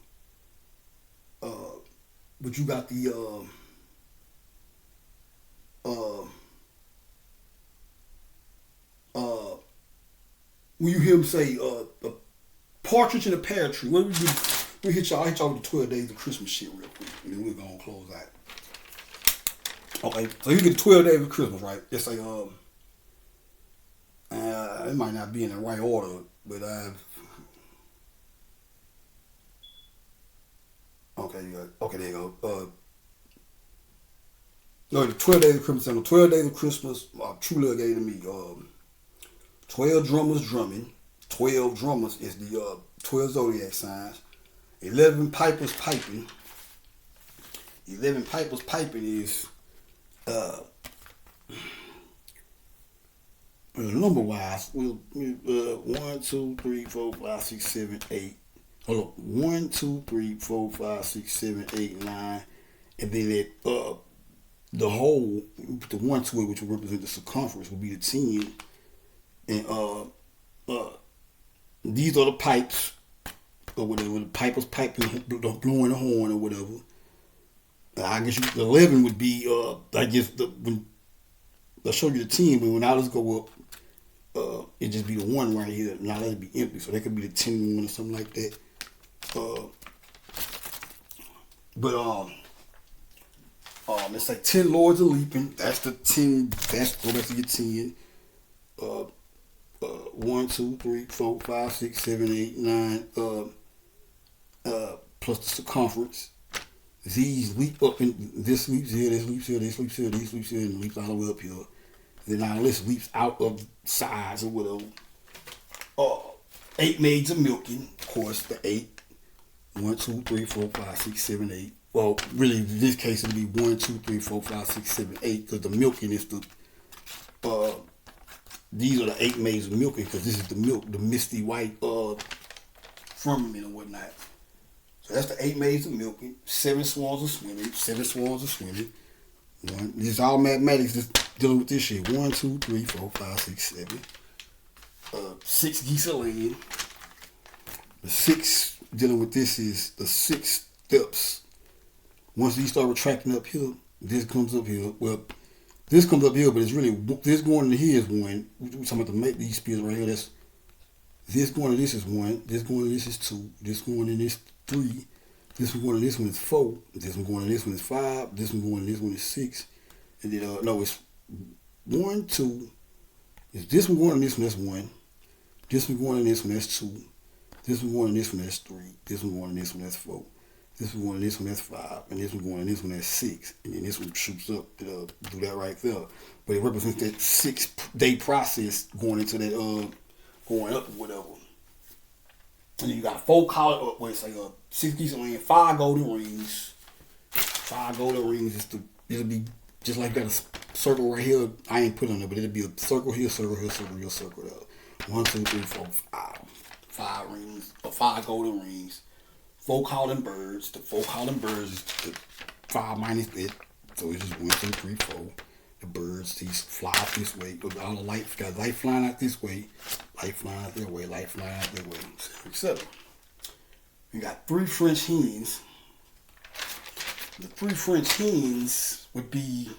But you got the when you hear him say a partridge in a pear tree, what do we do? I'll hit y'all with the 12 days of Christmas shit real quick, and then we're gonna close out. Okay, so you get 12 days of Christmas, right? It's like it might not be in the right order, but okay, there you go. No, the 12 days of Christmas. On the 12 days of Christmas, True Love gave to me 12 drummers drumming. 12 drummers is the 12 zodiac signs. 11 pipers piping. 11 pipers piping is number wise. 1, 2, 3, 4, 5, 6, 7, 8. Hold on. 1, 2, 3, 4, 5, 6, 7, 8, 9, and then it the whole, the 1 to it, which will represent the circumference, will be the 10. And these are the pipes, or whatever. The pipers piping, blowing the horn, or whatever. I guess the 11 would be, I guess when I'll show you the 10, but when all this go up, it just be the 1 right here. Now let it be empty, so that could be the 10 1 or something like that. It's like 10 lords of leaping. That's the 10. That's go back to your 10. 1, 2, 3, 4, 5, 6, 7, 8, 9. Plus the circumference. These leap up, and this leaps here, this leaps here, this leaps here, this leaps here, and leaps all the way up here. Then now this leaps out of size or whatever. 8 maids of milking, of course, the 8. 1, 2, 3, 4, 5, 6, 7, 8. Well, really, in this case, it'll be 1, 2, 3, 4, 5, 6, 7, 8. Because the milking is the these are the 8 maids of milking, because this is the milk, the misty white firmament or whatnot. So that's the 8 maids of milking. 7 swans of swimming. 7 swans of swimming. This is all mathematics just dealing with this shit. 1, 2, 3, 4, 5, 6, 7. 6 geese of laying. The 6 dealing with this is the 6 steps. Once these start retracting up here, this comes up here. Well, this comes up here, but it's really, this going into here is 1. We're talking about these spears right here. That's this going to this is 1. This going to this is 2. This going to this 3. This one going to this one is 4. This one going to this one is 5. This one going to this one is 6. And then no, it's 1, 2. Is this one going to this one? That's 1. This one going to this one? That's 2. This one going in this one, that's 3. This one going in this one, that's 4. This one going in this one, that's 5. And this one going in this one, that's 6. And then this one shoots up to do that right there. But it represents that 6-day process going into that, going up or whatever. And then you got 4 collar, wait, it's like 6 geese and 5 golden rings. 5 golden rings. It'll be just like that circle right here. I ain't put on there, but it'll be a circle here, circle here, circle here, circle there. 1, 2, 3, 4, 5. 5 rings, or 5 golden rings. 4 calling birds. The 4 calling birds is the 5 minus it. So it's just 1, 2, 3, 4. The birds, these fly out this way. All the light, got light flying out this way, light flying out their way, light flying out their way, etc. We got 3 French hens. The 3 French hens would be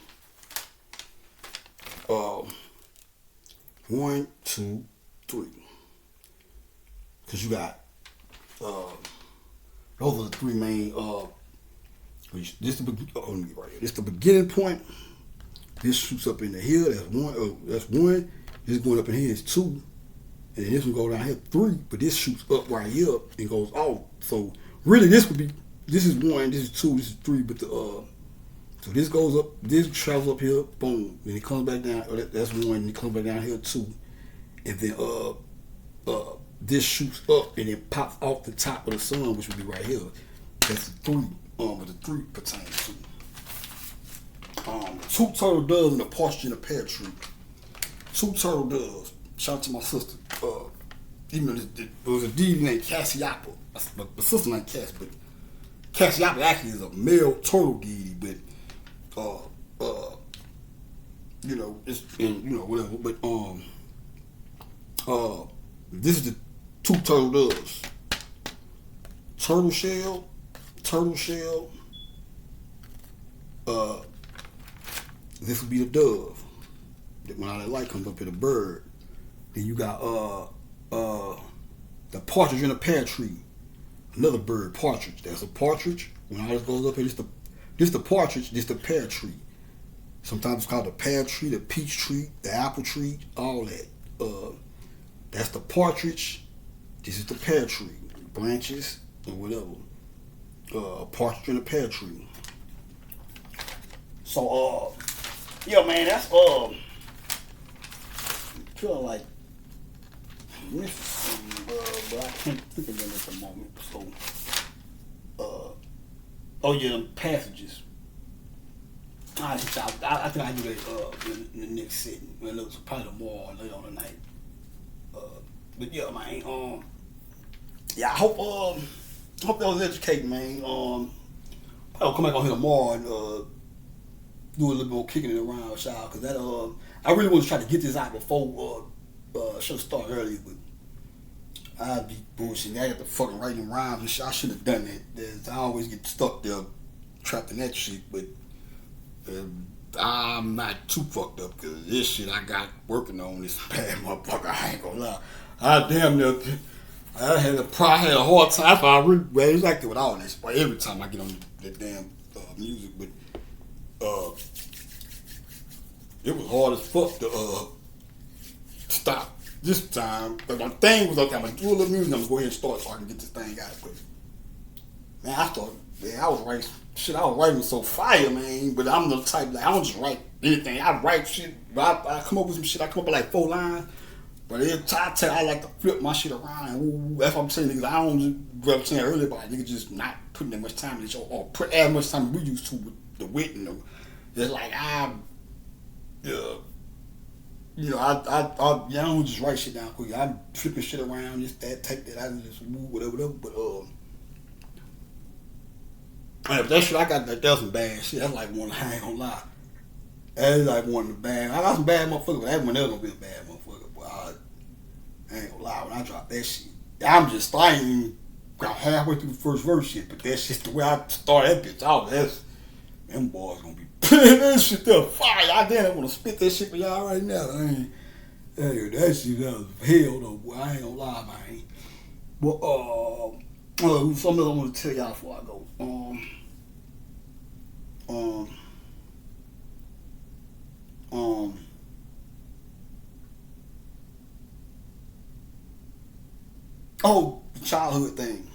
1, 2, 3. Because you got those are the 3 main. This the beginning point. This shoots up in the hill. That's 1. That's 1. This going up in here is 2, and then this one go down here 3. But this shoots up right here and goes off. So really, this would be. This is 1. This is 2. This is 3. But so this goes up. This travels up here. Boom. Then it comes back down. That's 1. And it comes back down here 2. And then this shoots up and then pops off the top of the sun, which would be right here. That's the 3. What the 3 pertains to. 2 turtle doves and a partridge in a pear tree. 2 turtle doves. Shout out to my sister. Even though it was a deity named Cassiopeia. My sister named Cass, but Cassiopeia actually is a male turtle deity. But it's whatever. But this is the 2 turtle doves. Turtle shell. This would be the dove. When all that light comes up in the bird. Then you got the partridge in a pear tree. Another bird, partridge. That's a partridge. When all this goes up here, this the partridge, this the pear tree. Sometimes it's called the pear tree, the peach tree, the apple tree, all that. That's the partridge. This is the pear tree. Branches or whatever. Partridge in a pear tree. So yeah, man, that's feeling like missing, but I can't think of them at the moment. So, oh yeah, them passages. I think I do that in the next sitting. Well, it was probably tomorrow or later on tonight. But yeah, man. Yeah, I hope that was educating, man. I'll come back on here tomorrow and do a little bit more kicking it around, y'all, because that I really want to try to get this out before show start earlier, but I'd be bullshitting. I got the fucking writing rhymes and shit. I should have done that. I always get stuck there, trapped in that shit, but I'm not too fucked up because this shit I got working on this bad motherfucker. I ain't gonna lie. I damn near. I had a hard time. That's why I really, well, it's like that with all this. But every time I get on that damn music, but it was hard as fuck to stop this time. But my thing was, okay, I'm gonna do a little music. I'm gonna go ahead and start so I can get this thing out. But man, I was writing so fire, man. But I'm the type like I don't just write anything. I write shit. But I come up with some shit. I come up with like 4 lines. But every time I like to flip my shit around. Ooh, that's what I'm saying, niggas. I don't just what I'm saying earlier about niggas just not putting that much time in the show or put as much time as we used to with the wit and it's like I don't just write shit down quick. I'm flipping shit around, just that, take that out of this move, whatever. But that shit I got that was some bad shit. That's like one I ain't gonna lie. That's like one of the bad. I got some bad motherfuckers, but that one else gonna be a bad motherfucker. But I ain't gonna lie, when I drop that shit, I ain't even got halfway through the first verse shit, but that's just the way I start that bitch out. Them boys gonna be that shit there fire. I damn wanna spit that shit for y'all right now. That shit that was hell though, boy. I ain't gonna lie, man. But something else I wanna tell y'all before I go. the childhood thing.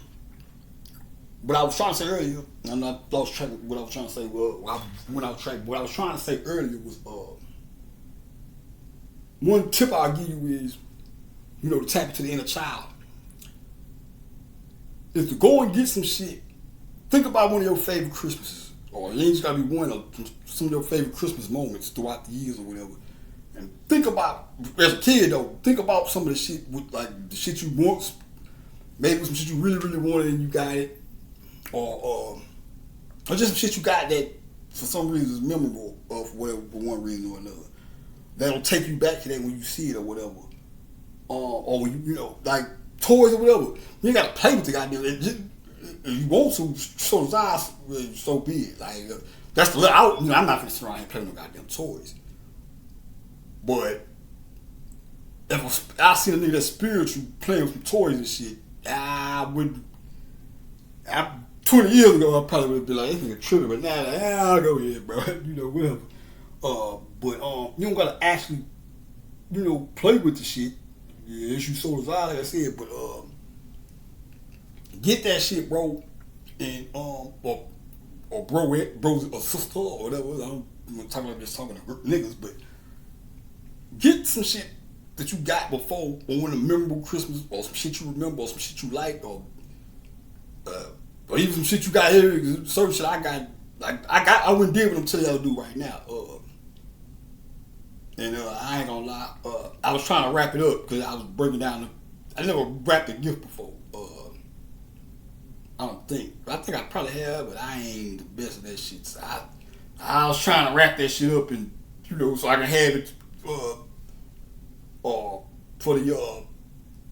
But I was trying to say earlier, and I lost track of what I was trying to say. Well, what I was trying to say earlier was one tip I'll give you is, to tap into the inner child. Is to go and get some shit. Think about one of your favorite Christmases, or it ain't just gotta be one of some of your favorite Christmas moments throughout the years or whatever. And think about, as a kid though, think about some of the shit with like the shit you want, maybe some shit you really, really wanted and you got it, or just some shit you got that for some reason is memorable for whatever, for one reason or another. That'll take you back to that when you see it or whatever. Or when like toys or whatever. You ain't gotta play with the goddamn. If you want to, so be it. Like that's the I'm not gonna sit around and play with no goddamn toys. But if I see a nigga that's spiritual playing with some toys and shit, I would. 20 years ago, I probably would have been like, this nigga tripping, but now, I'll go ahead, bro. Whatever. But you don't gotta actually, play with the shit. Yeah, issue so desire, like I said, but get that shit, bro, and or bro or sister or whatever. I'm talking about just talking to niggas, but get some shit that you got before on one of the memorable Christmas, or some shit you remember, or some shit you like, or even some shit you got here. Certain shit I got, I wouldn't deal with them tell y'all to do right now. And I ain't gonna lie, I was trying to wrap it up because I was breaking down. I never wrapped a gift before. I don't think. I think I probably have, but I ain't the best of that shit. So I was trying to wrap that shit up and so I can have it for the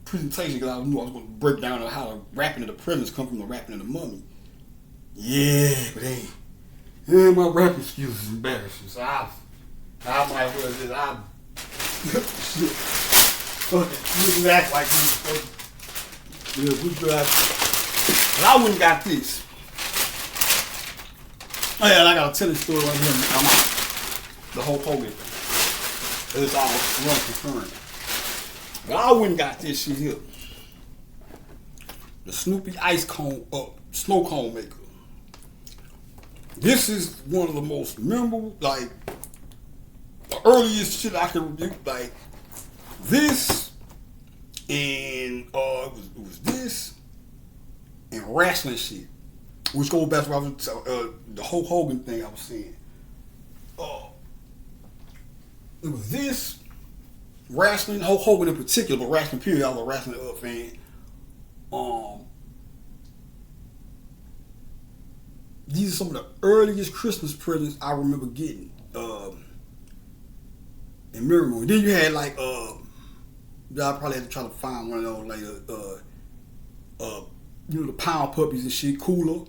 presentation because I knew I was going to break down how the wrapping of the presents come from the wrapping of the mummy. Yeah, but my rapping skills is embarrassing. So I might as well just shit. Fuck it. We can act like this. Yeah, we could act. But I wouldn't got this. Oh yeah, and I gotta tell this story right here. I'm out. The whole Hogan thing. It's all run concurrent. But I wouldn't got this shit here. The Snoopy ice cone snow cone maker. This is one of the most memorable, like the earliest shit I can review. Like this and it was this and wrestling shit, which goes back to what I was the Hulk Hogan thing I was saying. It was this wrestling, Hulk Hogan in particular, but wrestling period. I was a wrestling fan. These are some of the earliest Christmas presents I remember getting. And memory. Then you had like I probably had to try to find one of those later. The Pound Puppies and shit, Cooler.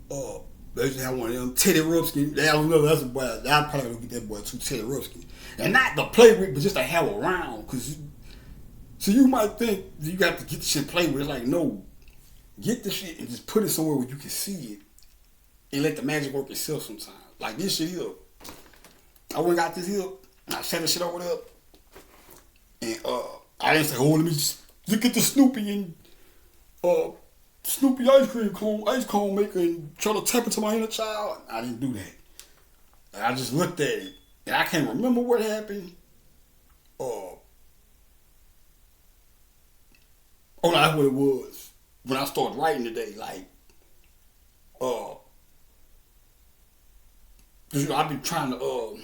They used to have one of them. Teddy Ruxpin. That's a boy. I probably gonna get that boy too, Teddy Ruxpin. And not to play with, but just to have around. So you might think you got to get the shit and play with. It's like, no. Get the shit and just put it somewhere where you can see it. And let the magic work itself sometimes. Like this shit here. I went and got this here. I set the shit over there. And I didn't say, let me just look at the Snoopy and Snoopy ice cone maker and try to tap into my inner child. I didn't do that. I just looked at it. And I can't remember what happened. That's what it was. When I started writing today, like, I've been trying to,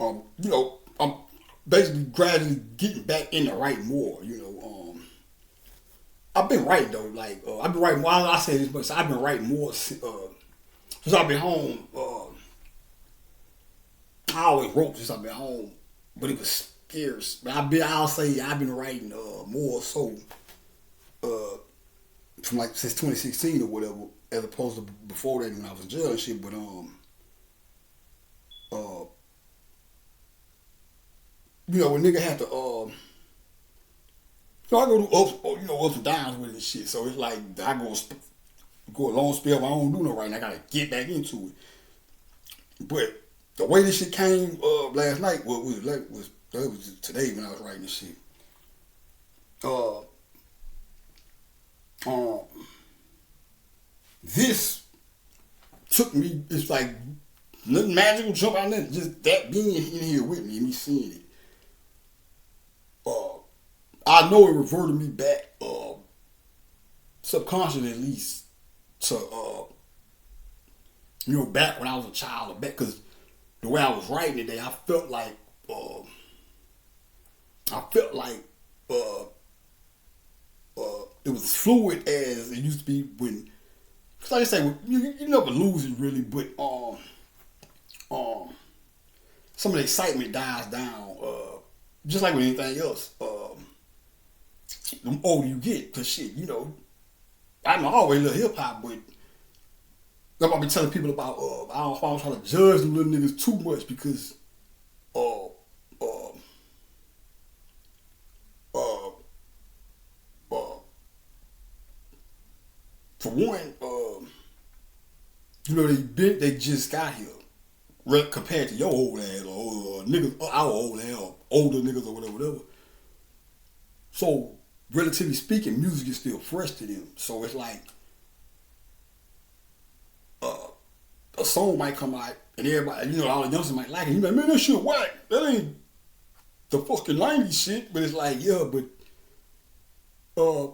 I'm basically gradually getting back into writing more, I've been writing though, like, I've been writing, while I say this much, I've been writing more since I've been home. I always wrote since I've been home, but it was scarce. But I'll say I've been writing more so from like since 2016 or whatever, as opposed to before that when I was in jail and shit. But when nigga had to I go through ups and downs with this shit. So it's like I go a long spell, but I don't do no writing. I gotta get back into it. But the way this shit came last night, was today when I was writing this shit. Um, this took me. It's like nothing magical jump out nothing. Just that being in here with me and me seeing it. Uh, I know it reverted me back, subconsciously at least, to back when I was a child, or back because the way I was writing today, uh, I felt like uh, it was fluid as it used to be when. Cause like I say, you never lose it really, but um, some of the excitement dies down. Just like with anything else. The older you get, cause shit, I always love hip hop, but I'm gonna be telling people about. I don't try to judge them little niggas too much because uh, uh, uh, uh, for one, they just got here. Compared to your old ass or niggas, our old ass, or older niggas or whatever. So, relatively speaking, music is still fresh to them. So it's like uh, a song might come out and everybody, all the youngsters might like it. You like, man, that shit whack. That ain't the fucking 90s shit. But it's like, yeah, but uh,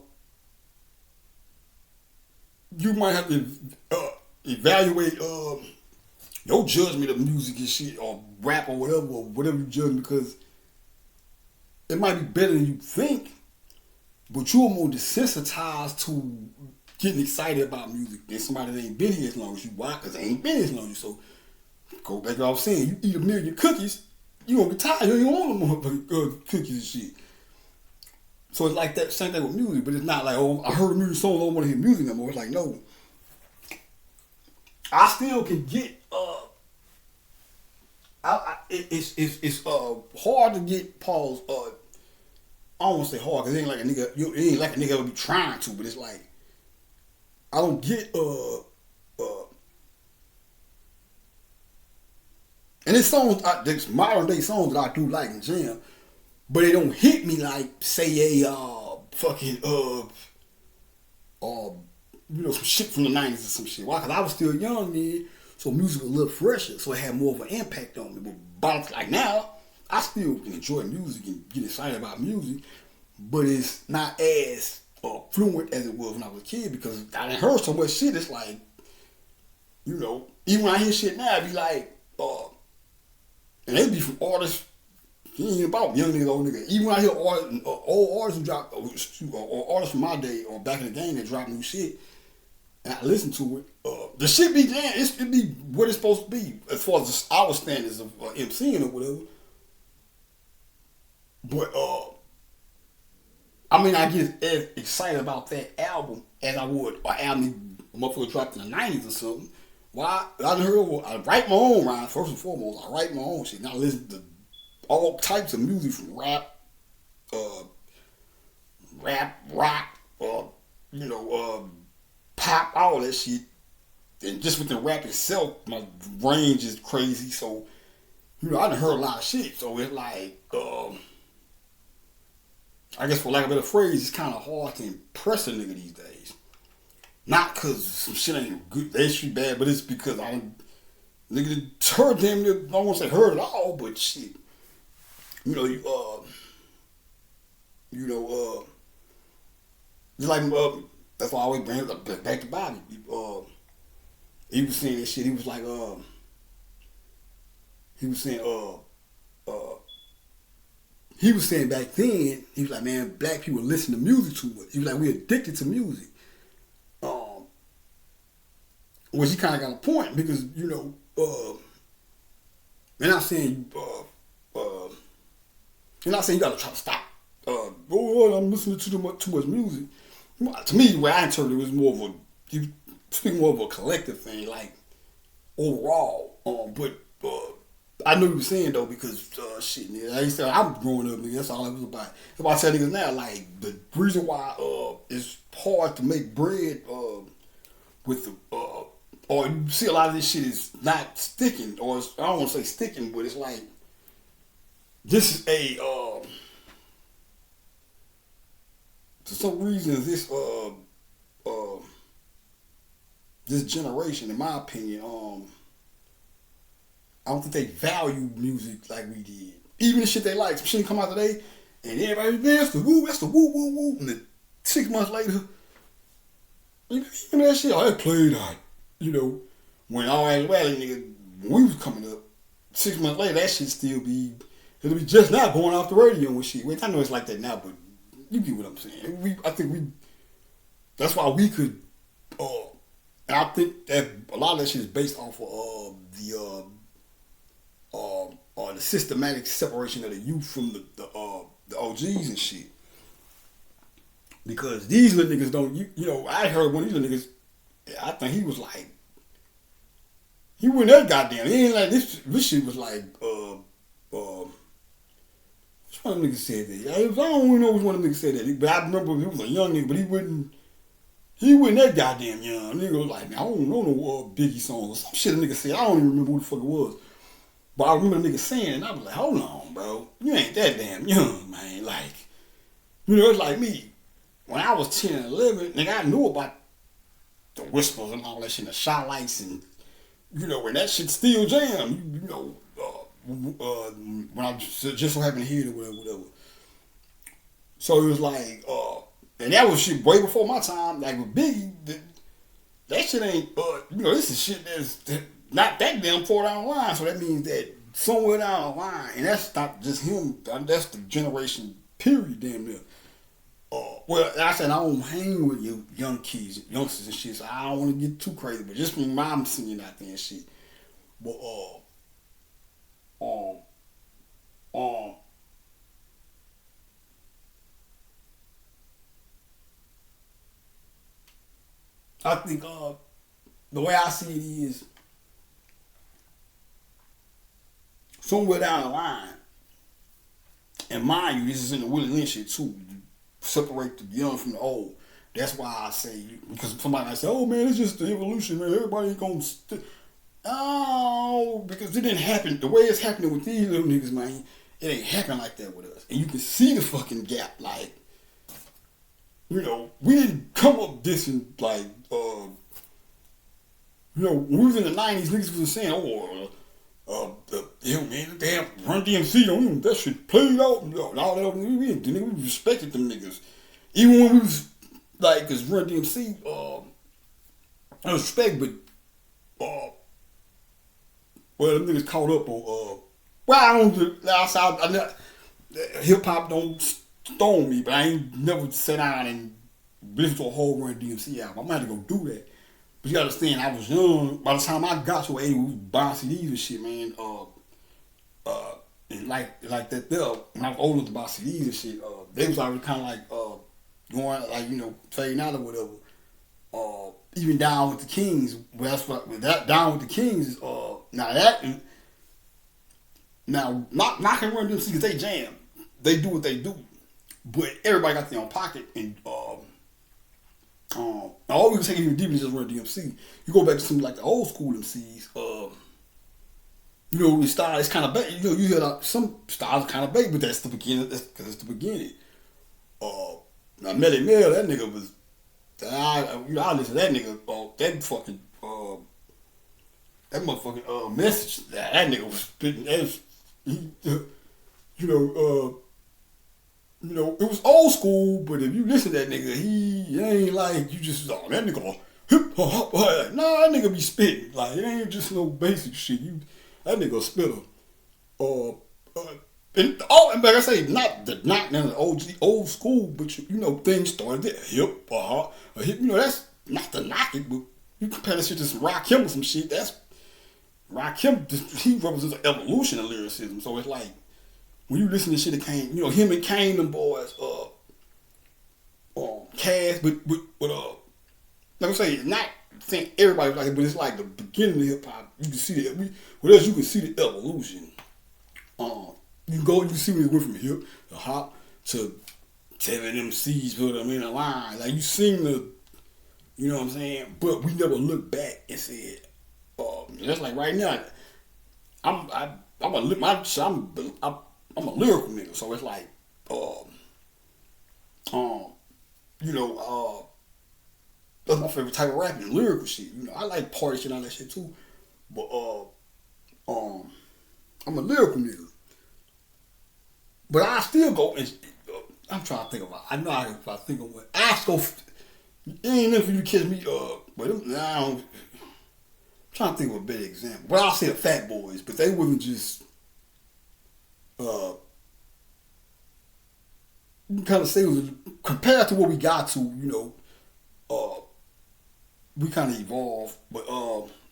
you might have to evaluate your judgment of music and shit or rap or whatever you judge because it might be better than you think, but you're more desensitized to getting excited about music than somebody that ain't been here as long as you. Why? Because they ain't been here as long as you. So go back to what I was saying. You eat a million cookies, you gonna be tired. You don't want no motherfucking cookies and shit. So it's like that same thing with music, but it's not like, oh, I heard a music song, I don't want to hear music no more. It's like, no, I still can get. It's hard to get Paul's. I don't want to say hard because it ain't like a nigga. It ain't like a nigga would be trying to, but it's like I don't get and it's songs. There's modern day songs that I do like and jam, but they don't hit me like say a fucking some shit from the 90s or some shit. Why? Because I was still young then, so music was a little fresher, so it had more of an impact on me. But like now, I still can enjoy music and get excited about music, but it's not as fluent as it was when I was a kid because I done heard so much shit. It's like, even when I hear shit now, it be like, and they be from artists. He ain't about young niggas, old niggas. Even when I hear old artists who drop, or artists from my day or back in the game that drop new shit, and I listen to it, the shit be damn. It be what it's supposed to be as far as our standards of MCing or whatever. But I get as excited about that album as I would an album a motherfucker dropped in the 90s or something. Why? I write my own rhymes first and foremost. I write my own shit. And I listen to all types of music from rap, rock, pop, all that shit. And just within rap itself, my range is crazy. So, I done heard a lot of shit. So it's like, I guess for lack of a better phrase, it's kind of hard to impress a nigga these days. Not because some shit ain't good, that shit bad, but it's because nigga heard damn near, I don't want to say heard it all, but shit. Just like, that's why I always bring it up back to Bobby. He was saying that shit, he was like, he was saying, he was saying back then, he was like, man, black people listen to music too much. He was like, we addicted to music. Which he kind of got a point because, they're not saying, you're not saying you gotta try to stop. I'm listening to too much music. To me, the way I interpret it was more of you speak more of a collective thing, like overall. But I know what you were saying though because shit, nigga, like you said, I'm growing up, nigga. That's all it was about. That's why I tell niggas now, like the reason why it's hard to make bread with the or you see a lot of this shit is not sticking, or I don't want to say sticking, but it's like this is a for some reason this this generation, in my opinion, I don't think they value music like we did. Even the shit they like, some shit come out today, and everybody, man, that's the woo, woo, woo. And then 6 months later, you know that shit, oh, that played out. You know, when all that rally nigga, when we was coming up, 6 months later, that shit still be, it'll be just now going off the radio and shit. Wait, I know it's like that now, but you get what I'm saying. I think that's why we could, and I think that a lot of that shit is based off of the systematic separation of the youth from the OGs and shit. Because these little niggas don't, you know, I heard one of these little niggas, I think he was like, he wasn't that goddamn, he ain't like, this shit was like, which one of them niggas said that? I don't even know which one of them niggas said that, but I remember he was a young nigga, but he wasn't that goddamn young. Nigga was like, man, I don't know no Biggie songs or some shit a nigga said, I don't even remember who the fuck it was. But I remember the nigga saying it, and I was like, hold on, bro, you ain't that damn young, man, like, you know, it's like me. When I was 10 and 11, nigga, I knew about the whispers and all that shit, the shot lights, and, you know, when that shit still jam, you know, when I just so happened to hear it or whatever. So it was like, and that was shit way before my time, like with Biggie, that shit ain't, you know, this is shit that's not that damn far down the line, so that means that somewhere down the line, and that's not just him, that's the generation period damn near. Well, like I said, I don't hang with you young kids, youngsters and shit, so I don't want to get too crazy, but just from my singing out there and shit. But, I think, the way I see it is, somewhere down the line, and mind you, this is in the Willie Lynch shit too, separate the young from the old. That's why I say, because somebody might say, oh man, it's just the evolution, man, everybody ain't gonna oh, because it didn't happen, the way it's happening with these little niggas, man, it ain't happen like that with us. And you can see the fucking gap, like, you know, we didn't come up dissing, like, you know, when we was in the 90s, niggas was saying, man, the damn Run DMC on them, that shit played out and all that. We respected them niggas. Even when we was, like, cause Run DMC, I respect, but, well, them niggas caught up on, hip hop don't stone me, but I ain't never sat down and listened to a whole Run DMC album. I'm gonna have to go do that. But you gotta understand, I was young. By the time I got to age, we was buying CDs and shit, man. And like that there, when I was old enough to buy CDs and shit, they was already kind of like going, like, you know, fading out or whatever. Even Down with the Kings, well, that's what that Down with the Kings is. Now knocking Run DMC because they jam, they do what they do, but everybody got their own pocket and. All we can take it even deeper than just Run DMC. You go back to some like the old school MCs. You know, the style is kind of big. You know, you hear like, some styles kind of big, but that's the beginning. That's because it's the beginning. Now Melly Mel, that nigga was. I listen to that nigga. That fucking that motherfucking message that nigga was spitting. You know, it was old school, but if you listen to that nigga, he ain't like, you just, oh, that nigga hip hop, like, nah, that nigga be spitting. Like, it ain't just no basic shit. That nigga a spitter. And like I say, not none of the old school, but you know, things started there. Hip hop, you know, that's not to knock it, but you compare that shit to some Rakim or some shit, that's, Rakim, he represents an evolution of lyricism, so it's like, when you listen to shit that came, you know, him and Kane, them boys, Cass, but like I say, not saying everybody like it, but it's like the beginning of hip hop. You can see that. What else? You can see the evolution. You can see when it went from hip to hop to 7 MCs, put them in a line. Like you seen the, you know what I'm saying? But we never looked back and said, just like right now, I'm a lyrical nigga, so it's like, you know, That's my favorite type of rapping, lyrical shit. You know, I like party shit and all that shit too. But I'm a lyrical nigga. But I still go and I'm trying to think about. I know if I think of what I go. It ain't nothing for you to catch me up. But I don't. I'm trying to think of a better example. But I'll say the Fat Boys, but they wasn't just. You can kind of say it was compared to what we got to. You know, we kind of evolved, but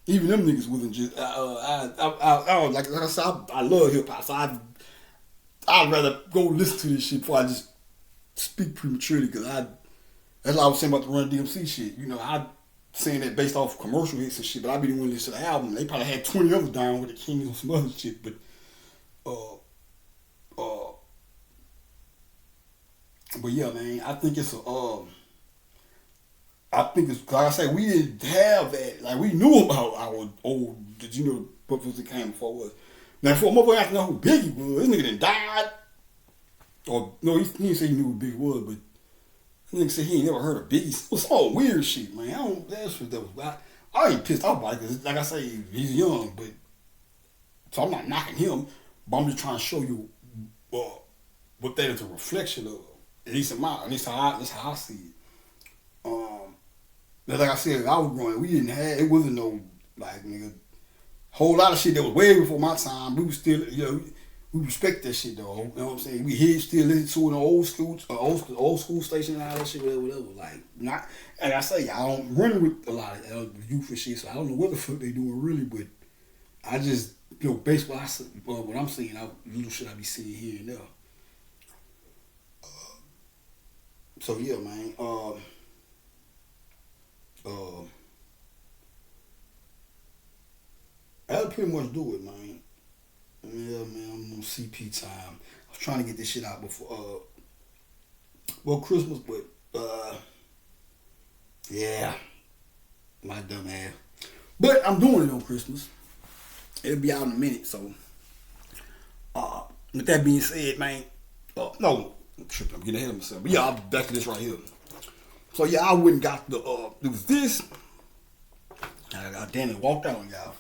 even them niggas wasn't just. Like I said, I love hip hop, so I'd rather go listen to this shit before I just speak prematurely, because that's what I was saying about the Run DMC shit. You know, I saying that based off commercial hits and shit, but I be the one listening to the album. They probably had 20 others down with the Kings and some other shit, but but yeah, man, I think it's like I said, we didn't have that. Like, we knew about our old, did you know what was it came before us? Now, for a motherfucker have to know who Biggie was, this nigga done died. Or, no, he didn't say he knew who Biggie was, but this nigga said he ain't never heard of Biggie. It was all weird shit, man. I ain't pissed off about it, because, like I say, he's young, but, so I'm not knocking him, but I'm just trying to show you what that is a reflection of. At least that's how I see it. But like I said, I was growing, it wasn't no, like, nigga, whole lot of shit that was way before my time. We was still, you know, we respect that shit though. You know what I'm saying? We here still listen to an old school station and all that shit, whatever. Like, not, like I say, I don't run with a lot of youth and shit, so I don't know what the fuck they doing really, but I just, you know, based on what I'm seeing, little shit I be seeing here and there. So yeah, man. That'll pretty much do it, man. Yeah, man, I'm on CP time. I was trying to get this shit out before, Christmas, but, yeah, my dumb ass. But I'm doing it on Christmas. It'll be out in a minute, so, with that being said, man, no, I'm tripping, I'm getting ahead of myself. But yeah, I'll be back to this right here. So yeah, I went and got it was this. I got damn it walked out on y'all.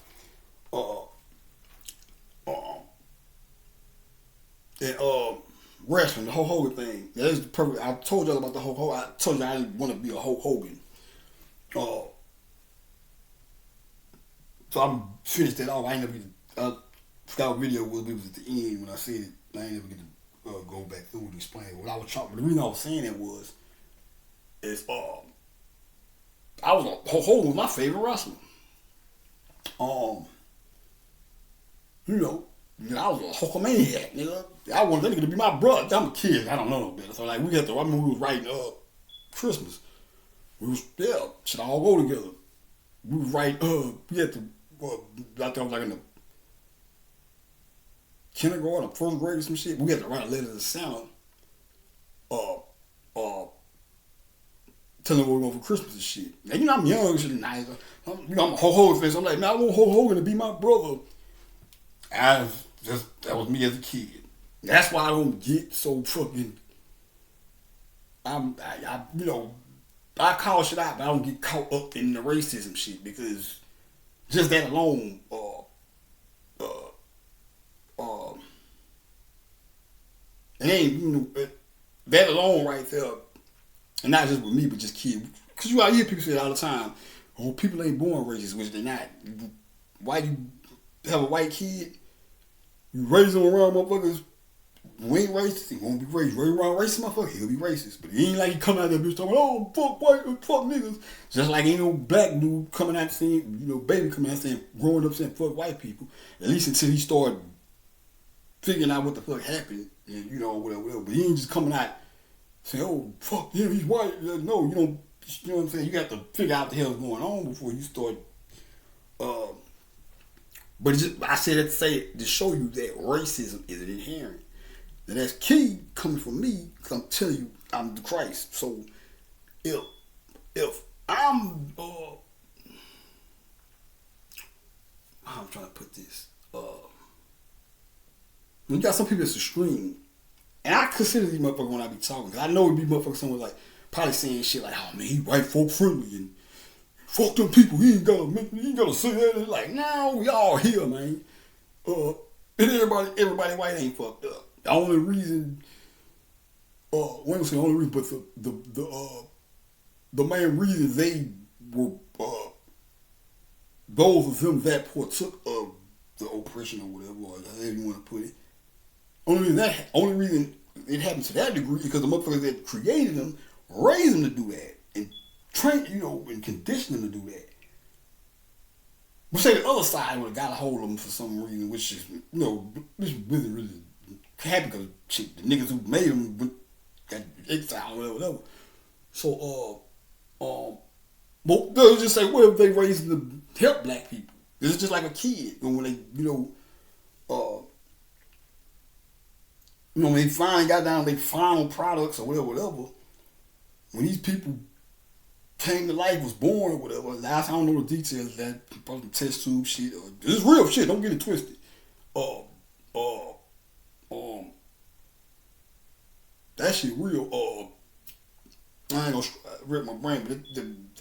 And wrestling, the Hulk Hogan thing. That is the perfect. I told y'all about the Hulk Hogan. I told you I didn't want to be a Hulk Hogan. So I'm finished that off. I forgot what video was. It was at the end when I said it. I ain't never get to go back through and explain it. What I was talking. The reason I was saying it is Hulk Hogan was my favorite wrestler. You know, I was a Hulkamaniac, nigga. I wanted that nigga to be my brother. I'm a kid. I don't know no better. So like, I remember we was writing Christmas. We was, should all go together. We was writing, we had to, I think I was like in the kindergarten or first grade or some shit. We had to write a letter to Santa, telling him what we're going for Christmas and shit. Now, you know, I'm young, shit, nice. I'm a Hulk Hogan fan, so I'm like, man, I want Hulk Hogan to be my brother. That was me as a kid. That's why I don't get so fucking. You know, I call shit out, but I don't get caught up in the racism shit, because just that alone, it ain't, you know, that alone right there, and not just with me, but just kids. Because you out here, people say it all the time, oh, people ain't born racist, which they're not. Why you have a white kid, you raise them around motherfuckers who ain't racist, he won't be racist. Raise around racist motherfucker, he'll be racist. But he ain't like he come out there bitch talking, oh, fuck white, fuck niggas. Just like ain't no black dude coming out saying, you know, baby coming out saying, growing up saying fuck white people. At least until he started figuring out what the fuck happened, and you know, whatever. But he ain't just coming out saying, oh, fuck him, he's white. No, you don't, you know what I'm saying? You got to figure out what the hell's going on before you start, but I said that to say, to show you that racism is an inherent. And that's key coming from me, because I'm telling you, I'm the Christ. So if I'm how I'm trying to put this, you got some people that's extreme, and I consider these motherfuckers when I be talking, because I know it be motherfuckers someone like probably saying shit like, oh man, he white folk friendly, and fuck them people. He ain't gotta say that. It's like, no, we all here, man. And everybody white ain't fucked up. The only reason, when I say the only reason, but the main reason they were, those of them that partook of the oppression or whatever, or however you want to put it. Only reason it happened to that degree is because the motherfuckers that created them raised them to do that and trained, and conditioned them to do that. But say the other side would have got a hold of them for some reason, which is, this really happy because shit, the niggas who made them got exiled or whatever. So, but they'll just say, what if they raised them to help black people? It's just like a kid, when they, when they finally got down to their final products or whatever, when these people came to life, was born or whatever, I don't know the details of that, probably test tube shit, or this is real shit, don't get it twisted. That shit real, I ain't gonna rip my brain, but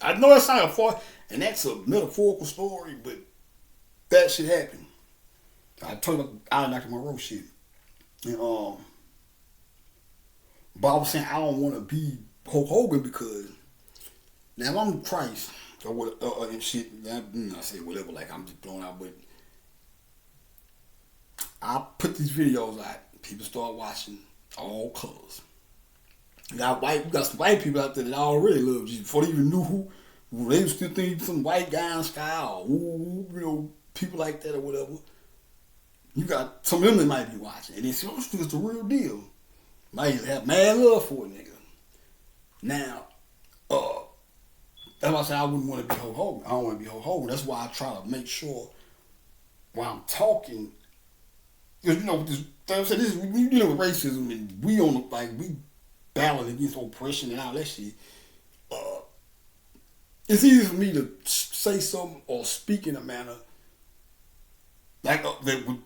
I know that sounds far, and that's a metaphorical story, but that shit happened. I told you about Dr. Monroe shit. And but I was saying I don't want to be Hulk Hogan because now if I'm Christ or what and shit, I say whatever, like I'm just throwing out, but I put these videos out, people start watching, all colors. You got some white people out there that already love Jesus before they even knew who they still think some white guy in the sky or people like that or whatever. You got some of them that might be watching, and they say, "Oh, this nigga's the real deal." Might have mad love for a nigga. Now, that's why I say I wouldn't want to be Hulk Hogan. I don't want to be Hulk Hogan. That's why I try to make sure while I'm talking, because we dealing with racism, and we battling against oppression and all that shit. It's easy for me to say something or speak in a manner like that would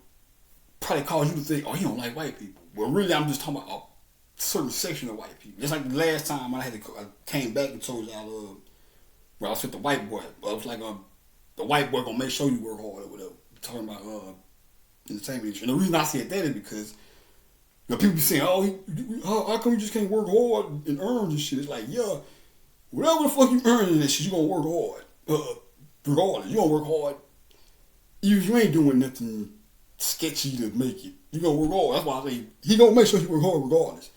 probably cause you to think, "Oh, he don't like white people." Well, really, I'm just talking about a certain section of white people. Just like the last time I came back and told y'all, I was with the white boy. I was like, the white boy gonna make sure you work hard or whatever. Talking about entertainment. And the reason I said that is because people be saying, how come you just can't work hard and earn this shit? It's like, yeah, whatever the fuck you earn in this shit, you gonna work hard. Regardless, you gonna work hard. Even if you ain't doing nothing sketchy to make it, you gonna work hard. That's why I say he gonna make sure you work hard regardless.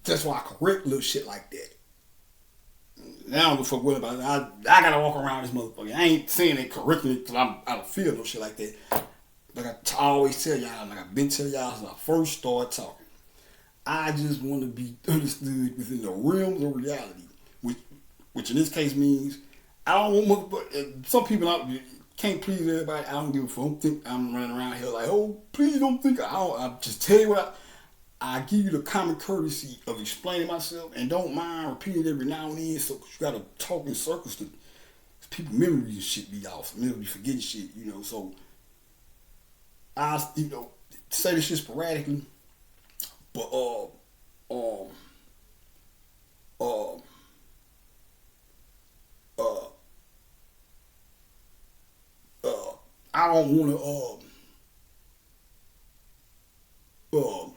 That's why I correct little shit like that. Now I don't give a fuck what about it. I gotta walk around this motherfucker. I ain't saying it correctly because I'm out of feel no shit like that. Like I always tell y'all, like I've been telling y'all since I first started talking. I just want to be understood within the realms of reality, which in this case means I don't want some people can't please everybody. I don't give a fuck. Don't think I'm running around here like, oh, please don't think I just tell you what I give you the common courtesy of explaining myself and don't mind repeating every now and then. So you gotta talk in circles to people memories and shit be off. Memory forgetting shit, So I say this shit sporadically, but I don't want to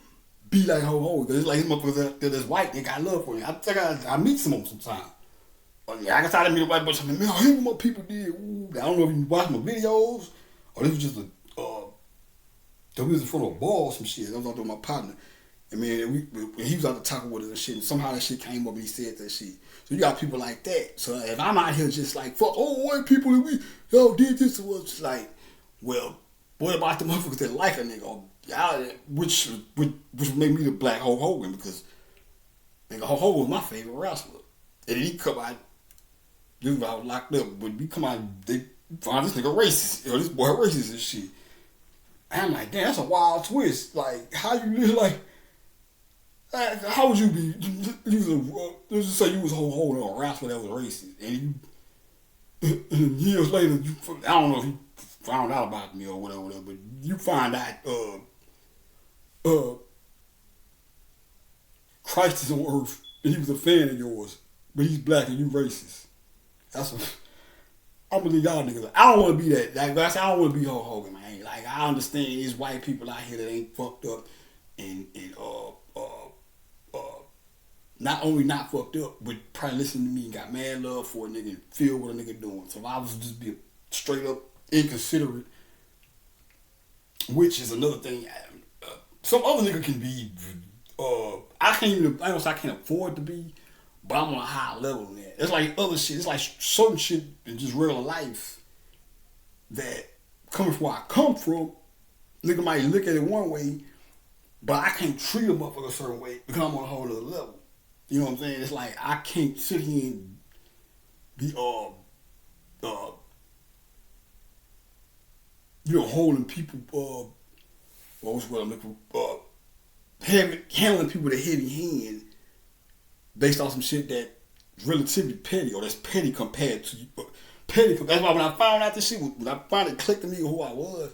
be like Hulk Hogan. Cause it's like his motherfuckers out there that's white. They got love for me. I think I meet some of them sometimes. I can try to meet a white boy. I mean, man, I hate what my people did. Ooh. I don't know if you watch my videos or this was just we was in front of a bar or some shit. I was out there with my partner. And man, he was out there talking with us and shit. And somehow that shit came up and he said that shit. So you got people like that. So if I'm out here just like, fuck, white people, y'all did this to us. It's like, well, what about the motherfuckers that like a nigga? Which made me the black Hulk Hogan because nigga Hulk Hogan was my favorite wrestler. And then he come out, dude, I was locked up, but he come out, they find this nigga racist. This boy racist and shit. And I'm like, damn, that's a wild twist. Like, how you live like, how would you be, let's just say you was Hulk Hogan or a wrestler that was racist. And years later, I don't know if he found out about me or whatever, but you find out, Christ is on earth and he was a fan of yours, but he's black and you racist. That's what I'm gonna leave y'all niggas. I don't want to be that. Like I said, I don't want to be Hulk Hogan, man. Like I understand there's white people out here that ain't fucked up and not only not fucked up, but probably listen to me and got mad love for a nigga and feel what a nigga doing. So if I was just be straight up inconsiderate, which is another thing. Some other nigga can be. I can't even. I don't say I can't afford to be, but I'm on a high level than that. It's like other shit. It's like certain shit in just real life that coming from where I come from, nigga might look at it one way, but I can't treat a motherfucker a certain way because I'm on a whole other level. You know what I'm saying? It's like I can't sit here and be holding people what I'm looking for handling people with a heavy hand based on some shit that's relatively petty or that's petty compared to you. Petty. That's why when I found out this shit, when I finally clicked to me who I was,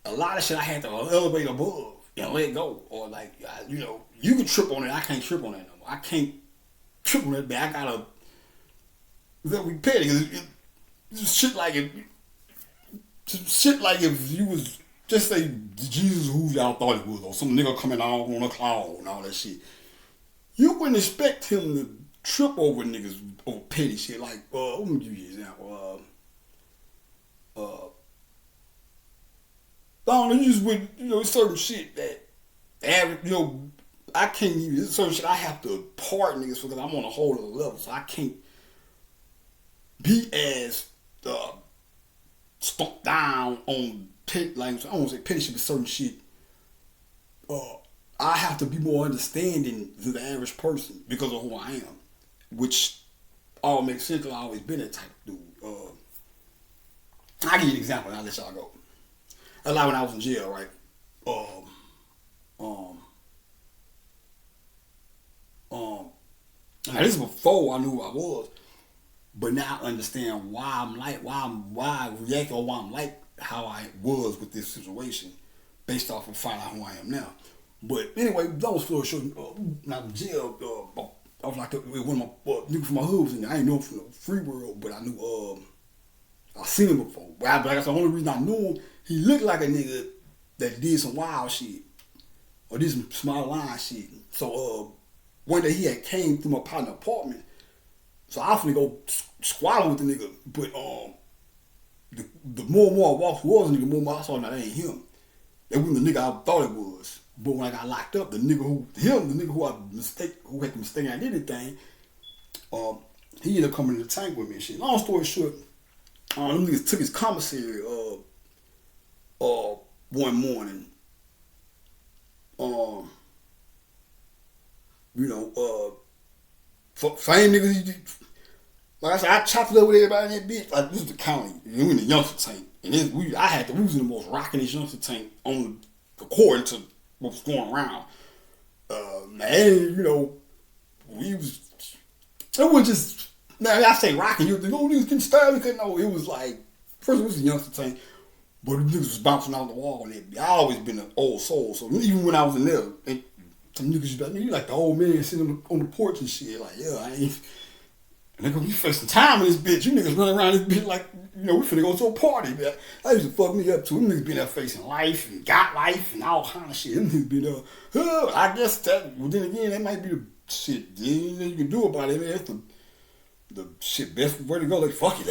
a lot of shit I had to elevate above, let go. Or like, you can trip on it. I can't trip on that no more. I can't trip on that, but I gotta that we petty. Just shit like if you was just say Jesus who y'all thought it was, or some nigga coming out on a cloud and all that shit. You wouldn't expect him to trip over niggas over petty shit. Like, let me give you an example. I don't know, you just with, certain shit that average, I can't even, there's certain shit I have to pardon niggas for because I'm on a whole other level. So I can't be as stuck down on petty, like, I don't want to say petty shit, but certain shit. I have to be more understanding than the average person because of who I am, which all makes sense because I've always been that type of dude. I'll give you an example and I'll let y'all go. Like when I was in jail, right? Now this is before I knew who I was, but now I understand why I react or why I'm like how I was with this situation based off of finding out who I am now. But anyway, long story short, when I was in jail, I was like one of my niggas from my hood was in there. I ain't know him from the free world, but I knew I seen him before. But I guess the only reason I knew him, he looked like a nigga that did some wild shit or did some small line shit. So one day he had came through my partner apartment, so I was finna go squabble with the nigga. But the more and more I walked towards the nigga, the more and more I saw that ain't him. That wasn't the nigga I thought it was. But when I got locked up, the nigga who had the mistaken identity, he ended up coming in the tank with me and shit. Long story short, them niggas took his commissary one morning. Same niggas. Like I said, I chopped it up with everybody in that bitch. Like this is the county. We in the youngster tank, and we was in the most rockin'est youngster tank on according to what was going around. We was. It was just. Now I say rocking, you think, niggas getting stabbed. No, it was like first it was a youngster tank, but the niggas was bouncing out the wall. And I always been an old soul, so even when I was in there, and some niggas be like, you like the old man sitting on the porch and shit. Like, yeah, I ain't. Nigga, we facing time in this bitch. You niggas running around this bitch like, we finna go to a party, man. That used to fuck me up too. Them niggas been there facing life and got life and all kind of shit. Them niggas been there. I guess that, well, then again, that might be the shit. Anything you can do about it, man. That's the shit best way to go. Like, fuck it.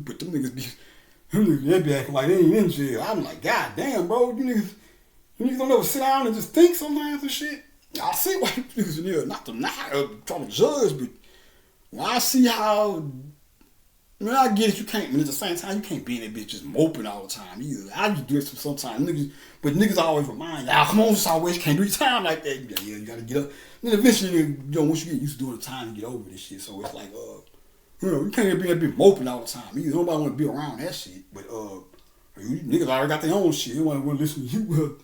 But them niggas they be acting like they ain't in jail. I'm like, God damn, bro. You niggas don't ever sit down and just think sometimes and shit. I see why niggas in here, not trying to judge, but when I see how, I get it, you can't, but at the same time, you can't be in that bitch just moping all the time either. I just do it sometimes, niggas always remind you, come on, Southwest, you can't do your time like that. You gotta get up. And then eventually, once you get used to doing the time, you get over this shit. So it's like, you can't be in that bitch moping all the time either. Nobody want to be around that shit. But, niggas already got their own shit. They want to listen to you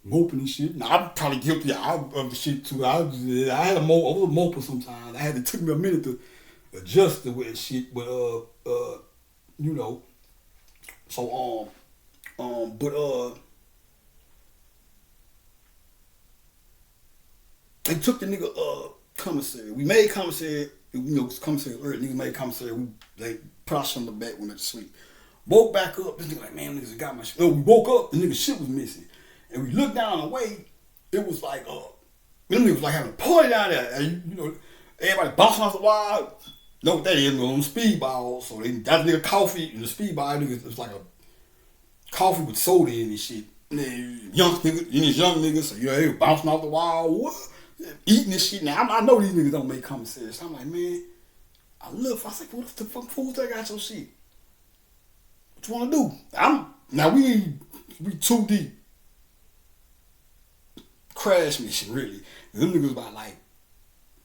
moping and shit. Now, I'm probably guilty of the shit too. I was a moper sometimes. It took me a minute to adjust to that shit, but They took the nigga commissary. We made commissary. Commissary early. Niggas made commissary. They put us on the back, went to sleep. Woke back up. This nigga like, man, niggas got my shit. No, we woke up. The nigga shit was missing, and we looked down the way. It was like, them niggas was like having a party down there. And, everybody bouncing off the wall. Know what that is? On speedball. So they got a nigga coffee and the speedball. Niggas, it's like a coffee with soda in and shit. And then young niggas, so they were bouncing off the wall. What? Eating this shit. Now I know these niggas don't make commissary. So I'm like, man, I said, what the fuck fools they got your shit? What you wanna do? Now we too deep. Crash mission, really. Them niggas about like,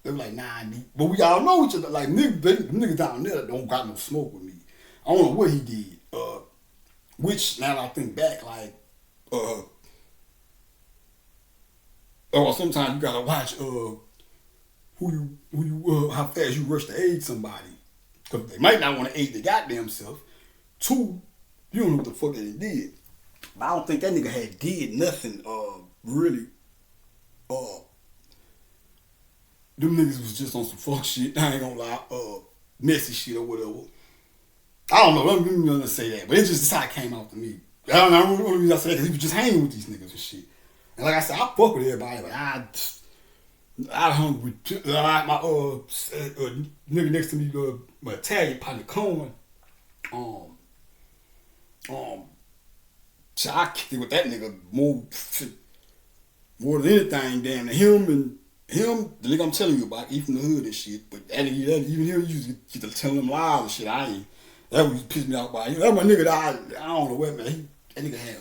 they were like 9 deep. But we all know each other. Like niggas down there don't got no smoke with me. I don't know what he did. Which now that I think back, like, sometimes you gotta watch how fast you rush to aid somebody. Cause they might not want to aid their goddamn self. 2, you don't know what the fuck they did. But I don't think that nigga had did nothing really. Them niggas was just on some fuck shit. I ain't gonna lie. Messy shit or whatever. I don't know. Let me say that. But it's just how it came out to me. I don't know. The reason I say that because he was just hanging with these niggas and shit. And like I said, I fuck with everybody, but I hung with my nigga next to me, my Italian partner Cohen. So I kicked it with that nigga more than anything. Damn, him, the nigga I'm telling you about, he from the hood and shit. But even him, you used to get to tell him lies and shit. That was pissed me off by him. That my nigga that I don't know what, man. That nigga had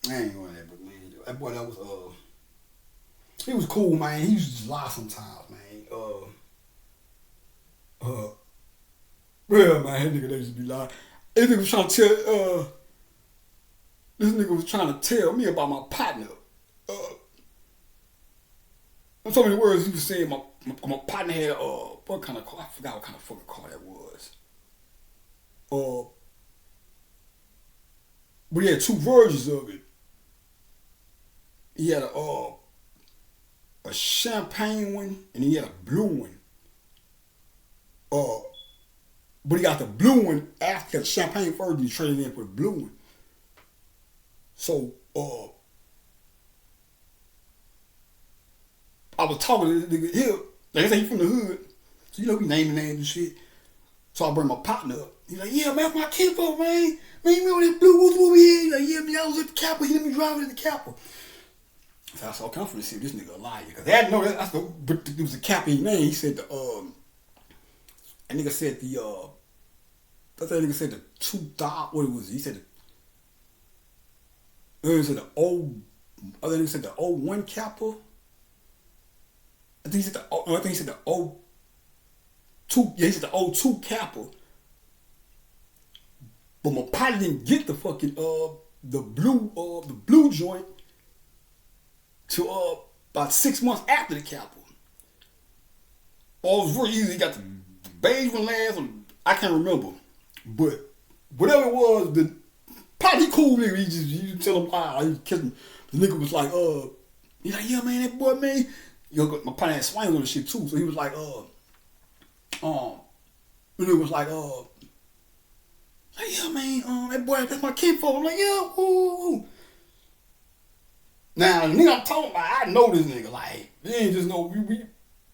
I ain't going that, but man, that boy that was he was cool, man. He used to just lie sometimes, man. Well, man, that nigga they used to be lying. This nigga was trying to tell me about my partner. In so many words, he was saying my partner had what kind of car? I forgot what kind of fucking car that was. But he had 2 versions of it. He had a champagne one and he had a blue one. But he got the blue one after the champagne first, and he traded in for the blue one. So I was talking to this nigga here. Like I said, he from the hood. So we naming names and shit. So I bring my partner up. He's like, yeah, man, that's my kinfolk, man. Man, you remember that blue woods what we had? He's like, yeah, man, I was at the Capitol. He let me drive it at the Capitol. So I said, okay, I'm finna see if this nigga a liar. Because they had no, but it was the Capitol name. He said that nigga said that nigga said the 2000, what it was? He said the other nigga said the 01 Capitol. I think he said the 02, yeah, he said the 02 Capitol. But my partner didn't get the fucking the blue joint till about 6 months after the Capitol. All was very easy. He got the beige one last, I can't remember. But whatever it was, the partner, he cool nigga. He just tell him why. He kissed him. The nigga was like, he's like, yeah, man, that boy, man. My partner had swings on the shit too, so he was like, the nigga was like, yeah, man, that boy, that's my kinfolk. I'm like, yeah, ooh. Now, the nigga I'm talking about, I know this nigga. Like, they ain't just know,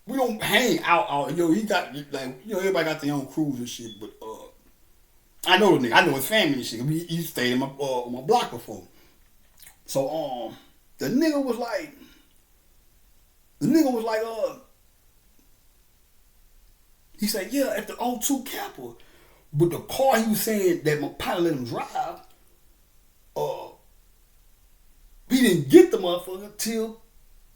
we don't hang out. He got, like, everybody got their own crews and shit, but, I know the nigga. I know his family and shit. He stayed in my block before. So, the nigga was like, he said, yeah, at the 02 Capitol. But the car he was saying that my partner let him drive, he didn't get the motherfucker till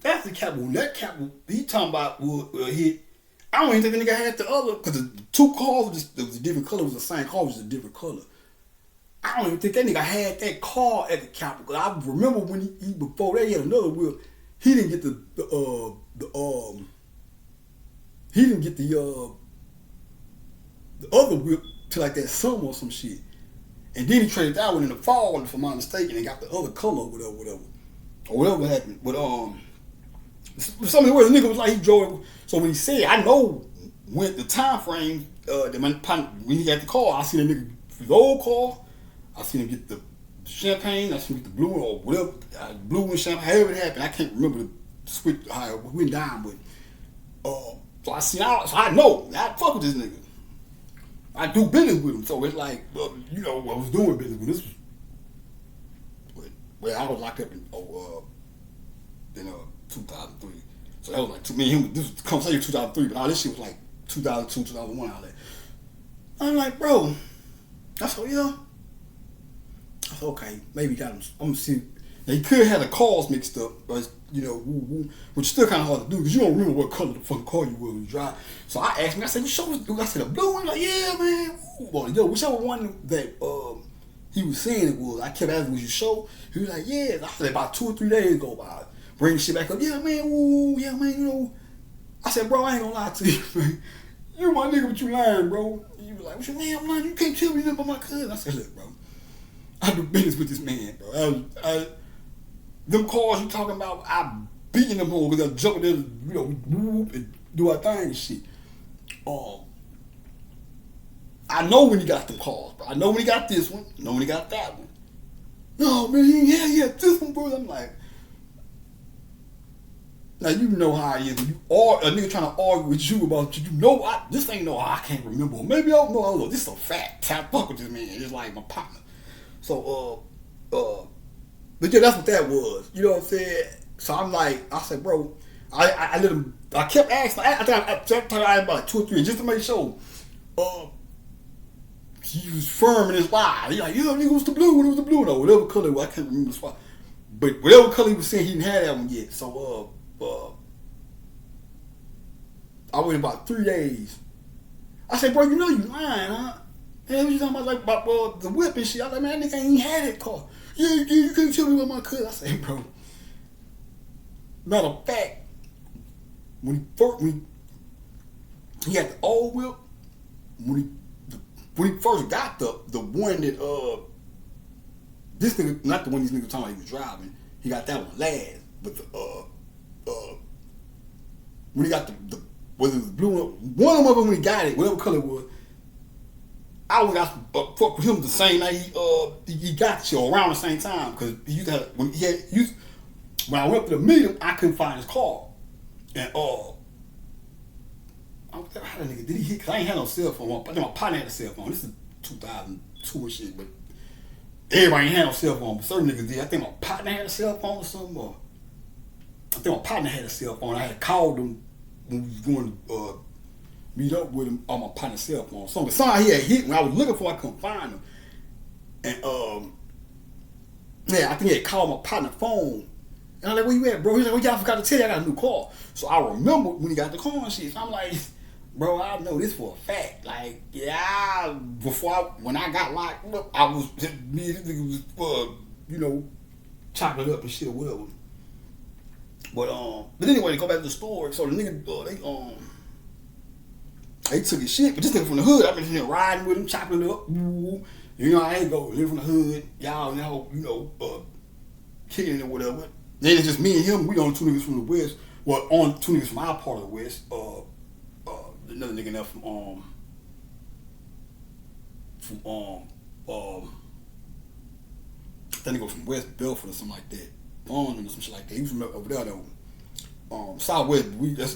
after the Capitol. When that Capitol he talking about would hit, I don't even think the nigga had the other, because the 2 cars, it was a different color, it was the same car, it was a different color. I don't even think that nigga had that car at the Capitol, because I remember when he before that he had another wheel, he didn't get the other wheel till like that summer or some shit. And then he traded that one in the fall, if I'm not mistaken, and got the other color or whatever happened. But Some of the words the nigga was like he drove. So when he said, I know when the time frame that when he got the car, I seen the nigga his old car. I seen him get the champagne. I seen him get the blue or whatever, blue and champagne. However it happened, I can't remember the switch how it went down, but so I know I fuck with this nigga. I do business with him, so it's like I was doing business with this. Well, I was locked up in 2003. So that was like me and him. This was the conversation 2003, but all this shit was like 2002, 2001. All that. I'm like, bro. I said, yeah. I said, okay, maybe got him. I'm gonna see. Now, he could have had the cars mixed up, but which is still kind of hard to do because you don't remember what color the fucking car you were when you drive. So I asked him. I said, "You show us?" I said, "A blue one." Like, yeah, man. Well, whichever one that he was saying it was. I kept asking, "Was you sure?" He was like, "Yeah." I said, about 2 or 3 days go by. Bring the shit back up. Yeah, man. Ooh, yeah, man. I said, "Bro, I ain't gonna lie to you, man. You my nigga, but you lying, bro." He was like, "What you mean I'm lying? You can't tell me nothing about my cousin." I said, "Look, bro. I do business with this man, bro. Them cars you talking about, I beating them over because I jumping in, and do our thing and shit. I know when he got them cars, bro. I know when he got this one. I know when he got that one. No, man, yeah, this one, bro." I'm like, now you know how it is. When a nigga trying to argue with you about this ain't I can't remember. Maybe I don't know. This is a fact. I fuck with this man. It's like my partner. So, but yeah, that's what that was. You know what I'm saying? So I'm like, I said, bro, I let him. I kept asking. I think I asked about like 2 or 3 just to make sure. He was firm in his lie. He like, yeah, nigga, it was the blue one. It was the blue one, or whatever color it was. I can't remember the spot. But whatever color he was saying, he didn't have that one yet. So, I waited about 3 days. I said, bro, you know you lying, huh? Hey, what you talking about, the whip and shit? I was like, man, that nigga ain't had that car. Yeah, you couldn't tell me about my cousin. I said, bro, matter of fact, when he had the old whip, when he first got the one that this nigga, not the one these niggas talking about he was driving, he got that one last, but when he got the whether it was blue one of them when he got it, whatever color it was, I was got fuck with him the same night he got you around the same time because he used to have, when I went up to meet him, I couldn't find his car, and how the nigga did he hit? Cause I ain't had no cell phone. I think my partner had a cell phone. This is 2002 and shit, but everybody ain't had no cell phone. But certain niggas did. I think my partner had a cell phone or something. Or I think my partner had a cell phone. I had called him when we was going to meet up with him on my partner's cell phone. So the sign he had hit when I was looking for, I couldn't find him. And I think he had called my partner's phone. And I'm like, "Where you at, bro?" He's like, "Well, y'all forgot to tell you I got a new car." So I remember when he got the car and shit. So I'm like, bro, I know this for a fact. Like, yeah, when I got locked up, I was me and this nigga was chopping it up and shit or whatever. But anyway, to go back to the story. So the nigga they took his shit, but this nigga from the hood, I've been here riding with him, chopping it up. I ain't go live from the hood, y'all kicking it or whatever. Then it's just me and him. We on 2 niggas from the west. Well, on 2 niggas from our part of the west. Another nigga there from that nigga from West Belford or something like that. Or some shit like that. He was from over there though. Southwest, that's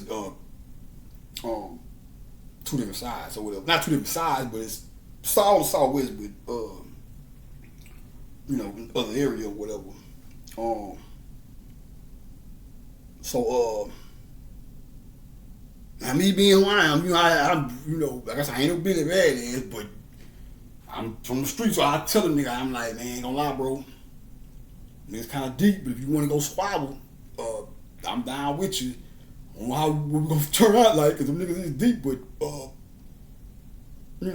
2 different sides or whatever. Not 2 different sides, but it's Southwest, but other area or whatever. Now me being who I am, like I said, I ain't no Billy Badass, but I'm from the street, so I tell a nigga, I'm like, man, ain't gonna lie, bro. It's kind of deep, but if you want to go squabble, I'm down with you. I don't know what we're gonna turn out like, cause them niggas is deep, but you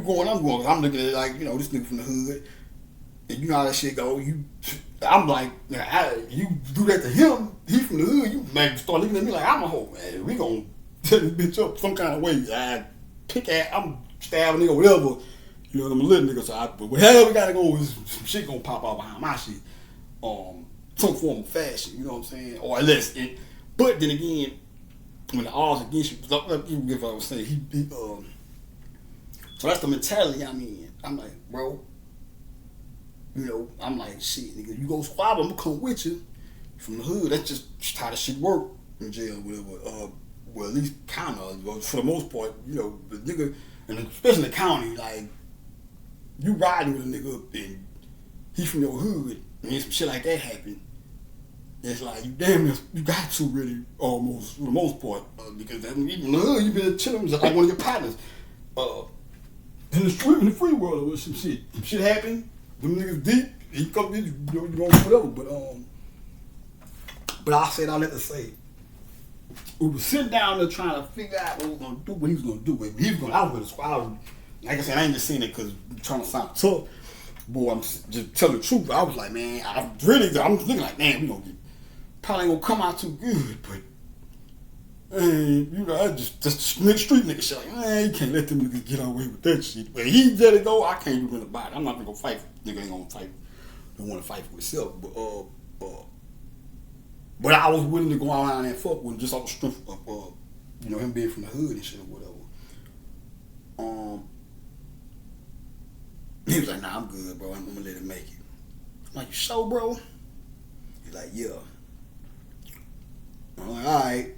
going, I'm going. I'm looking at it like, this nigga from the hood, and you know how that shit go. I'm like, you do that to him, he from the hood, you man start looking at me like I'm a hoe, man. We gonna set this bitch up some kind of way. I'm stabbing nigga, whatever. I'm a little nigga, but whatever we gotta go, some shit gonna pop out behind my shit. some form of fashion, you know what I'm saying? Or less. But then again, when the odds against you, even if I was saying so that's the mentality I'm in. I'm like, bro, I'm like, shit, nigga, you go squab, I'm gonna come with you from the hood. That's just how the shit work in jail, whatever. Well, at least kind of, for the most part, the nigga, and especially in the county, like, you riding with a nigga and he from your hood, and some shit like that happen. It's like, you damn, you got to really, almost, for the most part, because even in the hood, you been chilling with like one of your partners. In the street, in the free world, or some shit happen, them niggas deep, he come in, you going whatever, but I said all that to say, we was sitting down there trying to figure out what we was gonna do, what he was gonna do. He was gonna, I was with a squad. Like I said, I ain't just saying it because I'm trying to sound tough. Boy, I'm just telling the truth. I was like, man, I'm looking like, man, we probably ain't gonna come out too good, but I just the street nigga shit. Like, man, you can't let them niggas get away with that shit. But he let it go. I can't do nothing about it. I'm not gonna go fight. Nigga ain't gonna fight. Don't want to fight for himself. But I was willing to go around and fuck with him just off the strength of him being from the hood and shit or whatever. He was like, nah, I'm good, bro. I'm gonna let it make it. I'm like, you sure, bro? He's like, yeah. I'm like, all right.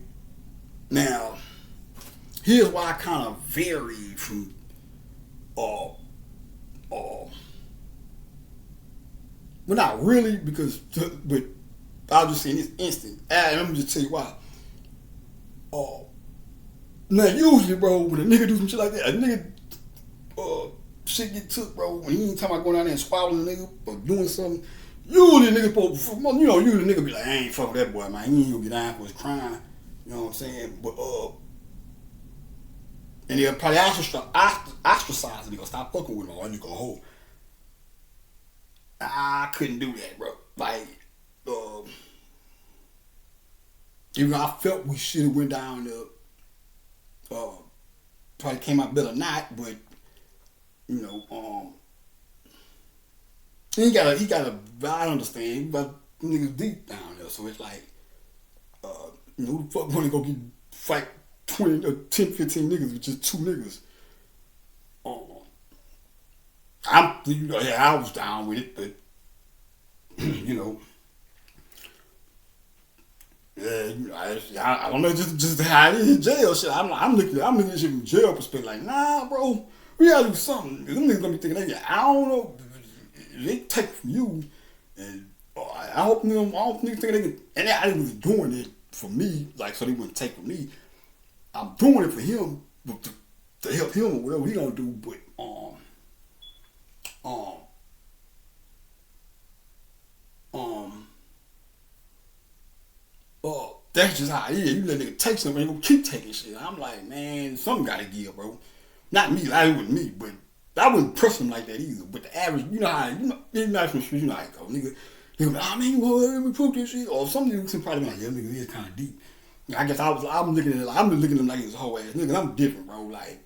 Now, here's why I kind of varied from, well, not really, but I'll just say in this instant. And let me just tell you why. Now, usually, bro, when a nigga do some shit like that, a nigga, shit get took, bro. When he ain't talking about going down there and swallowing a nigga or doing something, usually nigga usually nigga be like, I ain't fuck with that boy, man. He ain't gonna get down for his crime. You know what I'm saying? But and they'll probably ostracize the nigga, stop fucking with him, or you go hold. I couldn't do that, bro. Like, even though I felt we should have went down there, probably came out better not, but he got a, I understand, but niggas deep down there, so it's like, who the fuck wanna go fight 20 or 10, 15 niggas with just two niggas? I was down with it, but I don't know, just how it is in jail shit. I'm looking at this shit from jail perspective, like, nah, bro, we gotta do something. Them niggas gonna be thinking, I don't know, they take from you, and I hope niggas think they can. And I was doing it for me, like, so they wouldn't take from me. I'm doing it for him, to help him or whatever he gonna do. But that's just how it is. You let nigga take something, and gonna keep taking shit. I'm like, man, something gotta give, bro. Not me, like it wasn't me, but I wouldn't press him like that either. But the average, you know how from the street, you know how it go, nigga. He go, man, you want to prove this shit? Or some niggas can probably be like, yeah, nigga, is kind of deep. I guess I'm looking at it like, I'm just looking at him like he's a whole ass nigga. I'm different, bro. Like,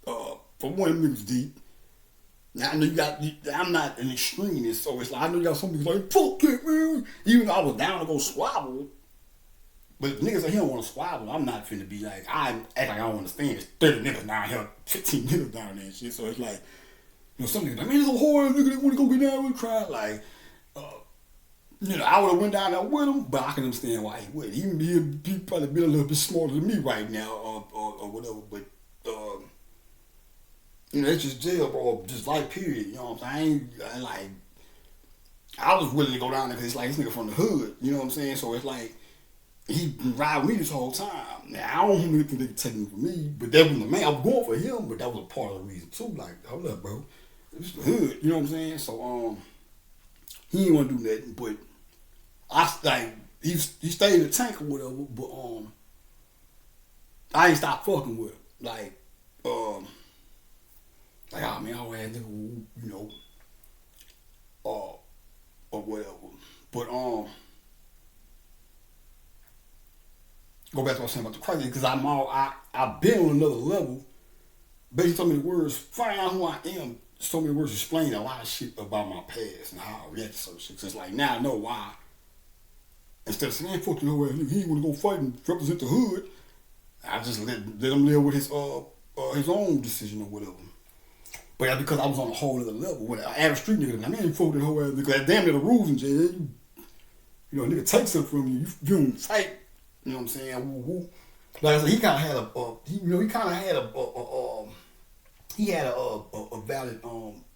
for one, them niggas deep. Now I know I'm not an extremist, so it's like, I know you got some niggas like, fuck it, man. Even though I was down to go squabble, but if niggas like, he don't want to squabble, I'm not finna be like, I act like I don't understand. It's 30 niggas down here, 15 niggas down there and shit. So it's like, some niggas like, man, there's a whole nigga that want to go get down with a crowd. Like, I would have went down there with him, but I can understand why he would. He probably been a little bit smarter than me right now, or whatever. But it's just jail, bro. Just life, period. You know what I'm saying? I was willing to go down there because it's like this nigga from the hood. You know what I'm saying? So it's like he been riding with me this whole time. Now I don't really think they could take him from me, but that was the man. I was going for him, but that was a part of the reason too. Like, hold up, bro. It's the hood. You know what I'm saying? So he didn't want to do that, but he stayed in the tank or whatever, but I ain't stopped fucking with him. Like, oh man, I always nigga, or whatever. But go back to what I was saying about the crisis, because I've been on another level. Basically, so many words, find out who I am. So many words explain a lot of shit about my past and how I react to certain shit. So it's like, now I know why Instead of saying, man, fuck your ass, nigga, he ain't want to go fight and represent the hood. I just let him live with his own decision or whatever. But that's because I was on a whole other level. When I average street nigga, I mean, fuck that whole ass nigga. Damn near the rules in jail. You know, a nigga take something from you, you don't fight. You know what I'm saying? Woo, woo. Like I said, he kind of had a valid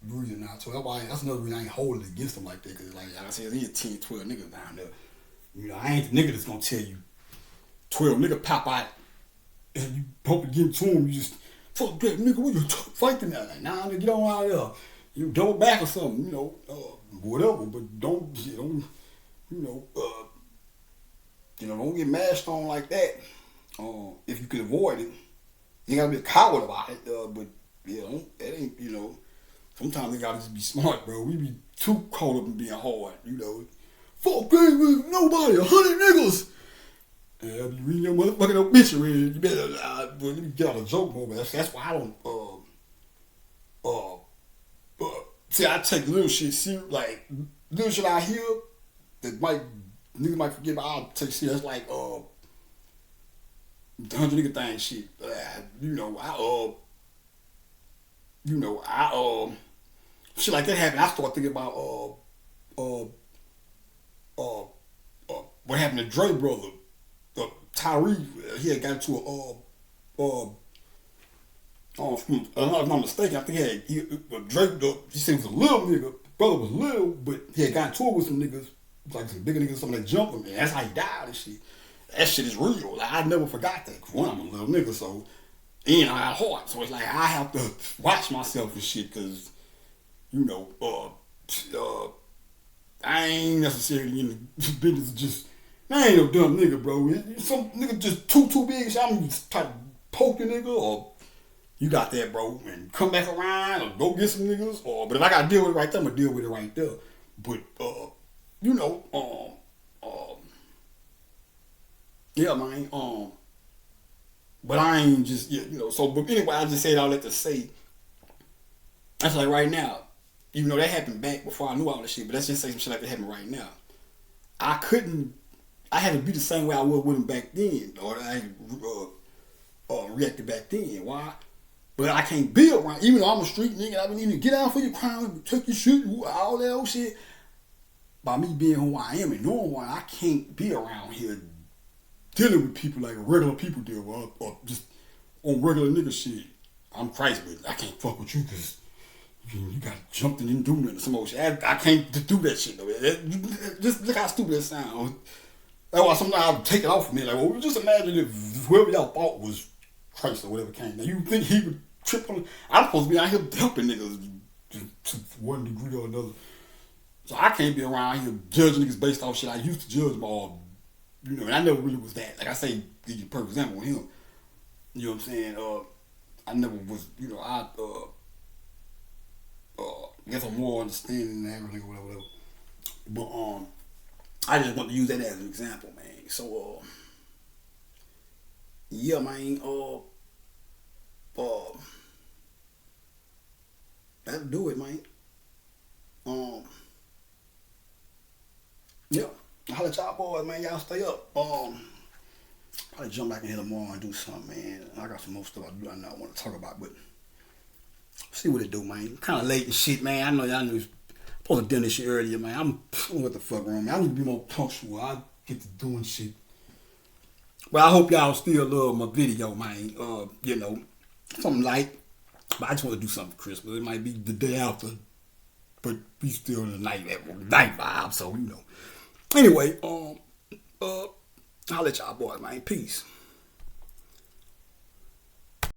reason now. So that's another reason I ain't holding it against him like that. Cause like I said, he 10, 12 niggas down there. You know, I ain't the nigga that's gonna tell you 12 nigga pop out and you hope to get to him. You just fuck that nigga. What you fighting that? Like, nah, nigga, get on out of there. You double back or something. You know, whatever. But don't don't get mashed on like that. If you can avoid it, you gotta be a coward about it. But that ain't, sometimes you gotta just be smart, bro. We be too caught up in being hard, Fuck that with nobody, 100 niggas. Yeah, be reading your motherfucking obituary. You better let me get out a joke more, but that's why I don't see, I take little shit serious, like little shit I hear that niggas might forget, but I'll take serious. That's like the 100 nigga thing shit. Shit like that happened. I start thinking about what happened to Dre brother, Tyree. He had got into if I'm not mistaken, I think Dre. He said he was a little nigga. Brother was little, but he had got into it with some niggas, like some bigger niggas, something that jumped him, and that's how he died and shit. That shit is real. Like, I never forgot that. One, I'm a little nigga, so and I had heart, so it's like I have to watch myself and shit, cause I ain't necessarily in the business of just. I ain't no dumb nigga, bro. Some nigga just too big, so I'm just trying to poke the nigga, or you got that, bro, and come back around, or go get some niggas, but if I gotta deal with it right there, I'm gonna deal with it right there. But yeah, man, but I ain't just so. But anyway, I just said all that to say. That's like right now, even though that happened back before I knew all this shit, but let's just say some shit like that happened right now. I had to be the same way I was with him back then, or I reacted back then. Why? But I can't be around, even though I'm a street nigga, I need to get out for your crime, took your shit, all that old shit. By me being who I am and knowing why, I can't be around here dealing with people like regular people deal, or just on regular nigga shit. I'm Christ, but I can't fuck with you because you got jumped in and doing some old shit. I can't do that shit though. Just look how stupid that sounds. That's why sometimes I'll take it off of me. Like, well, just imagine if whoever y'all thought was Christ or whatever came. Now you think he would trip on? I'm supposed to be out here helping niggas to one degree or another. So I can't be around here judging niggas based off shit I used to judge them all. And I never really was that. Like I say, give you a perfect example with him. You know what I'm saying? I never was. I guess I'm more understanding than everything or whatever. But I just want to use that as an example, man. So yeah, man. That'll do it, man. Yeah. I'll let y'all boys, man. Y'all stay up. Probably jump back in here tomorrow and do something, man. I got some more stuff I not want to talk about, but see what it do, man. Kind of late and shit, man. I know y'all knew supposed to do this shit earlier, man. What the fuck wrong, man? I need to be more punctual. I get to doing shit. Well, I hope y'all still love my video, man. Something light. But I just want to do something for Christmas. It might be the day after, but we still in the night vibe, so Anyway, I'll let y'all boys, man. Peace.